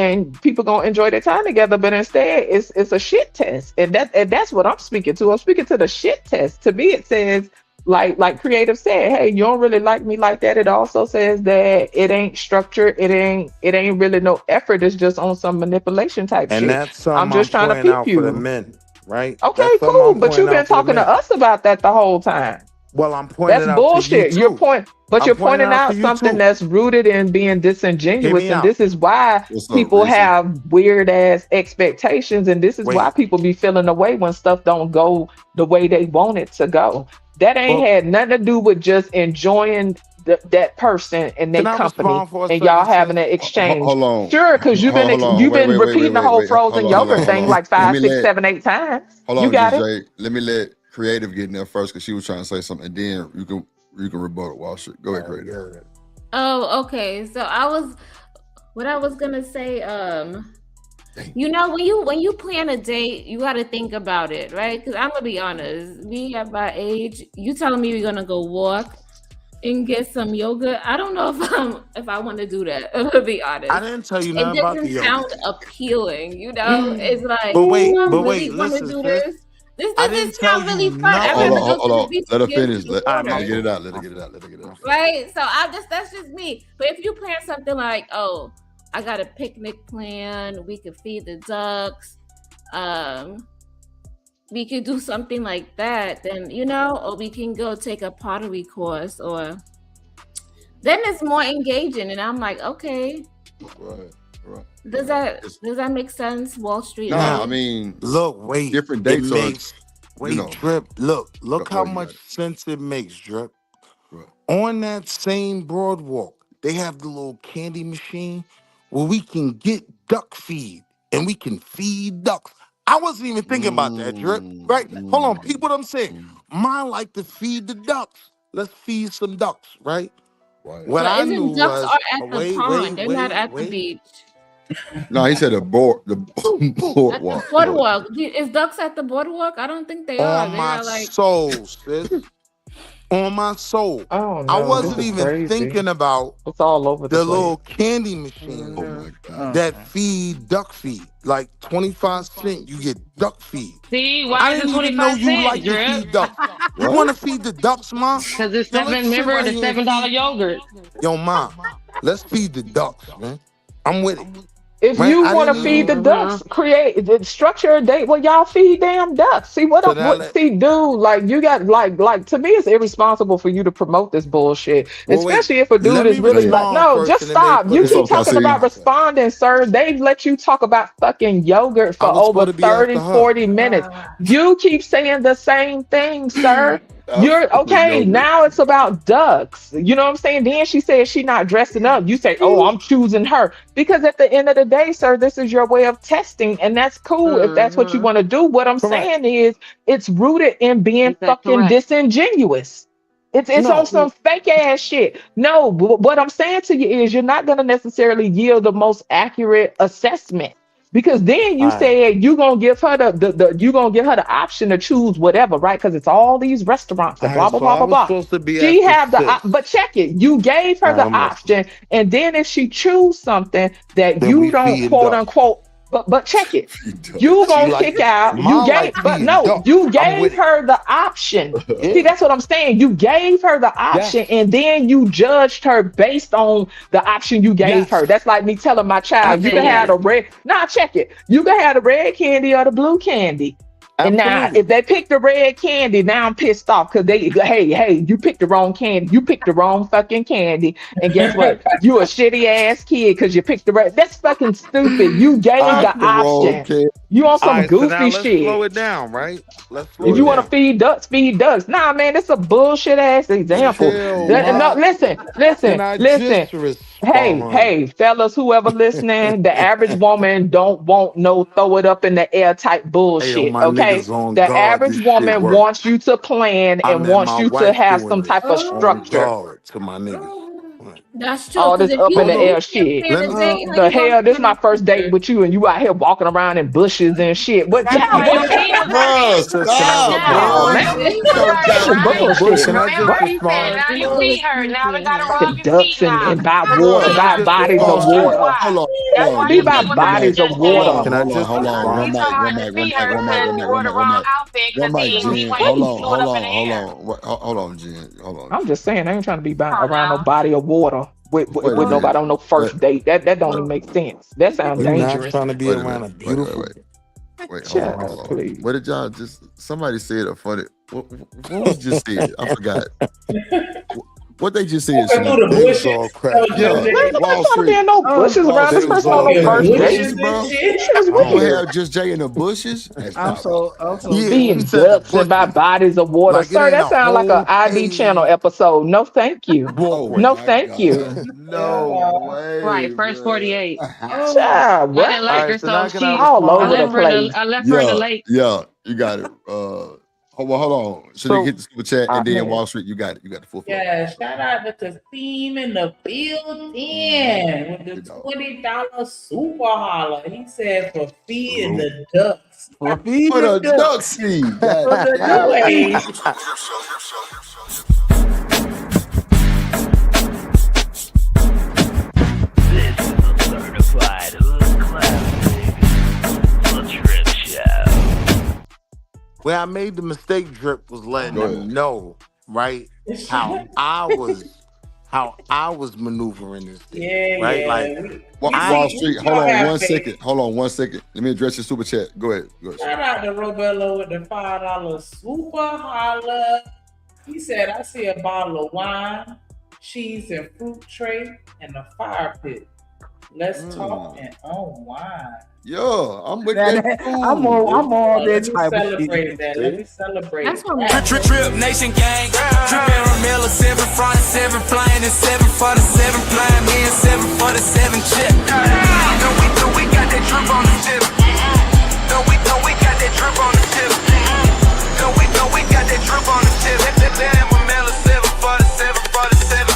people gonna enjoy their time together. But instead it's a shit test. And that's what I'm speaking to. I'm speaking to the shit test. To me, it says like Creative said, hey, you don't really like me like that. It also says that it ain't structured, it ain't really no effort, it's just on some manipulation type And shit. that's something I'm just trying to pointing out peep for the you. men, right? Okay, That's something cool. I'm But you've pointing been out for the talking to men. us about that the whole time. Well, I'm pointing That's it out to you bullshit. too. You're I'm pointing out to you something too. that's rooted in being Hear disingenuous, me and out. this is why What's up, people Reese? have weird ass expectations, and this is why Wait. people be feeling away when stuff don't go the way they want it to go. That ain't Well, had nothing to do with just enjoying that person and their can I company respond for a and y'all second, having sis? an exchange. Hold on. Sure, because you've been Hold on. you've Wait, been repeating the whole frozen Hold yogurt on. thing like Let 5, me 6, let 7, 8 times. hold You on, got it. GJ. Let me let Creative get in there first because she was trying to say something, and then you can rebuttal Wall Street. Go ahead, Creative. Oh, okay. So I was gonna say, you know, when you plan a date, you got to think about it, right? Because I'm gonna be honest, me at my age, you telling me we're gonna go walk and get some yogurt. I don't know if I want to do that. I'm gonna be honest. I didn't tell you It nothing about the doesn't yogurt. sound appealing, you know. It's like, But wait, do I but really wait, want to listen, do sis. this? This I doesn't didn't tell sound really you fun. I'd nothing. rather Hold go to the on. beach Let her and get finish. some Let water. her get it out. Let her get it out. Right? So that's just me. But if you plan something like, oh, I got a picnic plan, we could feed the ducks, we could do something like that, then or we can go take a pottery course, or then it's more engaging, and I'm like, okay. Right. Does that make sense, Wall Street? No, Lady? I mean, Look, wait. different It dates makes wait, know. Drip. Look how you much got it. sense it makes, Drip. Right. On that same boardwalk, they have the little candy machine where we can get duck feed and we can feed ducks. I wasn't even thinking about that, Drip. Right? Hold on, peep what I'm saying. Mine like to feed the ducks. Let's feed some ducks, right? What But I knew isn't ducks was are at the pond? They're not at the wait. beach. No, he said the boardwalk. Boardwalk. Is ducks at the boardwalk? I don't think they are. On They my are like soul, sis. On my soul. Oh no, I this wasn't is even crazy. thinking about It's all over the the place. little candy machine that feed duck feed. Like 25 cents, you get duck feed. See, why I is it didn't even know 25 you cents, like to Drip? feed ducks. You want to feed the ducks, Mom? Because it's Yo, let's sit remember right the here and $7 feed- yogurt. Yo, Mom, let's feed the ducks, man. I'm with it. If Right? you I want to didn't feed the even- ducks, structure a date where y'all feed damn ducks. See So now let- dude, like you got like to me, it's irresponsible for you to promote this bullshit, Well, wait, especially if a dude let is me really like, respond no, first just and then stop. put You it keep in. talking about responding, sir. They've let you talk about fucking yogurt for I was over supposed to be 30, after her. 40 minutes. You keep saying the same thing, sir. You're okay. yogurt. Now it's about ducks. You know what I'm saying? Then she said she not dressing up. You say, oh, I'm choosing her. Because at the end of the day, sir, this is your way of testing, and that's cool if that's what you want to do. What I'm saying is it's rooted in being fucking disingenuous. It's on some fake ass shit. No, what I'm saying to you is you're not gonna necessarily yield the most accurate assessment. Because then you said you gonna give her the option to choose whatever, right? Because it's all these restaurants and blah blah blah blah blah. Supposed to be She at have the six. but check it. You gave her the I'm listening. option, and then if she choose something that Then you we don't feed quote ducks. unquote, but check it. You gonna like- kick out. You Mom gave, like but feeding no, ducks. you I'm gave with it. her the option. See, that's what I'm saying. You gave her the option, and then you judged her based on the option you gave her. That's like me telling my child, you can have the red. Nah, check it. You can have the red candy or the blue candy. And now, if they pick the red candy, now I'm pissed off because hey, you picked the wrong candy. You picked the wrong fucking candy. And guess what? You a shitty ass kid because you picked the red. That's fucking stupid. You gave the option. You on some goofy so now let's shit. slow it down, right? Let's slow If it you want to down. feed ducks, feed ducks. Nah, man, that's a bullshit ass example. Chill, No, listen. Can I just respond? Hey, fellas, whoever listening, the average woman don't want no throw it up in the air type Hey, yo, bullshit. my Okay, niggas on the guard. average This shit woman work. wants you to plan I and met wants my you to wife have doing some this type of on structure. guard to my niggas. That's true. All Because this if up you in the if air you shit. plan a date, how The you gonna hell, this is plan my first date with you, and you out here walking around in bushes and shit. What? Bruh, stop, Bullshit. Can I just Right? respond? Now your feet hurt. Now we gotta The rub your ducks feet and now. buy water, buy bodies of water. Hold on. That's why Be your by feet was bodies of hurt water. Can I just hold on. respond? One mic, one mic, Feet one hurt mic, because you wore the wrong outfit one because mic, he Jen. went Hold and on, threw it hold up in on, the hold air. on, hold on, Jen. Hold on. I'm just saying, I ain't trying to be around no body of water with Wait a nobody minute. on no first date. That don't even make sense. That sounds You're not dangerous. trying to be Wait a around a minute. beautiful. Wait, hold Shut on, up, hold on. please. What did y'all just? Somebody said a funny. What was just said? I forgot. What they just said? They was all crap. Yeah, Wall Street. There no bushes around this They was person on all no in the first bushes, date. bro. Shit was I'm gonna weird. have just Jay in the bushes. I'm so Being ducks and by bodies of water. Like, it Sir, ain't that a sounds like whole an ID channel episode. No, thank you. walkway. No, thank you. No way. Right, first 48. Child, I what? didn't like her, so now so can I she. All I over the left her in place. the. I left her in the lake. Yeah, you got it. Hold on. So they hit the super chat and then man. Wall Street. You got it. You got the full flow. Yeah, shout out to Kasim in the building with the $20 super holler. He said for feeding the ducks. For feeding For the the duck seed. For the ducks. This is a certified hood classic. The Trip Show. Where I made the mistake, Drip, was letting Go them ahead. know, right, how I was maneuvering this thing. Yeah, right? yeah. Like Wall Street. Hold on have one faith. second. Hold on 1 second. Let me address your super chat. Go ahead. Shout out to Robello with the $5 super holler. He said, I see a bottle of wine, cheese and fruit tray, and a fire pit. Let's talk and unwind. Yeah, I'm with Now that. that- too. I'm on that Let me type of celebrate shit. that. Let me celebrate That's it. what man. Trip Nation gang. Trippin' Ramilla, 7 front, 7 flying, and 7 for the 7 flying, me and 7 for the 7 chip. No, we got that drip on the tip. No, we got that drip on the tip. No, we got that drip on the tip. Damn, Ramilla, 7 for the 7 for the 7.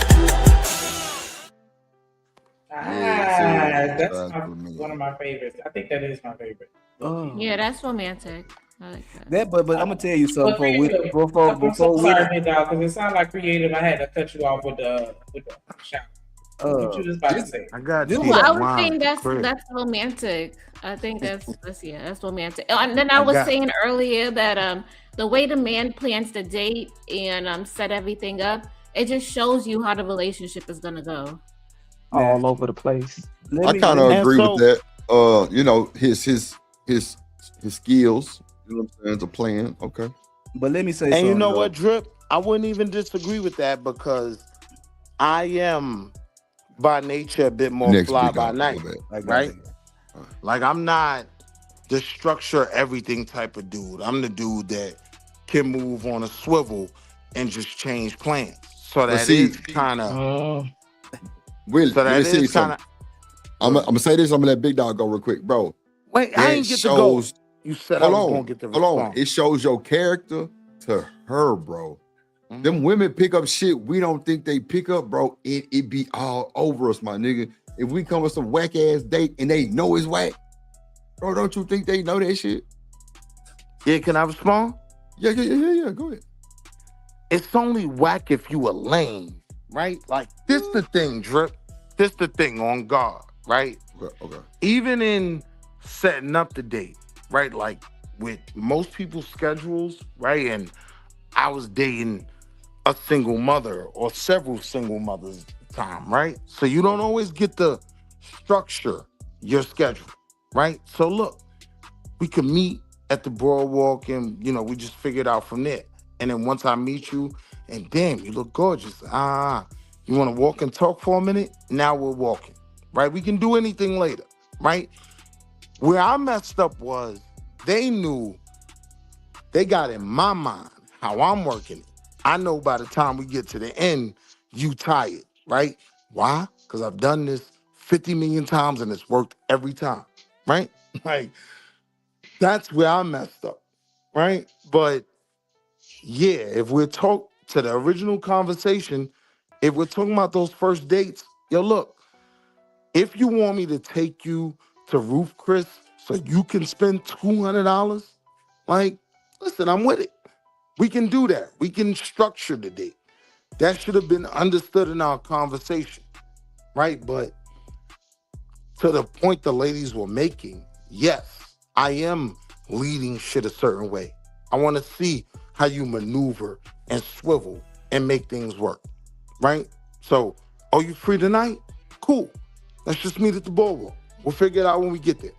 That's one of my favorites. I think that is my favorite. Yeah, that's romantic. I like that. That, but I'm gonna tell you something But creative. before I'm so we sorry, Big Dog, because it sounded like creative. I had to cut you off with the shout. What you just about to say? I got This you. Well, I Wine was saying for that's Chris. romantic. I think that's romantic. And then I was got- saying earlier that the way the man plans the date and set everything up, it just shows you how the relationship is gonna go. All over the place. I kind of and agree so- with that. You know, his skills. You know what I'm saying? To plan. Okay. But let me say And something. you know though. what, Drip? I wouldn't even disagree with that because I am by nature a bit more Next fly week, by I'll night, go back. I got right? it. Like I'm not the structure everything type of dude. I'm the dude that can move on a swivel and just change plans. So But that see- is kind of Will, so let me that see is kind something. of I'm gonna say this. I'm gonna let Big Dog go real quick, bro. wait. I That ain't get to go. shows. You said I Hold was on. gonna get the Hold on. response. It shows your character to her, bro. Mm-hmm. Them women pick up shit we don't think they pick up, bro. It be all over us, my nigga. If we come with some whack ass date and they know it's whack, bro, don't you think they know that shit? Yeah, can I respond? Yeah. Go ahead. It's only whack if you a lame, right? Like this the thing, Drip. This the thing on guard, right? Okay. Even in setting up the date, right? Like with most people's schedules, right? And I was dating a single mother or several single mothers at the time, right? So you don't always get to structure your schedule, right? So look, we can meet at the boardwalk, and we just figure it out from there. And then once I meet you, and damn, you look gorgeous. You want to walk and talk for a minute? Now we're walking, right? We can do anything later, right? Where I messed up was they knew, they got in my mind how I'm working it. I know by the time we get to the end, you tired, right? Why? Because I've done this 50 million times and it's worked every time, right? Like, that's where I messed up, right? But yeah, if we're talking to the original conversation, if we're talking about those first dates, yo, look, if you want me to take you to Roof Chris so you can spend $200, like, listen, I'm with it. We can do that. We can structure the date. That should have been understood in our conversation, right? But to the point the ladies were making, yes, I am leading shit a certain way. I want to see how you maneuver and swivel and make things work, right? So, are you free tonight? Cool. Let's just meet at the boardwalk. We'll figure it out when we get there.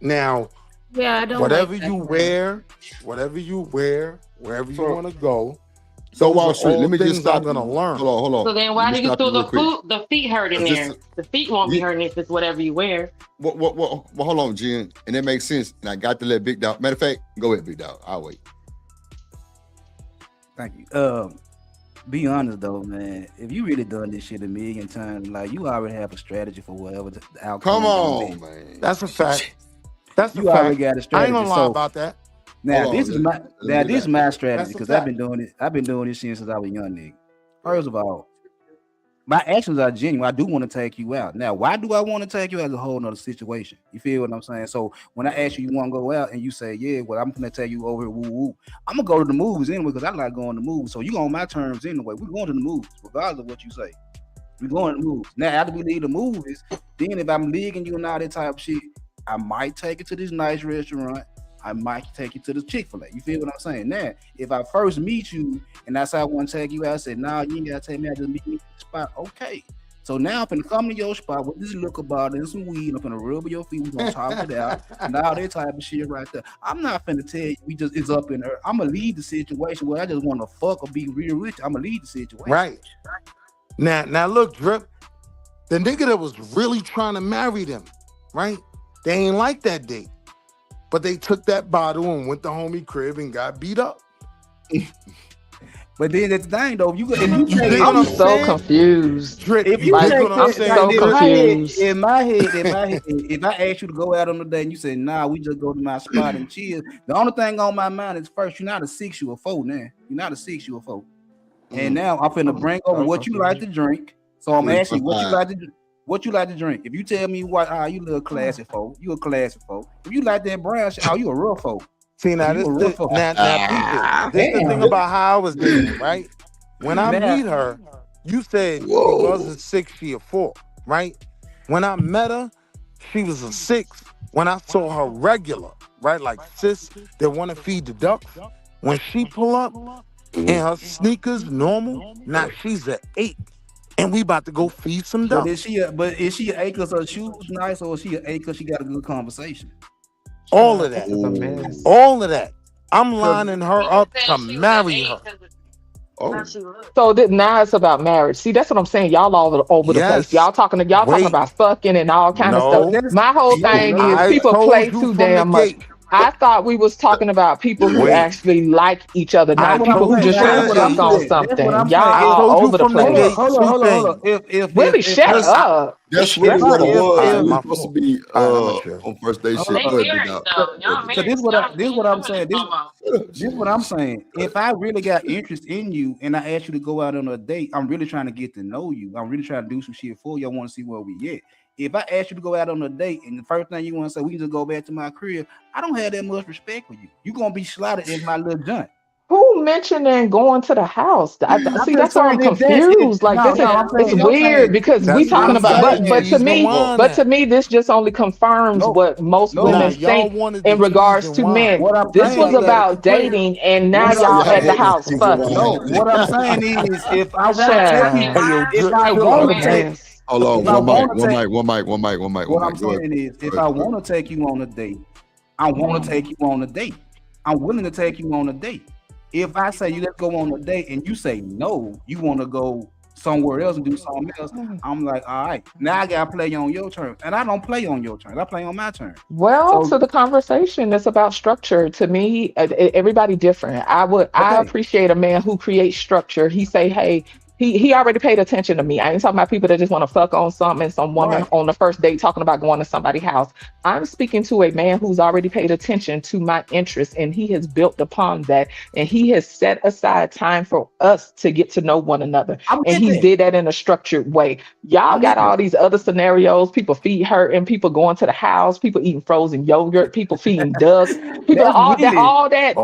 Now, Yeah, I don't whatever like you wear, wherever you want to go. So those Wall are Street, all let me just things stop I'm gonna you. learn. Hold on. So then why Let me do you stop throw real the quick. the feet hurt in Just- there? The feet won't be hurting if it's whatever you wear. Well, hold on, Jen. And that makes sense. And I got to let Big Dog. Matter of fact, go ahead, Big Dog. I'll wait. Thank you. Be honest though, man. If you really done this shit a million times, like you already have a strategy for whatever the outcome. Come on, is. man. That's a fact. That's You a already fact. got a I strategy. ain't gonna lie So about that. now Hold this on, is my let now me this is back. my strategy That's a because I've fact. been doing it. I've been doing this since I was a young nigga. First of all, my actions are genuine. I do want to take you out. Now, why do I want to take you out? Is a whole nother situation. You feel what I'm saying? So when I ask you, you want to go out, and you say, yeah, well, I'm gonna take you over here, woo woo. I'm gonna go to the movies anyway because I like going to movies. So you on my terms anyway. We're going to the movies, regardless of what you say. We're going to the movies. Now, after we leave the movies, then if I'm leaguing you and all that type of shit, I might take you to this nice restaurant. I might take you to the Chick-fil-A. You feel what I'm saying? Now, if I first meet you and that's how I want to take you out, I say, nah, you ain't gotta take me out, just meet me at the spot. Okay. So now I'm finna come to your spot with this liquor bottle and some weed. I'm finna rub your feet. We're gonna talk it out and all that type of shit right there. I'm not finna tell you it's up in her. I'm gonna lead the situation where I just want to fuck or be real rich. I'm gonna lead the situation. Right. Now look, Drip, the nigga that was really trying to marry them, right? They ain't like that date. But they took that bottle and went to homie crib and got beat up. But then that's the thing though, if you take dig what I'm I'm so saying? confused. Drip, if you you dig take what I'm I'm saying? so Drip? in my head, if I ask you to go out on the day and you say, nah, we just go to my spot and chill, the only thing on my mind is first, you're not a 6, you a 4 now. You're not a 6, you a 4. And now I'm finna bring over what you like to drink. So I'm asking you what you like to drink. What you like to drink? If you tell me what, you little classic folk, you a classic folk. If you like that brown shit, you a real folk. See, now this the thing about how I was dating, right? When I meet her, you said she was a 6, she a 4, right? When I met her, she was a 6. When I saw her regular, right, like sis that want to feed the ducks, when she pull up in her sneakers normal, now she's an 8. And we about to go feed some But ducks. is she a 8 because her shoes nice, or is she an 8 because she got a good conversation? All of that. All of that. I'm lining her up to marry her. So now it's about marriage. See, that's what I'm saying. Y'all all over the place. Y'all talking about fucking and all kind of stuff. My whole thing is people play too damn much. I thought we was talking about people who actually like each other, not people who just trying to fuck on something. Y'all all over the place. Hold on. If Willie, shut up. That's really what it was. It was supposed to be on first day shit. Go ahead, Big Dog. So this what I'm saying. This what I'm saying. If I really got interest in you and I ask you to go out on a date, I'm really trying to get to know you. I'm really trying to do some shit for you. I want to see where we at. If I ask you to go out on a date and the first thing you want to say, we can just go back to my crib, I don't have that much respect for you. You're gonna be slaughtered in my little joint. Who mentioning going to the house? See, that's why I'm confused. Like it's weird because we talking about, but to me, this just only confirms what most women think in regards to men. This was about dating, and now y'all at the house fucking. No, what I'm saying is, if I want to take, hold on, one mic. what I'm saying is, if I want to take you on a date, I want to take you on a date. I'm willing to take you on a date. If I say you let's go on a date and you say no, you want to go somewhere else and do something else, I'm like, all right, now I gotta play on your turn, and I don't play on your turn. I play on my turn. Well, So- so the conversation is about structure. To me, everybody different. I appreciate a man who creates structure. He say, hey, he already paid attention to me. I ain't talking about people that just want to fuck on something and some woman on the first date talking about going to somebody's house. I'm speaking to a man who's already paid attention to my interests, and he has built upon that, and he has set aside time for us to get to know one another. And he did that in a structured way. Y'all got all these other scenarios, people feet hurting, people going to the house, people eating frozen yogurt, people feeding ducks, people all that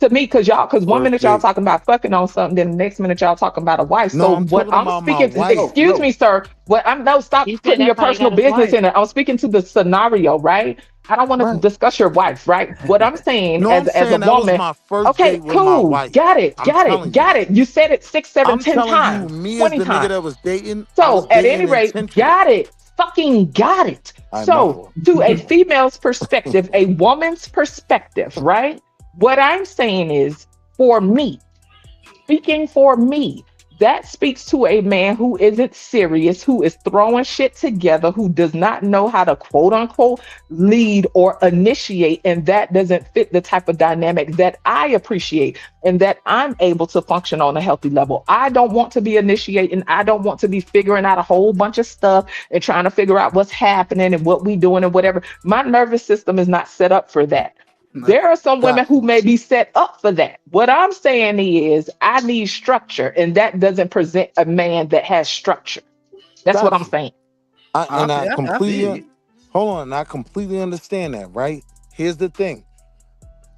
to me, because one minute y'all talking about fucking on something, then the next minute y'all talking about a wife. No, So I'm what talking I'm about my speaking to, wife. excuse me, sir. What I'm stop He said putting your that's how he personal got his business wife. in it. I'm speaking to the scenario, right? I don't want to discuss your wife, right? What I'm saying No, as I'm a saying that was woman. my first Okay, date with my cool. wife. Got it. I'm Got telling it. Got it. You said it 6, 7, I'm 10 telling times. you, me 20 as the nigga times. that was dating, I was So at dating any rate, intentionally. got it. Fucking got it. I So to a female's perspective, a woman's perspective, right? What I'm saying is, for me, speaking for me, that speaks to a man who isn't serious, who is throwing shit together, who does not know how to quote unquote lead or initiate. And that doesn't fit the type of dynamic that I appreciate and that I'm able to function on a healthy level. I don't want to be initiating. I don't want to be figuring out a whole bunch of stuff and trying to figure out what's happening and what we doing and whatever. My nervous system is not set up for that. There are some women who may be set up for that. What I'm saying is I need structure, and that doesn't present a man that has structure. That's what I'm saying. I completely hold on. I completely understand that, right? Here's the thing.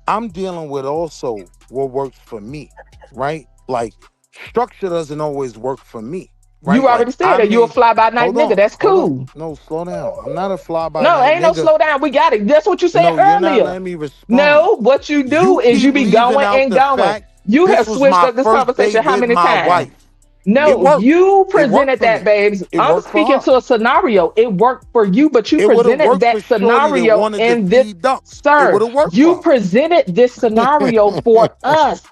I'm dealing with also what works for me, right? Like structure doesn't always work for me. Right? You already said that you're a fly by night nigga. That's cool. No, slow down. I'm not a fly by No, night ain't no nigga. slow down. We got it. That's what you said No, you're not earlier. letting me respond. No, what you do is you be keep going leaving out and the going. fact You this have was switched my up this first conversation date how with many my times? wife. It No, worked. you It worked presented for that, me. babes. It I'm worked for speaking her. to a scenario. It worked for you, but you It would've presented worked that for shorty that scenario wanted to in this. feed ducks. It Sir, would've worked you for her. presented this scenario for us.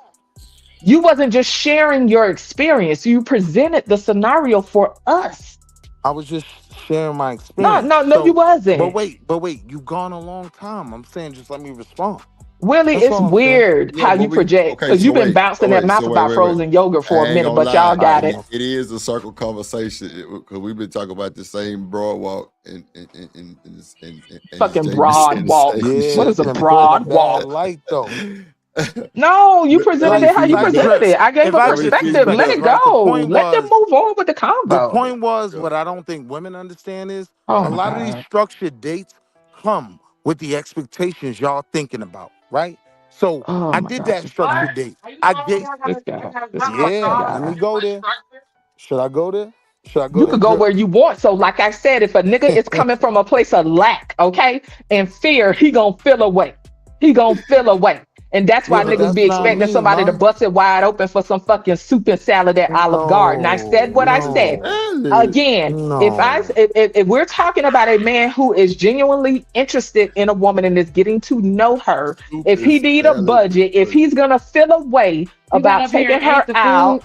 You wasn't just sharing your experience. You presented the scenario for us. I was just sharing my experience. No, you wasn't. But wait, you've gone a long time. I'm saying just let me respond. Willie, That's it's all I'm weird Yeah, how but you we- project okay, because so you've been wait, bouncing so that wait, mouth so about wait. frozen yogurt for I a ain't minute, gonna but y'all lie, got it. It is a circle conversation because we've been talking about the same broad walk and Fucking broad walk. Yeah, What is a it's been broad put in a bad walk? light though. No, you presented it how you if I presented could- it. I gave if a I could perspective. Let finish, it right, go. the point Let them was- move on with the The combo. point was what I don't think women understand is Oh a my lot of these God. structured dates come with the expectations y'all thinking about, right? So Oh I my did God. that structured date. I gave This guy. This yeah, guy. let me go there. Should I go there? Should I go You there? could go Drip? where you want. So, like I said, if a nigga is coming from a place of lack, okay, and fear, he gonna feel away. He gonna feel away. And that's why Yeah, but niggas be that's not expecting me, somebody to man. bust it wide open for some fucking soup and salad at Olive Garden. I said what I said. Again, if we're talking about a man who is genuinely interested in a woman and is getting to know her, if he need a budget, if he's gonna feel a way got about up here taking and her ate the out.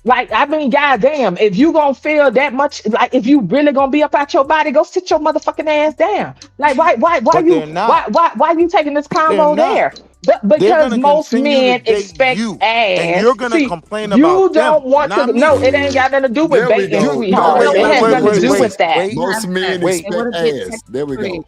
Like, I mean, goddamn, if you gonna feel that much, like, if you really gonna be up out your body, go sit your motherfucking ass down. Like, why But you, they're not. why you taking this They're combo not. there? But They're because gonna most continue to men date expect you, ass, and you're gonna see, complain you about don't them, want to. not me. No, it ain't got nothing to do with There we baiting, go. sweetheart. No, It has nothing to do with that. wait. Most men They expect wanna get ass. There we go.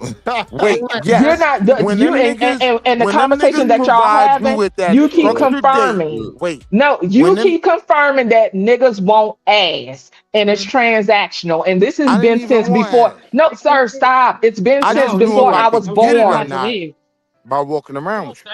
Wait, You're yes. not When you them niggas, and the when them conversation niggas that y'all provide you having, with that you keep structured confirming. date, wait. No, you When them- keep confirming that niggas want ass and it's transactional. And this has I been didn't even since want before. ass. No, sir, stop. It's been I since just knew before if I I was could get it or born. not by walking around with you.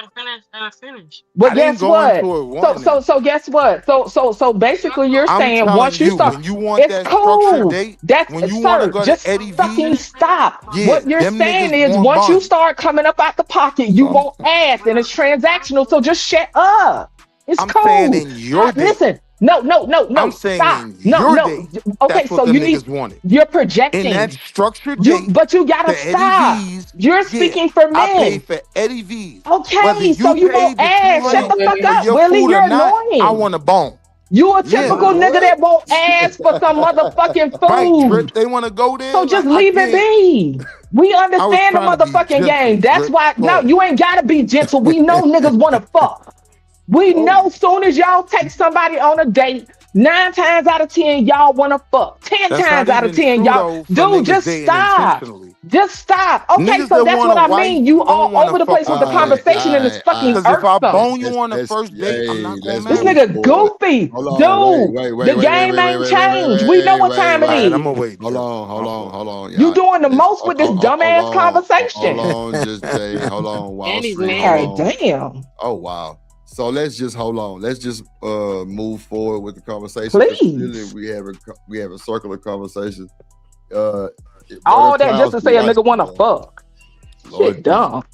But I didn't guess go what? into it wanting So guess what? So basically you're I'm saying telling once you you, start, when you want it's that structured cool. date, That's when you want to sir, go just to Eddie fucking V's, stop. yeah, What you're them saying niggas is want once you buns. start coming up out the pocket, you want ass and it's transactional. So just shut up. It's I'm cool. saying in your date. Listen, No, no, no, no. I'm saying Stop. in No, your no. date, Okay, that's so what the you niggas need. wanted. You're In projecting. that structured You, date, but you gotta the Eddie stop. V's, You're yeah, speaking for I men. paid for Eddie V's. Whether Okay, so you you want paid the ass. Shut 200 the fuck for up, your Willie. food You're or not, I annoying. want a bone. You a Yeah, typical nigga that want ass for some motherfucking right, Drip, food. they want to go there. So just Like, I leave it can't. be. We I was understand the trying to be motherfucking game. gentle, That's Drip. why. No, Pause. you ain't gotta be gentle. We know niggas wanna fuck. We know soon as y'all take somebody on a date, 9 times out of 10, y'all wanna fuck. 10 That's times not out of even 10, true y'all. though for Dude, niggas just dating stop. intentionally. Just stop. Okay, Niggas so that that's want what a I wife mean. You don't all want to over the fuck place with with the a nigga. conversation and it's fucking Because if I irksome. bone you on the first date, I'm not gonna This marry nigga you. goofy. Hold on, Dude, the game ain't changed. We know what time it All right, I'm is. gonna wait. hold Drip. on, My fault. hold on, You y'all. doing the Let's, most with this dumbass hold conversation. on, just Jay, hold on, Wall And he's Street, mad. hold God on. damn. Oh wow. So let's just hold on. Let's just move forward with the conversation. 'Cause clearly Please. we have a circular conversation. Brother All that just Clouds, to say a nigga wanna fuck. Lord Shit dumb.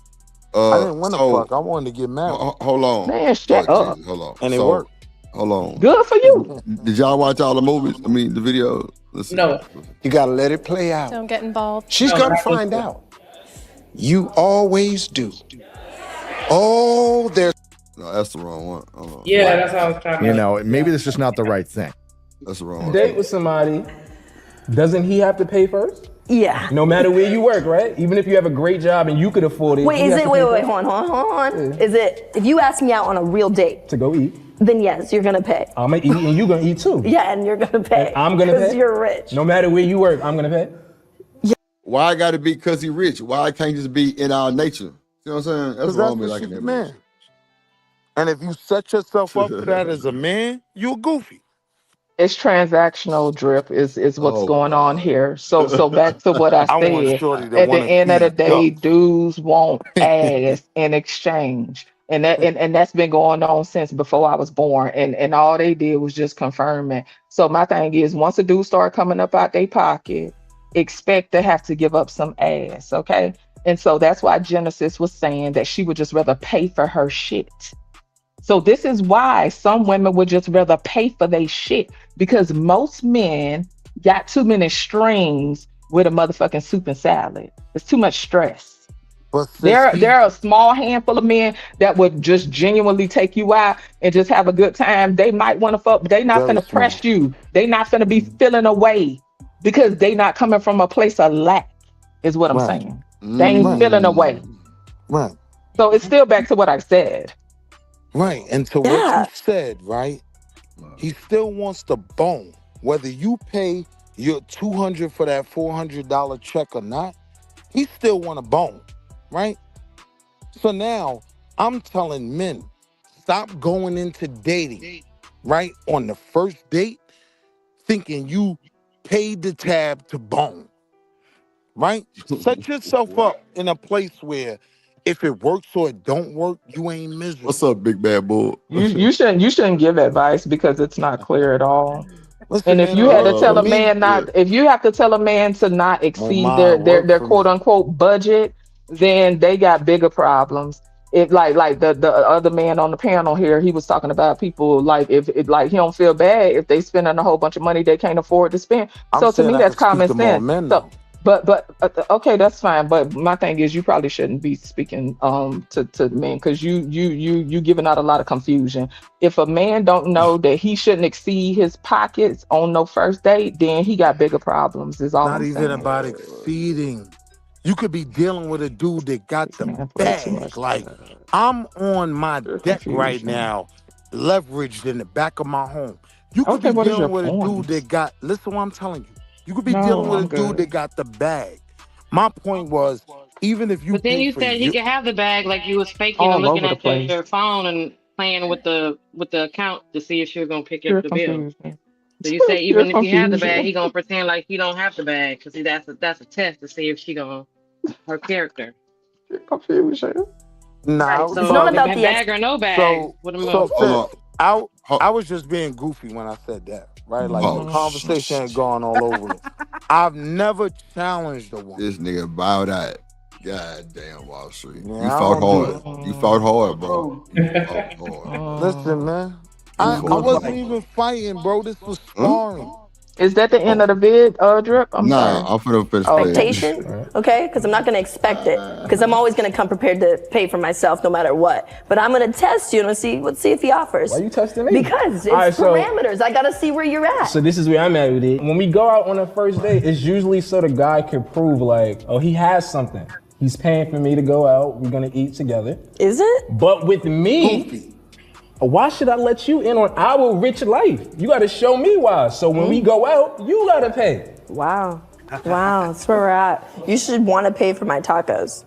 I didn't want to so fuck. I wanted to get married. hold on. Man, shut Oh, up. Jesus, hold on. And it So worked. hold on. Good for you. Did y'all watch all the movies? I mean the video? Let's see. No. You gotta let it play out. Don't get involved. She's No, gonna not find this out. You always do. Oh, there's No, that's the wrong one. Hold on. Yeah, that's what I was trying to. You know, maybe this is not the right thing. That's the wrong one. Date with somebody, doesn't he have to pay first? Yeah. No matter where you work, right? Even if you have a great job and you could afford it. Wait, he is has it? to Wait, pay wait, first hold on. Is it? If you ask me out on a real date, to go eat. then yes, you're gonna pay. I'm gonna eat and you gonna eat too. Yeah, and you're gonna pay. And I'm gonna because pay. you're rich. No matter where you work, I'm gonna pay. Why I gotta be because he rich? Why I can't just be in our nature? You know what I'm saying? That's Because wrong that's with me what like she's that. a man. And if you set yourself up for that as a man, you're goofy. It's transactional, Drip, is what's Oh going on God. here. So back to what I I want said. shorty to At the want to end of the feed day, ducks. dudes want ass in exchange. And that's been going on since before I was born. And all they did was just confirm it. So my thing is once a dude start coming up out their pocket, expect to have to give up some ass. Okay. And so that's why Genesis was saying that she would just rather pay for her shit. So this is why some women would just rather pay for their shit because most men got too many strings with a motherfucking soup and salad. It's too much stress. But There are a small handful of men that would just genuinely take you out and just have a good time. They might want to fuck, but they not Very gonna press you. They not gonna be feeling away because they not coming from a place of lack, is what I'm Right. saying. They ain't feeling away. Right. So it's still back to what I said. Right. And to what you said, right? He still wants the bone. Whether you pay your $200 for that $400 check or not, he still want a bone, right? So now I'm telling men, stop going into dating, right? On the first date, thinking you paid the tab to bone, right? Set yourself up in a place where if it works or it don't work, you ain't miserable. What's up, big bad bull? You shouldn't give advice because it's not clear at all. Listen, And if man, you had to for tell a me, man not, if you have to tell a man to not exceed mine their work for quote me. unquote budget, then they got bigger problems. If like the other man on the panel here, he was talking about people like if it like he don't feel bad if they spending a whole bunch of money they can't afford to spend. I'm So to saying me I that's could speak common to more sense. men, So though. but okay, that's fine. But my thing is you probably shouldn't be speaking to men because you giving out a lot of confusion. If a man don't know that he shouldn't exceed his pockets on no first date, then he got bigger problems. Is all Not I'm even saying. about exceeding. You could be dealing with a dude that got the bag. Like, I'm on my deck right now, leveraged in the back of my home. You could Okay, be what is your dealing with a point? dude that got, listen what I'm telling you. You could be No, dealing with I'm a dude good. that got the bag. My point was, even if you But then pay you for said he your, could have the bag like you was faking and All looking over the at your, place. your phone and playing with the account to see if she was gonna pick up Pure the bill. confusion. So you say Pure even if he have the bag, confusion. he gonna pretend like he don't have the bag because that's a test to see if she gonna her character. Pure confusion. nah, I was It's not talking. about the bag or no bag. So, What am so Hold on. sis, I was just being goofy when I said that, right? Like the Oh, conversation had gone all over it. I've never challenged a woman. this nigga bowed out. God damn, Wall Street. Yeah, You I fought don't do hard. You fought hard, bro. You fought hard. Listen, man. I So it's wasn't like, even fighting, bro. This was sparring. Is that the end of the vid, Drip? I'm sorry. Nah, I'm finna finish Expectation, okay? Because I'm not going to expect it. Because I'm always going to come prepared to pay for myself no matter what. But I'm going to test you and let's see if he offers. Why you testing me? Because it's All right, so- parameters. I got to see where you're at. So this is where I'm at with it. When we go out on a first date, it's usually so the guy can prove like, oh, he has something. He's paying for me to go out. We're gonna eat together. Is it? But with me, why should I let you in on our rich life? You gotta show me why. So when we go out, you gotta pay. Wow. Wow, that's where we're at. You should want to pay for my tacos.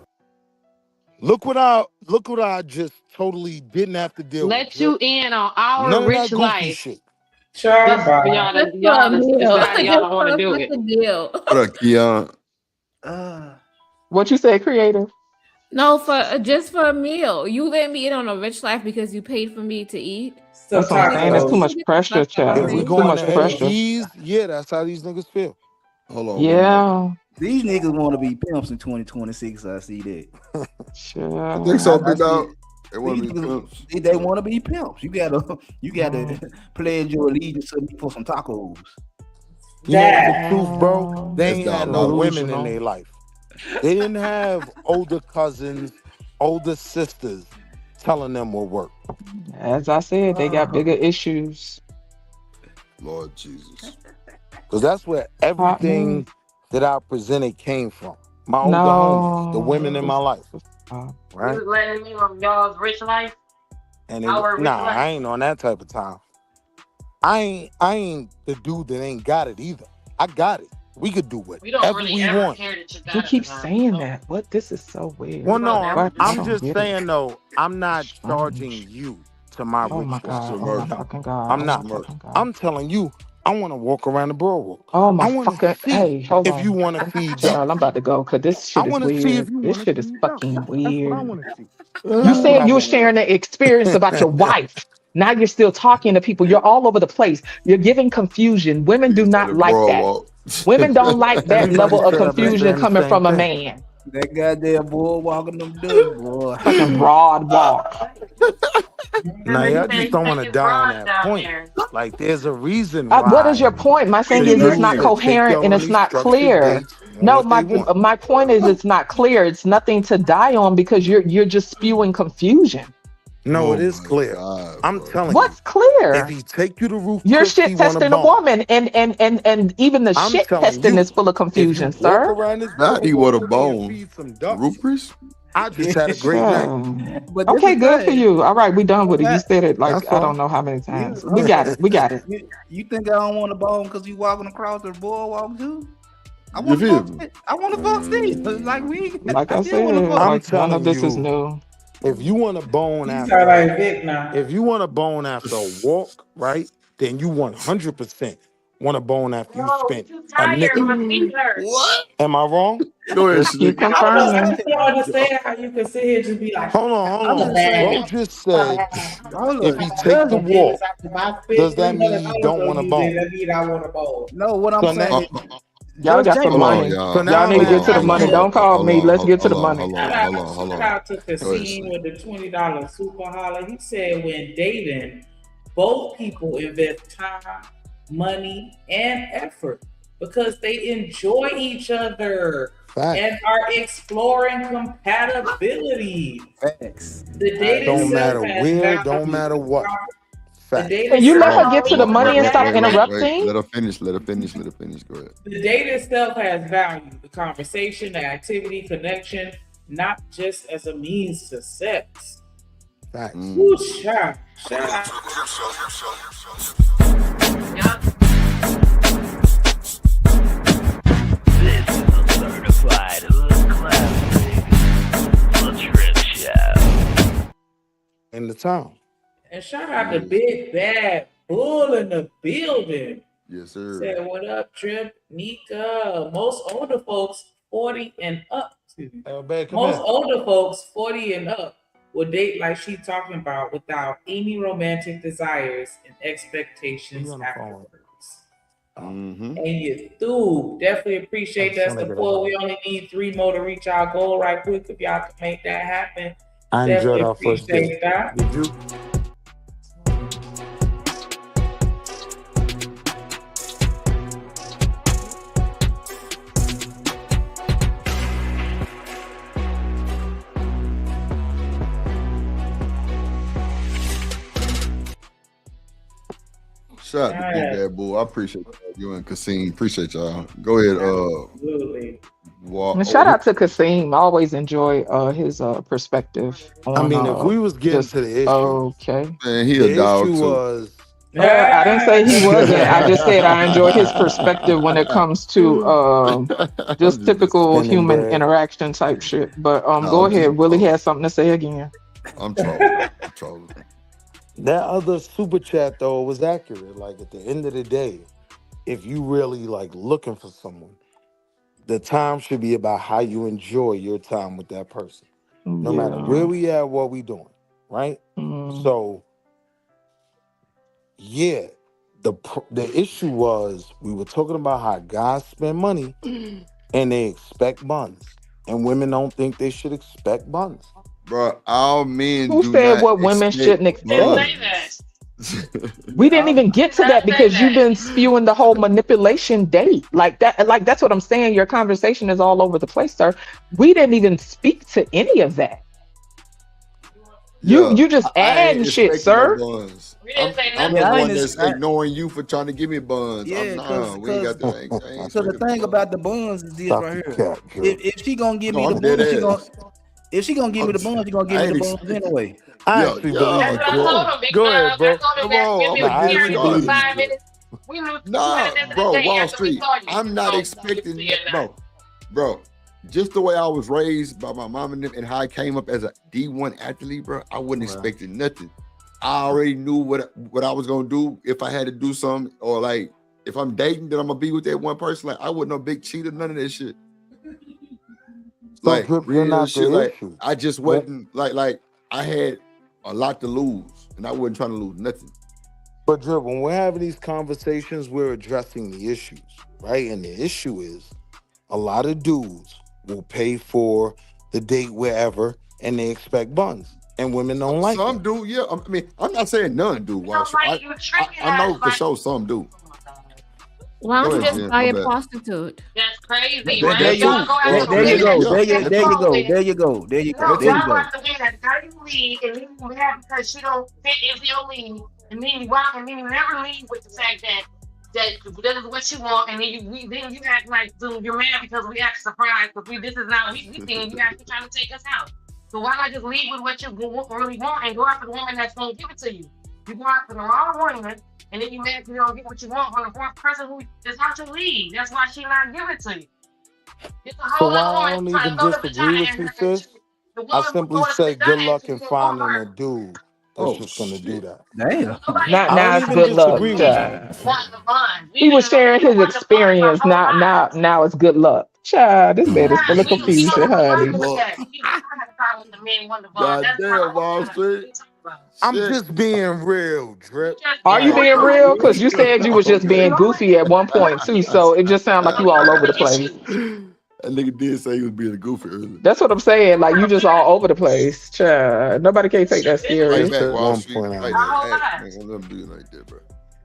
Look what I just totally didn't have to deal with. Let you in on our None of that rich goofy life. shit. Sure, Just for y'all to decide y'all don't want to do it. What up, Keon? What you say, creative? No, for just for a meal. You let me in on a rich life because you paid for me to eat. That's what I'm saying. That's too much pressure, child. If we Too going much to pressure. Ease, yeah, that's how these niggas feel. Hold on. Yeah. these niggas want to be pimps in 2026. I see that. Sure. I think so, big dog. They want to be pimps. They want to be pimps. You gotta pledge your allegiance to me for some tacos. You know the truth, bro? They ain't That's had no women in delusional. their life. They didn't have older cousins, older sisters telling them what work. As I said, they got bigger issues. Lord Jesus. Because that's where everything that I presented came from. My older No. homies, the women in my life. Right? You letting me on y'all's rich life? And Our rich life? I ain't on that type of time. I ain't the dude that ain't got it either. I got it. We could do We don't whatever really we ever want. care that you got You it, keep though. saying that. What? This is so weird. Well, no, I I'm don't just get it. saying though, I'm not charging you to my Oh rich my life. God. Oh my fucking God. I'm Oh not. my fucking God. I'm telling you, I want to walk around the boardwalk. Oh my I want to fucking. see Hey, hold if on. you want to feed Child, them. I'm about to go because this I shit is want to see if weird. you This want shit to is feed them. fucking That's what I weird. want to see. You That's what said I you were want. sharing the experience about your wife. Now you're still talking to people. You're all over the place. You're giving confusion. Women do not like that. Women don't like that Everybody level of said I've been confusion saying the coming same from a thing. man. That goddamn boy walking them ducks, boy. Fucking broad walk. Now, y'all just don't want to die on that point. Like, there's a reason why. What is your point? My thing is it's not Should take coherent y'all and on it's these not structured clear. dates on No, what they want. my point is it's not clear. It's nothing to die on because you're just spewing confusion. No, it is clear. I'm telling What's you. clear? If he take you to roof, You're Chris, he shit want a testing a bone. woman, and even the I'm shit telling testing you, is full of confusion, if you walk sir. around this Not he want a boardwalk and bone. feed some ducks, Rufus? I just had a great night. But this Okay, the good for thing. you. All right, we done with it. You said it like That's I all. don't know how many times. You- We got it. We got it. You think I don't want a bone because you walking across the boardwalk too? I You want to feel fuck. me? I want to fuck Steve. Like we. Like I still said, wanna fuck. I'm like none of telling this is you, new. if you want a bone You after, sound like Vic now. if you want a bone after a walk, right? Then you 100% want a bone after you No, spent too a tired. nickel. My feet hurt. What? Am I wrong? Go ahead, Just keep Sneak. I don't know. I confirming. just don't understand how you can sit here and just be like, Hold on, I'm hold a on. bad Bro bitch. just said Hold if on. he take the walk, does that mean you don't want a bone? That mean I want a bone. No, what I'm So now, saying. Y'all got some Hold on, money. y'all. so Y'all now need to I'm get to the asking money. you. Don't call Hold me. on, Let's get to the hold on, money. hold on, hold on, hold Shout on. out to Cassine with the $20 super holler. He said when dating, both people invest time, money, and effort because they enjoy each other Facts. and are exploring compatibility. Facts. The dating Don't self matter has where, value. don't matter what. The Facts. dating Can you let self, her get to the money and stop Wait. interrupting? Let her finish. Let her finish. Let her finish. Go ahead. the dating self has value. The conversation, the activity, connection, not just as a means to sex. Facts. Ooh, shout out. This is a certified hood classic. The Trip Show. In the town. And shout out to Big Bad Bull in the building. Yes, sir. Said, what up, Trip? Nika. Most older folks 40 and up. Babe, come Most here. older folks 40 and up would date like she talking about without any romantic desires and expectations You on the phone? afterwards. Mm-hmm. And you through. Definitely appreciate that support. We only need 3 more to reach our goal right quick. If y'all can make that happen, I enjoyed definitely our first appreciate date. that. Did you? Shout out to Big Bad Bull. I appreciate you and Kasim. Appreciate y'all. Go ahead. Absolutely. And shout out to Kasim. I always enjoy his perspective. I On, mean, if we was getting to the issue, okay. Man, he the a dog issue too. was I didn't say he wasn't. I just said I enjoy his perspective when it comes to just typical spinning human bread. interaction type shit. But go I'm just ahead. Willie has something to say again. I'm trolling. That other super chat though was accurate. Like at the end of the day, if you really like looking for someone, the time should be about how you enjoy your time with that person. No matter where we at, what we doing, right? So yeah, the issue was we were talking about how guys spend money and they expect buns, and women don't think they should expect buns. Bro, all men Who do said not what women expect shouldn't expect? buns. We didn't even get to that because you've been spewing the whole manipulation date like that. Like that's what I'm saying. Your conversation is all over the place, sir. We didn't even speak to any of that. You just adding shit, expecting sir. no buns. We didn't say I'm nothing. the I one ain't that's ex- ignoring you for trying to give me buns. Yeah, We ain't got the I ain't so the expecting thing about the buns is this Stop right the here. cap, Joe. If she gonna give No, me I'm the dead buns, ass. if she gonna give me the buns, she gonna give I me the ain't buns anyway. I Yo, actually yo, believe That's you, what I come told on. him, Big Go Love. ahead, bro. I told him Come that on, we've I'm been Nah, I a actually serious believe for you, 5 Joe. minutes. We knew 2 Nah, minutes into the bro, day Wall after we Street. saw you. I'm not So, expecting yeah, nah. bro. Just the way I was raised by my mom and them and how I came up as a D1 athlete, bro, I wasn't expecting nothing. I already knew what I was gonna do if I had to do something, or like if I'm dating, then I'm gonna be with that one person. Like I wasn't no big cheater, none of that shit. So Like Drip, you're real not shit. the Like issue. I just wasn't like I had a lot to lose, and I wasn't trying to lose nothing. But Drip, when we're having these conversations, we're addressing the issues, right? And the issue is a lot of dudes will pay for the date wherever, and they expect buns, and women don't like Some that. do, yeah. I mean, I'm not saying none do. Wall Street. Like you tricking I know us, for like sure some do. Why Go don't you ahead, just Jen. buy My a bad. prostitute? that's crazy, That right? There too. Y'all go there, after there you women go. that Yeah, There you go. women. There you go. There you go. No, There y'all you go go. after women that dirty lead and leave you mad because she don't fit into your lead, and then you walk and then you never leave with the fact that that is what you want, and then you act like dude, you're mad because we act surprised because this is not what we think you actually trying to take us out. So why not just leave with what you really want and go after the woman that's gonna give it to you? You go after the wrong woman, and then you mad because you don't get what you want from the wrong person who is out your lead. That's why she not giving it to you. It's a So whole why other I woman don't trying to even go to the disagree vagina with and you, and sis. the I woman who simply goes to say the good vagina luck and in she want finding a her. dude that's just gonna do that. Damn. Now, I don't it's even good luck. disagree with you. Want the bond. He was sharing his experience. Now it's good luck. Child, this man is full of He don't confusion, want the honey. bond with that. He don't have a problem with the men want the bond. God That's damn, not Wall Street. I'm Shit. just being real, Drip. Are you Like, being real? Because you said you was just Okay. being goofy at one point too. So it just sounds like you all over the place. That nigga did say he was being a goofy earlier. That's what I'm saying. Like you just all over the place. Child, nobody can take that Right serious. back, Wall one Street. point Right out. there. Hey, ain't gonna let him do it like that, bro.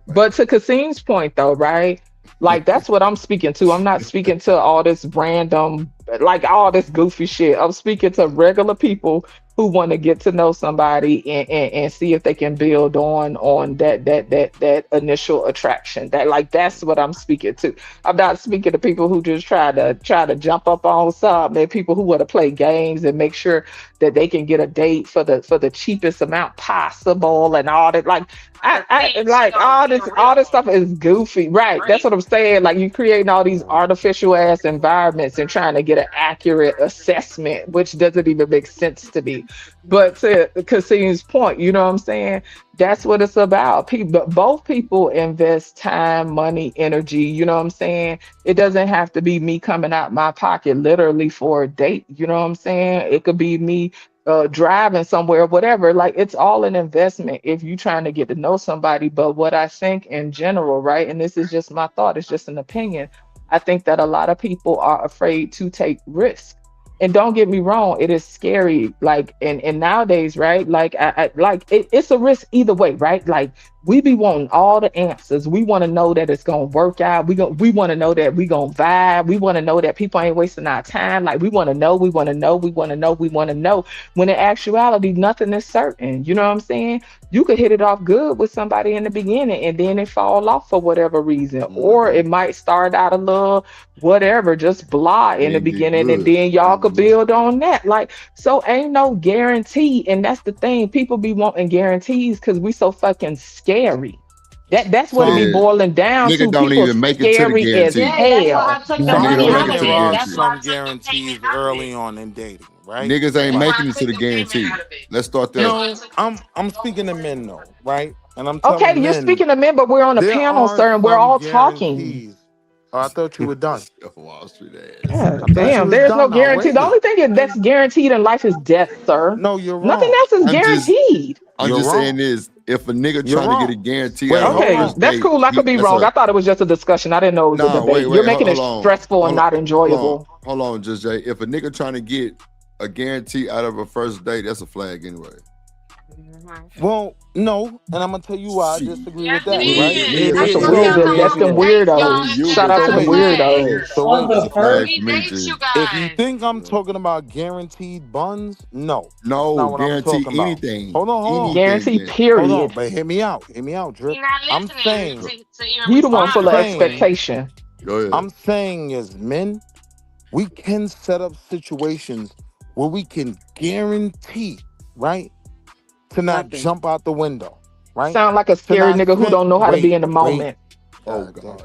But to Kasim's point though, right? Like that's what I'm speaking to. I'm not speaking to all this random, like all this goofy shit. I'm speaking to regular people who want to get to know somebody and see if they can build on that initial attraction. That's what I'm speaking to. I'm not speaking to people who just try to jump up on something. People who want to play games and make sure that they can get a date for the cheapest amount possible and all that. Like I like all this stuff is goofy, right? That's what I'm saying. Like you creating all these artificial ass environments and trying to get an accurate assessment, which doesn't even make sense to me. But to Kasim's point, you know what I'm saying? That's what it's about. Both people invest time, money, energy. You know what I'm saying? It doesn't have to be me coming out my pocket literally for a date. You know what I'm saying? It could be me driving somewhere, whatever. Like it's all an investment if you're trying to get to know somebody. But what I think in general, right, and this is just my thought, it's just an opinion. I think that a lot of people are afraid to take risks. And don't get me wrong, it is scary. Like and nowadays, right? Like I it's a risk either way, right? Like we be wanting all the answers. We want to know that it's gonna work out. We want to know that we gonna vibe. We want to know that people ain't wasting our time. Like we want to know, we want to know, we want to know, we want to know. When in actuality, nothing is certain. You know what I'm saying? You could hit it off good with somebody in the beginning and then it fall off for whatever reason. Or it might start out a little whatever, just blah in the beginning, and then y'all could build on that. Like, so ain't no guarantee. And that's the thing. People be wanting guarantees because we so fucking scary. That's what it be boiling down to. Nigga don't People even make it to the scary as guarantee. hell. Nigga don't make it to the guarantee. Some guarantees early on in dating, right? Niggas ain't making it to the guarantee. Let's start there. No, I'm speaking to men though, right? And I'm telling Okay, you're men, speaking to men, but we're on a there panel, are sir, and we're some all talking. guarantees. Oh, I thought you were done. Wall Street ass. Yeah, damn, there's no guarantee. The only thing that's guaranteed in life is death, sir. No, you're wrong. Nothing else is guaranteed. I'm You're just wrong. saying this: if a nigga You're trying to get a wrong. guarantee, Wait, out of Okay, the first that's date, cool. I could be that's wrong. a- I thought it was just a discussion. I didn't know it was a Nah, debate. wait, You're making it hold on. stressful and not enjoyable. Hold on, just Jay. If a nigga trying to get a guarantee out of a first date, that's a flag anyway. Well, no, and I'm gonna tell you why I disagree with that, Yeah, right? yeah, That's yeah, some weird. yeah, That's some weirdos. Shout out to the weirdos. So On wait, the first if you think I'm talking about guaranteed buns, no. No, Not what I'm guarantee talking about. anything. Hold on. Guarantee then. period. Hold on, but hear me out, Drip. I'm saying, You the one full of saying- expectation. Go ahead. I'm saying as men, we can set up situations where we can guarantee, right, to not jump out the window, right? Sound like a scary not nigga who spend- don't know how to be wait, in the moment. Oh God.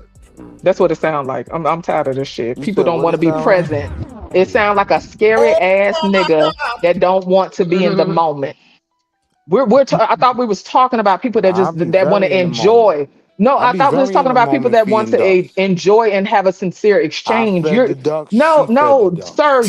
That's what it sounds like. I'm tired of this shit. You People said don't what want to it be sound like? present. It sounds like a scary ass nigga that don't want to be in the moment. I thought we was talking about people that I'll just be that want very to in the enjoy. No, I'll I be thought we was very talking in the about people moment that for want them to ducks. enjoy and have a sincere exchange. I fed the ducks, No, she no, fed the ducks. sir.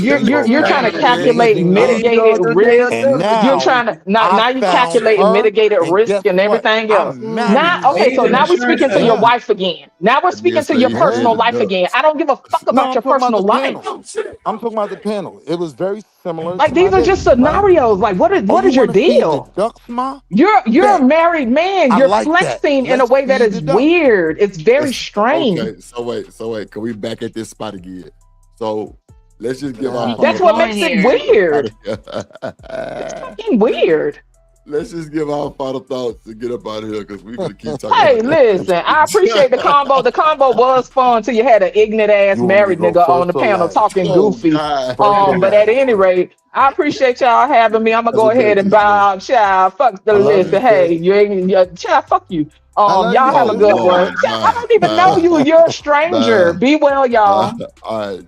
You're trying to calculate mitigated risk. And now You're trying to now you found calculating her, mitigated and risk guess and what? everything else. I'm married. Now, okay, so now we're speaking to your Yeah. wife again. Now we're speaking to your personal life again. I don't give a fuck No, about I'm your talking about personal the life. panel. I'm talking about the panel. It was very similar. Like to these my are just date, right? scenarios. Like what is Oh, you your wanna feed deal? the ducks, Ma? You're a Bet. married man. I You're like that. flexing in a Let's way that feed is the ducks. weird. It's very strange. Okay, so wait. Can we back at this spot again? So let's just give our. That's what makes it weird. It's fucking weird. Let's just give our final thoughts and get up out of here because we're gonna keep talking. Hey, about listen, I appreciate the combo. The combo was fun till you had an ignorant ass You want me married to go nigga on first the or panel last? talking Oh, goofy. God. But at any rate, I appreciate y'all having me. I'm gonna That's go okay, ahead and Giselle. bow. Child, fuck the I love list. you, Hey, you ain't child, fuck you. love Y'all you, have a sis. good Oh, one. bye, I don't even bye, know you. You're a stranger. bye, Be well, y'all. All right.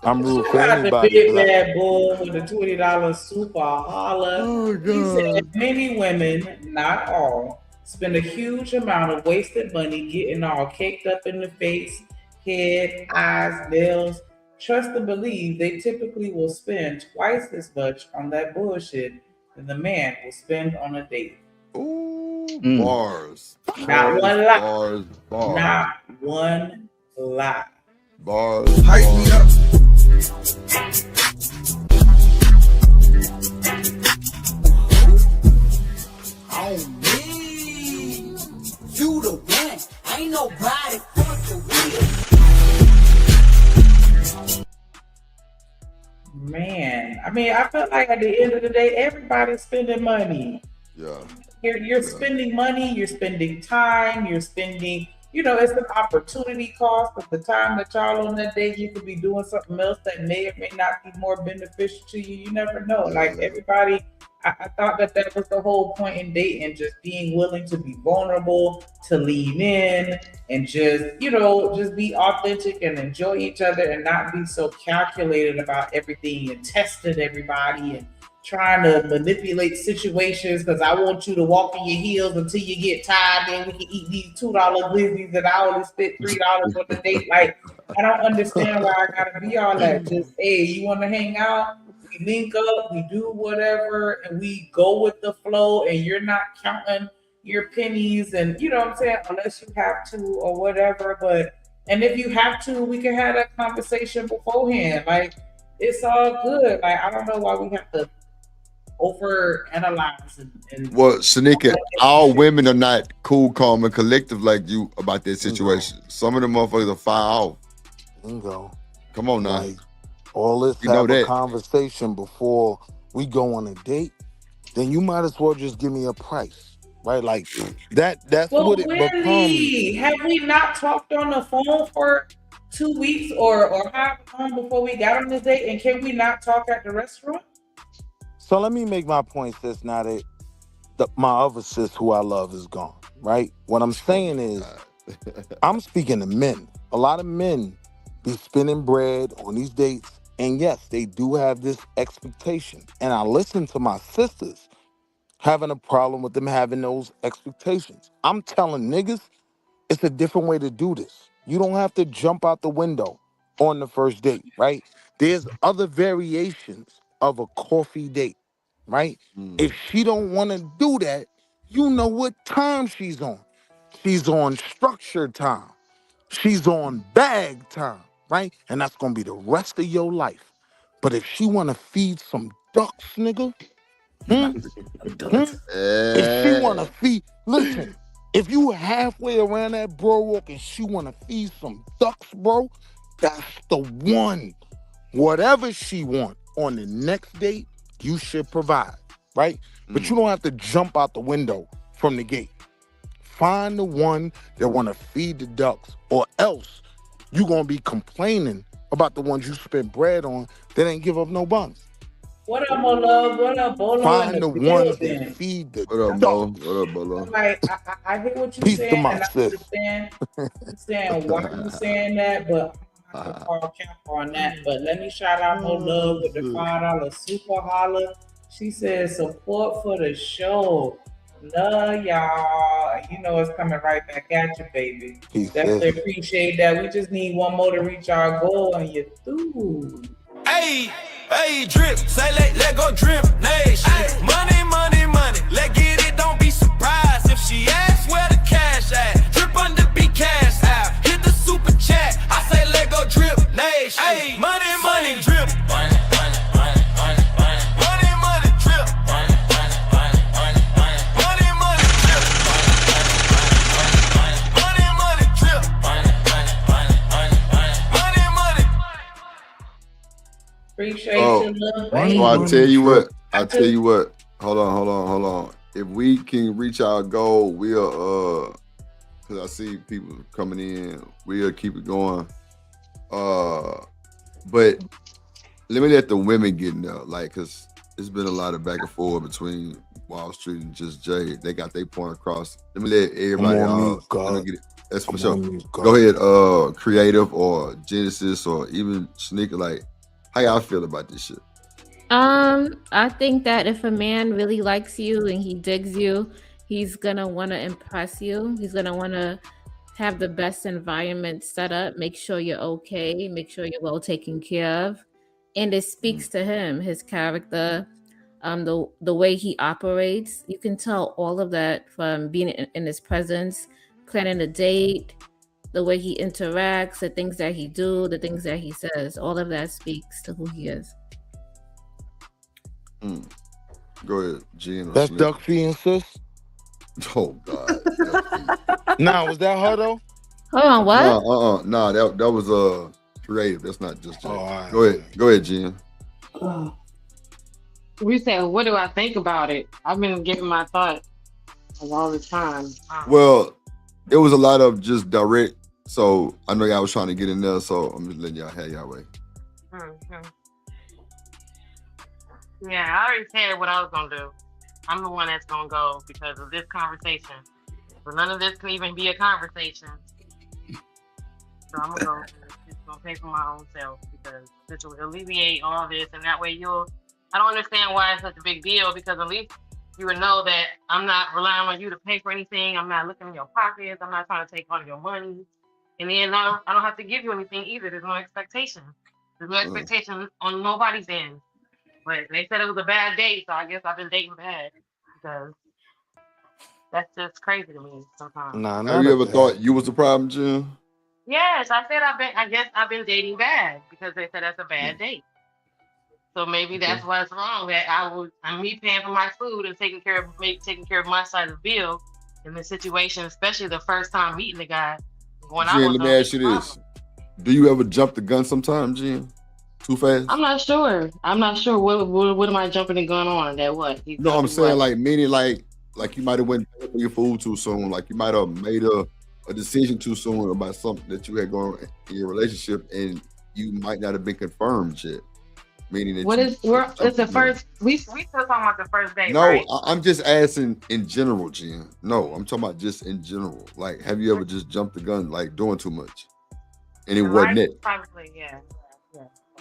I'm rude You for got the anybody. big Black. bad bull with the $20 super holla. Oh, He said many women, not all, spend a huge amount of wasted money getting all caked up in the face, head, eyes, nails. Trust and believe they typically will spend twice as much on that bullshit than the man will spend on a date. Ooh, bars. Not one lie. Bars. Bars. Not one lie. Bars. Hype me up. On me, you the one. Ain't nobody fucking with Man, I mean, I feel like at the end of the day, everybody's spending money. Yeah. You're spending money, you're spending time, you're spending, it's an opportunity cost of the time that y'all on that day. You could be doing something else that may or may not be more beneficial to you. You never know. Like everybody, I thought that was the whole point in dating, just being willing to be vulnerable, to lean in, and just be authentic and enjoy each other and not be so calculated about everything and testing everybody and trying to manipulate situations because I want you to walk in your heels until you get tired, then we can eat these $2 glizzies that I only spent $3 on the date. Like, I don't understand why I gotta be all that. Just, hey, you want to hang out? We link up, we do whatever, and we go with the flow, and you're not counting your pennies, and you know what I'm saying, unless you have to or whatever. And if you have to, we can have that conversation beforehand. Like, it's all good. Like, I don't know why we have to over analyze and Well, Shanika, all women are not cool, calm, and collective like you about that situation. Some of them motherfuckers are fire off. Bingo. Come on now. Like, all this You know have a that. conversation before we go on a date, then you might as well just give me a price, right? Like that's Well, what it becomes. Willie, have we not talked on the phone for 2 weeks or however long before we got on this date? And can we not talk at the restaurant? So let me make my point, sis. Now that my other sis, who I love, is gone, right? What I'm saying is, I'm speaking to men. A lot of men be spending bread on these dates, and yes, they do have this expectation. And I listen to my sisters having a problem with them having those expectations. I'm telling niggas, it's a different way to do this. You don't have to jump out the window on the first date, right? There's other variations of a coffee date, right? If she don't want to do that, you know what time she's on. She's on structured time. She's on bag time, right? And that's gonna be the rest of your life. But if she wanna feed some ducks, nigga, if she wanna feed, listen, if you halfway around that bro walk and she wanna feed some ducks, bro, that's the one. Whatever she want on the next date, you should provide, right? But you don't have to jump out the window from the gate. Find the one that want to feed the ducks, or else you going to be complaining about the ones you spent bread on that ain't give up no buns. What up, my love? What up, Bolo? Find the ones that feed the ducks. What up, Bolo? Like, I hear what you're Peace saying, to my and I sis. understand why you're saying that, but I'm not gonna call cap on that. But let me shout out Mo Love with the $5 super holler. She says support for the show. Love y'all. You know it's coming right back at you, baby. Peace, Definitely sis. appreciate that. We just need one more to reach our goal, and you're through. Hey, hey, drip, say let go drip nation. Money, money, money, let get it, don't be surprised if she asks where the cash at. Drip under be cash out, hit the super chat. I say let go drip nation. Hey, money, money, drip. Money, money, money, money, money. Money, money, drip. Money, money, money, money, money. Money, money, drip. Money, money, drip. Money, money, money, money, money. Money, money. Appreciate Oh, you, love. so I tell you what. Hold on. If we can reach our goal, we'll because I see people coming in, we'll keep it going. But let me let the women get in there, like, cause it's been a lot of back and forth between Wall Street and Just Jay. They got their point across. Let me let everybody get it. That's for sure. Go ahead, Creative or Genesis or even Sneaker. Like, how y'all feel about this shit? I think that if a man really likes you and he digs you, he's gonna want to impress you. He's gonna want to have the best environment set up, make sure you're okay, make sure you're well taken care of. And it speaks to him, his character, the way he operates. You can tell all of that from being in his presence, planning a date, the way he interacts, the things that he do, the things that he says. All of that speaks to who he is. Go ahead, Gene. That's duck feeding, sis? Oh God. Nah, was that her though? Hold on, what? Nah, that was Creative. That's not Just Jay. Go ahead, Gene. We said, what do I think about it? I've been giving my thought all the time. Well, it was a lot of just direct. So I know y'all was trying to get in there, so I'm just letting y'all have y'all way. Yeah, I already said what I was gonna do. I'm the one that's gonna go because of this conversation. So none of this can even be a conversation. So I'm gonna go. It's gonna pay for my own self because this will alleviate all this, and that way I don't understand why it's such a big deal, because at least you would know that I'm not relying on you to pay for anything. I'm not looking in your pockets. I'm not trying to take all your money. And then I don't have to give you anything either. There's no expectation. There's no expectation on nobody's end. But they said it was a bad date, so I guess I've been dating bad because that's just crazy to me sometimes. Nah, Have you ever thought you was the problem, Jim? Yes, I said I guess I've been dating bad because they said that's a bad date. So maybe that's why it's wrong that I'm me paying for my food and taking care of my side of the bill in the situation, especially the first time meeting the guy. Jen, let me ask you this: do you ever jump the gun sometimes, Jen? Too fast? I'm not sure. What am I jumping the gun on? That what? No, I'm saying like meaning like you might have went for your food too soon. Like you might have made a decision too soon about something that you had going in your relationship, and you might not have been confirmed yet. Meaning that it's the first. We still talking about the first date, no, right? I'm just asking in general, Jen. No, I'm talking about just in general. Like, have you ever just jumped the gun, like doing too much, and it wasn't it? Probably, yeah.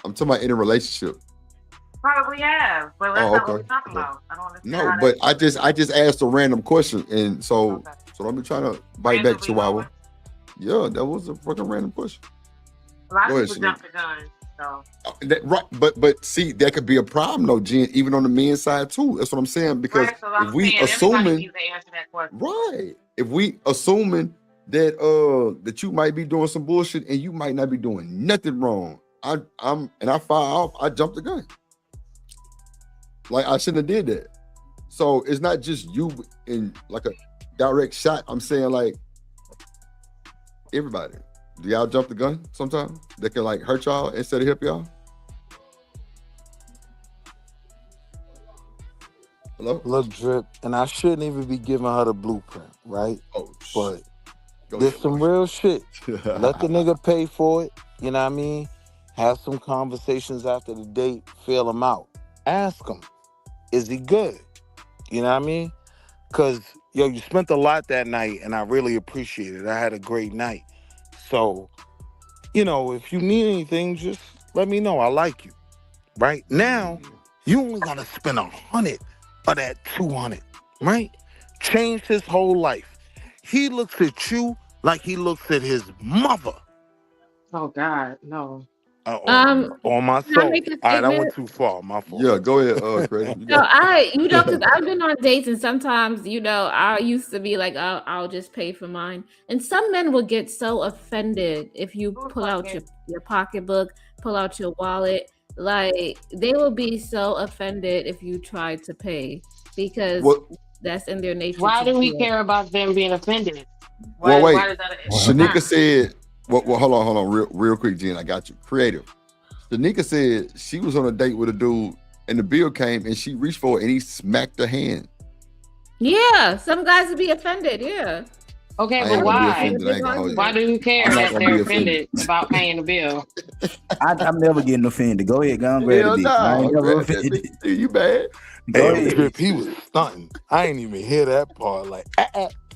I'm talking about in a relationship. Probably have, but that's not what we're talking about. I don't understand. No, but I just asked a random question, and so I'm trying to bite back, Chihuahua. Yeah, that was a fucking random question. A lot of people jump the gun, so. Right, but see, that could be a problem though, Jen, even on the men's side too. That's what I'm saying, because Right, so if we assuming right, if we assuming that you might be doing some bullshit and you might not be doing nothing wrong, I fire off, I jumped the gun. Like I shouldn't have did that. So it's not just you in like a direct shot. I'm saying like everybody. Do y'all jump the gun sometimes? That can like hurt y'all instead of help y'all? Hello? Look, Drip, and I shouldn't even be giving her the blueprint, right? Oh, but there's some real shit. Let the nigga pay for it. You know what I mean? Have some conversations after the date. Feel him out. Ask him, is he good? You know what I mean? Because, yo, you spent a lot that night, and I really appreciate it. I had a great night. So, you know, if you need anything, just let me know. I like you. Right? Now, you only got to spend 100 of that 200, right? Change his whole life. He looks at you like he looks at his mother. Oh, God, no. On my Can I soul. make a All right, I statement? went too far. My fault. Yeah, go ahead, Craig. No, because I've been on dates and sometimes, I used to be like, I'll just pay for mine. And some men will get so offended if you pull out your pocketbook, pull out your wallet. Like, they will be so offended if you try to pay because that's in their nature. Why to do we do it. care about them being offended? Well, wait. Why is that Shanika said, well, hold on, real quick, Jen. I got you. Creative. Shanika said she was on a date with a dude and the bill came and she reached for it and he smacked her hand. Yeah, some guys would be offended. Yeah. Okay, but why? Why do you care that they're offended about paying the bill? I'm never getting offended. Go ahead, go on, grab Hell the dick. no, I ain't never grab that offended. dick. You bad? Go Hey, ahead. Drip, he was stunting. I ain't even hear that part. Like,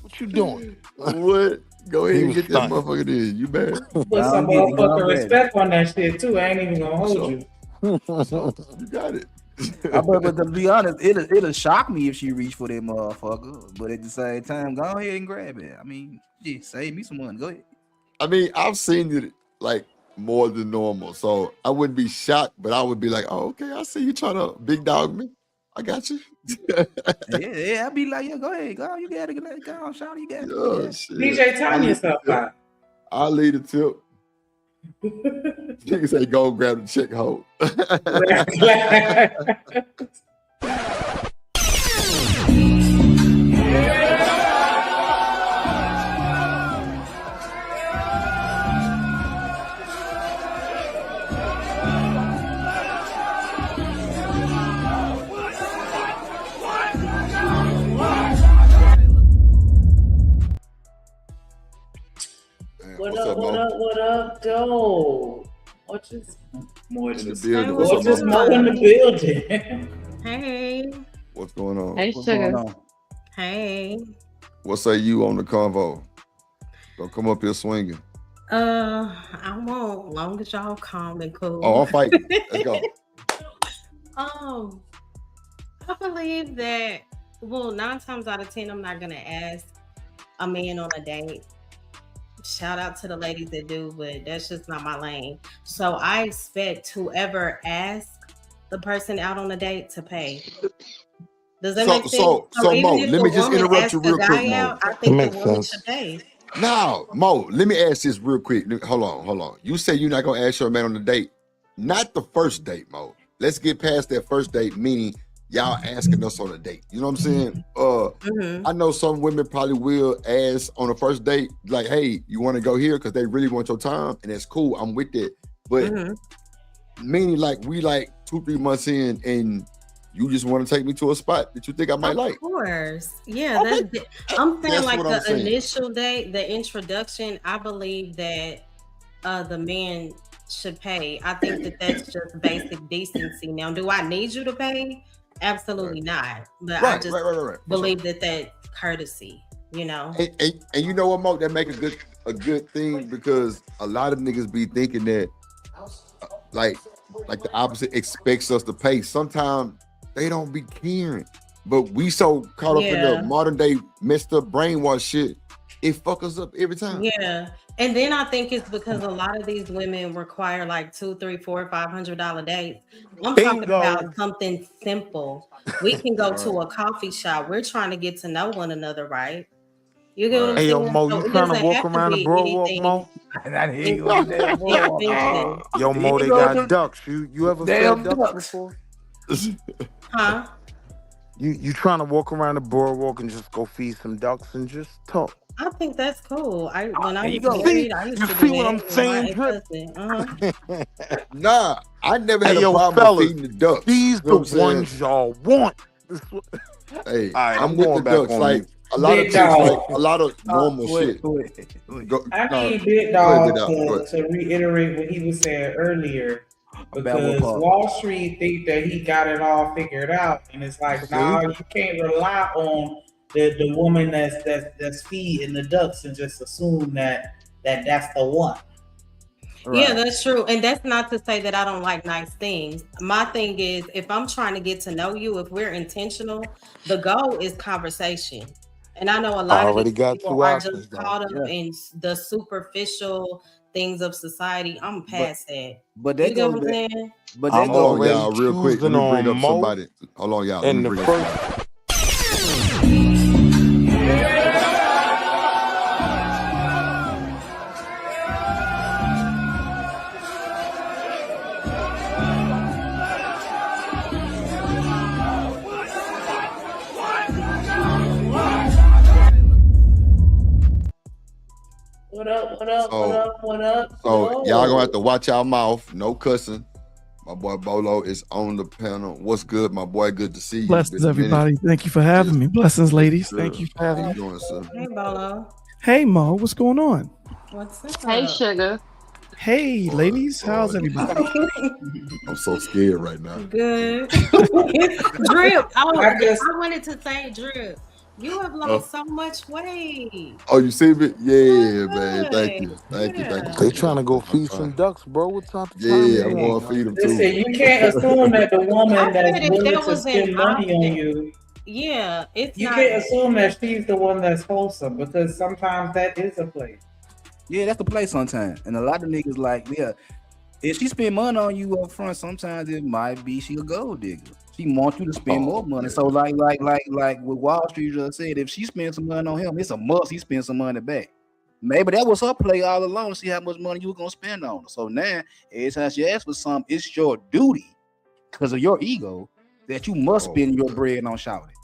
what you doing? What? Go ahead He and was get that stunting. motherfucker in. You bad? Put some motherfucking respect on that shit too. I ain't even gonna hold you. You got it. But to be honest, it'll shock me if she reached for that motherfucker. But at the same time, go ahead and grab it. I mean, yeah, save me some money. Go ahead. I mean, I've seen it like more than normal, so I wouldn't be shocked, but I would be like, "Oh, okay, I see you trying to big dog me. I got you." Yeah, I'd be like, yeah, go ahead, go. You got it, go on, shout, you got it. Yeah, Yeah. shit. DJ, turn yourself out. I'll lead the tip. You can say, "Go grab the chick hole." What up, though? What's just more In the just building. What's up, just Mo? more in the building. Hey. What's going on? Hey, What's sugar. going on? Hey. What say you on the convo? Don't come up here swinging. I won't. Long as y'all calm and cool. Oh, I'm fighting. Let's go. I believe that. Well, 9 times out of 10, I'm not gonna ask a man on a date. Shout out to the ladies that do, but that's just not my lane. So I expect whoever asks the person out on a date to pay. Does that make sense? So even Mo, if let the me just woman interrupt asks you the real quick, guy Mo. out, I think Makes the woman sense. should pay. Now, Mo, let me ask this real quick. Hold on. You say you're not gonna ask your man on the date. Not the first date, Mo. let's get past that first date, meaning y'all asking us on a date. You know what I'm saying? I know some women probably will ask on a first date, like, hey, you want to go here? Because they really want your time, and that's cool. I'm with it. But meaning like we like 2-3 months in and you just want to take me to a spot that you think I might like. Of course. Yeah. I'm saying That's like what the I'm saying. initial date, the introduction, I believe that the man should pay. I think that that's just basic decency. Now, do I need you to pay? Absolutely not. But I just believe that that's courtesy, you know. And you know what, Mo? That make a good thing because a lot of niggas be thinking that like the opposite expects us to pay. Sometimes they don't be caring. But we so caught up in the modern day messed up brainwash shit, it fuck us up every time. Yeah. And then I think it's because a lot of these women require like $200, $300, $400, $500 dates. I'm talking about something simple. We can go to a coffee shop. We're trying to get to know one another, right? You get what I'm Hey, saying? yo, Mo, So you it trying to doesn't walk have to around the be boardwalk, anything. Mo? Yo, Mo, they got ducks. You ever fed ducks before? Huh? You trying to walk around the boardwalk and just go feed some ducks and just talk? I think that's cool. When I There you was go. married, I used You to see do what I'm that with saying, my Drip? ex-husband. Nah, I never had Hey, a yo, problem fellas, with feeding the ducks. these You know what the I'm saying? ones y'all want. Hey, All right, I'm I'm with going the back ducks. on Like mute. a lot of Big chicks, dog. like a lot of normal Wait. shit. Go, I no, need Big go ahead, Dog Big Dog. Go ahead. to reiterate what he was saying earlier, Balboa because Park. Wall Street think that he got it all figured out, and it's like, nah, you can't rely on the woman that's feeding the ducks and just assume that's the one. Yeah, that's true. And that's not to say that I don't like nice things. My thing is, if I'm trying to get to know you, if we're intentional, the goal is conversation. And I know a I lot of already these got people 2 are options, just though. caught up in the superficial things of society. I'm past that. But You that get goes what I'm back. saying? But that I'm goes Hold on, already y'all, real quick. Let choosing me bring on up Mo somebody. Hold on, y'all. Let and me the bring up first. somebody. What up? What up? What up? What up? So y'all gonna have to watch our mouth. No cussing. My boy Bolo is on the panel. What's good, my boy? Good to see you. Blessings, Been a minute. everybody. Thank you for having me. Blessings, ladies. Sure. Thank you for having How me. you doing, sir? Hey, Bolo. Hey, Mo, what's going on? What's up? Hey, sugar. Hey, ladies. How's everybody? I'm so scared right now. Good. Drip. Oh, I just- I wanted to say, Drip, you have lost so much weight. Oh, you see me? Yeah, man. Thank you. Thank you. Thank you. They trying to go feed some ducks, bro. What type of time Yeah, you I'm on? gonna feed them Listen, too. you can't assume that the woman I that's said if willing there to was spend an money on option, you, yeah, it's you not. can't assume that she's the one that's wholesome, because sometimes that is a play. Yeah, that's the play sometimes. And a lot of niggas like, yeah, if she spend money on you up front, sometimes it might be she a gold digger. She wants you to spend more money. So like with Wall Street just said, if she spends some money on him, it's a must he spend some money back. Maybe that was her play all along to see how much money you were gonna spend on her. So now, every time she asks for something, it's your duty because of your ego that you must spend your bread on shouting.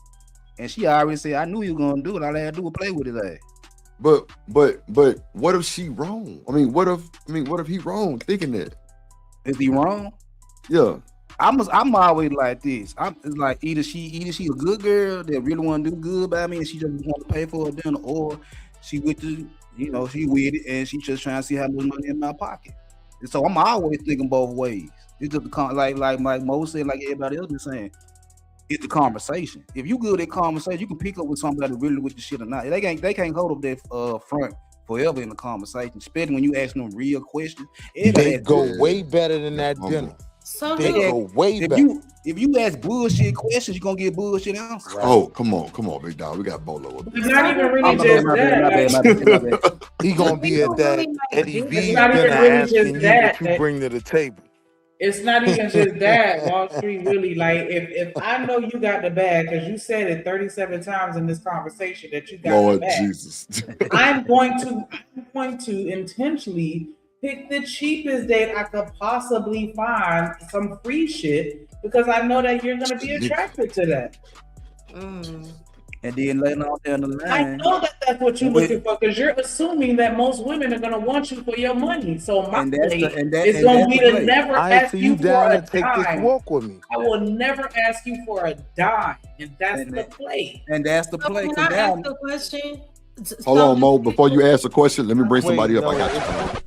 And she already said, I knew you were gonna do it. All I had to do was play with his ass. But what if she wrong? I mean, what if he wrong thinking that? Is he wrong? Yeah. I'm always like this. It's like either she a good girl that really want to do good by me and she just want to pay for a dinner, or she with the, she with it and she just trying to see how much money in my pocket. And so I'm always thinking both ways. It's just like Mo said, like everybody else is saying, it's the conversation. If you good at conversation, you can pick up with somebody really with the shit or not. They can't hold up that front forever in the conversation, especially when you ask them real questions. They go way better than that dinner. So They go way better. If you ask bullshit questions, you're gonna get bullshit answers. Oh, come on, big dog. We got Bolo. It's not even really just that. He gonna be at that Eddie V's It's not even dinner really asking just you that. what you bring to the table. It's not even just that. Wall Street really, like, if I know you got the bag, because you said it 37 times in this conversation that you got Lord the bag. Jesus. I'm going to intentionally pick the cheapest date I could possibly find, some free shit, because I know that you're gonna be attracted to that. And then later on down the I line, know that that's what you're Wait. looking for, because you're assuming that most women are gonna want you for your money. So my And that's the- play and that- is and gonna that's be the to play. never All right, ask so you you for down a to take this dime. walk with me? I will never ask you for a dime, and that's the play. and that's the play. Can 'cause I now, ask a question? Hold on, Mo. Before you ask a question, let me bring Wait, somebody up. no, I got you.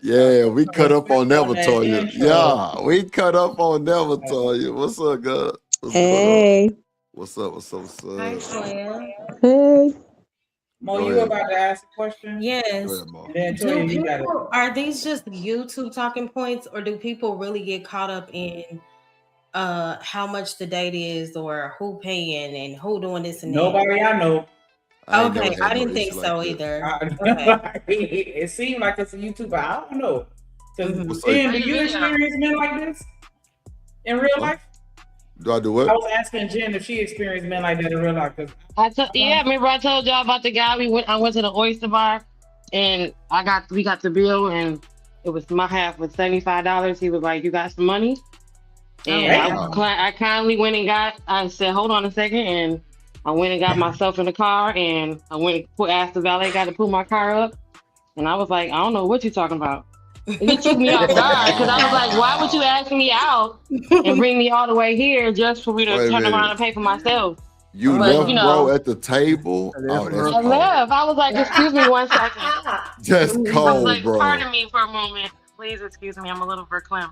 Yeah, we cut up on Never Toya. Yeah, we cut up on Never Toya. What's up, God? What's Hey. What's up? What's up? What's up? Hi, Toya. Hey. Mo, Go you ahead. about to ask a question? Yes. Go ahead, Mo. And then Do Toya, you got it. people, are these just YouTube talking points, or do people really get caught up in how much the date is, or who paying and who doing this and that? Nobody I know. I ain't Okay, never I had no didn't think issue so like that. either. Okay. It seemed like it's a YouTuber. I don't know. What's Jen, up? do you experience men like this in real life? Do I do I what? was asking Jen if she experienced men like that in real life. 'cause Yeah, remember I told y'all about the guy I went to the oyster bar and we got the bill and it was my half was $75. He was like, "You got some money?" And I kindly went and I said, "Hold on a second," and I went and got myself in the car and I went and asked the valet guy to pull my car up. And I was like, "I don't know what you're talking about." It took me off guard because I was like, "Why would you ask me out and bring me all the way here just for me to Wait a turn around minute. and pay for myself?" You But, left you know, bro at the table? Oh, that's I cold. left. I was like, "Excuse me 1 second." That's I was cold, like, bro. "Pardon me for a moment. Please excuse me. I'm a little verklempt."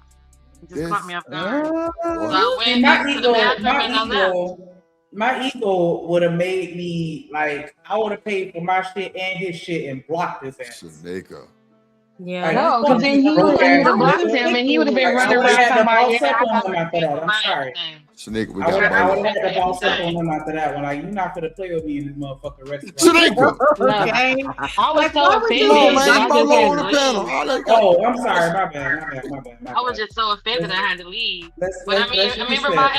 It just caught me off guard. So I See, went back to the bathroom and I left. my ego would have made me like I would have paid for my shit and his shit and blocked his ass. Shanika. Yeah. Like, No, because then you would have blocked him and he would have been running I would have around had to somebody. boss up on him after that. I'm sorry. Shanika, we I would got have Bolo. had to boss up on him after that one. Like, you're not gonna play with me in this motherfucking restaurant. Shanika! Okay. I was so why would you offended. do that that? I Bolo just had on to the leave. panel. All that Oh, I'm sorry. My bad. I was just so offended I had to leave. Let's- But I let's- mean, let's I remember reset.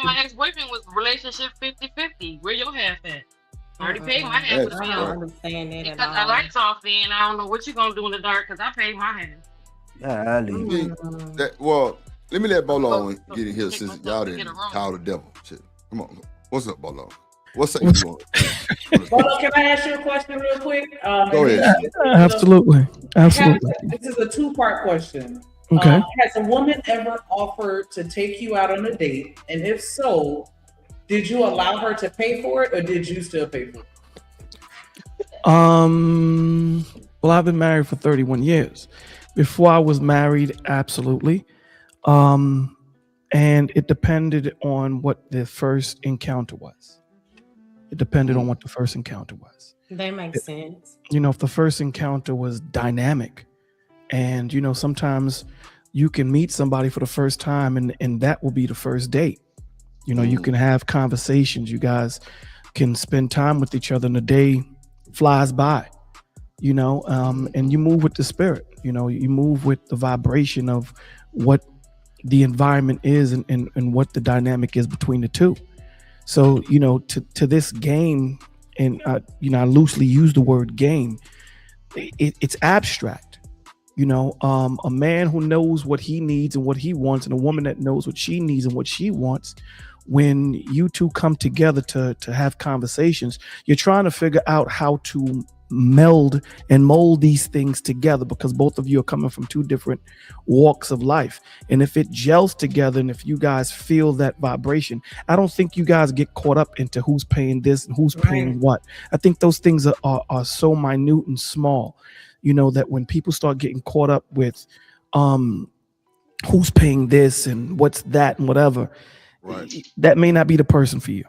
my ex-boyfriend was relationship 50-50. Where your half at? I already paid my half of the I don't bill. understand that Because at I all. lights off then. I don't know what you're going to do in the dark because I paid my half. golly. Well, let me let Bolo on get in here since y'all didn't call the devil. Shit. Come on. What's up, Bolo? What's up? Bolo, can I ask you a question real quick? Go and ahead. then- Absolutely. Absolutely. This is a two-part question. Okay. Has a woman ever offered to take you out on a date? And if so, did you allow her to pay for it or did you still pay for it? Well, I've been married for 31 years. Before I was married, absolutely. And it depended on what the first encounter was. It depended on what the first encounter was. That makes sense. You know, if the first encounter was dynamic, and you know, sometimes you can meet somebody for the first time and that will be the first date. You know, you can have conversations, you guys can spend time with each other and the day flies by, you know, and you move with the spirit, you know, you move with the vibration of what the environment is and what the dynamic is between the two. So, you know, to this game, and you know, I loosely use the word game, it's abstract. You know, a man who knows what he needs and what he wants, and a woman that knows what she needs and what she wants. When you two come together to have conversations, you're trying to figure out how to meld and mold these things together, because both of you are coming from two different walks of life. And if it gels together and if you guys feel that vibration, I don't think you guys get caught up into who's paying this and who's paying what. I think those things are so minute and small, you know, that when people start getting caught up with who's paying this and what's that and whatever, that may not be the person for you.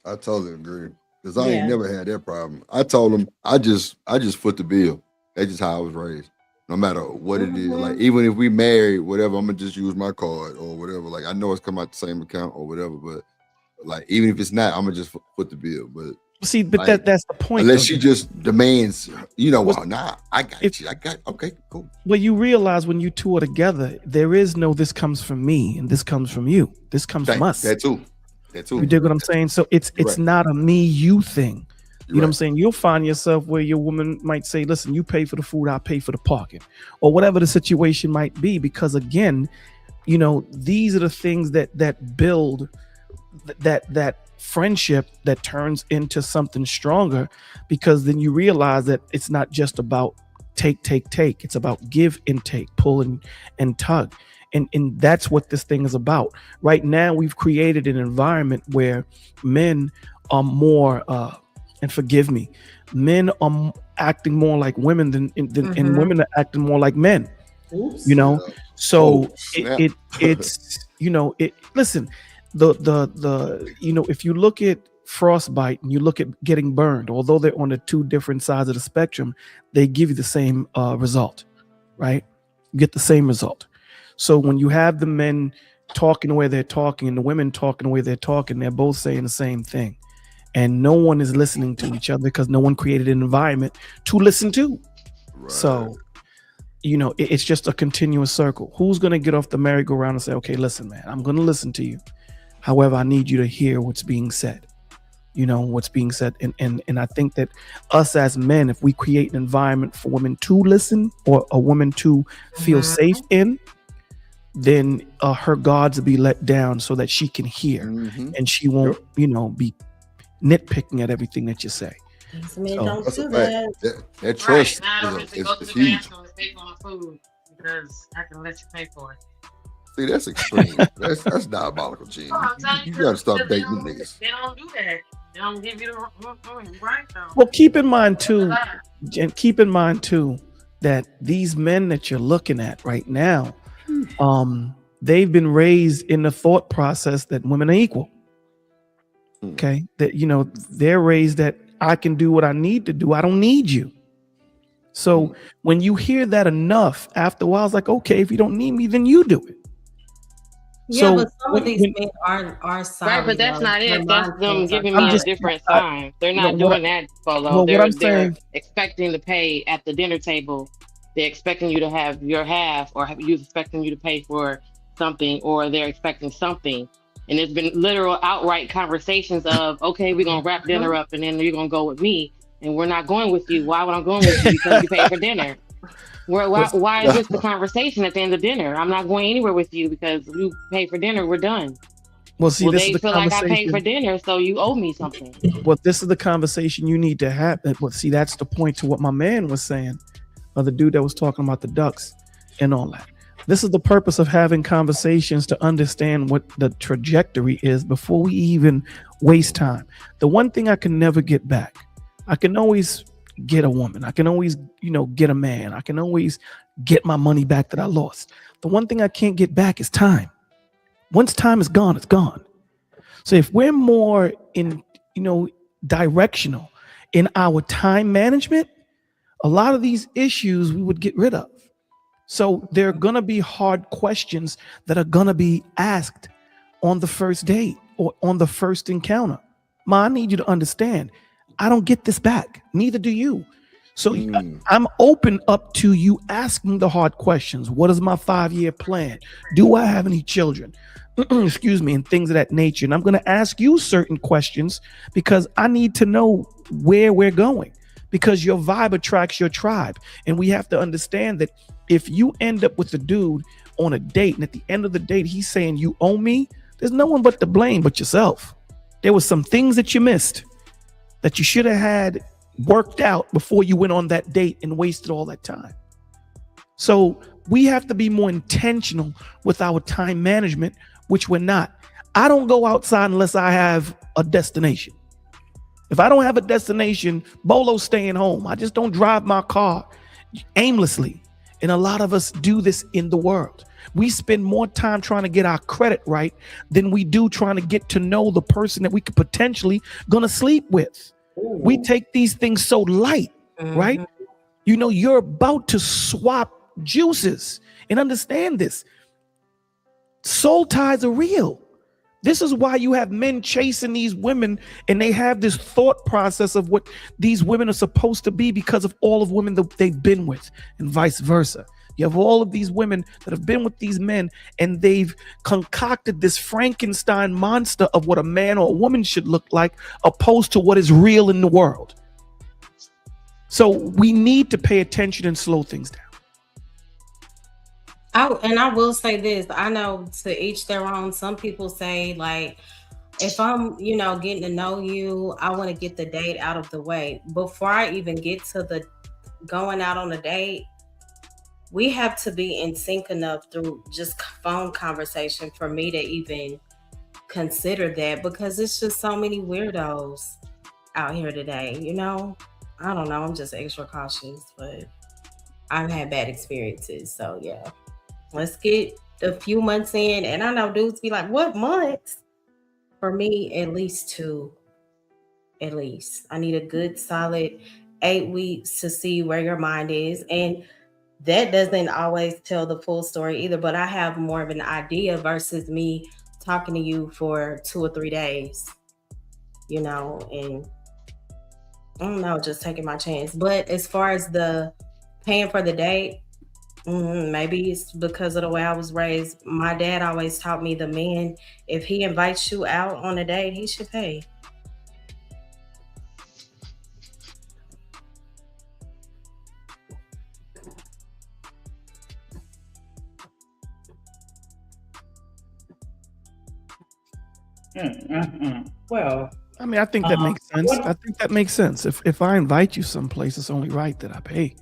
I totally agree. Because I ain't never had that problem. I told him I just foot the bill. That's just how I was raised. No matter what it is, like even if we married, whatever, I'm gonna just use my card or whatever. Like I know it's come out the same account or whatever, but like even if it's not, I'm gonna just foot the bill. But See, but like, that's the point. unless of she it. just demands, well, nah, I got you. I got okay, cool. Well, you realize when you two are together, there is no this comes from me and this comes from you. This comes from us. That too. You dig what I'm saying? So it's Right. not a me you thing. You know what I'm saying? You'll find yourself where your woman might say, listen, you pay for the food, I'll pay for the parking, or whatever the situation might be. Because again, these are the things that build that friendship that turns into something stronger, because then you realize that it's not just about take. It's about give and take, pull and tug. And that's what this thing is about. Right now, we've created an environment where men are more, and forgive me, men are acting more like women than and women are acting more like men. Oops. So snap. it's listen, the if you look at frostbite and you look at getting burned, although they're on the two different sides of the spectrum, they give you the same result, right? You get the same result. So when you have the men talking the way they're talking and the women talking the way they're talking, they're both saying the same thing. And no one is listening to each other because no one created an environment to listen to. Right. So, it's just a continuous circle. Who's going to get off the merry-go-round and say, okay, listen, man, I'm going to listen to you. However, I need you to hear what's being said. What's being said. And I think that us as men, if we create an environment for women to listen or a woman to feel safe in, then her guards will be let down so that she can hear and she won't, be nitpicking at everything that you say. Men So- don't That's a do fact. that. That trust Now I don't have to go to is the huge. bathroom and pay for my food because I can let you pay for it. See, that's extreme. that's diabolical, Gene. Oh, I'm telling You you, gotta stop because they dating them don't- niggas. They don't do that. They don't give you the right though. Well, keep in mind too, that these men that you're looking at right now, they've been raised in the thought process that women are equal. Okay, that they're raised that I can do what I need to do. I don't need you. So when you hear that enough, after a while, it's like, okay, if you don't need me, then you do it. Yeah, So but some of these men are sorry. Right, but that's though. not Their it. That's them mindsets are giving I'm me just- a different I- sign. They're no, not what doing that, Polo. well, what They're I'm saying- expecting to pay at the dinner table. They're expecting you to have your half, or you expecting you to pay for something, or they're expecting something. And there's been literal outright conversations of, okay, we're gonna wrap dinner up and then you're gonna go with me, and we're not going with you. Why would I go with you? Because you pay for dinner. Why is this the conversation at the end of dinner? I'm not going anywhere with you because you pay for dinner. We're done. Well, see, Well, this they is the feel like I paid conversation. for dinner, so you owe me something. Well, this is the conversation you need to have. Well, see, that's the point to what my man was saying, or the dude that was talking about the ducks and all that. This is the purpose of having conversations to understand what the trajectory is before we even waste time. The one thing I can never get back, I can always get a woman. I can always, get a man. I can always get my money back that I lost. The one thing I can't get back is time. Once time is gone, it's gone. So if we're more in, directional in our time management, a lot of these issues we would get rid of. So there are going to be hard questions that are going to be asked on the first date or on the first encounter. Ma, I need you to understand, I don't get this back. Neither do you. So I'm open up to you asking the hard questions. What is my 5-year plan? Do I have any children? Excuse me, and things of that nature. And I'm going to ask you certain questions because I need to know where we're going, because your vibe attracts your tribe. And we have to understand that if you end up with a dude on a date and at the end of the date, he's saying you owe me, there's no one but to blame but yourself. There was some things that you missed that you should have had worked out before you went on that date and wasted all that time. So we have to be more intentional with our time management, which we're not. I don't go outside unless I have a destination. If I don't have a destination, Bolo's staying home. I just don't drive my car aimlessly. And a lot of us do this in the world. We spend more time trying to get our credit right than we do trying to get to know the person that we could potentially gonna sleep with. We take these things so light, right? You know, you're about to swap juices, and understand this. Soul ties are real. This is why you have men chasing these women, and they have this thought process of what these women are supposed to be because of all of women that they've been with, and vice versa. You have all of these women that have been with these men, and they've concocted this Frankenstein monster of what a man or a woman should look like, opposed to what is real in the world. So we need to pay attention and slow things down. I will say this. I know to each their own. Some people say, like, if I'm, getting to know you, I want to get the date out of the way. Before I even get to the going out on a date, we have to be in sync enough through just phone conversation for me to even consider that, because it's just so many weirdos out here today, I don't know. I'm just extra cautious, but I've had bad experiences. So yeah, let's get a few months in. And I know dudes be like, what months? For me, at least 2. At least. I need a good solid 8 weeks to see where your mind is. And that doesn't always tell the full story either, but I have more of an idea versus me talking to you for 2 or 3 days, and I don't know, just taking my chance. But as far as the paying for the date, maybe it's because of the way I was raised. My dad always taught me the man, if he invites you out on a date, he should pay. Well, I mean, I think that makes sense. I think that makes sense. If I invite you someplace, it's only right that I pay,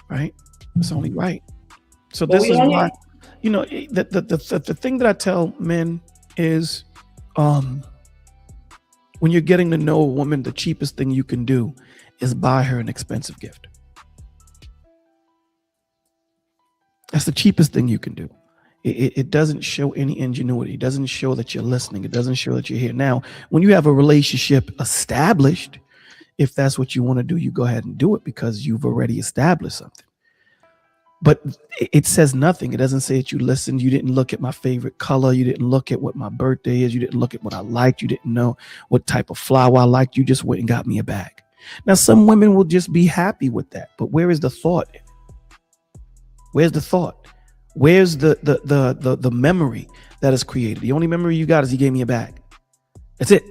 right? It's only right. So this is why, the thing that I tell men is, when you're getting to know a woman, the cheapest thing you can do is buy her an expensive gift. That's the cheapest thing you can do. It doesn't show any ingenuity. It doesn't show that you're listening. It doesn't show that you're here. Now, when you have a relationship established, if that's what you want to do, you go ahead and do it because you've already established something. But it says nothing. It doesn't say that you listened. You didn't look at my favorite color. You didn't look at what my birthday is. You didn't look at what I liked. You didn't know what type of flower I liked. You just went and got me a bag. Now, some women will just be happy with that. But where is the thought? Where's the thought? Where's the memory that is created? The only memory you got is he gave me a bag. That's it.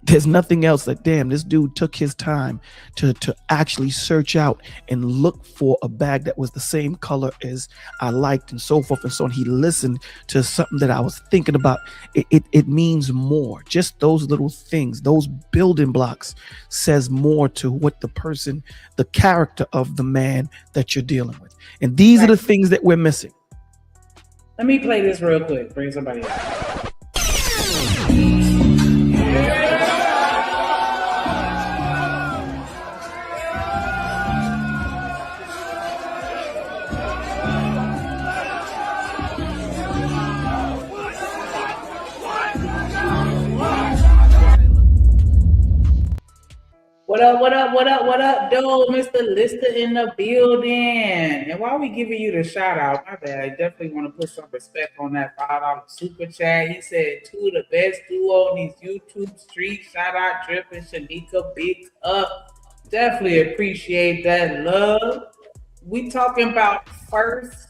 There's nothing else. Like, damn, this dude took his time to actually search out and look for a bag that was the same color as I liked, and so forth and so on. He listened to something that I was thinking about. It means more. Just those little things, those building blocks says more to what the person, the character of the man that you're dealing with. And these are the things that we're missing. Let me play this real quick. Bring somebody up. What up, dude? Mr. Lister in the building. And while we giving you the shout out, my bad, I definitely want to put some respect on that $5 super chat. He said, 2 of the best duo on these YouTube streets. Shout out Drip and Shanika, big up. Definitely appreciate that love. We talking about first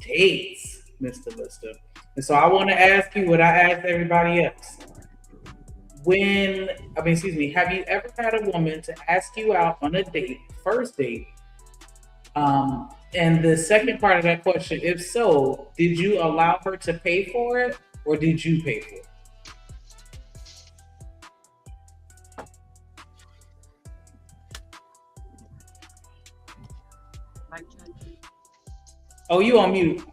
dates, Mr. Lister. And so I want to ask you what I asked everybody else. Have you ever had a woman to ask you out on a date, first date? And the second part of that question, if so, did you allow her to pay for it or did you pay for it? Oh, you on mute.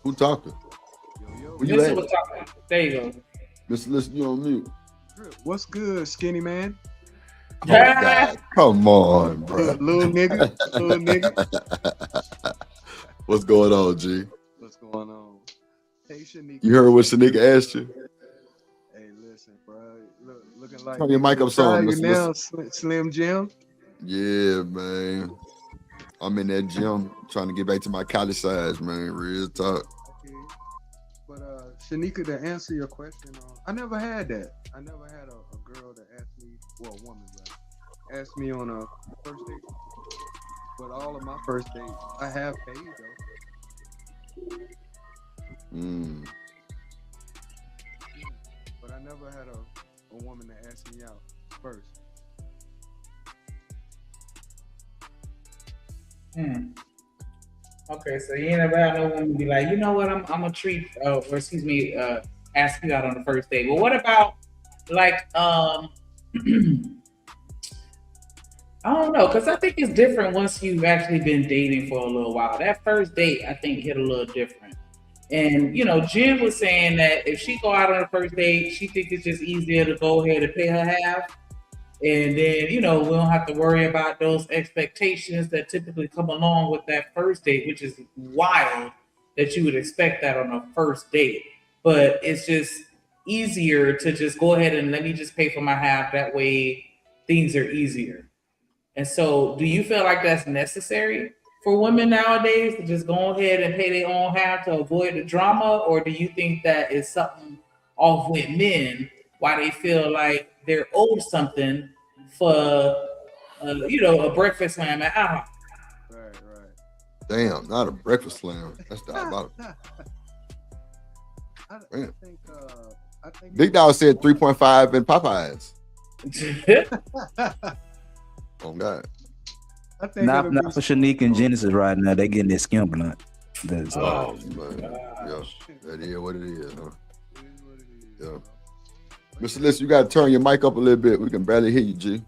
Who talking? Where you Mr. at? was talking. There you go. Mr. Listen, you on mute. What's good, skinny man? Oh, God. Come on, bro. Little nigga. What's going on, G? What's going on? Hey, Shanika. You heard what Shanika asked you? Hey, listen. bro. Looking like Turn your mic up some, you Mr. now, Slim Jim. Yeah, man. I'm in that gym trying to get back to my college size, man. Real talk. But Shanika, to answer your question, I never had that. I never had a girl that asked me, well, a woman, but asked me on a first date. But all of my first dates, I have paid though. But I never had a woman that asked me out first. Okay, so you ain't never had no woman be like, you know what, I'm gonna treat, ask you out on the first date. Well, what about like, I don't know, because I think it's different once you've actually been dating for a little while. That first date, I think, hit a little different. And, you know, Jen was saying that if she go out on a first date, she thinks it's just easier to go ahead and pay her half. And then, you know, we don't have to worry about those expectations that typically come along with that first date, which is wild that you would expect that on a first date. But it's just easier to just go ahead and let me just pay for my half. That way things are easier. And so do you feel like that's necessary for women nowadays to just go ahead and pay their own half to avoid the drama? Or do you think that is something off with men why they feel like they're owed something for, you know, a breakfast slam at IHOP? Right. Damn, not a breakfast slam. That's diabolical. I think Big Dog said 3.5 in Popeyes. Oh God. Not for Shanique and Genesis right now. They getting their skin blunt. Man. Yeah, that is what it is, huh? Yeah. Mr. List, you gotta turn your mic up a little bit. We can barely hear you, G.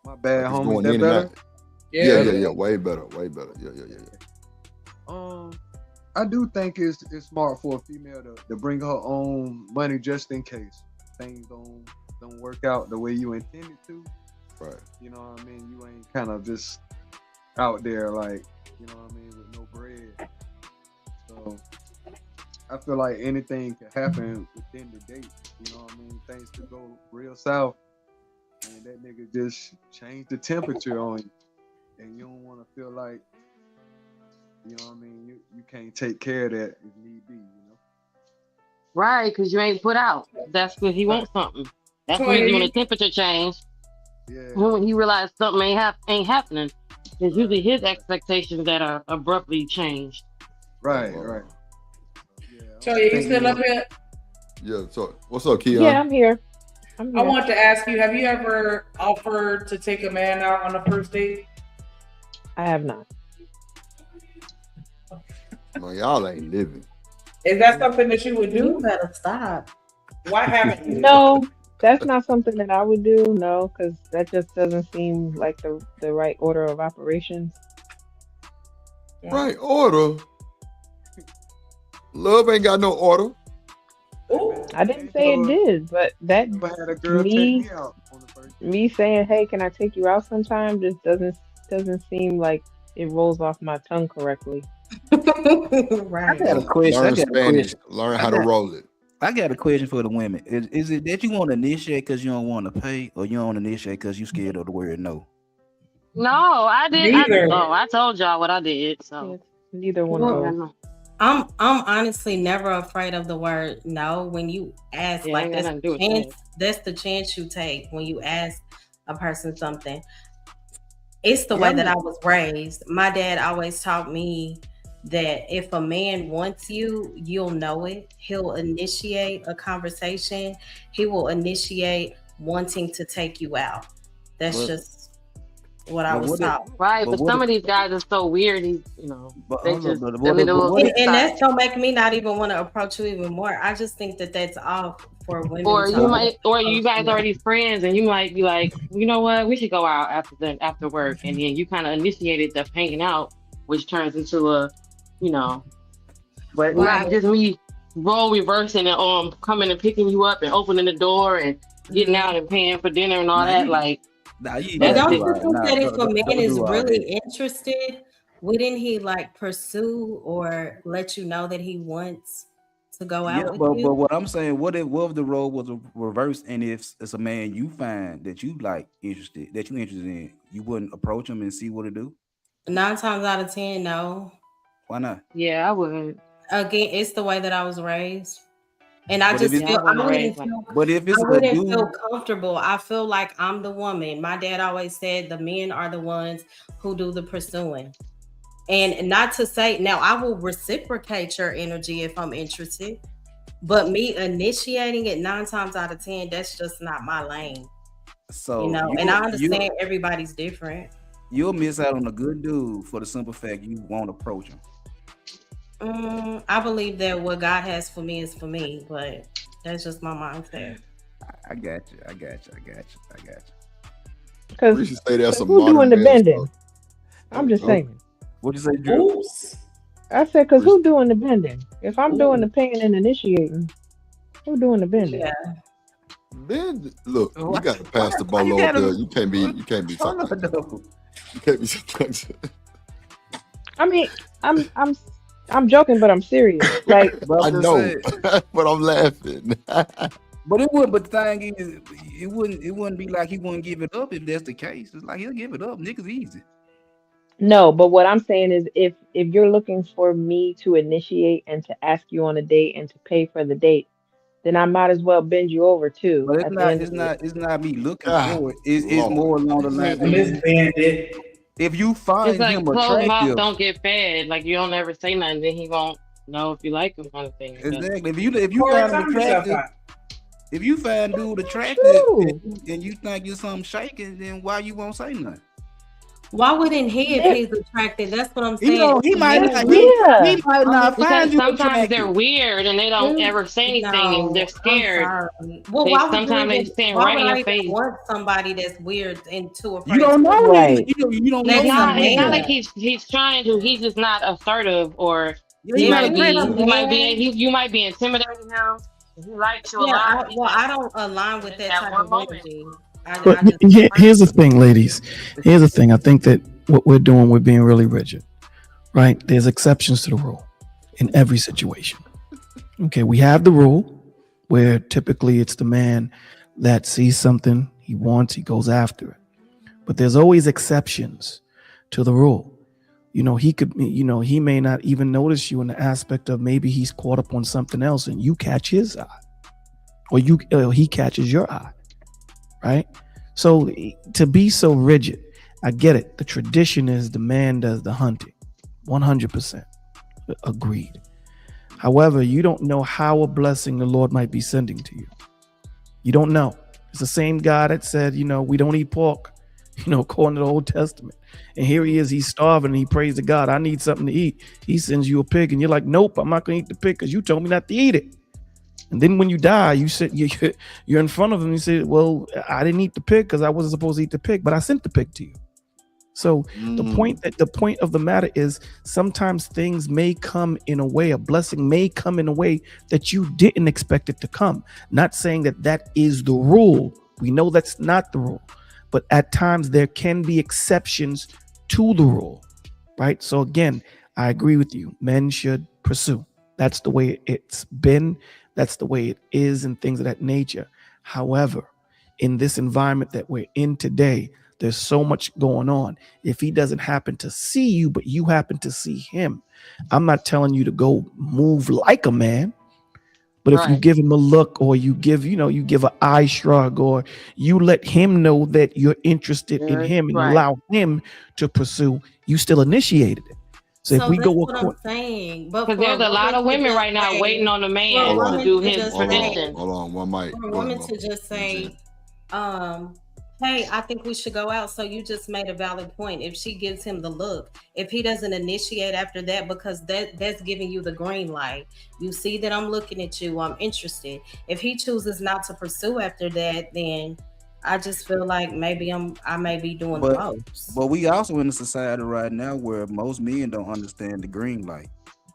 My bad, Like it's homie. going That in and better? out. Yeah. Way better. Yeah. I do think it's smart for a female to bring her own money just in case things don't work out the way you intended to. Right. You know what I mean? You ain't kind of just out there like, you know what I mean, with no bread. So I feel like anything can happen within the date. You know what I mean? Things could go real south, and that nigga just change the temperature on you, and you don't want to feel like, you know what I mean, you can't take care of that if need be, you know? Right, because you ain't put out. That's because he wants something. That's when he's doing a temperature change. Yeah. When he realized something ain't happening, it's usually his expectations that are abruptly changed. Right. So you still up here? Yeah. So what's up, Keon? Yeah, I'm here. I want to ask you, have you ever offered to take a man out on a first date? I have not. Man, y'all ain't living. Is that something that you would do? You better stop. Why haven't you? No, that's not something that I would do. No, because that just doesn't seem like the right order of operations. Right order. Love ain't got no order. I didn't say it did, but that had a girl take me out on the first me saying, "Hey, can I take you out sometime?" just doesn't seem like it rolls off my tongue correctly. Right. I got a question. Learn Spanish. Learn how to roll it. I got a question for the women. Is it that you want to initiate because you don't want to pay, or you don't initiate because you scared of the word no? No, I did. Neither. I told y'all what I did. So Neither one Well, of those. I'm honestly never afraid of the word no. When you ask, Yeah, like ain't got that's nothing to do the with chance, that's the chance you take when you ask a person something. It's the way that I was raised. My dad always taught me that if a man wants you, you'll know it. He'll initiate a conversation. He will initiate wanting to take you out. That's But- just what I but was what if- taught. right, But but what some if- of these guys are so weird. They hold just on, but a little. And that's gonna make me not even want to approach you even more. I just think that that's off for women. Or to you might, or approach you guys men. already friends, and you might be like, you know what, we should go out after work, and then you kind of initiated the hanging out, which turns into a, but not Right. just me role reversing and coming and picking you up and opening the door and getting out and paying for dinner and all that. Like, And that's don't it. you think that if a man don't is do all really that. interested, wouldn't he like pursue or let you know that he wants to go Yeah, out with but you. what I'm saying, what if the role was reversed, and if it's a man you find that you interested in, you wouldn't approach him and see what to do? 9 times out of 10, no. Why not? Yeah, I would. Again, it's the way that I was raised. And I But if just it's feel I wouldn't feel comfortable. I feel like I'm the woman. My dad always said the men are the ones who do the pursuing. And not to say now I will reciprocate your energy if I'm interested, but me initiating it 9 times out of 10, that's just not my lane. So You know, and I understand everybody's different. You'll miss out on a good dude for the simple fact you won't approach him. I believe that what God has for me is for me, but that's just my mindset. I got you. We should say that's some who doing modern the man bending? stuff. I'm just Oh. saying. What'd you say, Drew? I said, because who doing the bending? If I'm doing the paying and initiating, who doing the bending? Yeah. Then look, you got to pass the why ball you over gotta- there. You can't be Hold something. on, though. You can't be something. I mean, I'm joking, but I'm serious. Like, But I I'm just know, saying- but I'm laughing. But it would. But the thing is, it wouldn't be like he wouldn't give it up if that's the case. It's like he'll give it up. Niggas easy. no, but what I'm saying is, if you're looking for me to initiate and to ask you on a date and to pay for the date, then I might as well bend you over too. But at the end of it. it's not me looking Ah, for it. It's Lord. more along the lines. Miss Bandit. If you find It's like him closed mouth attractive, don't get fed. Like you don't ever say nothing, then he won't know if you like him kind of thing. exactly. If you Corey, find him calm yourself attractive, out. if you find dude attractive and you think you're something shaking, then why you won't say nothing? Why wouldn't he if he's attracted? That's what I'm saying. He might not. Yeah. He might not Because find you sometimes attractive. they're weird and they don't ever say anything and they're scared. Well, They- why would sometimes you they stand why right would in I your even face. want somebody that's weird and too afraid? You don't know Right. it. You don't That's know. not- It's not man. like he's trying to. He's just not assertive, or He's he not might be. aggressive. He might be. You might be intimidating him. He likes you a Yeah, lot. I don't align with that type of energy. But here's the thing, ladies. Here's the thing. I think that what we're doing, we're being really rigid, right? There's exceptions to the rule in every situation. Okay, we have the rule where typically it's the man that sees something he wants, he goes after it. But there's always exceptions to the rule. You know, he may not even notice you in the aspect of maybe he's caught up on something else and you catch his eye, or he catches your eye, right? So to be so rigid, I get it. The tradition is the man does the hunting, 100% agreed. However, you don't know how a blessing the Lord might be sending to you. You don't know. It's the same guy that said, we don't eat pork, according to the Old Testament. And here he is, he's starving and he prays to God, I need something to eat. He sends you a pig and you're like, nope, I'm not going to eat the pig because you told me not to eat it. And then when you die, you sit, you're in front of him. You say, well, I didn't eat the pig because I wasn't supposed to eat the pig, but I sent the pig to you. So the point of the matter is sometimes things may come in a way, a blessing may come in a way that you didn't expect it to come. Not saying that is the rule. We know that's not the rule, but at times there can be exceptions to the rule, right? So again, I agree with you. Men should pursue. That's the way it's been. That's the way it is and things of that nature. However, in this environment that we're in today, there's so much going on. If he doesn't happen to see you, but you happen to see him, I'm not telling you to go move like a man. But if you give him a look, or you give an eye shrug, or you let him know that you're interested in him and you allow him to pursue, you still initiated it. So if we that's go what I'm saying. But Because there's a lot of women right now waiting on the man to do his tradition. Hold on, one mic. For a woman to just say, hey, I think we should go out. So you just made a valid point. If she gives him the look, if he doesn't initiate after that, because that's giving you the green light. You see that I'm looking at you, I'm interested. If he chooses not to pursue after that, then I just feel like maybe I may be doing the most. But we also in a society right now where most men don't understand the green light.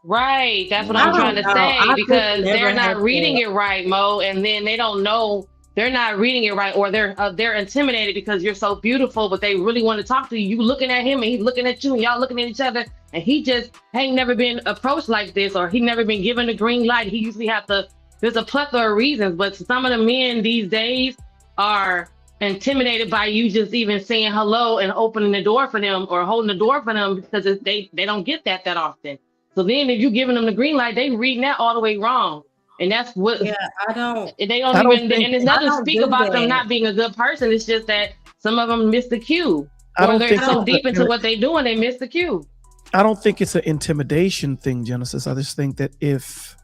Right. That's what I'm trying to say, because they're not reading it right, Mo, and then they don't know they're not reading it right, or they're intimidated because you're so beautiful, but they really want to talk to you. You looking at him and he's looking at you, and y'all looking at each other, and he just ain't never been approached like this, or he never been given a green light. He usually have to. There's a plethora of reasons, but some of the men these days are intimidated by you just even saying hello and opening the door for them or holding the door for them, because they don't get that often. So then if you giving them the green light, they reading that all the way wrong. And that's what Yeah, I don't. they I don't don't even, think- and it's I nothing to don't speak do about them that. not being a good person. It's just that some of them miss the cue. I Or don't they're think so it's deep a- into what they doing, they miss the cue. I don't think it's an intimidation thing, Genesis. I just think that if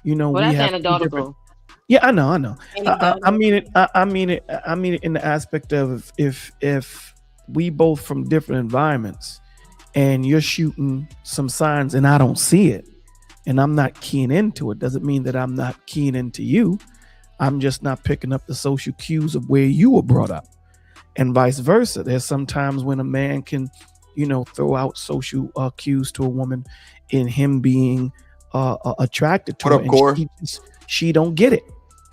Well, we that's have two different- anecdotal. Yeah, I know. I mean it. Anecdotal. I mean it. I mean it in the aspect of if we both from different environments, and you're shooting some signs and I don't see it, and I'm not keying into it, doesn't mean that I'm not keying into you. I'm just not picking up the social cues of where you were brought up, and vice versa. There's sometimes when a man can, throw out social cues to a woman in him being attracted to What her, up, and Corey? she don't get it,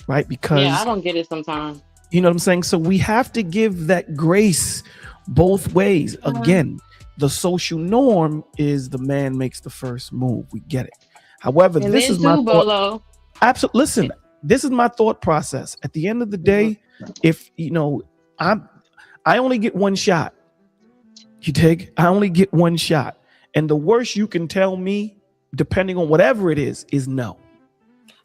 right? Because Yeah, I don't get it sometimes. you know what I'm saying? So we have to give that grace both ways. Again, the social norm is the man makes the first move. We get it. However, And this then is my too, thought. Bolo. Absolutely. Listen, this is my thought process. At the end of the day, if I only get one shot. You dig? I only get one shot. And the worst you can tell me, depending on whatever it is no.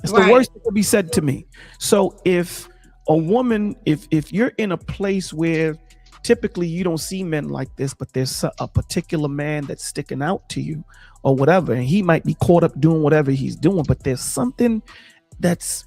It's the Right. worst that could be said to me. So if a woman, if you're in a place where typically you don't see men like this, but there's a particular man that's sticking out to you or whatever, and he might be caught up doing whatever he's doing, but there's something that's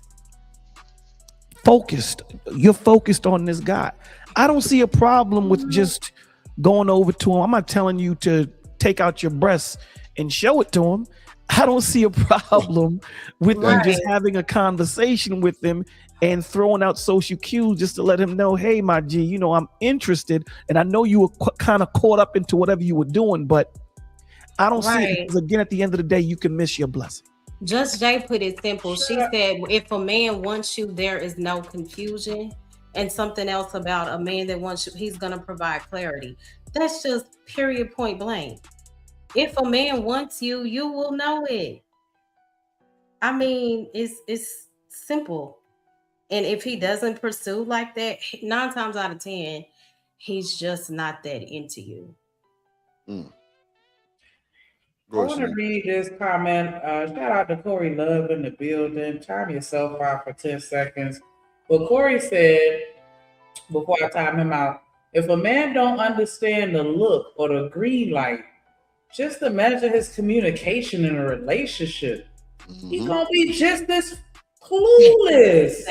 focused. You're focused on this guy. I don't see a problem with just going over to him. I'm not telling you to take out your breasts and show it to him. I don't see a problem with you just having a conversation with him and throwing out social cues just to let him know, hey, my G, I'm interested, and I know you were kind of caught up into whatever you were doing, but I don't see it, Right. because again, at the end of the day, you can miss your blessing. Just Jay put it simple. She said, if a man wants you, there is no confusion. And something else about a man that wants you, he's going to provide clarity. That's just period, point blank. If a man wants you, you will know it. I mean, it's simple. And if he doesn't pursue like that, 9 times out of 10, he's just not that into you. I want to read this comment. Shout out to Corey Love in the building. Time yourself out for 10 seconds. But Corey said, before I time him out, if a man don't understand the look or the green light, just imagine his communication in a relationship. He's gonna be just as clueless.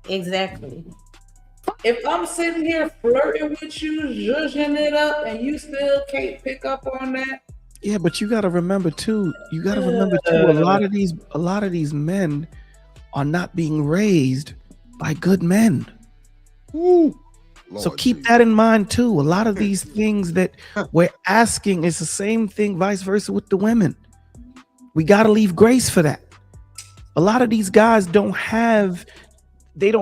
Exactly. If I'm sitting here flirting with you, zhuzhing it up, and you still can't pick up on that, Yeah, but you got to remember too. A lot of these men are not being raised by good men. So keep that in mind too. A lot of these things that we're asking is the same thing, vice versa with the women. We got to leave grace for that. A lot of these guys don't have. They're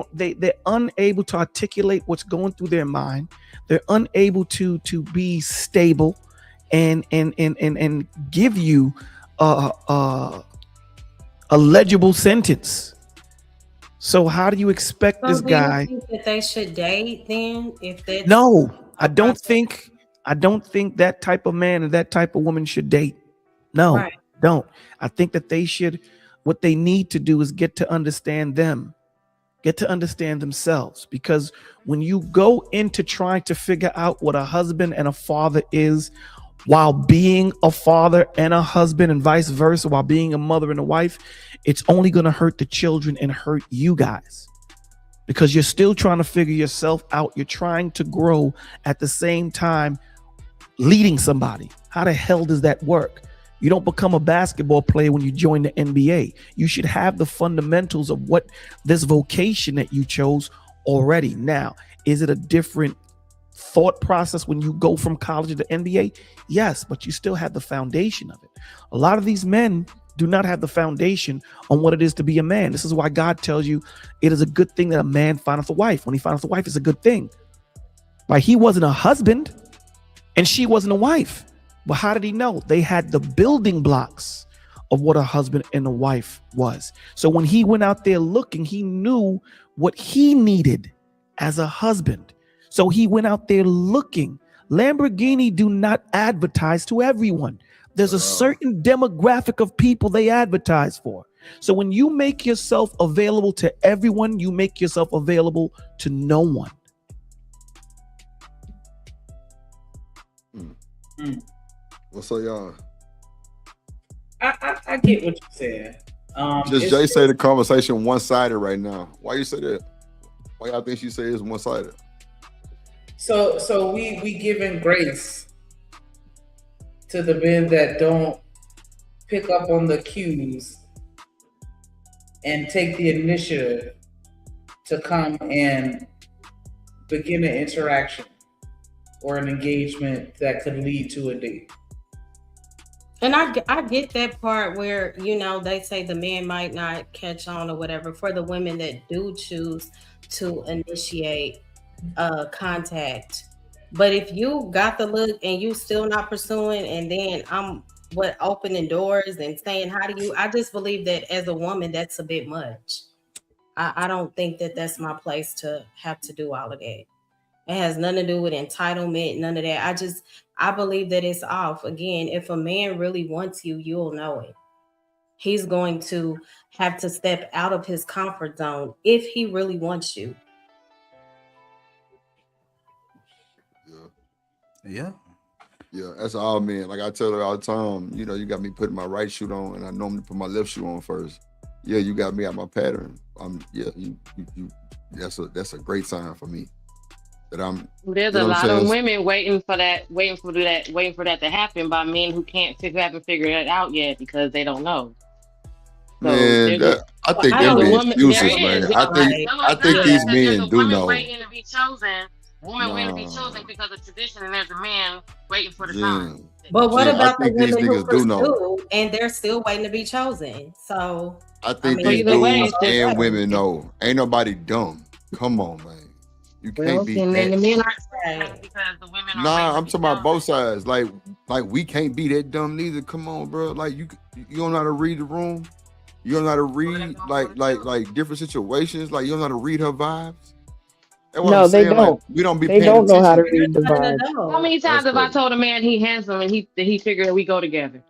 unable to articulate what's going through their mind. They're unable to be stable and give you a legible sentence. So how do you expect this So do you guy? think that they should date then? If that's No, I don't think that type of man and that type of woman should date. No, Right. don't. I think that they should. What they need to do is get to understand them. Get to understand themselves, because when you go into trying to figure out what a husband and a father is while being a father and a husband, and vice versa, while being a mother and a wife, it's only going to hurt the children and hurt you guys, because you're still trying to figure yourself out. You're trying to grow at the same time leading somebody. How the hell does that work? You don't become a basketball player when you join the NBA. You should have the fundamentals of what this vocation that you chose already. Now, is it a different thought process when you go from college to the NBA? Yes, but you still have the foundation of it. A lot of these men do not have the foundation on what it is to be a man. This is why God tells you it is a good thing that a man findeth a wife. When he findeth a wife, it's a good thing. Like, he wasn't a husband and she wasn't a wife. But how did he know? They had the building blocks of what a husband and a wife was. So when he went out there looking, he knew what he needed as a husband. So he went out there looking. Lamborghini do not advertise to everyone. There's a certain demographic of people they advertise for. So when you make yourself available to everyone, you make yourself available to no one. What's up, y'all? I get what you said. Just Jay say the conversation one-sided right now. Why you say that? Why y'all think she say it's one-sided? So we giving grace to the men that don't pick up on the cues and take the initiative to come and begin an interaction or an engagement that could lead to a date. And I get that part where, you know, they say the man might not catch on or whatever. For the women that do choose to initiate contact, but if you got the look and you still not pursuing, and then I'm opening doors and saying hi to you, I just believe that as a woman, that's a bit much. I don't think that that's my place to have to do all of that. It has nothing to do with entitlement, none of that. I believe that it's off. Again, if a man really wants you, you'll know it. He's going to have to step out of his comfort zone if he really wants you. Yeah. Yeah, that's all men. Like I tell her all the time, you know, you got me putting my right shoe on, and I normally put my left shoe on first. Yeah, you got me at my pattern. You that's a great sign for me. That I'm. There's a lot of women waiting for that to happen by men who haven't figured it out yet because they don't know. So man, I think they're being excuses, man. I think these men do know. Waiting to be chosen. Women waiting to be chosen because of tradition, and there's a man waiting for the time. But what about the women who pursue and they're still waiting to be chosen? So I think these dudes and women know. Ain't nobody dumb. Come on, man. You can't be. And then the men aren't because the women are. Nah, I'm talking about both sides. Like we can't be that dumb neither. Come on, bro. Like you don't know how to read the room. You don't know how to read like different situations. Like you don't know how to read her vibes. No, they don't. Like, we don't be. They don't know how to read the vibes. How many times have I told a man he handsome and he figured we go together?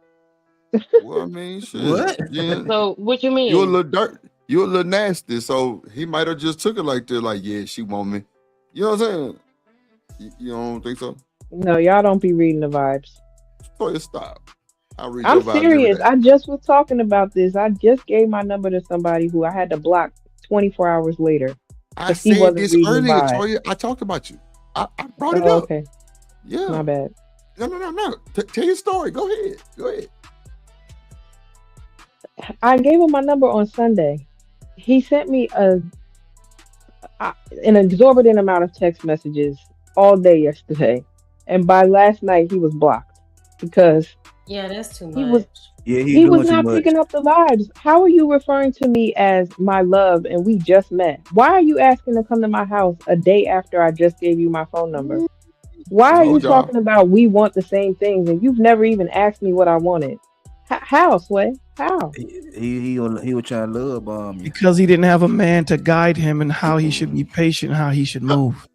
Well, I mean, shit. What? Yeah. So what you mean? You're a little dirt. You're a little nasty. So he might have just took it like that. Like, yeah, she want me. You know what I'm saying? You don't think so? No, y'all don't be reading the vibes. So stop. I'm serious. I just was talking about this. I just gave my number to somebody who I had to block 24 hours later. I said this earlier, Toya. I talked about you. I brought it up. Okay. Yeah. My bad. No. Tell your story. Go ahead. I gave him my number on Sunday. He sent me an exorbitant amount of text messages all day yesterday. And by last night, he was blocked because that's too much. He was not picking up the vibes. How are you referring to me as my love and we just met? Why are you asking to come to my house a day after I just gave you my phone number? Why are you talking about we want the same things and you've never even asked me what I wanted? How, Sway? How? He was trying to love bomb you. Because he didn't have a man to guide him and how he should be patient, how he should move.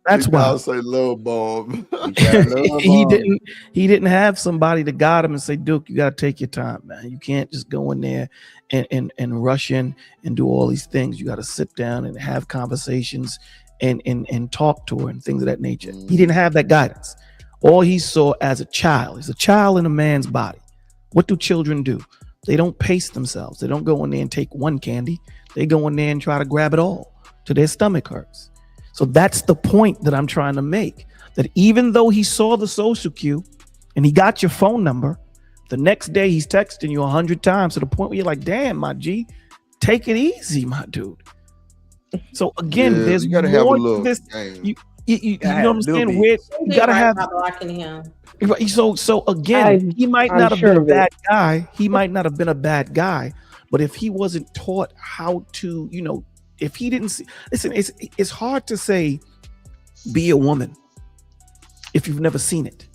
That's why. I'll say love bomb. He didn't have somebody to guide him and say, Duke, you got to take your time, man. You can't just go in there and rush in and do all these things. You got to sit down and have conversations and talk to her and things of that nature. He didn't have that guidance. All he saw as a child is a child in a man's body. What do children do? They don't pace themselves. They don't go in there and take one candy. They go in there and try to grab it all till their stomach hurts. So that's the point that I'm trying to make, that even though he saw the social cue and he got your phone number, the next day he's texting you 100 times to the point where you're like, damn, my G, take it easy, my dude. So again, there's you gotta more have a to little this. game. You Gotta know what I'm have a little saying? bit. Where You you did gotta right have. by blocking him. Right, so again, he might I'm not have sure been a of it. bad guy. He might not have been a bad guy, but if he wasn't taught how to, if he didn't see, listen, it's hard to say be a woman if you've never seen it.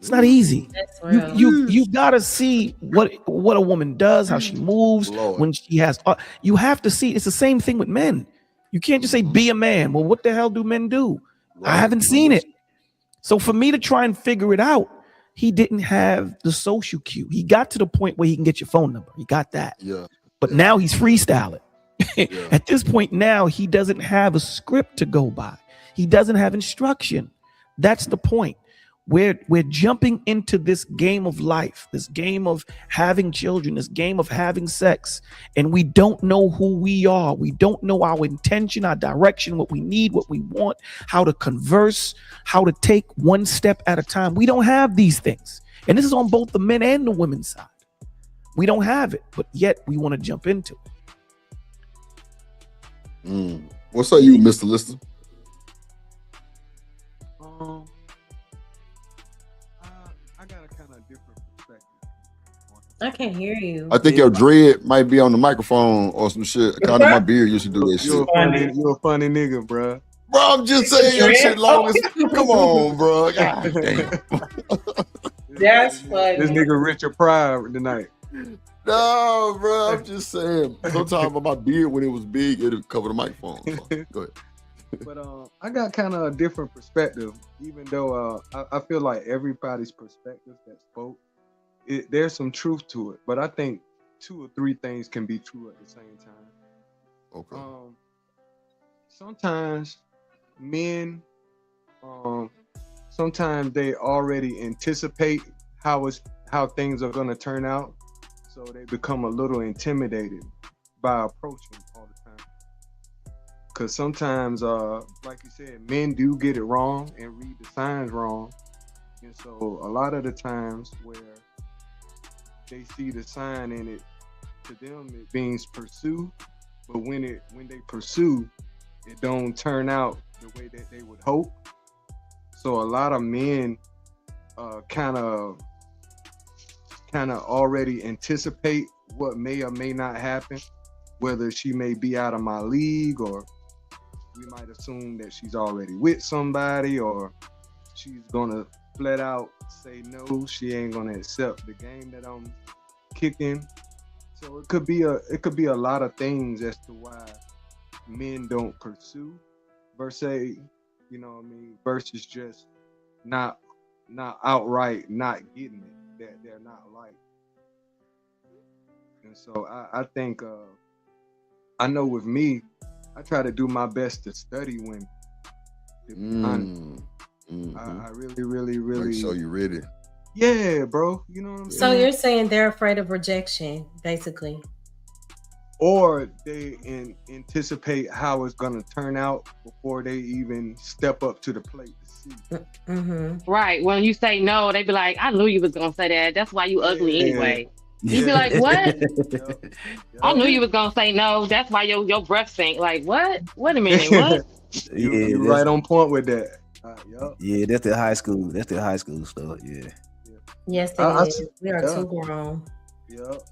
It's not easy. That's You real. you gotta see what a woman does, how she moves Lord. when she has. You have to see. It's the same thing with men. You can't just say be a man. Well, what the hell do men do? I Right. haven't seen it. So for me to try and figure it out, he didn't have the social cue. He got to the point where he can get your phone number. He got that. Yeah. But now he's freestyling. Yeah. At this point now, he doesn't have a script to go by. He doesn't have instruction. That's the point. We're jumping into this game of life, this game of having children, this game of having sex, and we don't know who we are. We don't know our intention, our direction, what we need, what we want, how to converse, how to take one step at a time. We don't have these things. And this is on both the men and the women's side. We don't have it, but yet we want to jump into it. What say you, Mr. Lister? I got a kind of different perspective. I can't hear you. I think your dread might be on the microphone or some shit. Kind of my beard used to do that You're shit. you're a funny nigga, bro. Bro, I'm just saying your shit long as. Come on, bro. God damn. That's funny. This nigga Richard Pryor tonight. No, bro. I'm just saying. Sometimes my beard, when it was big, it'd cover the microphone. So, go ahead. But I got kind of a different perspective, even though I feel like everybody's perspective that spoke, there's some truth to it. But I think 2 or 3 things can be true at the same time. Okay. Sometimes men, sometimes they already anticipate how things are gonna turn out, so they become a little intimidated by approaching all the time. Because sometimes, like you said, men do get it wrong and read the signs wrong. And so a lot of the times where they see the sign in it, to them it means pursue. But when they pursue, it don't turn out the way that they would hope. So a lot of men kind of already anticipate what may or may not happen, whether she may be out of my league, or we might assume that she's already with somebody, or she's gonna flat out say no, she ain't gonna accept the game that I'm kicking. So it could be a lot of things as to why men don't pursue versus, versus just not outright not getting it, that they're not liked. And so I think I know with me, I try to do my best to study women. To be honest. I really Make sure you ready. Yeah, bro. You know what I'm So saying? you're saying they're afraid of rejection, basically. Or they anticipate how it's gonna turn out before they even step up to the plate to see. Mm-hmm. Right. When you say no, they be like, I knew you was gonna say that. That's why you ugly anyway. You be like, what? I knew you was gonna say no. That's why your breath stink. Like, what? Wait a minute, what? You right on point with that. Yeah, that's the high school. That's the high school stuff. Yeah. Yes, it is. We are too grown. Yep.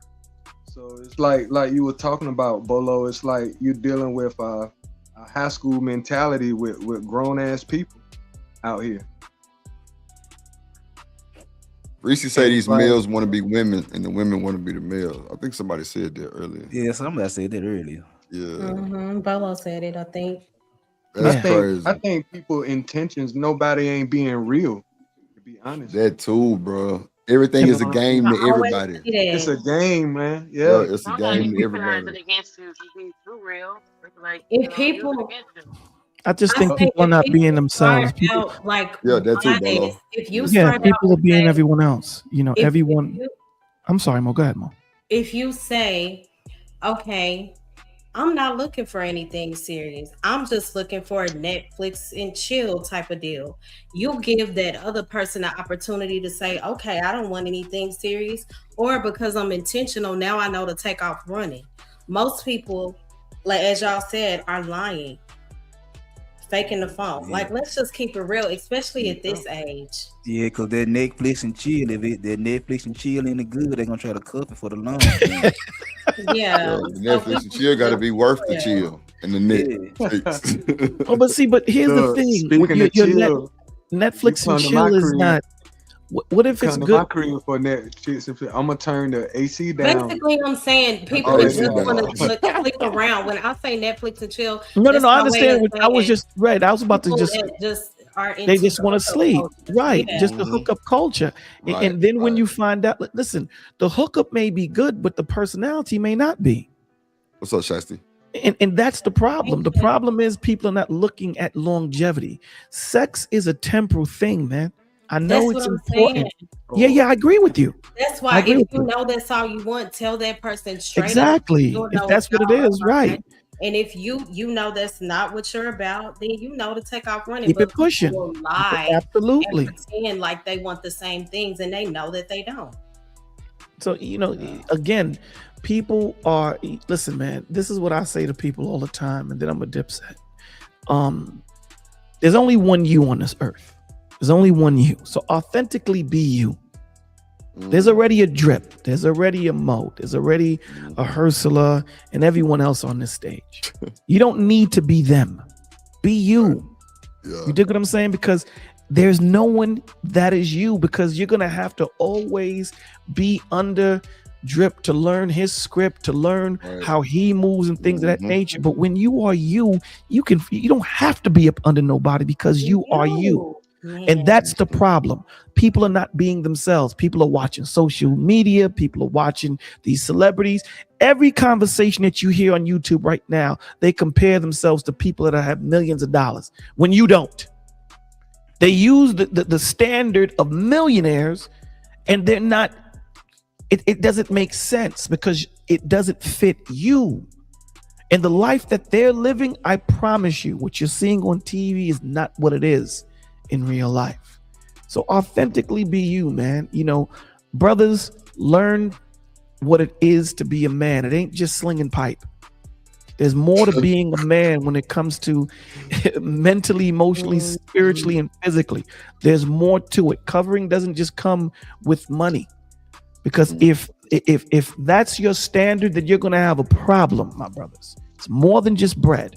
So it's like you were talking about, Bolo. It's like you're dealing with a high school mentality with grown ass people out here. Reese say these males want to be women and the women want to be the males. I think somebody said that earlier. Yeah, somebody said that earlier. Yeah. Mm-hmm. Bolo said it, I think. That's crazy. I think people intentions, nobody ain't being real, to be honest. That too, bro. Everything is a game to everybody. It's a game, man. Yeah. Bro, it's a game to everybody. Against you, be too real. Like, If people, I just think people are not being themselves. start People, out like Yeah, that too, honest, Bolo. if you yeah, start people out are being saying- everyone else. if Everyone. you- I'm sorry, Mo. Go ahead, Mo. if you say, okay, I'm not looking for anything serious. I'm just looking for a Netflix and chill type of deal. You give that other person the opportunity to say, okay, I don't want anything serious, or because I'm intentional, now I know to take off running. Most people, like as y'all said, are lying. faking the phone. Like, let's just keep it real, especially at this age. Yeah, because that Netflix and chill, that Netflix and chill ain't good, they're gonna try to cuff it for the long. Yeah. The Netflix and chill got to be worth the chill and the Netflix. Oh, but here's the thing. Speaking of chill, Netflix and you come to chill my is crib. not. What if it's Come to my good? crib for Netflix. I'm gonna turn the AC down. Basically, I'm saying people Oh, that yeah. just want to click around. When I say Netflix and chill, No, that's I my way understand. of I was saying just right. I was about to people just. that just are They into just want to hookup sleep, culture. right? Yeah. Just the hookup culture, and then when you find out, listen, the hookup may be good, but the personality may not be. What's up, Shasty? And that's the problem. The problem is people are not looking at longevity. Sex is a temporal thing, man. I know That's it's what I'm important. saying. Yeah, I agree with you. That's I why agree if with you you. know that's all you want, tell that person straight Exactly. up. You'll If know that's it's what it not is, right. right. And if you know that's not what you're about, then you know to take off running. Keep But it pushing. people will lie Absolutely. and pretend like they want the same things, and they know that they don't. So, again, people are, listen, man, this is what I say to people all the time, and then I'm a dipset. There's only one you on this earth. There's only one you. So authentically be you. There's already a Drip. There's already a Mo. There's already a Ursula and everyone else on this stage. You don't need to be them. Be you. You dig what I'm saying? Because there's no one that is you, because you're going to have to always be under Drip to learn his script, to learn how he moves and things of that nature. But when you are you, you don't have to be up under nobody, because you are you. And that's the problem. People are not being themselves. People are watching social media. People are watching these celebrities. Every conversation that you hear on YouTube right now, they compare themselves to people that have millions of dollars when you don't. They use the standard of millionaires, and they're not. It doesn't make sense, because it doesn't fit you. And the life that they're living, I promise you, what you're seeing on TV is not what it is in real life. So authentically be you, man. Brothers, learn what it is to be a man. It ain't just slinging pipe. There's more to being a man when it comes to mentally, emotionally, spiritually, and physically. There's more to it. Covering doesn't just come with money, because if that's your standard, then you're going to have a problem, my brothers. It's more than just bread.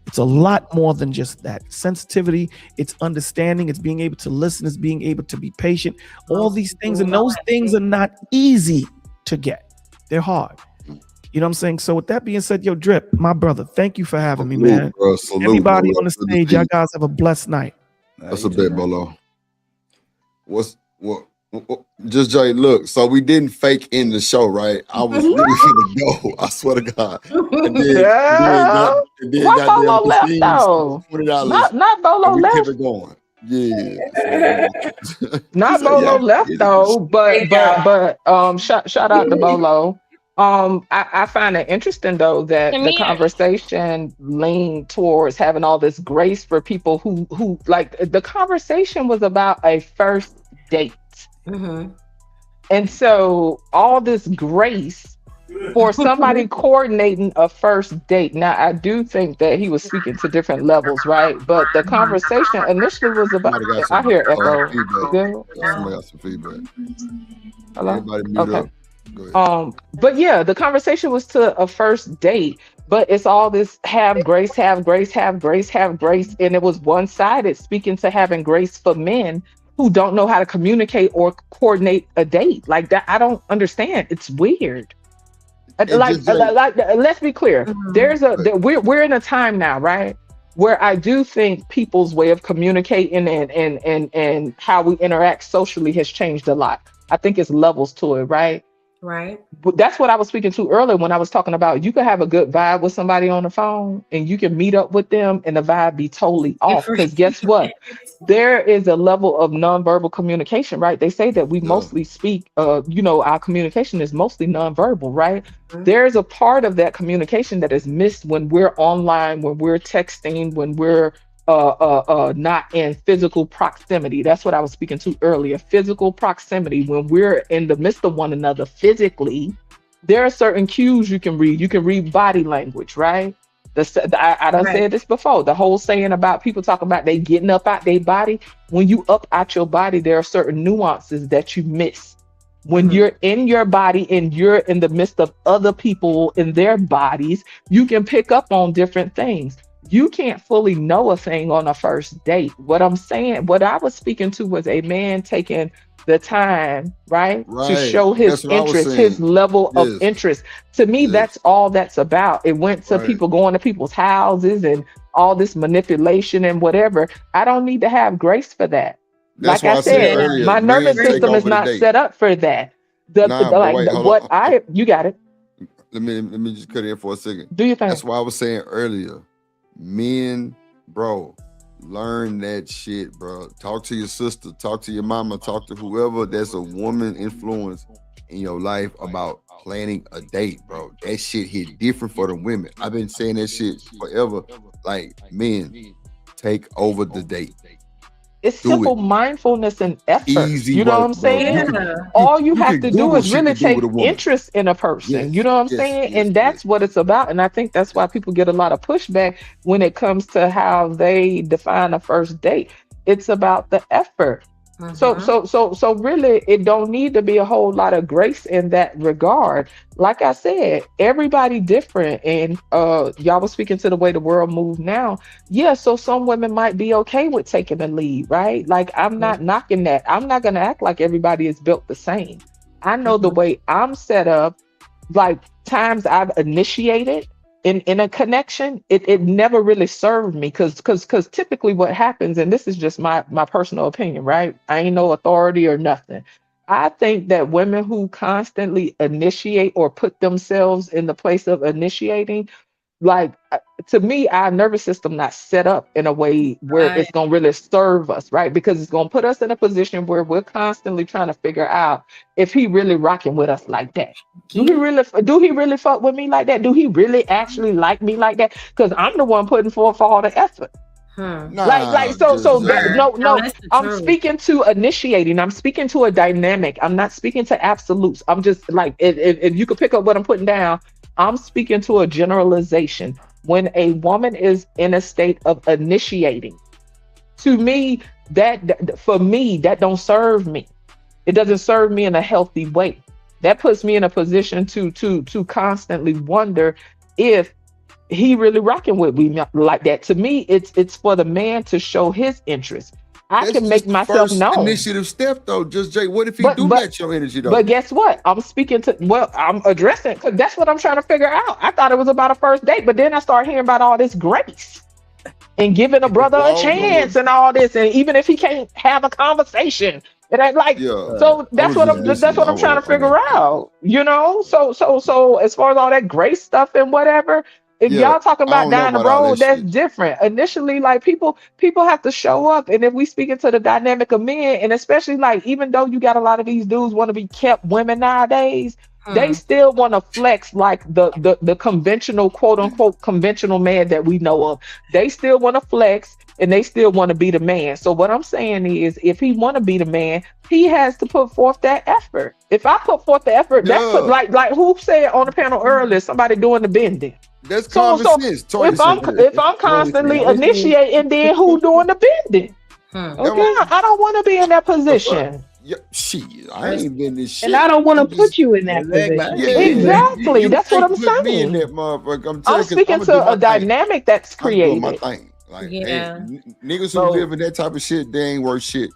It's a lot more than just that. Sensitivity, it's understanding, it's being able to listen, it's being able to be patient. All these things, and those things are not easy to get. They're hard. You know what I'm saying? So with that being said, yo, Drip, my brother, thank you for having me, man. Bro, salute, Everybody bro. on the Good to stage, see y'all you. guys have a blessed night. That's a bit, Bolo. What? Just Jay, look. So we didn't fake in the show, right? I was really gonna go. I swear to God. And then Why Bolo left though? $20. Not Bolo and we left. kept it going. Yeah. Not So, Bolo yeah, left yeah. though, but shout out to Bolo. I find it interesting though that the conversation leaned towards having all this grace for people who like, the conversation was about a first date. And so all this grace for somebody coordinating a first date. Now, I do think that he was speaking to different levels, right? But the conversation initially was about, I hear echo. Somebody got some feedback. Hello? Everybody mute Okay. up. Go ahead. But yeah, the conversation was to a first date, but it's all this have grace, have grace, have grace, have grace. And it was one-sided, speaking to having grace for men who don't know how to communicate or coordinate a date. Like that, I don't understand. It's weird. Let's be clear. We're in a time now, right, where I do think people's way of communicating and how we interact socially has changed a lot. I think it's levels to it, right? Right. But that's what I was speaking to earlier when I was talking about you could have a good vibe with somebody on the phone and you can meet up with them and the vibe be totally off. Because guess what? There is a level of nonverbal communication, right? They say that we mostly speak, our communication is mostly nonverbal, right? There's a part of that communication that is missed when we're online, when we're texting, when we're not in physical proximity. That's what I was speaking to earlier. Physical proximity. When we're in the midst of one another physically, there are certain cues you can read. You can read body language, right? I done Right. said this before. The whole saying about people talking about they getting up out their body. When you up out your body, there are certain nuances that you miss. When you're in your body and you're in the midst of other people in their bodies, you can pick up on different things. You can't fully know a thing on a first date. What I'm saying, what I was speaking to was a man taking the time, right, to Right. show his That's what I was interest, his saying. level of Yes. interest. To me, that's all that's about. It went to Right. people going to people's houses and all this manipulation and whatever. I don't need to have grace for that. That's Like why I I said said, earlier, my men nervous take system is over the not date. set up for that. Nah, but wait, hold What on. you got it. Let me just cut in for a second. Do you think? That's why I was saying earlier, men, bro, learn that shit, bro. Talk to your sister, talk to your mama, talk to whoever that's a woman influence in your life about planning a date, bro. That shit hit different for the women. I've been saying that shit forever. Like, men, take over the date. It's Do simple it. mindfulness and effort. Easy You know what work, I'm bro. saying? You can, All you have can to do Google is shit really to do with take a woman. interest in a person. Yes, You know what I'm yes, saying? yes, And that's what it's about. And I think that's why people get a lot of pushback when it comes to how they define a first date. It's about the effort. So really it don't need to be a whole lot of grace in that regard. Like I said, everybody different, and y'all was speaking to the way the world moves now. Yeah, so some women might be okay with taking the lead, right? Like I'm not knocking that. I'm not gonna act like everybody is built the same. I know the way I'm set up, like times I've initiated in a connection, it never really served me because typically what happens, and this is just my personal opinion, right? I ain't no authority or nothing. I think that women who constantly initiate or put themselves in the place of initiating, like to me, our nervous system not set up in a way where it's gonna really serve us, right? Because it's gonna put us in a position where we're constantly trying to figure out if he really rocking with us like that. Do he really fuck with me like that? Do he really actually like me like that? Because I'm the one putting forth all the effort. I'm speaking to initiating. I'm speaking to a dynamic. I'm not speaking to absolutes. I'm just like if you could pick up what I'm putting down, I'm speaking to a generalization. When a woman is in a state of initiating, to me, that don't serve me. It doesn't serve me in a healthy way. That puts me in a position to constantly wonder if he really rocking with me like that. To me, it's for the man to show his interest. I can make myself first known. initiative step though. Just Jay, what if he do match your energy though? But guess what? I'm addressing because that's what I'm trying to figure out. I thought it was about a first date, but then I started hearing about all this grace and giving a brother a chance and all this. And even if he can't have a conversation, it ain't like so that's what I'm trying to figure out. You know? So as far as all that grace stuff and whatever. If y'all talking about down the road, that's different. Initially, like people have to show up, and if we speak into the dynamic of men, and especially like even though you got a lot of these dudes want to be kept women nowadays, they still want to flex like the conventional quote unquote conventional man that we know of. They still want to flex, and they still want to be the man. So what I'm saying is, if he want to be the man, he has to put forth that effort. If I put forth the effort, that's like who said on the panel earlier, somebody doing the bending. That's common sense. If I'm constantly initiating, then who doing the bending? Okay, I don't want to be in that position. Yeah, shit, I ain't been this shit. And I don't want to put you in that position. Exactly, that's what I'm Put me in saying. that motherfucker. I'm speaking to a dynamic that's created. My thing. Like, niggas who live in that type of shit, they ain't worth shit.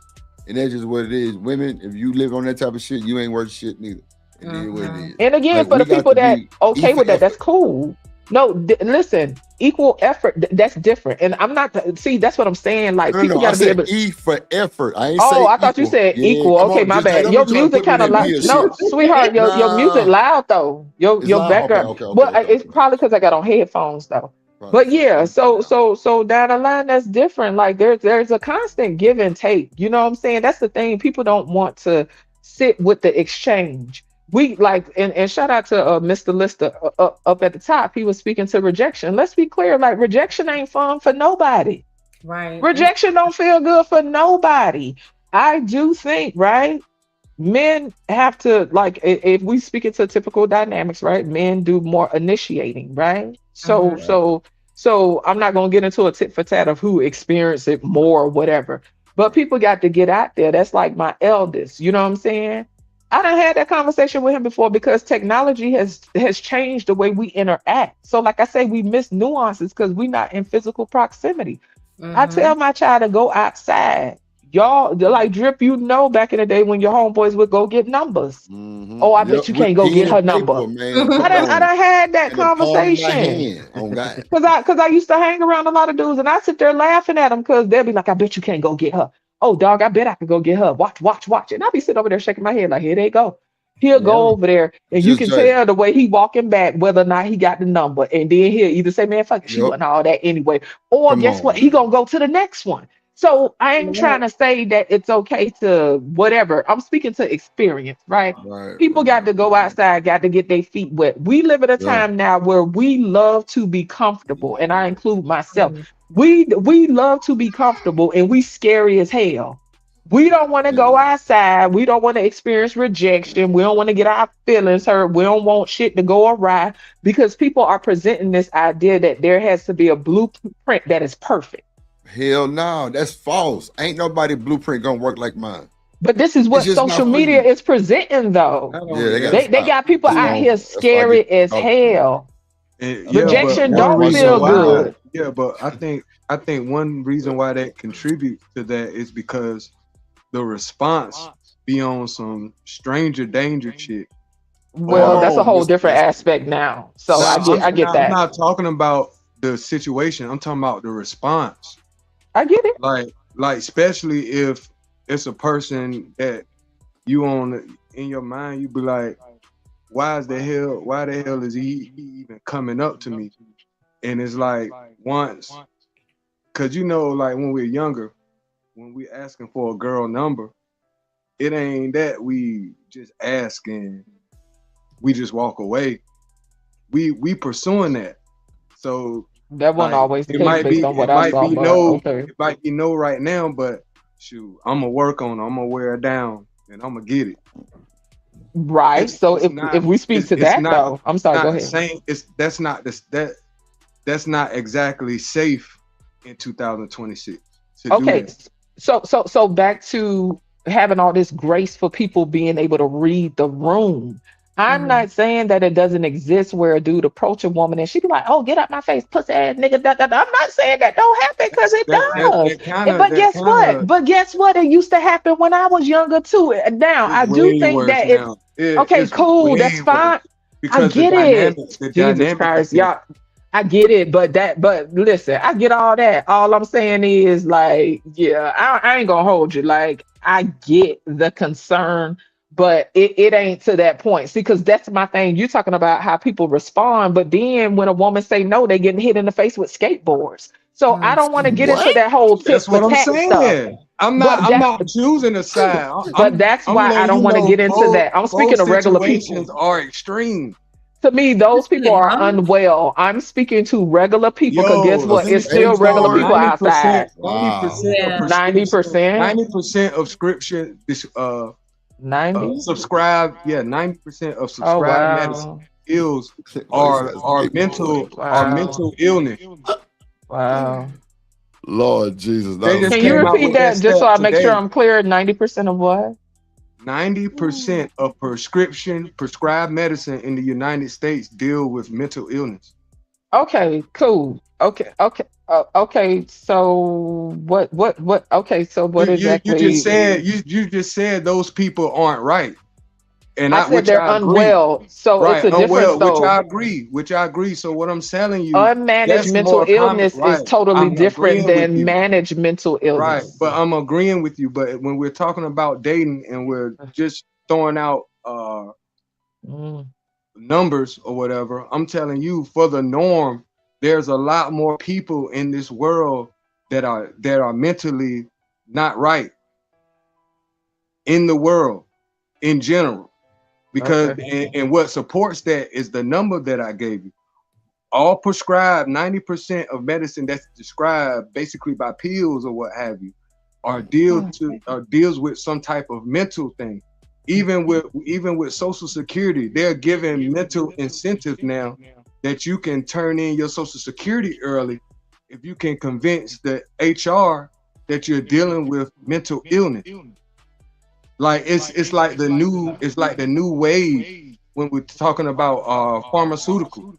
And that's just what it is. Women, if you live on that type of shit, you ain't worth shit neither. It is what it is. And again, Like, for the we got people to that be okay with that, effort. that's cool. No, listen, equal effort, that's different. And I'm not see, that's what I'm saying. Like people I gotta be said able. E for effort. I ain't say Oh, I thought you equal. said Yeah, equal. come Okay, on, my just- bad. don't Your be trying to music put me in kind of that loud. No, bullshit. sweetheart, your music loud though. Your It's loud? background. Okay, Well, it's probably because I got on headphones though. But yeah, so down the line, that's different. Like there's a constant give and take. You know what I'm saying? That's the thing. People don't want to sit with the exchange. We like and shout out to Mr. Lister up at the top. He was speaking to rejection. Let's be clear, like rejection ain't fun for nobody. Right. Rejection don't feel good for nobody. I do think, right? Men have to like if we speak into typical dynamics, right? Men do more initiating, right? So So I'm not gonna get into a tit for tat of who experienced it more or whatever. But people got to get out there. That's like my eldest. You know what I'm saying? I done had that conversation with him before because technology has changed the way we interact. So like I say, we miss nuances because we're not in physical proximity. I tell my child to go outside. Y'all, like Drip, you know, back in the day when your homeboys would go get numbers. Oh, I bet you can't go get her number. I done had that conversation. Because I used to hang around a lot of dudes and I sit there laughing at them because they'll be like, I bet you can't go get her. Oh, dog, I bet I could go get her. Watch. And I'll be sitting over there shaking my head like, here they go. He'll go over there and you can tell the way he walking back whether or not he got the number. And then he'll either say, man, fuck it, she wasn't all that anyway. Or guess what? He gonna go to the next one. So I ain't trying to say that it's okay to whatever. I'm speaking to experience, right? People got to go outside, got to get their feet wet. We live at a time now where we love to be comfortable, and I include myself. We love to be comfortable, and we scary as hell. We don't want to go outside. We don't want to experience rejection. We don't want to get our feelings hurt. We don't want shit to go awry because people are presenting this idea that there has to be a blueprint that is perfect. Hell no, that's false. Ain't nobody blueprint gonna work like mine. But this is what social media is presenting, though. They got people out here scary as hell. Rejection don't feel good. Yeah, but I think one reason why that contributes to that is because the response be on some stranger danger shit. Well, that's a whole different aspect now. So I get that. I'm not talking about the situation. I'm talking about the response. I get it. Like especially if it's a person that you in your mind, you be like, why the hell is he even coming up to me? And it's like once, cause you know, like when we're younger, when we asking for a girl number, it ain't that we just ask and we just walk away. We pursuing that. So that wasn't always the case based on what I saw. It might be no right now, but shoot, I'm gonna work on it. I'm gonna wear it down and I'm gonna get it. Right. So if we speak to that though, I'm sorry, go ahead. That's not exactly safe in 2026. Okay. So back to having all this grace for people being able to read the room. I'm not saying that it doesn't exist where a dude approach a woman and she be like, "Oh, get out my face, pussy ass nigga." I'm not saying that don't happen because it does. But guess what? It used to happen when I was younger too. Now I do think that it's okay. Cool, that's fine. I get it. Jesus Christ, y'all. I get it, but listen, I get all that. All I'm saying is like, yeah, I ain't gonna hold you. Like, I get the concern. But it ain't to that point. See, because that's my thing. You're talking about how people respond, but then when a woman say no, they getting hit in the face with skateboards. So I don't want to get into that whole tit for tat stuff. I'm not choosing a side. But that's why I don't want to get into that. I'm speaking of regular people. Situations are extreme. To me, those people are unwell. I'm speaking to regular people because guess what? It's still regular people outside. 90%. 90% of scripture is 90% of subscribed medicine ills are mental illness. Wow. Lord Jesus. Can you repeat that just so I make sure I'm clear? 90% of what? 90% of prescribed medicine in the United States deal with mental illness. Okay, cool. Okay. So what? Okay, so what exactly? You just said those people aren't right, and I said they're unwell. So it's a difference, though. Which I agree. So what I'm telling you, unmanaged mental illness is totally different than managed mental illness. Right, but I'm agreeing with you. But when we're talking about dating and we're just throwing out numbers or whatever, I'm telling you, for the norm, there's a lot more people in this world that are mentally not right in the world in general. Because and what supports that is the number that I gave you. All prescribed, 90% of medicine that's prescribed basically by pills or what have you, deals with some type of mental thing. Even with Social Security, they're giving mental incentives now that you can turn in your Social Security early if you can convince the HR that you're dealing with mental illness. Like it's like the new wave when we're talking about pharmaceuticals.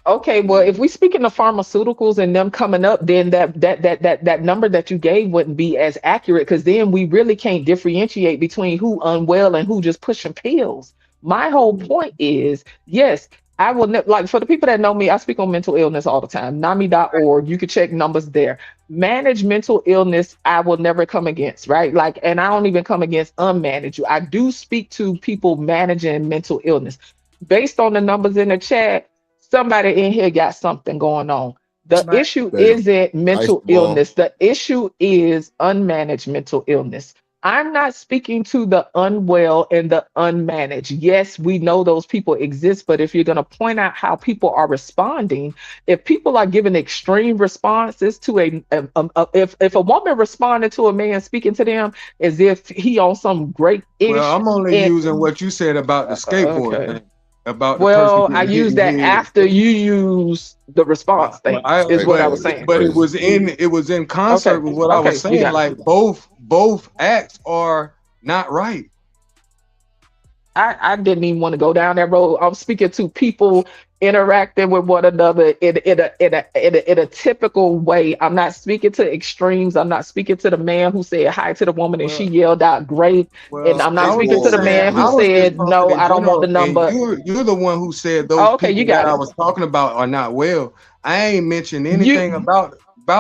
Okay, well, if we speaking of pharmaceuticals and them coming up, then that number that you gave wouldn't be as accurate, because then we really can't differentiate between who unwell and who just pushing pills. My whole point is, yes, I will like, for the people that know me, I speak on mental illness all the time. NAMI.org, you can check numbers there. Manage mental illness, I will never come against, right? Like, and I don't even come against unmanaged. I do speak to people managing mental illness. Based on the numbers in the chat, somebody in here got something going on. The issue isn't mental illness. The issue is unmanaged mental illness. I'm not speaking to the unwell and the unmanaged. Yes, we know those people exist, but if you're going to point out how people are responding, if people are giving extreme responses to if a woman responded to a man speaking to them as if he on some great ish. Well, I'm only using what you said about the skateboard thing. About the well, person I use that after you use the response thing. Is what I was saying. But it was in concert with what I was saying. Like both acts are not right. I didn't even want to go down that road. I'm speaking to people interacting with one another in a typical way. I'm not speaking to extremes. I'm not speaking to the man who said hi to the woman and she yelled out great. And I'm not speaking to the man who said no, I don't want the number. You're the one who said those people that I was talking about are not well. I ain't mentioned anything about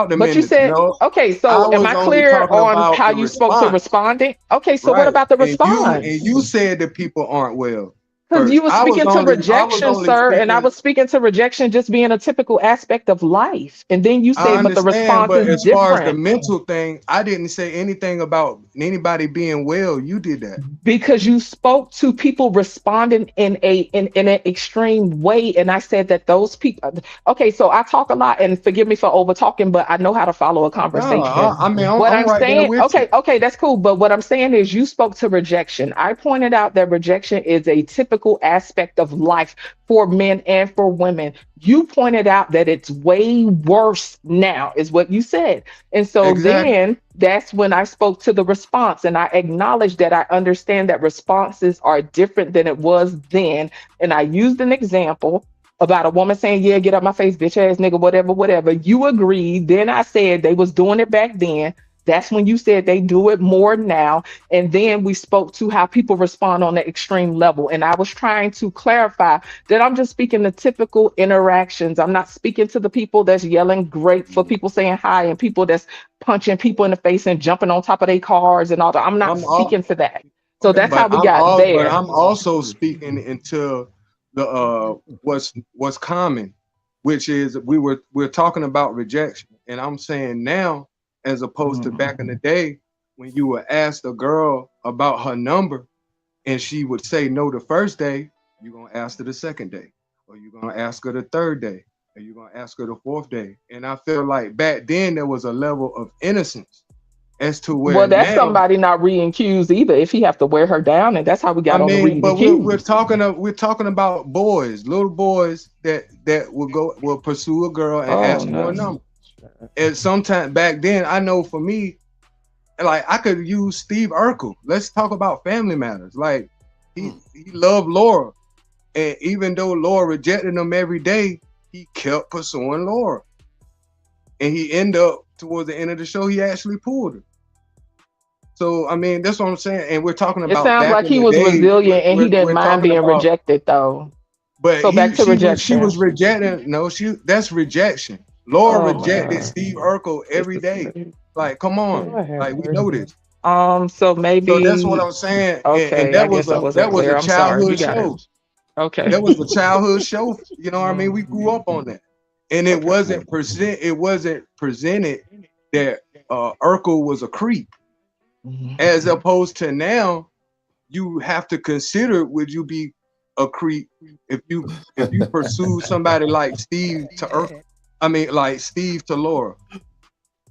the men. But you said, okay, so am I clear on how you spoke to responding? Okay, so what about the response? And you said that people aren't well. Because you were speaking to rejection, sir, and I was speaking to rejection just being a typical aspect of life. And then you said, but the response is different. As far as the mental thing, I didn't say anything about anybody being well. You did that. Because you spoke to people responding in an extreme way. And I said that those people, okay, so I talk a lot, and forgive me for over talking, but I know how to follow a conversation. No, I'm right saying, okay, that's cool. But what I'm saying is you spoke to rejection. I pointed out that rejection is a typical aspect of life for men and for women. You pointed out that it's way worse now, is what you said. And so then that's when I spoke to the response, and I acknowledged that I understand that responses are different than it was then. And I used an example about a woman saying, yeah, get out my face, bitch ass nigga, whatever. You agreed. Then I said they was doing it back then. That's when you said they do it more now. And then we spoke to how people respond on the extreme level. And I was trying to clarify that I'm just speaking to typical interactions. I'm not speaking to the people that's yelling great for people saying hi and people that's punching people in the face and jumping on top of their cars and all that. I'm not speaking to that. So that's how we got there. But I'm also speaking into the what's common, which is we're talking about rejection. And I'm saying now, as opposed to back in the day when you would ask a girl about her number and she would say no the first day, you're going to ask her the second day, or you're going to ask her the third day, or you're going to ask her the fourth day. And I feel like back then there was a level of innocence as to where that's somebody not re-accused either if he have to wear her down, and that's how we got on the re-accused. But we're talking about boys, little boys that will pursue a girl and ask for a number. And sometimes back then, I know for me, like I could use Steve Urkel. Let's talk about family matters. Like he loved Laura, and even though Laura rejected him every day, he kept pursuing Laura. And he ended up towards the end of the show, he actually pulled her. So I mean, that's what I'm saying. And we're talking about. It sounds like he was resilient and he didn't mind being rejected, though. But so back to rejection. She was rejecting. No, that's rejection. Laura rejected Steve Urkel every day. Like, come on, like we know this. So maybe. So that's what I'm saying. Okay, and that was a childhood show. Okay, that was a childhood show. You know what I mean? We grew up on that, and it wasn't presented that Urkel was a creep, as opposed to now. You have to consider: would you be a creep if you pursue somebody like Steve to Urkel? I mean, like Steve to Laura.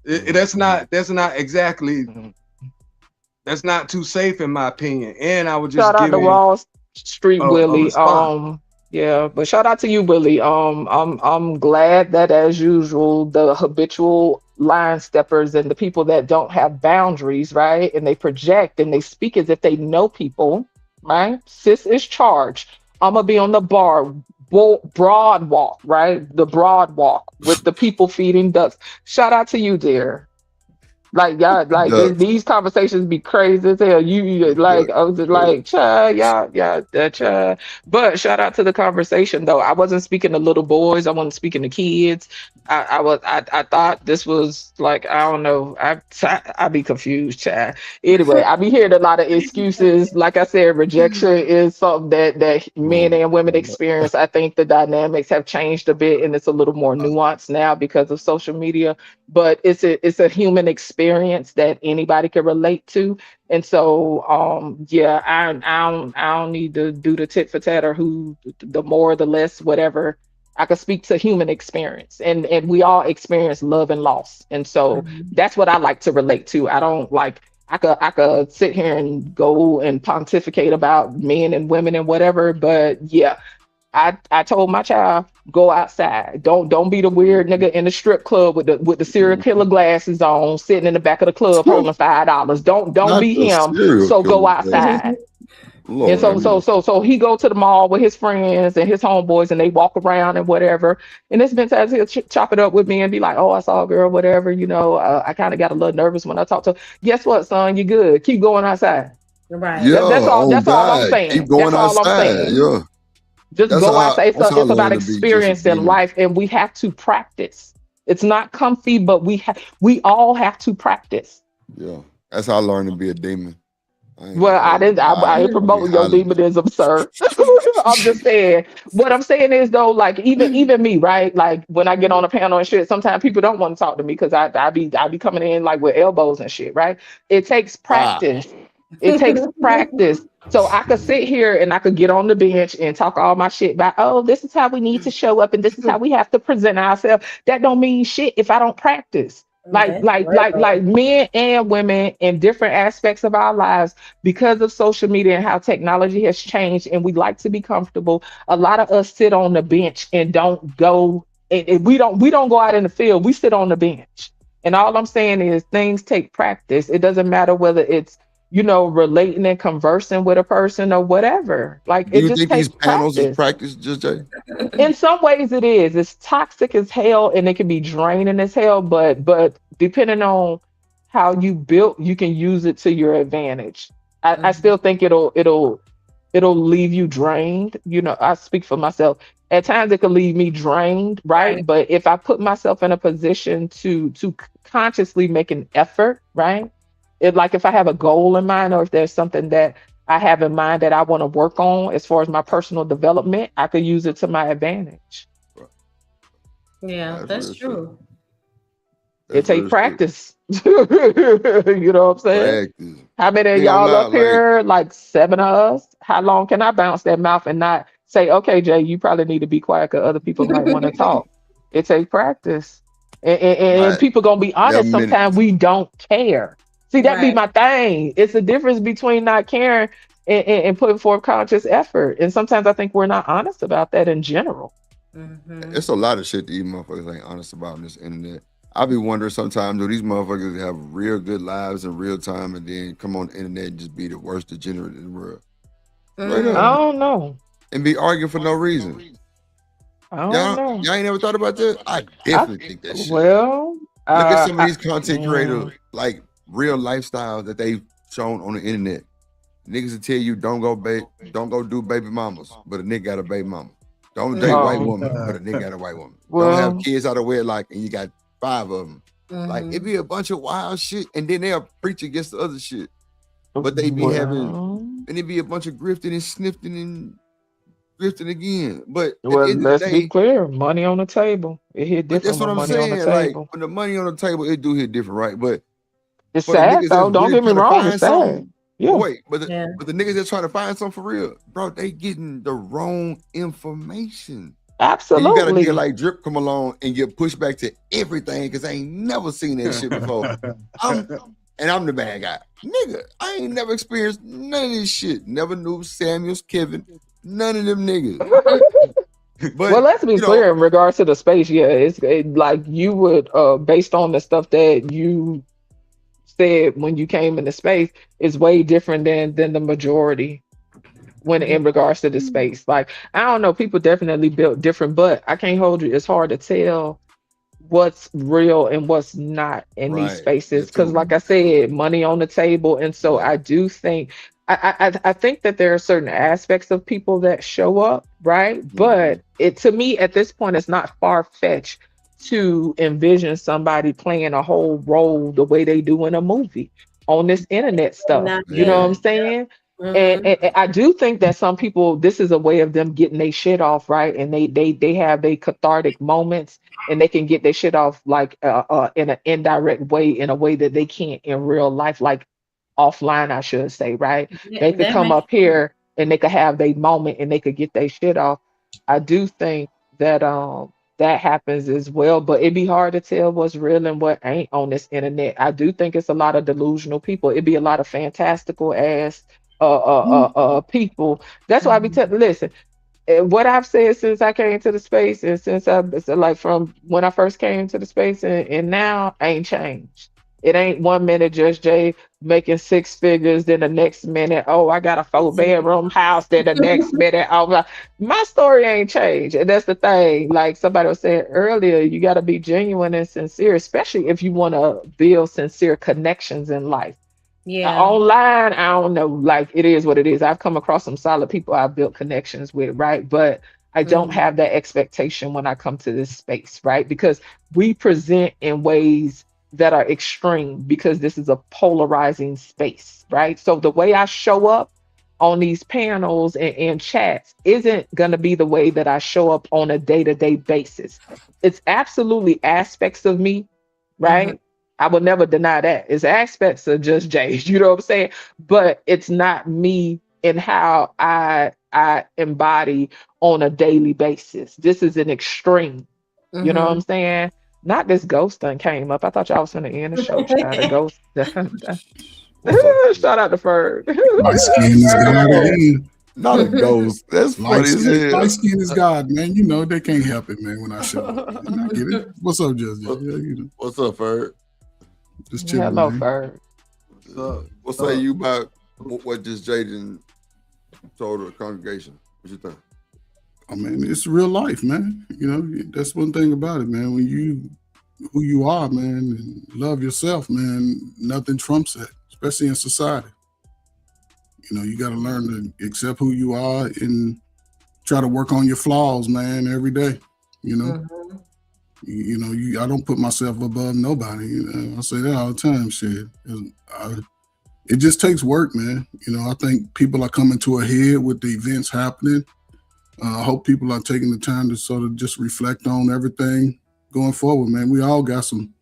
That's not exactly. That's not too safe in my opinion. And I would just shout out to Wall Street Willie. Yeah, but shout out to you, Willie. I'm glad that as usual, the habitual line steppers and the people that don't have boundaries, right? And they project and they speak as if they know people, right? Sis is charged. I'm gonna be on the broad walk, right? The broad walk with the people feeding ducks. Shout out to you, dear. Like y'all, like Ducks. these conversations be crazy as hell. You like, I was just like, child, child. But shout out to the conversation though. I wasn't speaking to little boys. I wasn't speaking to kids. I thought this was like, I don't know. I be confused, child. Anyway, I be hearing a lot of excuses. Like I said, rejection is something that men and women experience. I think the dynamics have changed a bit, and it's a little more nuanced now because of social media. But it's a human experience that anybody can relate to. And so yeah, I don't need to do the tit for tat or who the more the less whatever. I could speak to human experience, and we all experience love and loss. And so that's what I like to relate to. I don't like I could sit here and go and pontificate about men and women and whatever, but yeah, I told my child, go outside. Don't be the weird nigga in the strip club with the serial killer glasses on, sitting in the back of the club holding $5. Don't Not be the him. serial So go killer outside. Lord, And so he go to the mall with his friends and his homeboys, and they walk around and whatever. And it's been times he'll chop it up with me and be like, "Oh, I saw a girl, whatever." I kind of got a little nervous when I talked to her. Guess what, son? You good? Keep going outside. Right. Yeah, That's all. on That's all I'm God. saying. Keep going That's all I'm outside. saying. Yeah. Just That's go how outside. that's how I It's about learned to be experience in disobedient. life, and we have to practice. It's not comfy, but we all have to practice. Yeah. That's how I learned to be a demon. Well, I ain't promoting your demonism, sir. I'm just saying. What I'm saying is though, like even me, right? Like when I get on a panel and shit, sometimes people don't want to talk to me because I be coming in like with elbows and shit, right? It takes practice. It takes practice. So I could sit here and I could get on the bench and talk all my shit about, oh, this is how we need to show up and this is how we have to present ourselves. That don't mean shit if I don't practice. Like men and women in different aspects of our lives, because of social media and how technology has changed, and we like to be comfortable. A lot of us sit on the bench and don't go, and we don't go out in the field. We sit on the bench. And all I'm saying is things take practice. It doesn't matter whether it's relating and conversing with a person or whatever. Like Do it you just think takes these panels is practice. practice, just Jay? In some ways it is. It's toxic as hell and it can be draining as hell, but depending on how you built, you can use it to your advantage. I still think it'll leave you drained. I speak for myself. At times it can leave me drained, right? But if I put myself in a position to consciously make an effort, right? Like if I have a goal in mind, or if there's something that I have in mind that I want to work on as far as my personal development, I could use it to my advantage. Yeah, that's true. It takes practice. You know what I'm saying? Practice. How many of Ain't gonna y'all lie, up here? Like 7 of us. How long can I bounce that mouth and not say, okay, Jay, you probably need to be quiet because other people might want to talk. It takes practice. And Right. people gonna be honest, minutes. sometimes we don't care. See, that be my thing. It's the difference between not caring and putting forth conscious effort. And sometimes I think we're not honest about that in general. It's a lot of shit that these motherfuckers ain't honest about on this internet. I be wondering sometimes, do these motherfuckers have real good lives in real time and then come on the internet and just be the worst degenerate in the world? Right I up. don't know. And be arguing for no reason. I don't know. Y'all ain't never thought about that? I definitely think that shit. Well, Look at some of these I- content creators, like real lifestyles that they've shown on the internet. Niggas will tell you don't go do baby mamas, but a nigga got a baby mama. Don't date Oh, white woman, but a nigga got a white woman. Don't Well- have kids out of wedlock and you got 5 of them. Like it be a bunch of wild shit, and then they'll preach against the other shit. But they be having, and it be a bunch of grifting and snifting and grifting again. But at Well, the end of let's the be day, clear. Money on the table. It hit but different that's what when I'm money on the saying. Like table. when the money on the table, it do hit different, right? But It's for the sad niggas though. that's Don't really get me trying to wrong. find It's sad. something, Yeah. wait, but the niggas that's trying to find something for real, bro, they getting the wrong information. And you got a Absolutely. nigga like Drip come along and get pushed back to everything because I ain't never seen that shit before. I'm the bad guy. Nigga, I ain't never experienced none of this shit. Never knew Samuels, Kevin, None of them niggas. But Well, let's be you know, clear in regards to the space. Yeah, like you would, based on the stuff that you said when you came into space, is way different than the majority when in regards to the space. Like, I don't know, people definitely built different, but I can't hold you. It's hard to tell what's real and what's not in these right. spaces That because, too. like I said, money on the table. And so I do think I think that there are certain aspects of people that show up, right? But it, to me, at this point, it's not far-fetched to envision somebody playing a whole role the way they do in a movie on this internet stuff. Not You know what I'm yet. saying? Mhm. And I do think that some people, this is a way of them getting their shit off, right? And they have their cathartic moments, and they can get their shit off like in an indirect way, in a way that they can't in real life, like offline, I should say, right? They could That come makes up here and they could have their moment and they could get their shit off. I do think that that happens as well, but it'd be hard to tell what's real and what ain't on this internet. I do think it's a lot of delusional people. It'd be a lot of fantastical ass people. That's why I be telling, listen, what I've said since I came to the space and since so like from when I first came to the space and now ain't changed. It ain't 1 minute Just Jay making 6 figures, then the next minute, oh, I got a 4-bedroom house, then the next minute, oh, my story ain't changed. And that's the thing. Like somebody was saying earlier, you got to be genuine and sincere, especially if you want to build sincere connections in life. Yeah. Online, I don't know, like it is what it is. I've come across some solid people I've built connections with, right? But I don't have that expectation when I come to this space, right? Because we present in ways that are extreme because this is a polarizing space, right? So the way I show up on these panels and chats isn't going to be the way that I show up on a day-to-day basis. It's absolutely aspects of me, right? I would never deny that. It's aspects of Just Jay, you know what I'm saying? But it's not me in how I embody on a daily basis. This is an extreme. You know what I'm saying? Not this ghost thing came up. I thought y'all was gonna end the show. Child. A ghost. Shout out to Ferg. Light skin is God again. Not a ghost. That's funny as hell. Light skin is God, man. You know they can't help it, man. When I show up, I get it. What's up, Just? Yeah, you know. What's up, Ferg? Just chilling, Hello, man. Ferg. What say you about what just Jaden told the congregation? What you think? I mean, it's real life, man. You know, that's one thing about it, man. When you who you are, man, and love yourself, man, nothing trumps that, especially in society. You know, you got to learn to accept who you are and try to work on your flaws, man, every day. You know, you know, I don't put myself above nobody. You know, I say that all the time. Shit, it just takes work, man. You know, I think people are coming to a head with the events happening. I hope people are taking the time to sort of just reflect on everything going forward, man. We all got some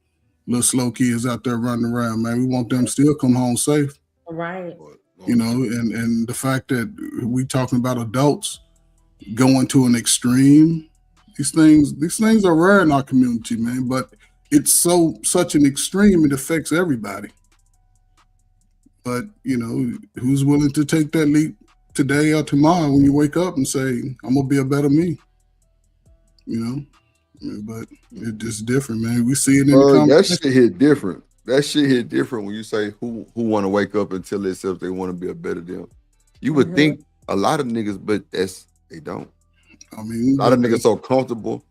little slow kids out there running around, man. We want them to still come home safe. Right. You know, and the fact that we talking about adults going to an extreme, these things are rare in our community, man, but it's such an extreme, it affects everybody. But, you know, who's willing to take that leap today or tomorrow when you wake up and say, I'm gonna be a better me? You know? But it's just different, man. We see it in the That conversation. shit hit different. That shit hit different when you say who want to wake up and tell themselves they want to be a better them. You would think a lot of niggas, but they don't. I mean, a lot of niggas so comfortable,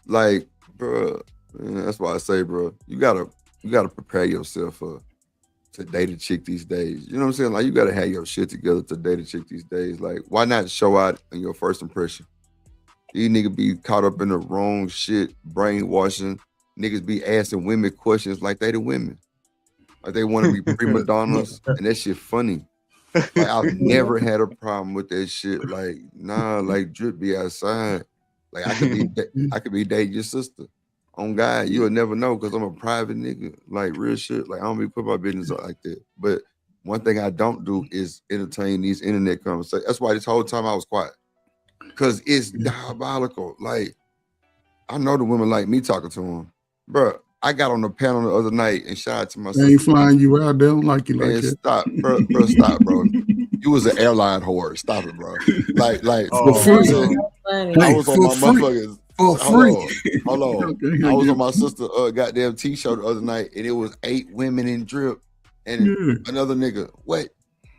like, bro. That's why I say, bro, you gotta prepare yourself for to date a chick these days. You know what I'm saying? Like, you gotta have your shit together to date a chick these days. Like, why not show out in your first impression? These niggas be caught up in the wrong shit, brainwashing. Niggas be asking women questions like they the women. Like they want to be prima donnas, and that shit funny. Like, I've never had a problem with that shit. Like, nah, like drip be outside. Like I could be dating your sister. On God, you'll never know because I'm a private nigga. Like real shit. Like I don't be put my business out like that. But one thing I don't do is entertain these internet conversations. That's why this whole time I was quiet. Cause it's diabolical. Like I know the women like me talking to them. Bro, I got on the panel the other night and shout out to myself. They ain't flying you out. They don't like you like Man, that. stop, bro, stop, bro. You was an airline whore. Stop it, bro. Like For free. I was on my motherfuckers. For free. Hold on. Okay, I was yeah. on my sister goddamn T-show the other night, and it was 8 women in drip, and another nigga. What?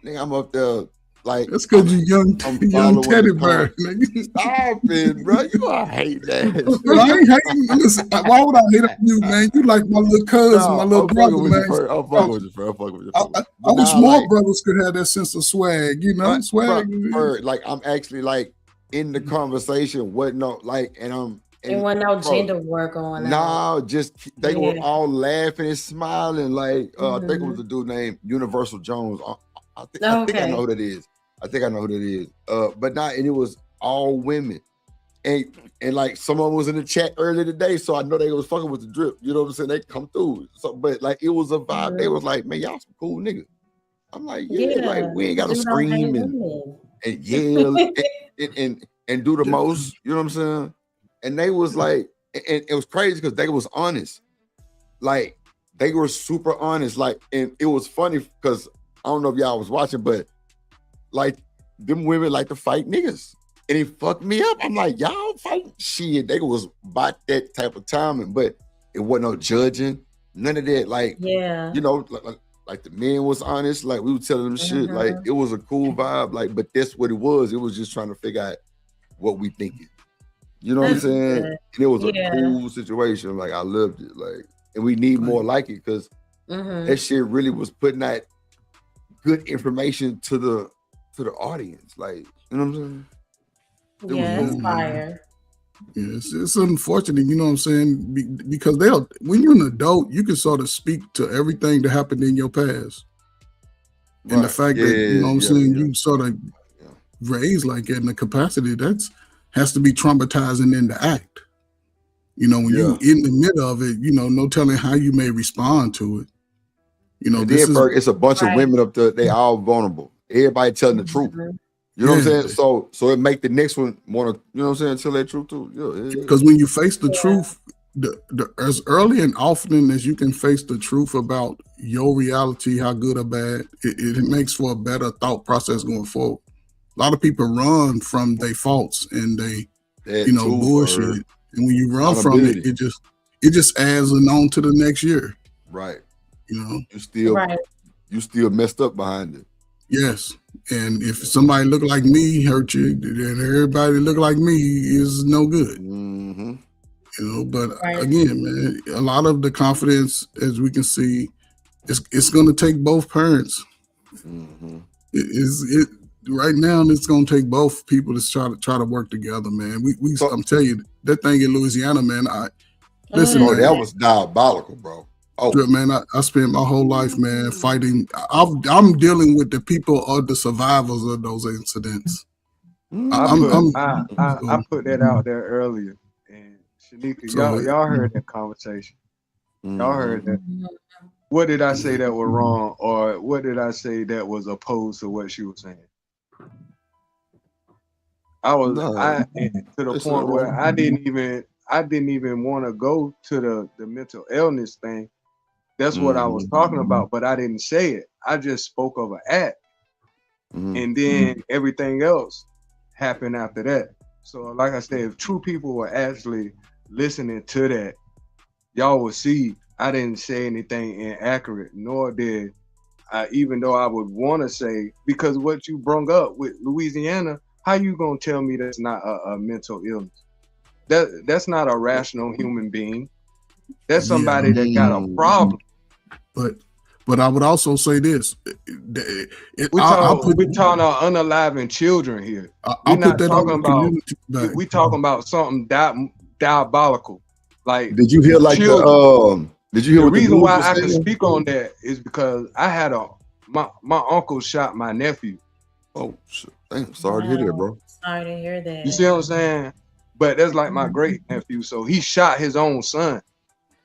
Nigga, I'm up there like that's because you young following teddy the bear. con- Stop it, bro. You I hate that. Well, I ain't hating. Listen, why would I hate on you, man? You like my little cousin, my little brother, man. I'm fucking with you, bro. I'm fucking with you. I wish more brothers could have that sense of swag, you know, swag. Like I'm actually like in the conversation, what no, like, and I'm. There wasn't no gender war going on. No, just they were Yeah. all laughing and smiling. Like I think it was a dude named Universal Jones. I think I Okay. know who that is. I think I know who that is. But not, and it was all women, and like someone was in the chat earlier today, so I know they was fucking with the drip. You know what I'm saying? They come through. So, but like it was a vibe. They was like, man, y'all some cool niggas. I'm like, yeah, like we ain't gotta Dude, don't hate scream women. and yell and do the most. You know what I'm saying? And they was like, and it was crazy because they was honest. Like they were super honest. Like, and it was funny because I don't know if y'all was watching, but like them women like to fight niggas. And it fucked me up. I'm like, y'all fighting shit. They was about that type of timing, but it wasn't no judging, none of that. Like, Yeah. you know, like the men was honest. Like we were telling them shit. Like it was a cool vibe. Like, but that's what it was. It was just trying to figure out what we thinking. You know what I'm That's saying? good. And it was a Yeah. cool situation. Like I loved it. Like, and we need more like it because that shit really was putting out good information to the audience. Like, you know what I'm saying? It Yeah, was it's cool. fire. Yeah, it's unfortunate, you know what I'm saying? Because when you're an adult, you can sort of speak to everything that happened in your past. And the fact that, you know what I'm saying, you sort of raised like that in the capacity, that's has to be traumatizing in the act. You know, when you in the middle of it, you know, no telling how you may respond to it. You know, And this then is Ferg, it's a bunch of women up there. They all vulnerable. Everybody telling the truth. You know what I'm saying? So it make the next one want to, you know what I'm saying, tell that truth too. Yeah. because when you face the truth, as early and often as you can face the truth about your reality, how good or bad, it makes for a better thought process going forward. A lot of people run from their faults and they, you know, bullshit. And when you run from it, it just adds on to the next year. Right. You know, you still messed up behind it. Yes. And if somebody look like me hurt you, then everybody look like me is no good. Mm-hmm. You know, but again, man, a lot of the confidence, as we can see, it's going to take both parents. Mm-hmm. It right now, it's going to take both people to try to work together, man. I'm telling you, that thing in Louisiana, man. Listen, man, that was diabolical, bro. Oh, man, I spent my whole life, man, fighting. I'm dealing with the people or the survivors of those incidents. I put that out there earlier, and Shanika, y'all heard that conversation. Y'all heard that. What did I say that was wrong, or what did I say that was opposed to what she was saying? To the point where I didn't even want to go to the mental illness thing. That's what I was talking about, but I didn't say it. I just spoke of an act, and then everything else happened after that. So, like I said, if true people were actually listening to that, y'all would see I didn't say anything inaccurate, nor did I, even though I would want to say, because what you brought up with Louisiana, how you gonna tell me that's not a mental illness? That's not a rational human being. That's somebody that got a problem. But I would also say this: we're talking about unaliving children here. We're not talking about. We talking about something diabolical. Like, did you hear like children. Did you hear the what reason the why was I can saying? speak on that is because I had my uncle shot my nephew. Oh shit! Damn, sorry to hear that, bro. Sorry to hear that. You see what I'm saying? But that's like my great nephew, so he shot his own son.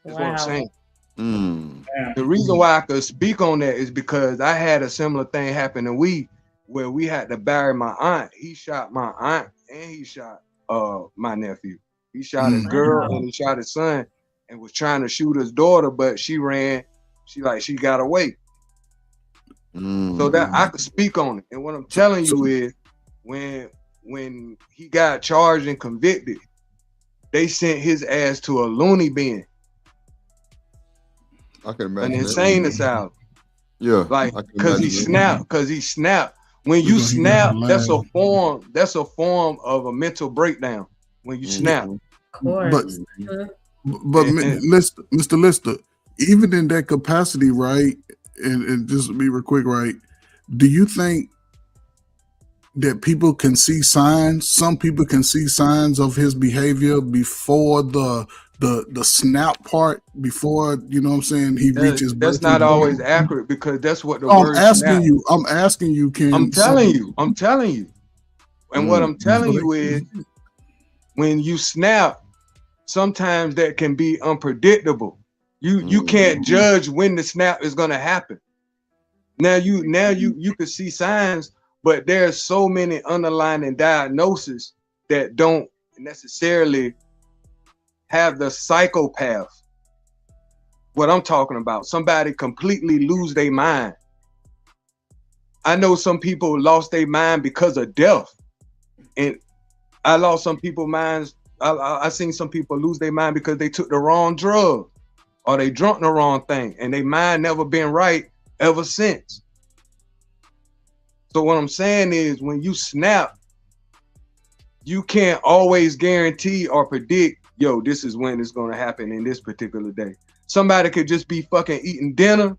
That's what I'm saying. The reason why I could speak on that is because I had a similar thing happen in where we had to bury my aunt. He shot my aunt and he shot my nephew. He shot his girl and he shot his son and was trying to shoot his daughter, but she ran. She got away. So that I could speak on it. And what I'm telling you is when he got charged and convicted, they sent his ass to a loony bin, I can an imagine insane that. asylum. Yeah, Like I can because he imagine that. snapped, because he snapped. When you Because he got snap, that's a lying. form of a mental breakdown when you snap. But And- Mr. Lister, even in that capacity, right? And just to be real quick, right? Do you think that people can see signs? Some people can see signs of his behavior before the snap part, before, you know what I'm saying, he reaches That's breaking not always point? accurate because that's what the I'm word asking snap. I'm asking you, can I'm telling you. And what I'm telling So you is when you snap, sometimes that can be unpredictable. You can't judge when the snap is gonna happen. Now you can see signs, but there's so many underlying diagnoses that don't necessarily have the psychopath. What I'm talking about, somebody completely lose their mind. I know some people lost their mind because of death, and I lost some people's minds. I seen some people lose their mind because they took the wrong drug or they drunk the wrong thing, and their mind never been right ever since. So what I'm saying is, when you snap, you can't always guarantee or predict, yo, this is when it's gonna happen in this particular day. Somebody could just be fucking eating dinner.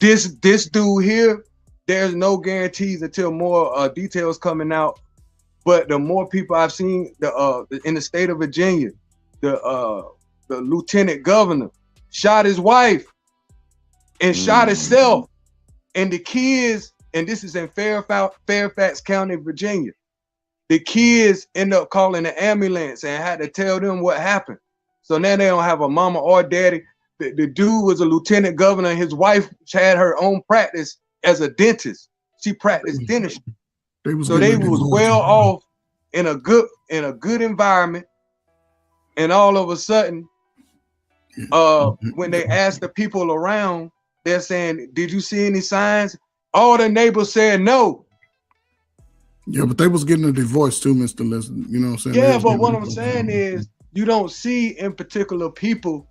This dude here, there's no guarantees until more details coming out. But the more people I've seen, in the state of Virginia, the lieutenant governor shot his wife and shot himself, and the kids, and this is in Fairfax County, Virginia. The kids end up calling the ambulance and had to tell them what happened. So now they don't have a mama or daddy. The dude was a lieutenant governor. His wife had her own practice as a dentist. She practiced dentistry. So they was well off in a good environment. And all of a sudden, when they asked the people around, they're saying, "Did you see any signs?" All the neighbors said no. Yeah, but they was getting a divorce too, Mr. Lister. You know what I'm saying? They Yeah, was but getting what a I'm divorce. saying is, you don't see in particular people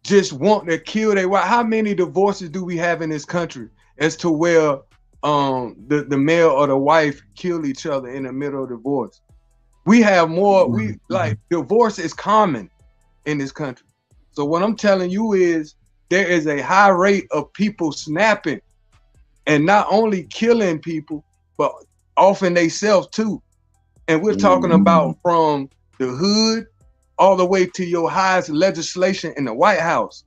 just want to kill their wife. How many divorces do we have in this country as to where the male or the wife kill each other in the middle of divorce? We have more. Divorce is common in this country. So what I'm telling you is, there is a high rate of people snapping and not only killing people, but offing themselves too. And we're talking about from the hood all the way to your highest legislation in the White House.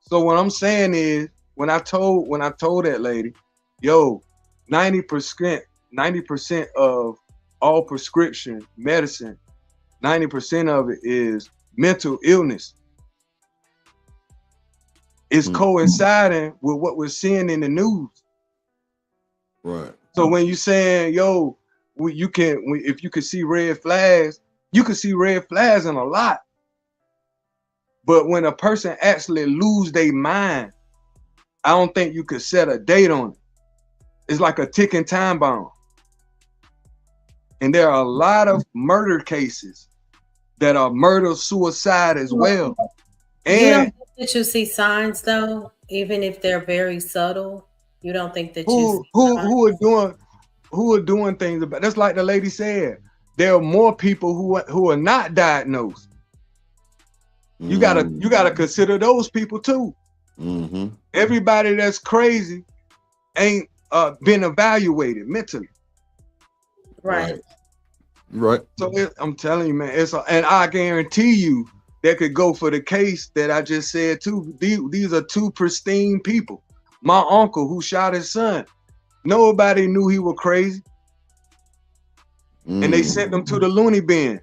So what I'm saying is, when I told that lady, yo, 90% of all prescription medicine, 90% of it is mental illness. It's coinciding with what we're seeing in the news. Right. So when you saying, yo, if you could see red flags, you could see red flags in a lot. But when a person actually lose their mind, I don't think you could set a date on it. It's like a ticking time bomb. And there are a lot of murder cases that are murder-suicide as well. You And don't think that you see signs though, even if they're very subtle? You don't think that you who are doing things about that's like the lady said. There are more people who are not diagnosed. You gotta consider those people too. Everybody that's crazy ain't been evaluated mentally. Right. So I'm telling you, man, and I guarantee you that could go for the case that I just said too. These are two pristine people. My uncle who shot his son, nobody knew he was crazy. And they sent him to the loony bin.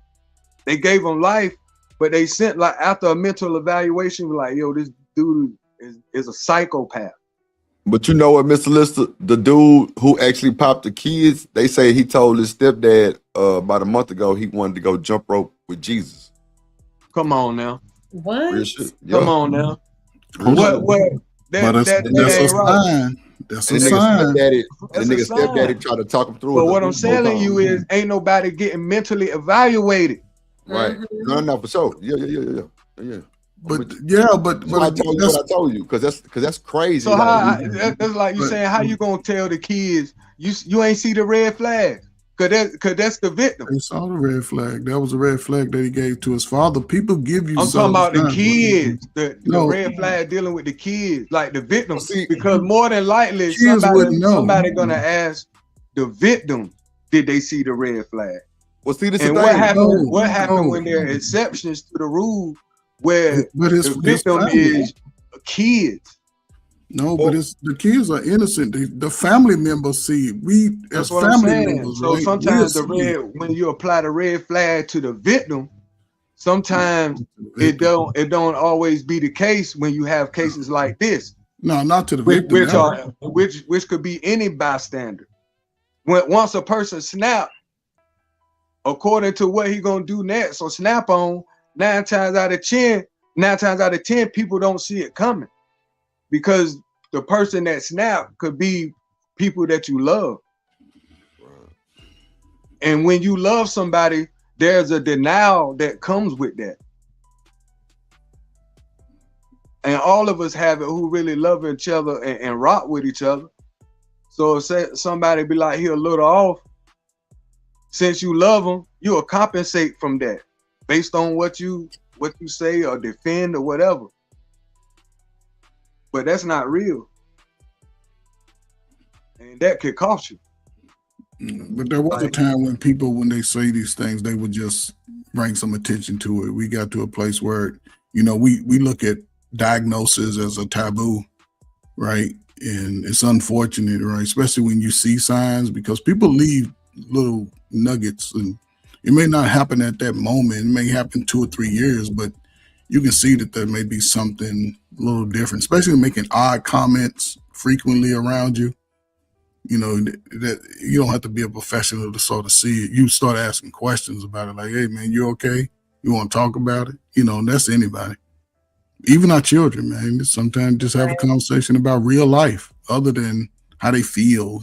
They gave him life, but they sent, like, after a mental evaluation, like, yo, this dude is a psychopath. But you know what, Mr. Lister, the dude who actually popped the kids, they say he told his stepdad about a month ago he wanted to go jump rope with Jesus. Come on now. What? Real shit. Come Yeah. on now. Real shit. What But that's that a ain't right. sign. That's a And the nigga sign. stepdaddy, the That's a nigga stepdaddy sign. tried to talk him through But it. what I'm both telling you times. is, ain't nobody getting mentally evaluated. Right. No, for sure. Yeah. But That's but why I told you what I told you, because that's crazy. So that's like you saying, how you gonna tell the kids you ain't see the red flag? Cause that's the victim. They saw the red flag. That was a red flag that he gave to his father. People give you. I'm talking about the signs, kids, the No. red flag dealing with the kids, like the victim. Because more than likely, Kids wouldn't know. somebody gonna ask the victim, did they see the red flag? Well, see, this and the what thing. happened? No, What happened no. when there are exceptions to the rule where But the his victim family- is kids? No, but it's the kids are innocent. The family members see it. We That's as what I'm family saying. members, So right? sometimes we'll see it. when you apply the red flag to the victim, sometimes it don't always be the case when you have cases like this, No, not to the which victim. which no. are which could be any bystander. Once a person snap, according to what he gonna do next or snap on, 9 times out of 10, people don't see it coming, because the person that snapped could be people that you love. And when you love somebody, there's a denial that comes with that. And all of us have it who really love each other and rock with each other. So if somebody be like, he a little off, since you love them, you'll compensate from that based on what you say or defend or whatever. But that's not real. And that could cost you. But there was a time when people, when they say these things, they would just bring some attention to it. We got to a place where, we look at diagnosis as a taboo, right? And it's unfortunate, right? Especially when you see signs, because people leave little nuggets, and it may not happen at that moment. It may happen 2 or 3 years, but you can see that there may be something a little different, especially making odd comments frequently around you. That you don't have to be a professional to sort of see it. You start asking questions about it, like, hey man, you okay? You want to talk about it? And that's anybody. Even our children, man. Sometimes just have a conversation about real life, other than how they feel,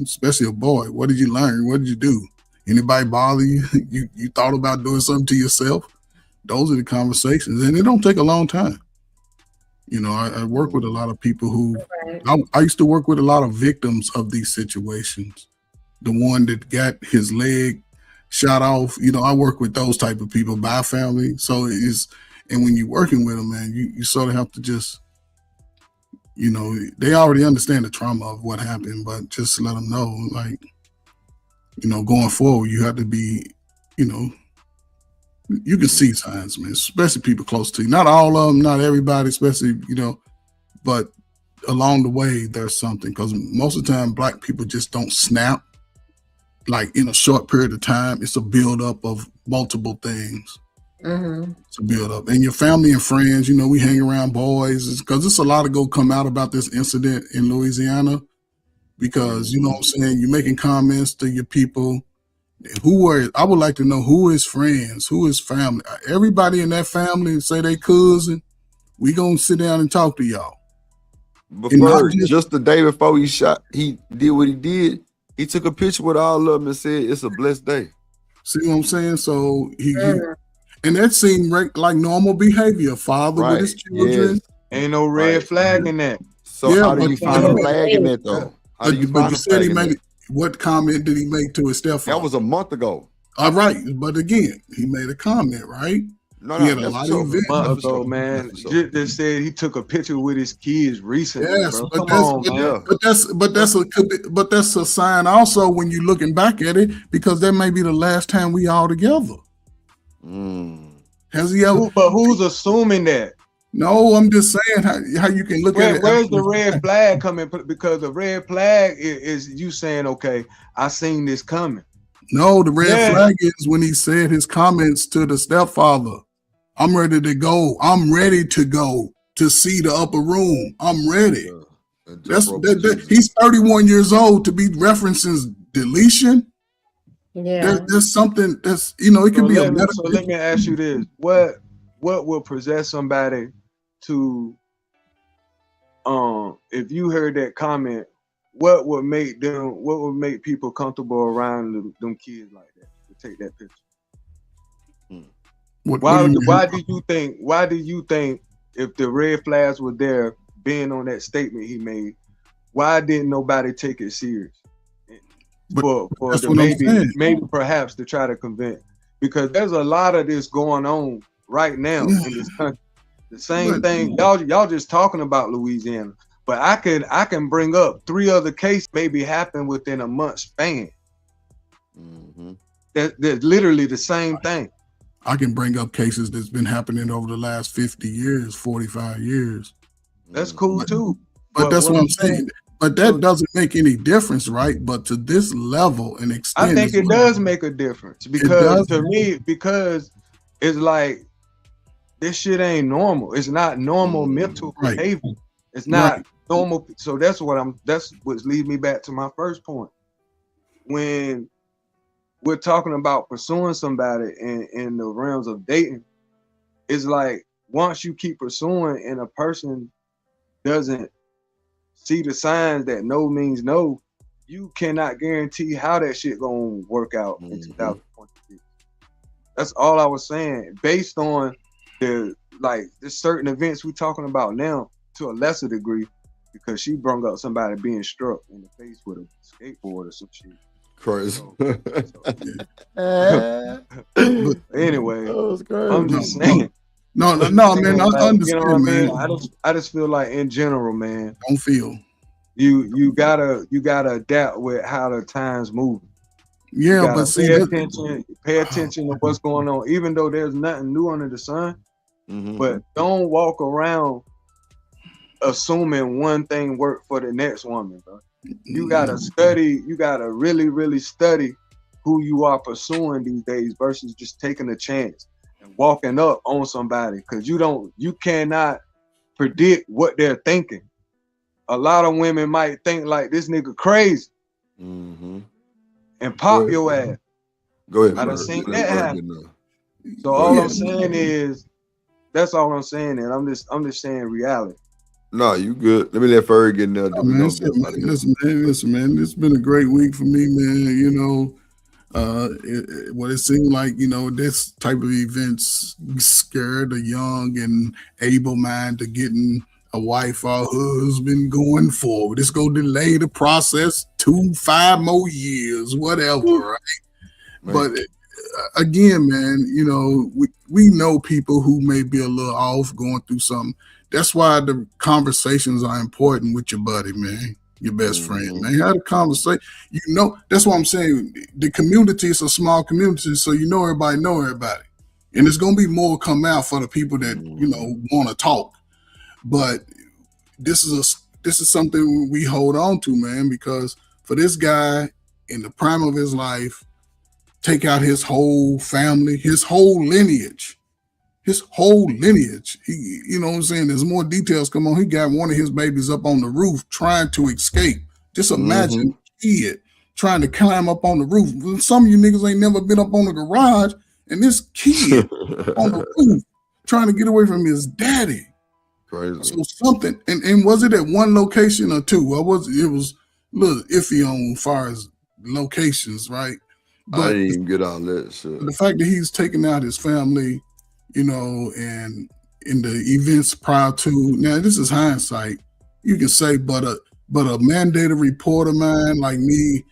especially a boy. What did you learn? What did you do? Anybody bother you? You thought about doing something to yourself? Those are the conversations, and it don't take a long time. I work with a lot of people who, I used to work with a lot of victims of these situations. The one that got his leg shot off, I work with those type of people by family. So and when you're working with them, man, you sort of have to just, they already understand the trauma of what happened, but just let them know, like, going forward, you have to be, you can see signs, man, especially people close to you. Not all of them, not everybody, especially, but along the way, there's something. Because most of the time, Black people just don't snap, like, in a short period of time. It's a buildup of multiple things. It's a buildup. And your family and friends, we hang around boys, because it's a lot of go come out about this incident in Louisiana. Because, you know what I'm saying, you're making comments to your people. I would like to know who is friends, who is family. Everybody in that family say they cousin. We gonna sit down and talk to y'all. But first, just the day before he did what he did, he took a picture with all of them and said, "It's a blessed day." See what I'm saying? So he and that seemed like normal behavior. Father with his children. Yes. Ain't no red flag in that. So how do you find a flag in that though? How do you But find you a said flag he in made that? it. What comment did he make to his stepfather? That was a month ago. All right, but again, he made a comment, right? No, he had a that's lot for of sure. events. Month ago, man. Just said he took a picture with his kids recently. Yes, Bro. but Come on, man. that's a sign also when you're looking back at it, because that may be the last time we all together. Has he ever? But who's assuming that? No, I'm just saying how you can look at it. Where's the red flag coming? Because the red flag is you saying, okay, I seen this coming. No, the red flag is when he said his comments to the stepfather. I'm ready to go. I'm ready to go to see the upper room. I'm ready. He's 31 years old to be referencing deletion. Yeah. There's something that's, it could be a medical. So let me ask you this. What will possess somebody to if you heard that comment, what would make people comfortable around them kids like that to take that picture? Why do you think if the red flags were there, being on that statement he made, why didn't nobody take it serious? For maybe perhaps to try to convince, because there's a lot of this going on right now in this country. The same thing, y'all just talking about Louisiana, but I can bring up 3 other cases maybe happen within a month span. That's literally the same thing. I can bring up cases that's been happening over the last 50 years, 45 years. That's cool too. But that's what I'm saying. But that doesn't make any difference, right? But to this level and extent, I think it does make a difference, because to me, because it's like this shit ain't normal. It's not normal mental behavior. It's not normal. So that's what leads me back to my first point. When we're talking about pursuing somebody in the realms of dating, it's like once you keep pursuing and a person doesn't see the signs that no means no, you cannot guarantee how that shit gonna work out in 2026. That's all I was saying. Based on the certain events we're talking about now, to a lesser degree, because she brought up somebody being struck in the face with a skateboard or some shit. Crazy. Anyway, crazy. I'm just saying. No, man. I understand, you know what man. I mean? I just feel like in general, man. Don't feel. You gotta adapt with how the times move. Yeah, but see, pay attention to what's going on, even though there's nothing new under the sun. But don't walk around assuming one thing worked for the next woman, bro. You gotta study. You gotta really, really study who you are pursuing these days versus just taking a chance and walking up on somebody, because you cannot predict what they're thinking. A lot of women might think like, this nigga crazy, and pop your ass. Go ahead. I done seen that happen. So all I'm saying is, that's all I'm saying, and I'm just saying reality. No, you good. Let me let Ferg get in there. Listen, man. It's been a great week for me, man. You know, what it seemed like, you know, this type of events scare the young and able mind to getting a wife or husband going forward. It's gonna delay the process 5 more years, whatever, right? But again, man, you know, we know people who may be a little off, going through something. That's why the conversations are important with your buddy, man, your best friend, man. Have a conversation. You know, that's what I'm saying. The community is a small community, so you know everybody, and it's gonna be more come out for the people that you know want to talk. But this is something we hold on to, man, because for this guy in the prime of his life, take out his whole family, his whole lineage. He, you know what I'm saying? There's more details come on. He got one of his babies up on the roof trying to escape. Just imagine a kid trying to climb up on the roof. Some of you niggas ain't never been up on the garage, and this kid on the roof trying to get away from his daddy. Crazy. So something, and was it at one location or two? It was a little iffy on as far as locations, right? But I didn't even get all that shit. The fact that he's taking out his family, you know, and in the events prior to, now this is hindsight, you can say, but a mandated reporter, man, like me,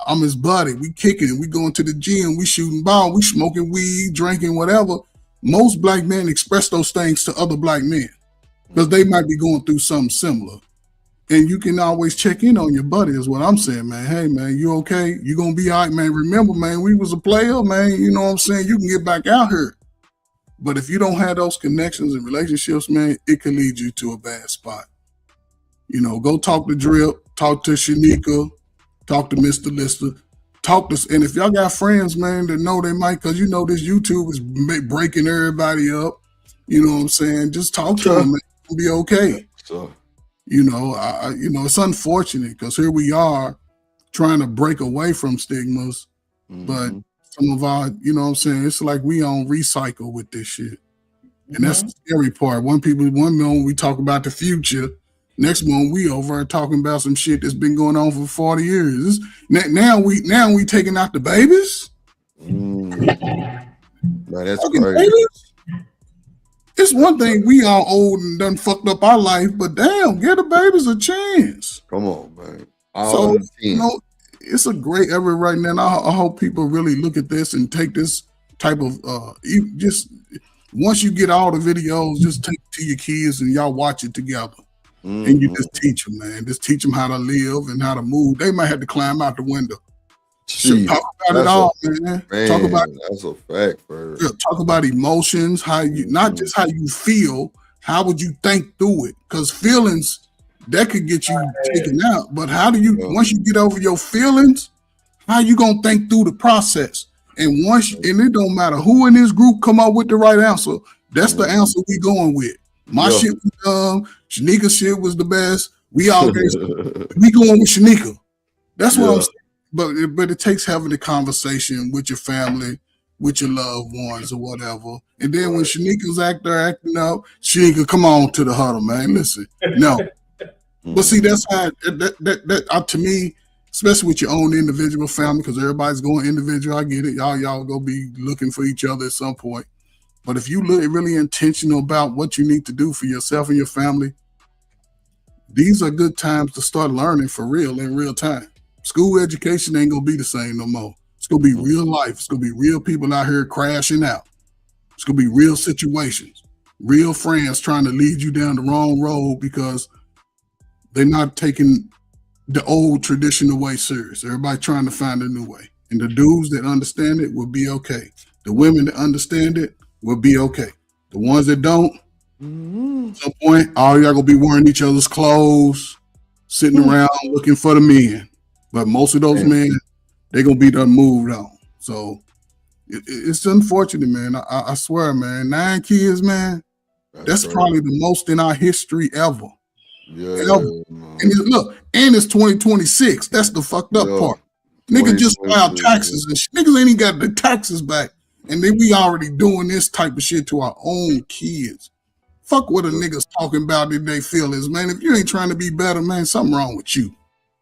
I'm his buddy. We kicking, we going to the gym, we shooting ball, we smoking weed, drinking, whatever. Most black men express those things to other black men because they might be going through something similar. And you can always check in on your buddy is what I'm saying, man. Hey, man, you okay? You gonna be all right, man. Remember, man, we was a player, man. You know what I'm saying? You can get back out here. But if you don't have those connections and relationships, man, it can lead you to a bad spot. You know, go talk to Drip, talk to Shanika, talk to Mr. Lister, talk to, and if y'all got friends, man, that know they might, because you know this YouTube is breaking everybody up. You know what I'm saying? Just talk to them, man. It'll be okay. So. You know, you know, it's unfortunate because here we are trying to break away from stigmas, but some of our, you know what I'm saying, it's like we on recycle with this shit. And that's the scary part. One moment we talk about the future. Next moment we over and talking about some shit that's been going on for 40 years. Now we taking out the babies. Man, that's Fucking crazy. babies? It's one thing we all old and done fucked up our life, but damn, give the babies a chance. Come on, man. All So, under 10. you know, it's a great effort right now. And I hope people really look at this and take this type of once you get all the videos, just take it to your kids and y'all watch it together. And you just teach them, man. Just teach them how to live and how to move. They might have to climb out the window. Jeez, Talk about it all, man. Talk about that's a fact, bro. talk about emotions, how you not just how you feel, how would you think through it? Because feelings that could get you taken out. But how do you once you get over your feelings, how you gonna think through the process? And and it don't matter who in this group come up with the right answer. That's the answer we going with. My shit was dumb. Shanika's shit was the best. We all we going with Shanika. That's what I'm saying. But it takes having a conversation with your family, with your loved ones or whatever. And then when Shanika's acting up, Shanika, come on to the huddle, man. Listen, no. But see, that's how that to me, especially with your own individual family, because everybody's going individual. I get it. Y'all go be looking for each other at some point. But if you look really intentional about what you need to do for yourself and your family, these are good times to start learning for real in real time. School education ain't gonna be the same no more. It's gonna be real life. It's gonna be real people out here crashing out. It's gonna be real situations, real friends trying to lead you down the wrong road because they're not taking the old traditional way serious. Everybody trying to find a new way. And the dudes that understand it will be okay. The women that understand it will be okay. The ones that don't, at some point, all y'all gonna be wearing each other's clothes, sitting around looking for the men. But most of those men, they're gonna be done moved on. So it's unfortunate, man. I swear, man. 9 kids, man. That's probably the most in our history ever. Ever. And look, and it's 2026. That's the fucked up part. Niggas just filed taxes and niggas ain't even got the taxes back. And then we already doing this type of shit to our own kids. Fuck what a nigga's talking about that they feel is, man. If you ain't trying to be better, man, something wrong with you.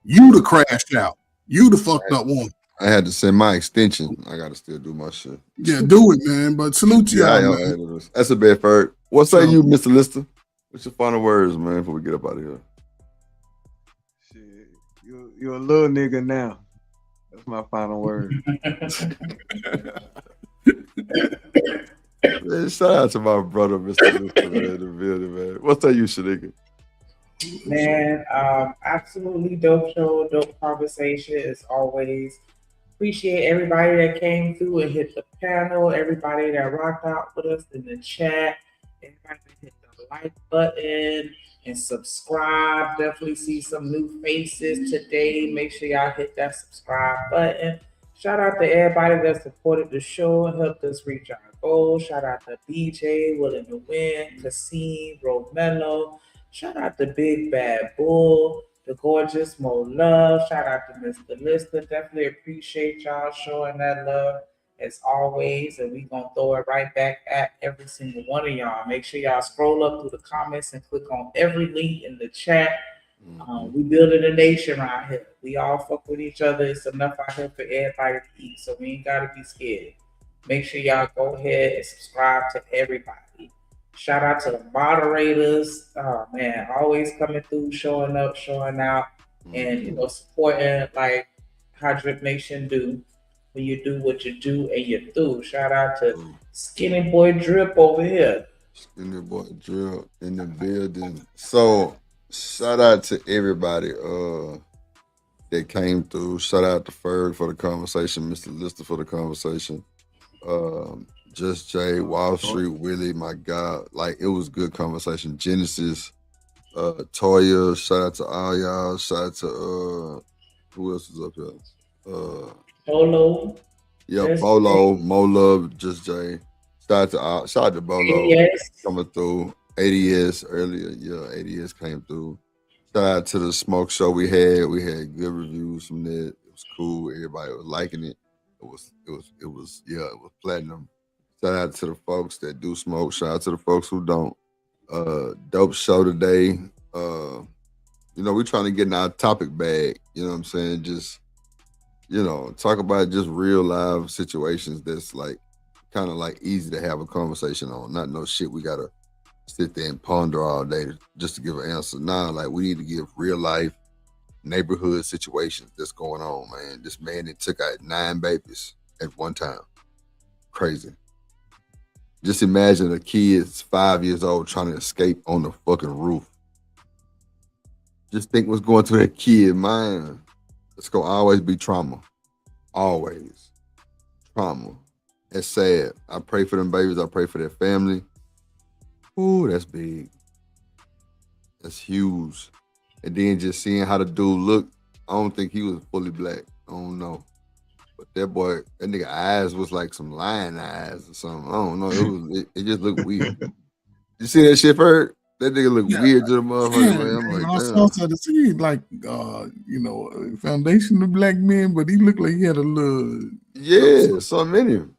You the crashed out. You the fucked up one. I had to send my extension. I gotta still do my shit. Yeah, do it, man. But salute to y'all, man. That's a bad Ferg. What say you, Mr. Lister? What's your final words, man, before we get up out of here? Shit, you're a little nigga now. That's my final word. Man, shout out to my brother, Mr. Lister, man, in the building, man. What say you, Shanika? Man, absolutely dope show, dope conversation as always. Appreciate everybody that came through and hit the panel, everybody that rocked out with us in the chat, everybody that hit the like button and subscribe. Definitely see some new faces today. Make sure y'all hit that subscribe button. Shout out to everybody that supported the show and helped us reach our goals. Shout out to BJ, Willing to Win, Cassim, Romelo. Shout out to Big Bad Bull, the gorgeous Mo Love. Shout out to Mr. Lister. Definitely appreciate y'all showing that love as always. And we gonna throw it right back at every single one of y'all. Make sure y'all scroll up through the comments and click on every link in the chat. We building a nation right here. We all fuck with each other. It's enough out here for everybody to eat. So we ain't gotta be scared. Make sure y'all go ahead and subscribe to everybody. Shout out to the moderators. Oh man, always coming through, showing up, showing out, and supporting like how Drip Nation do. When you do what you do and you're through. Shout out to Skinny Boy Drip over here. Skinny Boy Drip in the building. So shout out to everybody that came through. Shout out to Ferg for the conversation, Mr. Lister for the conversation. Just Jay, Wall Street, Willie, my God. Like, it was good conversation. Genesis, Toya, shout out to all y'all. Shout out to, who else is up here? Bolo. Yeah, Bolo, Mo Love, Just Jay. Shout out to Bolo ADS. coming through. ADS earlier, yeah, ADS came through. Shout out to the smoke show we had. We had good reviews from that. It was cool. Everybody was liking it. It was platinum. Shout out to the folks that do smoke. Shout out to the folks who don't. Dope show today. You know, we're trying to get in our topic bag. You know what I'm saying? Just, you know, talk about just real live situations that's like kind of like easy to have a conversation on. Not no shit we gotta sit there and ponder all day just to give an answer. Nah, like we need to give real life neighborhood situations that's going on, man. This man that took out 9 babies at one time. Crazy. Just imagine a kid's 5 years old trying to escape on the fucking roof. Just think what's going through that kid mind. It's gonna always be trauma. Always. Trauma. It's sad. I pray for them babies. I pray for their family. Ooh, that's big. That's huge. And then just seeing how the dude looked, I don't think he was fully black. I don't know. But that boy, that nigga eyes was like some lion eyes or something. I don't know. It just looked weird. You see that shit, Ferg? That nigga look weird to the motherfucker, man. I'm like, I saw to see like you know, foundation of black men, but he looked like he had a little something in him.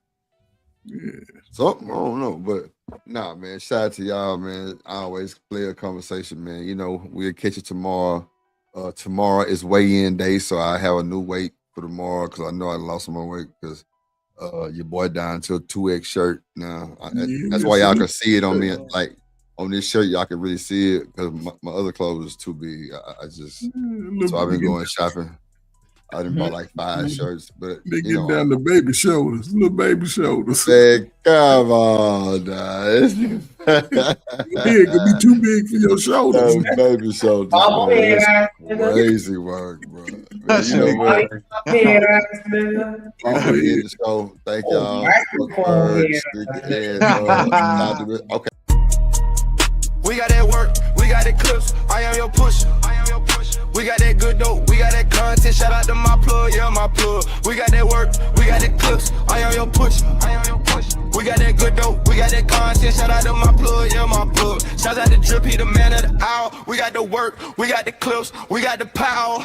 Yeah. Something, I don't know. But nah, man, shout out to y'all, man. I always play a conversation, man. You know, we'll catch you tomorrow. Tomorrow is weigh-in day, so I have a new weight for tomorrow because I know I lost some more weight because your boy down to a 2X shirt now. That's why y'all can see it on me. Like on this shirt, y'all can really see it because my other clothes is too big. So I've been going shopping. I done bought like 5 shirts, but they get down to baby shoulders, little baby shoulders. Say, come on, guys. It could be too big for your shoulders. Baby shoulders. That's crazy work, bro. Man, you know what? I'm gonna end the show. Thank y'all. Okay. We got that work, we got that clips, I am your pusher. We got that good dope, we got that content, shout out to my plug, yeah, my plug. We got that work, we got that clips, I am your pusher. We got that good dope, we got that content, shout out to my plug, yeah, my plug. Shout out to Drip, he the man of the hour. We got the work, we got the clips, we got the power.